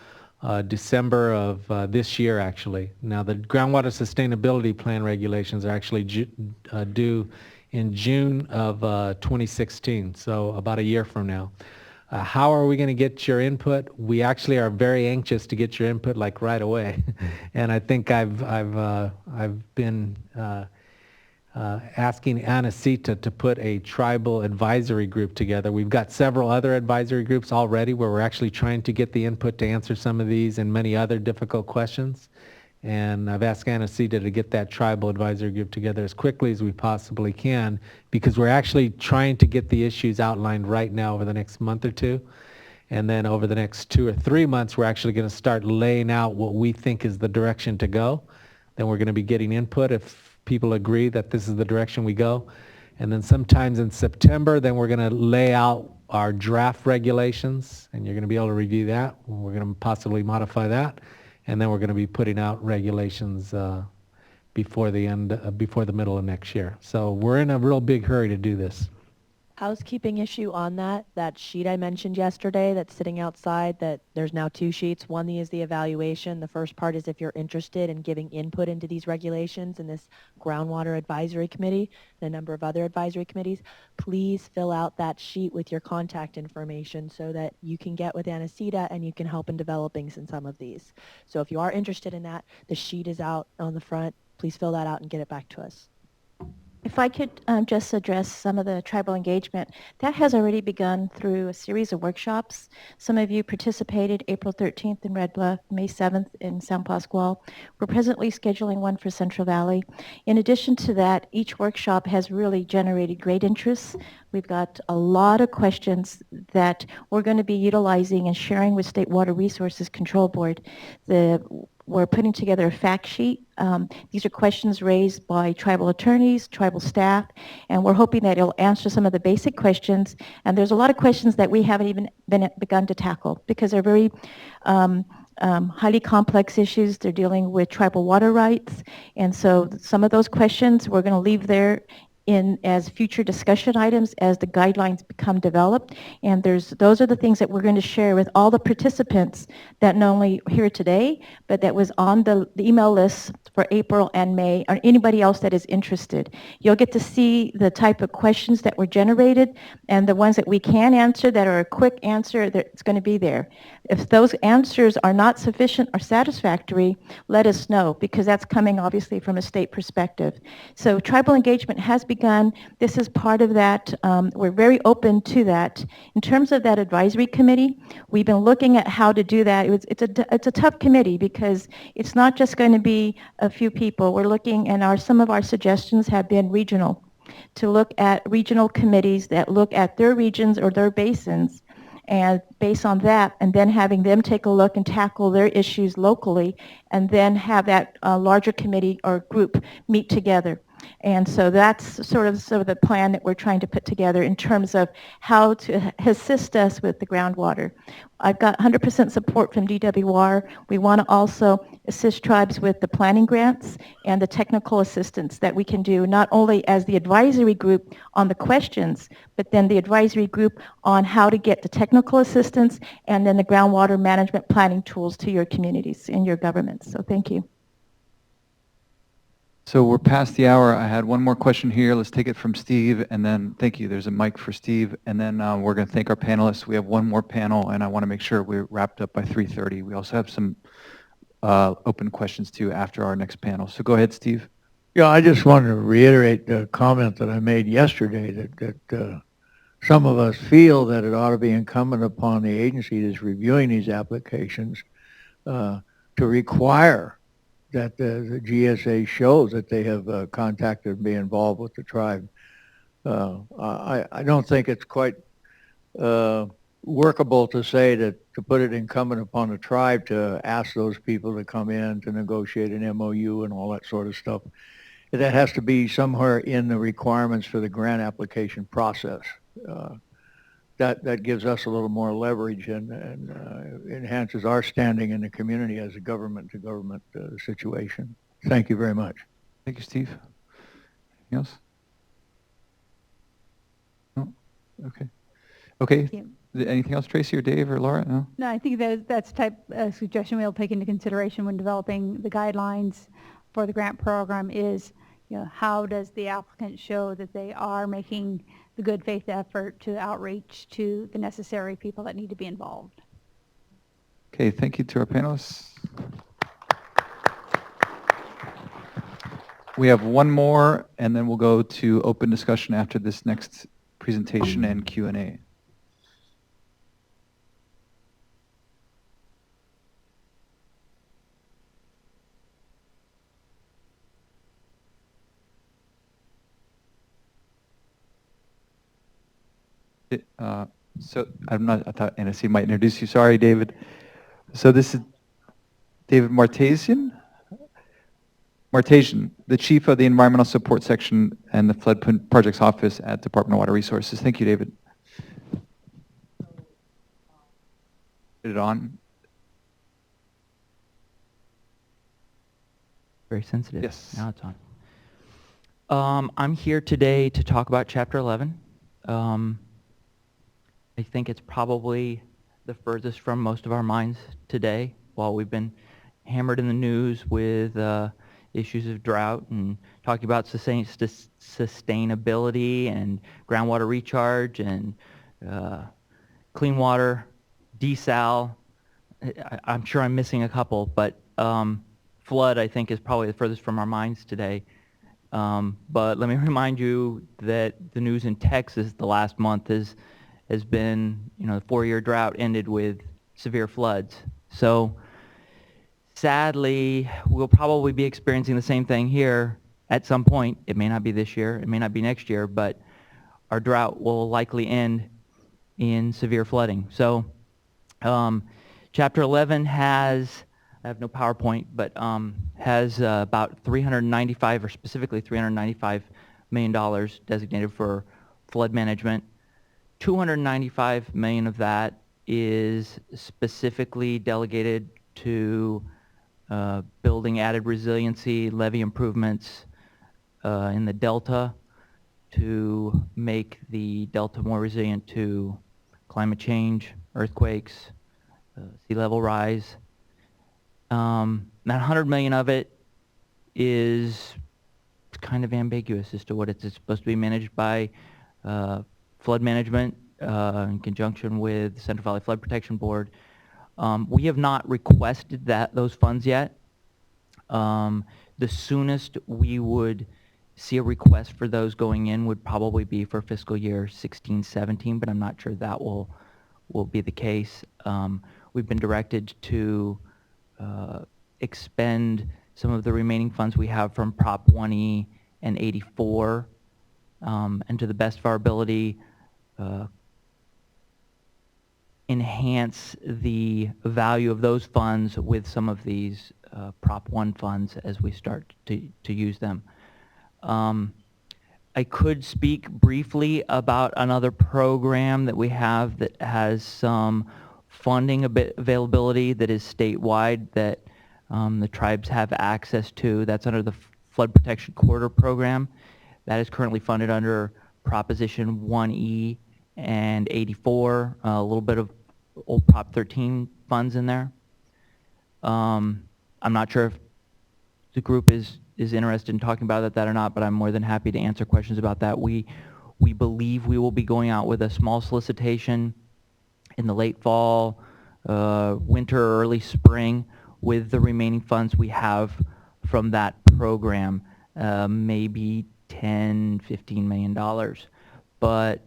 Speaker 19: December of this year actually. Now the groundwater sustainability plan regulations are actually due in June of 2016, so about a year from now. How are we going to get your input? We actually are very anxious to get your input like right away, and I think I've been asking Anacita to put a tribal advisory group together. We've got several other advisory groups already where we're actually trying to get the input to answer some of these and many other difficult questions. And I've asked Anacita to get that tribal advisory group together as quickly as we possibly can, because we're actually trying to get the issues outlined right now over the next month or two. And then over the next 2 or 3 months, we're actually going to start laying out what we think is the direction to go. Then we're going to be getting input if people agree that this is the direction we go. And then sometimes in September, then we're going to lay out our draft regulations, and you're going to be able to review that. We're going to possibly modify that. And then we're going to be putting out regulations before the middle of next year. So we're in a real big hurry to do this.
Speaker 18: Housekeeping issue on that sheet I mentioned yesterday that's sitting outside, that there's now 2 sheets. One is the evaluation. The first part is if you're interested in giving input into these regulations in this groundwater advisory committee and a number of other advisory committees, please fill out that sheet with your contact information so that you can get with Anacita and you can help in developing some of these. So if you are interested in that, the sheet is out on the front. Please fill that out and get it back to us.
Speaker 12: If I could just address some of the tribal engagement, that has already begun through a series of workshops. Some of you participated April 13th in Red Bluff, May 7th in San Pascual. We're presently scheduling one for Central Valley. In addition to that, each workshop has really generated great interest. We've got a lot of questions that we're going to be utilizing and sharing with State Water Resources Control Board. We're putting together a fact sheet. These are questions raised by tribal attorneys, tribal staff, and we're hoping that it'll answer some of the basic questions. And there's a lot of questions that we haven't even begun to tackle because they're very highly complex issues. They're dealing with tribal water rights. And so some of those questions we're going to leave there as future discussion items as the guidelines become developed. And those are the things that we're going to share with all the participants that not only here today, but that was on the email list for April and May, or anybody else that is interested. You'll get to see the type of questions that were generated and the ones that we can answer that are a quick answer, it's going to be there. If those answers are not sufficient or satisfactory, let us know, because that's coming obviously from a state perspective. So tribal engagement has begun. This is part of that. We're very open to that. In terms of that advisory committee, we've been looking at how to do that. It's a tough committee because it's not just going to be a few people. We're looking, and some of our suggestions have been regional, to look at regional committees that look at their regions or their basins, and based on that, and then having them take a look and tackle their issues locally, and then have that larger committee or group meet together. And so that's sort of the plan that we're trying to put together in terms of how to assist us with the groundwater. I've got 100% support from DWR. We want to also assist tribes with the planning grants and the technical assistance that we can do, not only as the advisory group on the questions, but then the advisory group on how to get the technical assistance and then the groundwater management planning tools to your communities and your governments. So thank you.
Speaker 1: So we're past the hour. I had one more question here. Let's take it from Steve, and then, thank you, there's a mic for Steve, and then we're going to thank our panelists. We have one more panel, and I want to make sure we're wrapped up by 3:30. We also have some open questions, too, after our next panel. So go ahead, Steve.
Speaker 4: Yeah, I just wanted to reiterate the comment that I made yesterday that some of us feel that it ought to be incumbent upon the agency that's reviewing these applications to require that the GSA shows that they have contacted and be involved with the tribe. I don't think it's quite workable to say that to put it incumbent upon the tribe to ask those people to come in to negotiate an MOU and all that sort of stuff. That has to be somewhere in the requirements for the grant application process. That gives us a little more leverage and enhances our standing in the community as a government-to-government situation. Thank you very much.
Speaker 1: Thank you, Steve. Anything else? No? Okay. Okay. Anything else, Tracy or Dave or Laura? No?
Speaker 11: No, I think that's the type of suggestion we'll take into consideration when developing the guidelines for the grant program is, how does the applicant show that they are making the good faith effort to outreach to the necessary people that need to be involved.
Speaker 1: Okay, thank you to our panelists. We have one more, and then we'll go to open discussion after this next presentation and Q&A. So I thought NSC might introduce you. Sorry, David. So this is David Martasian, the Chief of the Environmental Support Section and the Flood Projects Office at Department of Water Resources. Thank you, David. Is it on?
Speaker 13: Very sensitive.
Speaker 1: Yes.
Speaker 13: Now it's on. I'm here today to talk about Chapter 11. I think it's probably the furthest from most of our minds today, while we've been hammered in the news with issues of drought and talking about sustainability and groundwater recharge and clean water, desal. I'm sure I'm missing a couple, but flood, I think, is probably the furthest from our minds today. But let me remind you that the news in Texas the last month has been, the 4-year drought ended with severe floods. So sadly, we'll probably be experiencing the same thing here at some point. It may not be this year, it may not be next year, but our drought will likely end in severe flooding. So Chapter 11 has, I have no PowerPoint, but has about $395, or specifically $395 million designated for flood management. $295 million of that is specifically delegated to building added resiliency, levee improvements in the Delta to make the Delta more resilient to climate change, earthquakes, sea level rise. That $100 million of it is kind of ambiguous as to what it's supposed to be managed by. Flood management in conjunction with the Central Valley Flood Protection Board. We have not requested those funds yet. The soonest we would see a request for those going in would probably be for fiscal year 16-17, but I'm not sure that will be the case. We've been directed to expend some of the remaining funds we have from Prop 1E and 84, and to the best of our ability, enhance the value of those funds with some of these Prop 1 funds as we start to use them. I could speak briefly about another program that we have that has some funding availability that is statewide that the tribes have access to. That's under the Flood Protection Corridor Program. That is currently funded under Proposition 1E and 84, a little bit of old Prop 13 funds in there. I'm not sure if the group is interested in talking about that or not, but I'm more than happy to answer questions about that. We believe we will be going out with a small solicitation in the late fall, winter, or early spring with the remaining funds we have from that program, maybe $10, $15 million. But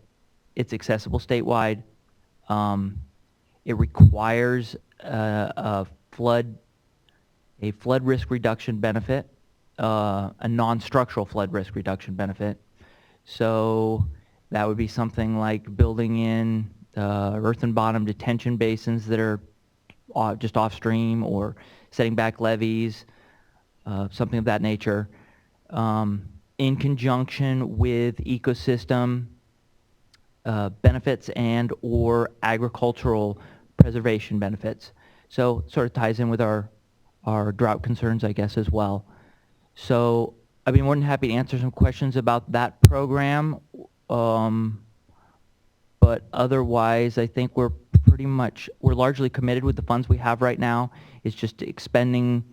Speaker 13: it's accessible statewide. It requires a flood risk reduction benefit, a non-structural flood risk reduction benefit. So that would be something like building in earth and bottom detention basins that are just off stream, or setting back levees, something of that nature, in conjunction with ecosystem benefits and or agricultural preservation benefits. So it sort of ties in with our drought concerns, I guess, as well. So I'd be more than happy to answer some questions about that program. But otherwise, I think we're largely committed with the funds we have right now. It's just expending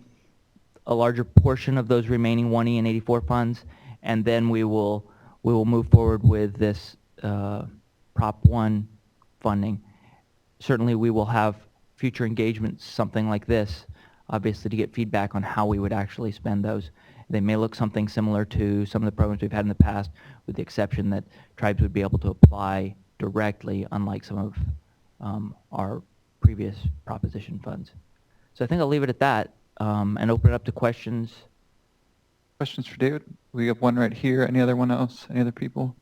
Speaker 13: a larger portion of those remaining 1E and 84 funds, and then we will move forward with this Prop 1 funding. Certainly we will have future engagements, something like this, obviously, to get feedback on how we would actually spend those. They may look something similar to some of the programs we've had in the past, with the exception that tribes would be able to apply directly, unlike some of our previous proposition funds. So I think I'll leave it at that and open it up to questions.
Speaker 1: Questions for David? We have one right here. Any other one else? Any other people?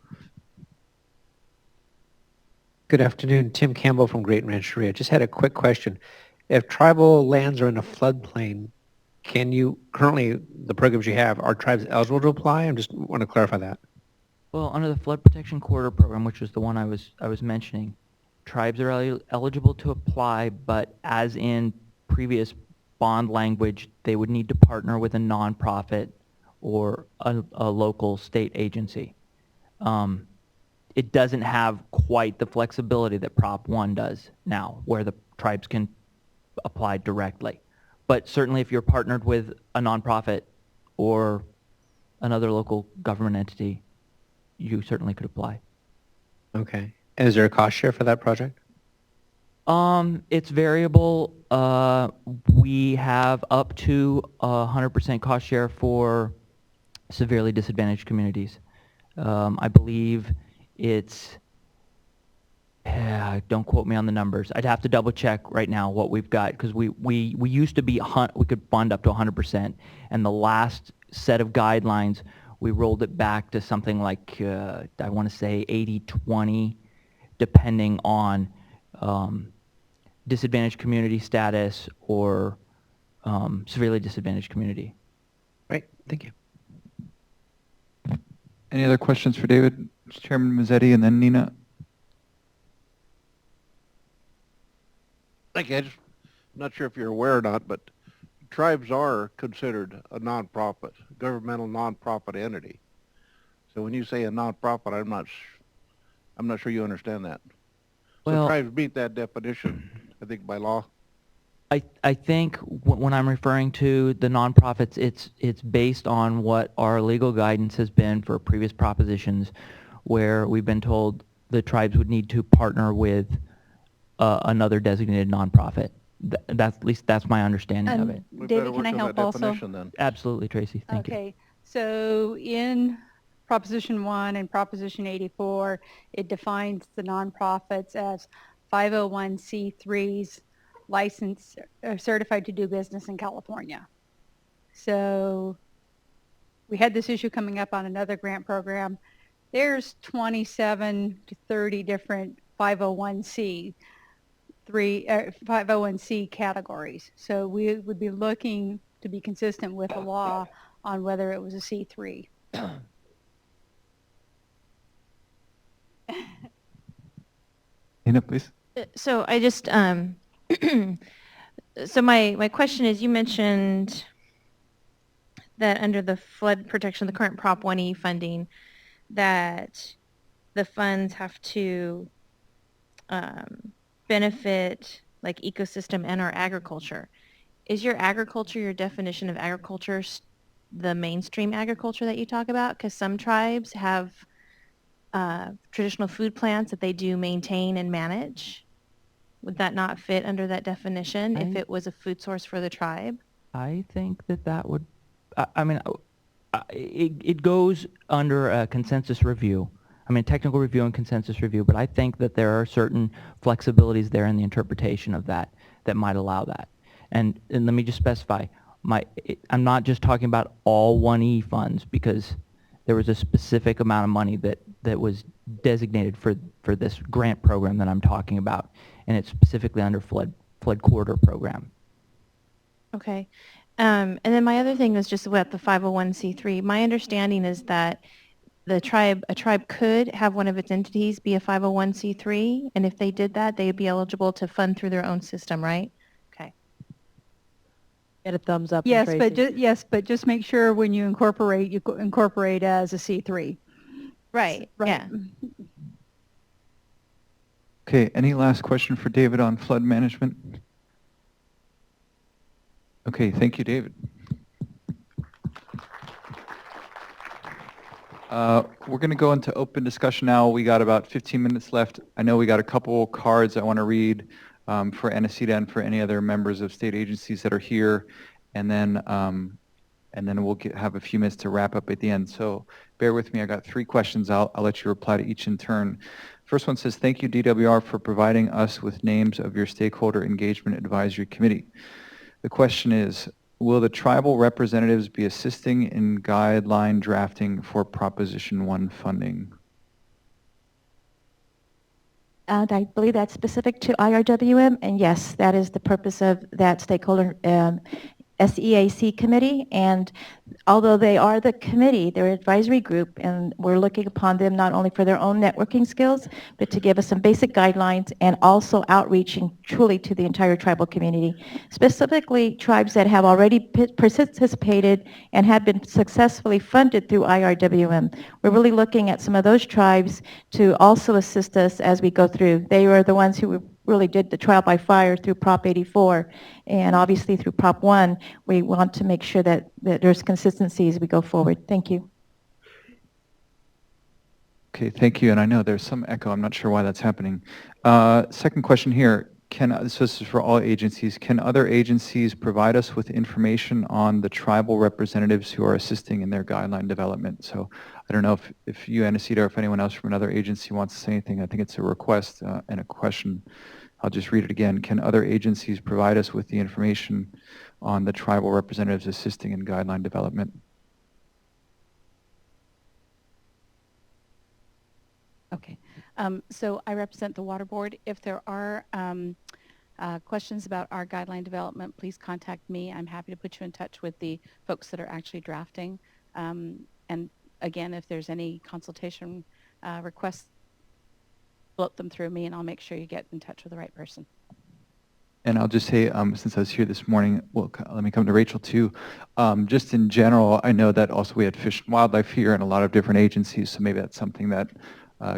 Speaker 8: Good afternoon. Tim Campbell from Great Rancheria. Just had a quick question. If tribal lands are in a floodplain, can you, currently the programs you have, are tribes eligible to apply? I just want to clarify that.
Speaker 13: Well, under the Flood Protection Corridor Program, which is the one I was mentioning, tribes are eligible to apply, but as in previous bond language, they would need to partner with a nonprofit or a local state agency. It doesn't have quite the flexibility that Prop 1 does now, where the tribes can apply directly. But certainly if you're partnered with a nonprofit or another local government entity, you certainly could apply.
Speaker 8: Okay. And is there a cost share for that project?
Speaker 13: It's variable. We have up to 100% cost share for severely disadvantaged communities. I believe it's, don't quote me on the numbers. I'd have to double check right now what we've got, because we used to be, we could fund up to 100%, and the last set of guidelines, we rolled it back to something like, I want to say 80-20, depending on disadvantaged community status or severely disadvantaged community.
Speaker 8: Right, thank you.
Speaker 1: Any other questions for David? Chairman Mazzetti and then Nina.
Speaker 22: Thank you. I'm not sure if you're aware or not, but tribes are considered a nonprofit, governmental nonprofit entity. So when you say a nonprofit, I'm not sure you understand that.
Speaker 13: Well,
Speaker 22: so tribes meet that definition, I think, by law.
Speaker 13: I think when I'm referring to the nonprofits, it's based on what our legal guidance has been for previous propositions, where we've been told the tribes would need to partner with another designated nonprofit. At least that's my understanding of it.
Speaker 11: David, can I help also?
Speaker 22: Then.
Speaker 13: Absolutely, Tracy. Thank you.
Speaker 11: Okay, so in Proposition 1 and Proposition 84, it defines the nonprofits as 501c3s licensed or certified to do business in California. So we had this issue coming up on another grant program. There's 27 to 30 different 501c categories. So we would be looking to be consistent with the law on whether it was a C3.
Speaker 1: Nina, please.
Speaker 20: So I just, so my question is, you mentioned that under the flood protection, the current Prop 1E funding, that the funds have to benefit like ecosystem and our agriculture. Is your agriculture, your definition of agriculture, the mainstream agriculture that you talk about? Because some tribes have traditional food plants that they do maintain and manage. Would that not fit under that definition if it was a food source for the tribe?
Speaker 13: I think that that would, I mean, it goes under a consensus review. I mean, technical review and consensus review, but I think that there are certain flexibilities there in the interpretation of that that might allow that. And let me just specify, I'm not just talking about all 1E funds, because there was a specific amount of money that was designated for this grant program that I'm talking about, and it's specifically under flood corridor program.
Speaker 20: Okay. And then my other thing was just about the 501c3. My understanding is that a tribe could have one of its entities be a 501c3, and if they did that, they'd be eligible to fund through their own system, right? Okay.
Speaker 18: Get a thumbs up. from
Speaker 11: Yes,
Speaker 18: Tracy.
Speaker 11: but just make sure when you incorporate as a C3.
Speaker 20: Right.
Speaker 11: Right.
Speaker 20: Yeah.
Speaker 1: Okay, any last question for David on flood management? Okay, thank you, David. We're going to go into open discussion now. We got about 15 minutes left. I know we got a couple cards I want to read for Anacita and for any other members of state agencies that are here, and then we'll have a few minutes to wrap up at the end. So bear with me. I got 3 questions. I'll let you reply to each in turn. First one says, thank you, DWR, for providing us with names of your stakeholder engagement advisory committee. The question is, will the tribal representatives be assisting in guideline drafting for Proposition 1 funding?
Speaker 12: And I believe that's specific to IRWM, and yes, that is the purpose of that stakeholder SEAC committee. And although they are the committee, they're an advisory group, and we're looking upon them not only for their own networking skills, but to give us some basic guidelines and also outreaching truly to the entire tribal community, specifically tribes that have already participated and have been successfully funded through IRWM. We're really looking at some of those tribes to also assist us as we go through. They were the ones who really did the trial by fire through Prop 84, and obviously through Prop 1, we want to make sure that there's consistency as we go forward. Thank you.
Speaker 1: Okay, thank you. And I know there's some echo. I'm not sure why that's happening. Second question here. So this is for all agencies. Can other agencies provide us with information on the tribal representatives who are assisting in their guideline development? So I don't know if you, Anacita, or if anyone else from another agency wants to say anything. I think it's a request and a question. I'll just read it again. Can other agencies provide us with the information on the tribal representatives assisting in guideline development?
Speaker 5: Okay. So I represent the Water Board. If there are questions about our guideline development, please contact me. I'm happy to put you in touch with the folks that are actually drafting. And again, if there's any consultation requests, float them through me, and I'll make sure you get in touch with the right person.
Speaker 1: And I'll just say, since I was here this morning, well, let me come to Rachel too. Just in general, I know that also we had Fish and Wildlife here and a lot of different agencies, so maybe that's something that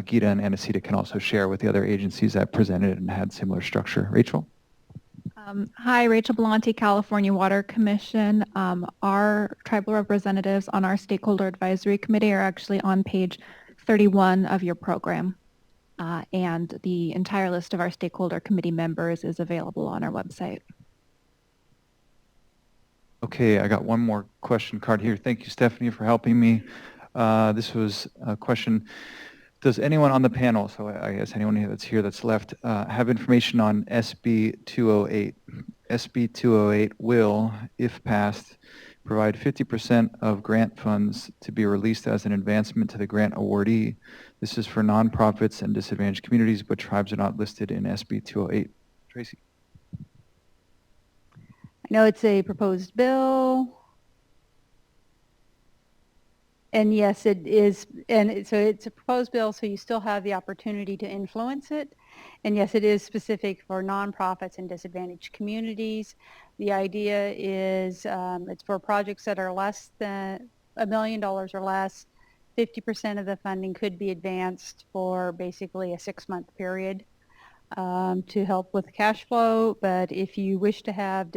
Speaker 1: Gita and Anacita can also share with the other agencies that presented and had similar structure. Rachel?
Speaker 14: Hi, Rachel Belanti, California Water Commission. Our tribal representatives on our Stakeholder Advisory Committee are actually on page 31 of your program. And the entire list of our stakeholder committee members is available on our website.
Speaker 1: Okay, I got one more question card here. Thank you, Stephanie, for helping me. This was a question. Does anyone on the panel, so I guess anyone that's here that's left, have information on SB 208? SB 208 will, if passed, provide 50% of grant funds to be released as an advancement to the grant awardee. This is for nonprofits and disadvantaged communities, but tribes are not listed in SB 208. Tracy?
Speaker 11: I know it's a proposed bill. And yes, it is, so it's a proposed bill, so you still have the opportunity to influence it. And yes, it is specific for nonprofits and disadvantaged communities. The idea is it's for projects that are less than $1 million or less. 50% of the funding could be advanced for basically a 6-month period to help with cash flow. But if you wish to have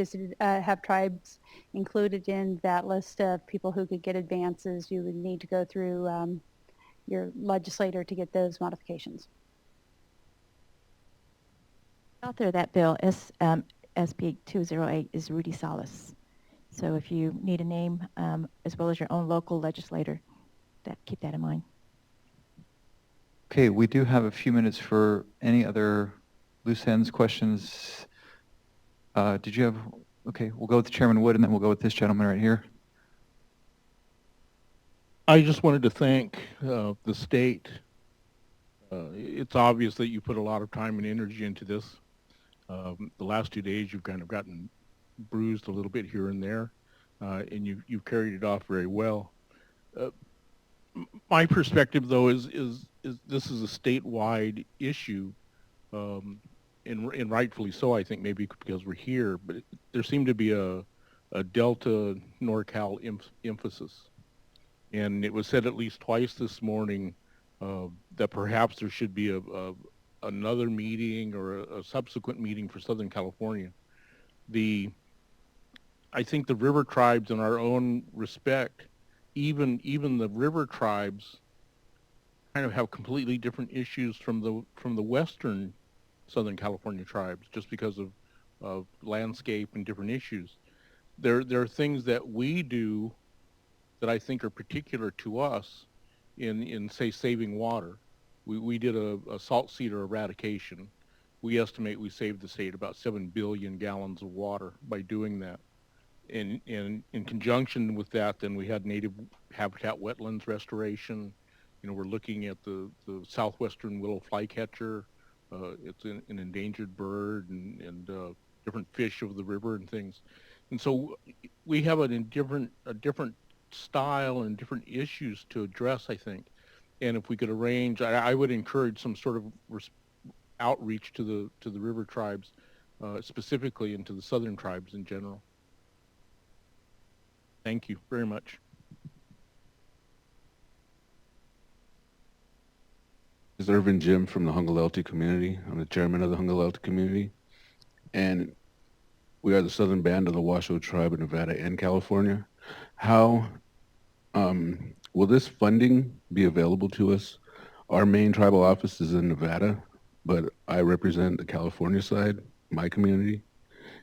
Speaker 11: tribes included in that list of people who could get advances, you would need to go through your legislator to get those modifications.
Speaker 12: The author of that bill, SB 208, is Rudy Salas. So if you need a name, as well as your own local legislator, keep that in mind.
Speaker 1: Okay, we do have a few minutes for any other loose ends, questions. Did you have, okay, we'll go with Chairman Wood and then we'll go with this gentleman right here.
Speaker 22: I just wanted to thank the state. It's obvious that you put a lot of time and energy into this. The last 2 days you've kind of gotten bruised a little bit here and there, and you've carried it off very well. My perspective, though, is this is a statewide issue, and rightfully so, I think, maybe because we're here, but there seemed to be a Delta NorCal emphasis. And it was said at least twice this morning that perhaps there should be another meeting or a subsequent meeting for Southern California. I think the river tribes, in our own respect, even the river tribes kind of have completely different issues from the western Southern California tribes, just because of landscape and different issues. There are things that we do that I think are particular to us in say, saving water. We did a salt cedar eradication. We estimate we saved the state about 7 billion gallons of water by doing that. And in conjunction with that, then we had native habitat wetlands restoration. You know, we're looking at the southwestern willow flycatcher. It's an endangered bird and different fish of the river and things. And so we have a different style and different issues to address, I think. And if we could arrange, I would encourage some sort of outreach to the river tribes, specifically, and to the southern tribes in general. Thank you very much.
Speaker 2: This is Irvin Jim from the Hungalelti community. I'm the chairman of the Hungalelti community. And we are the southern band of the Washoe tribe in Nevada and California. How will this funding be available to us? Our main tribal office is in Nevada, but I represent the California side, my community.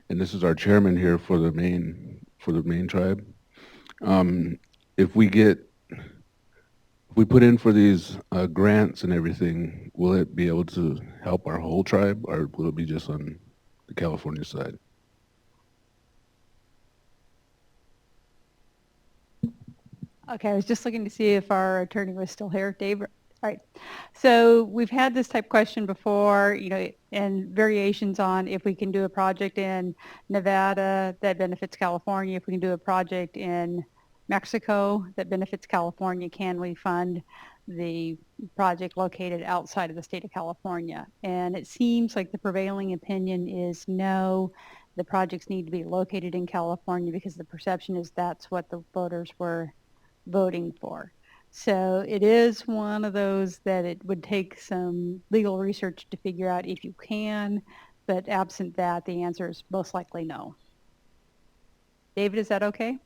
Speaker 2: And this is our chairman here for the main tribe. If we put in for these grants and everything, will it be able to help our whole tribe, or will it be just on the California side?
Speaker 11: Okay, I was just looking to see if our attorney was still here. Dave, all right. So we've had this type of question before, you know, and variations on if we can do a project in Nevada that benefits California, if we can do a project in Mexico that benefits California, can we fund the project located outside of the state of California? And it seems like the prevailing opinion is no, the projects need to be located in California because the perception is that's what the voters were voting for. So it is one of those that it would take some legal research to figure out if you can, but absent that, the answer is most likely no. David, is that okay?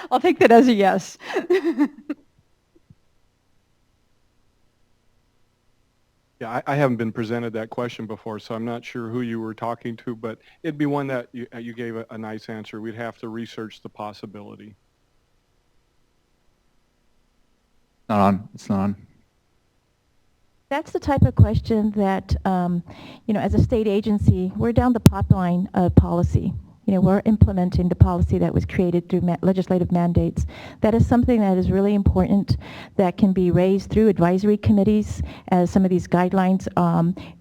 Speaker 11: I'll take that as a yes.
Speaker 7: Yeah, I haven't been presented that question before, so I'm not sure who you were talking to, but it'd be one that you gave a nice answer. We'd have to research the possibility.
Speaker 1: Not on. It's not on.
Speaker 12: That's the type of question that, you know, as a state agency, we're down the pipeline of policy. we're implementing the policy that was created through legislative mandates. That is something that is really important that can be raised through advisory committees as some of these guidelines.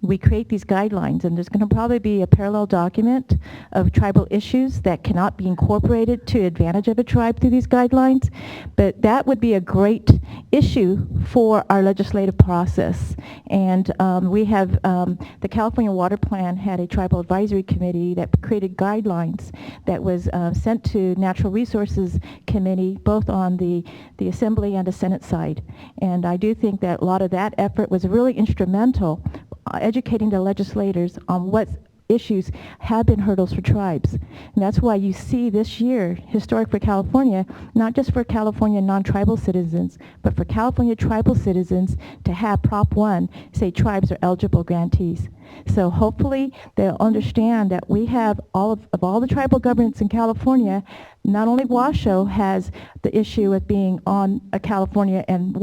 Speaker 12: We create these guidelines, and there's going to probably be a parallel document of tribal issues that cannot be incorporated to advantage of a tribe through these guidelines. But that would be a great issue for our legislative process. And we have the California Water Plan had a tribal advisory committee that created guidelines that was sent to Natural Resources Committee, both on the Assembly and the Senate side. And I do think that a lot of that effort was really instrumental educating the legislators on what issues have been hurdles for tribes. And that's why you see this year, historic for California, not just for California non-tribal citizens, but for California tribal citizens to have Prop 1 say tribes are eligible grantees. So hopefully they'll understand that we have all the tribal governments in California. Not only Washoe has the issue of being on a California and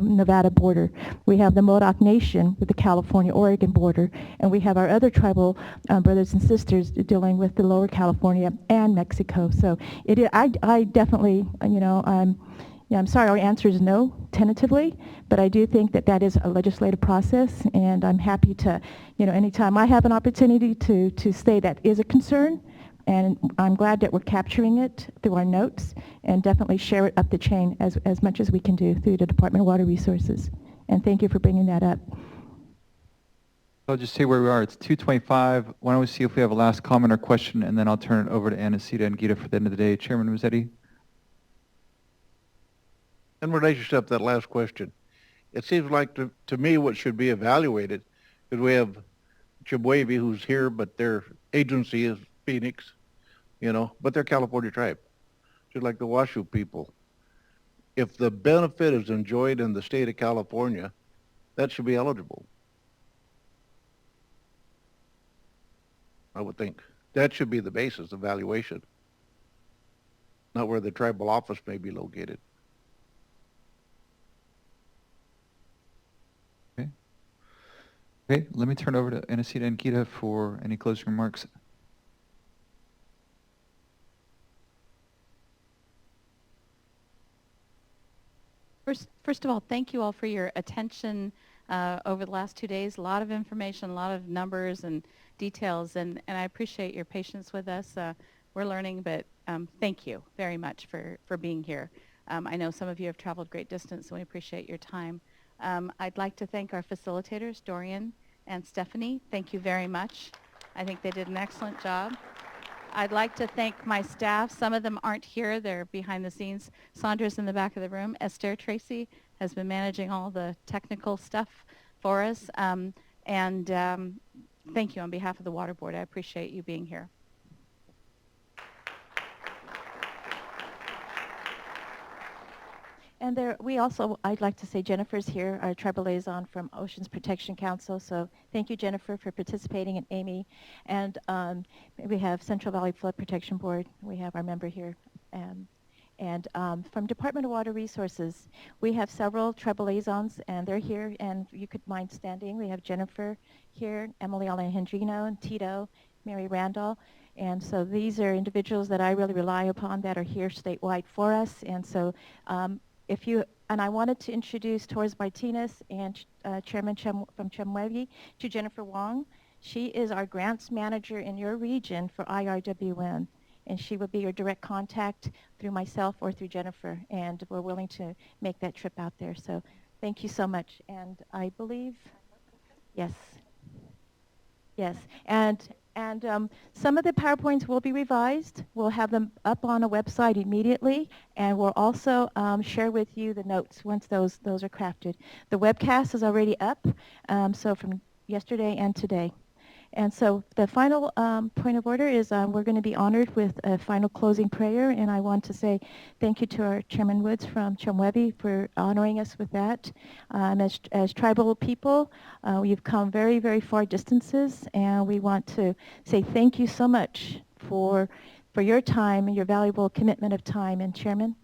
Speaker 12: Nevada border. We have the Modoc Nation with the California-Oregon border, and we have our other tribal brothers and sisters dealing with the Lower California and Mexico. So I definitely, I'm sorry, our answer is no, tentatively, but I do think that that is a legislative process, and I'm happy to, anytime I have an opportunity to say that is a concern, and I'm glad that we're capturing it through our notes, and definitely share it up the chain as much as we can do through the Department of Water Resources. And thank you for bringing that up.
Speaker 1: I'll just say where we are. It's 2:25. Why don't we see if we have a last comment or question, and then I'll turn it over to Anacita and Gita for the end of the day. Chairman Mazzetti?
Speaker 22: In relationship to that last question, it seems like to me what should be evaluated, because we have Chibwavy who's here, but their agency is Phoenix, but they're California tribe, just like the Washoe people. If the benefit is enjoyed in the state of California, that should be eligible. I would think that should be the basis of evaluation, not where the tribal office may be located.
Speaker 1: Okay, let me turn over to Anacita and Gita for any closing remarks.
Speaker 5: First of all, thank you all for your attention over the last 2 days. A lot of information, a lot of numbers and details, and I appreciate your patience with us. We're learning, but thank you very much for being here. I know some of you have traveled great distance, so we appreciate your time. I'd like to thank our facilitators, Dorian and Stephanie. Thank you very much. I think they did an excellent job. I'd like to thank my staff. Some of them aren't here. They're behind the scenes. Sandra's in the back of the room. Esther Tracy has been managing all the technical stuff for us. Thank you on behalf of the Water Board. I appreciate you being here.
Speaker 12: And I'd like to say Jennifer's here, our tribal liaison from Oceans Protection Council. So thank you, Jennifer, for participating, and Amy. And we have Central Valley Flood Protection Board. We have our member here. From Department of Water Resources, we have several tribal liaisons, and they're here, and you could mind standing. We have Jennifer here, Emily Alejandrino, and Tito, Mary Randall. And so these are individuals that I really rely upon that are here statewide for us. And so I wanted to introduce Torres Martinez and Chairman from Chemwegi to Jennifer Wong. She is our grants manager in your region for IRWN, and she will be your direct contact through myself or through Jennifer, and we're willing to make that trip out there. So thank you so much. And I believe, yes, and some of the PowerPoints will be revised. We'll have them up on a website immediately, and we'll also share with you the notes once those are crafted. The webcast is already up, so from yesterday and today. And so the final point of order is we're going to be honored with a final closing prayer, and I want to say thank you to our Chairman Woods from Chemwegi for honoring us with that. As tribal people, we've come very, very far distances, and we want to say thank you so much for your time and your valuable commitment of time. And Chairman?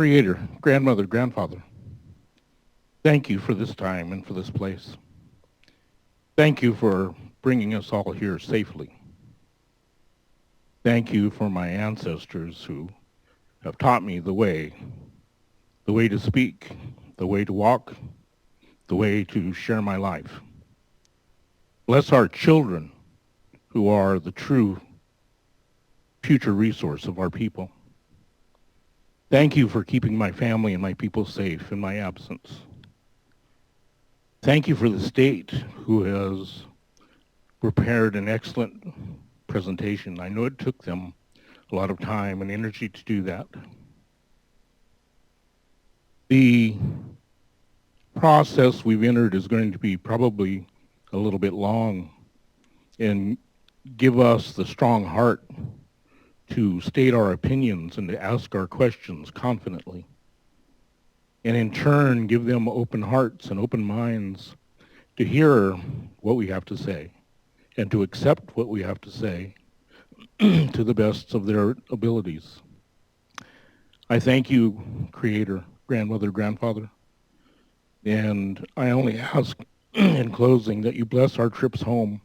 Speaker 3: Creator, grandmother, grandfather, thank you for this time and for this place. Thank you for bringing us all here safely. Thank you for my ancestors who have taught me the way to speak, the way to walk, the way to share my life. Bless our children who are the true future resource of our people. Thank you for keeping my family and my people safe in my absence. Thank you for the state who has prepared an excellent presentation. I know it took them a lot of time and energy to do that. The process we've entered is going to be probably a little bit long and give us the strong heart to state our opinions and to ask our questions confidently. And in turn, give them open hearts and open minds to hear what we have to say and to accept what we have to say to the best of their abilities. I thank you, Creator, grandmother, grandfather, and I only ask in closing that you bless our trips home,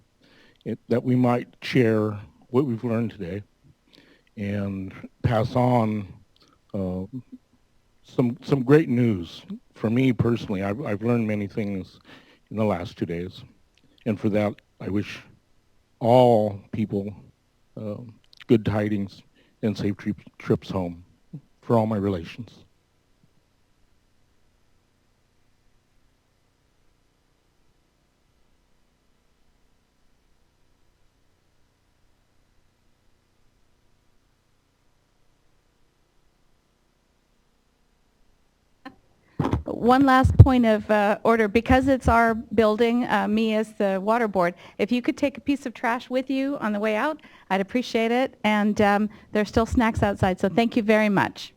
Speaker 3: that we might share what we've learned today and pass on some great news. For me personally, I've learned many things in the last 2 days, and for that I wish all people good tidings and safe trips home for all my relations.
Speaker 5: One last point of order, because it's our building, me as the water board, if you could take a piece of trash with you on the way out, I'd appreciate it. And there's still snacks outside, so thank you very much.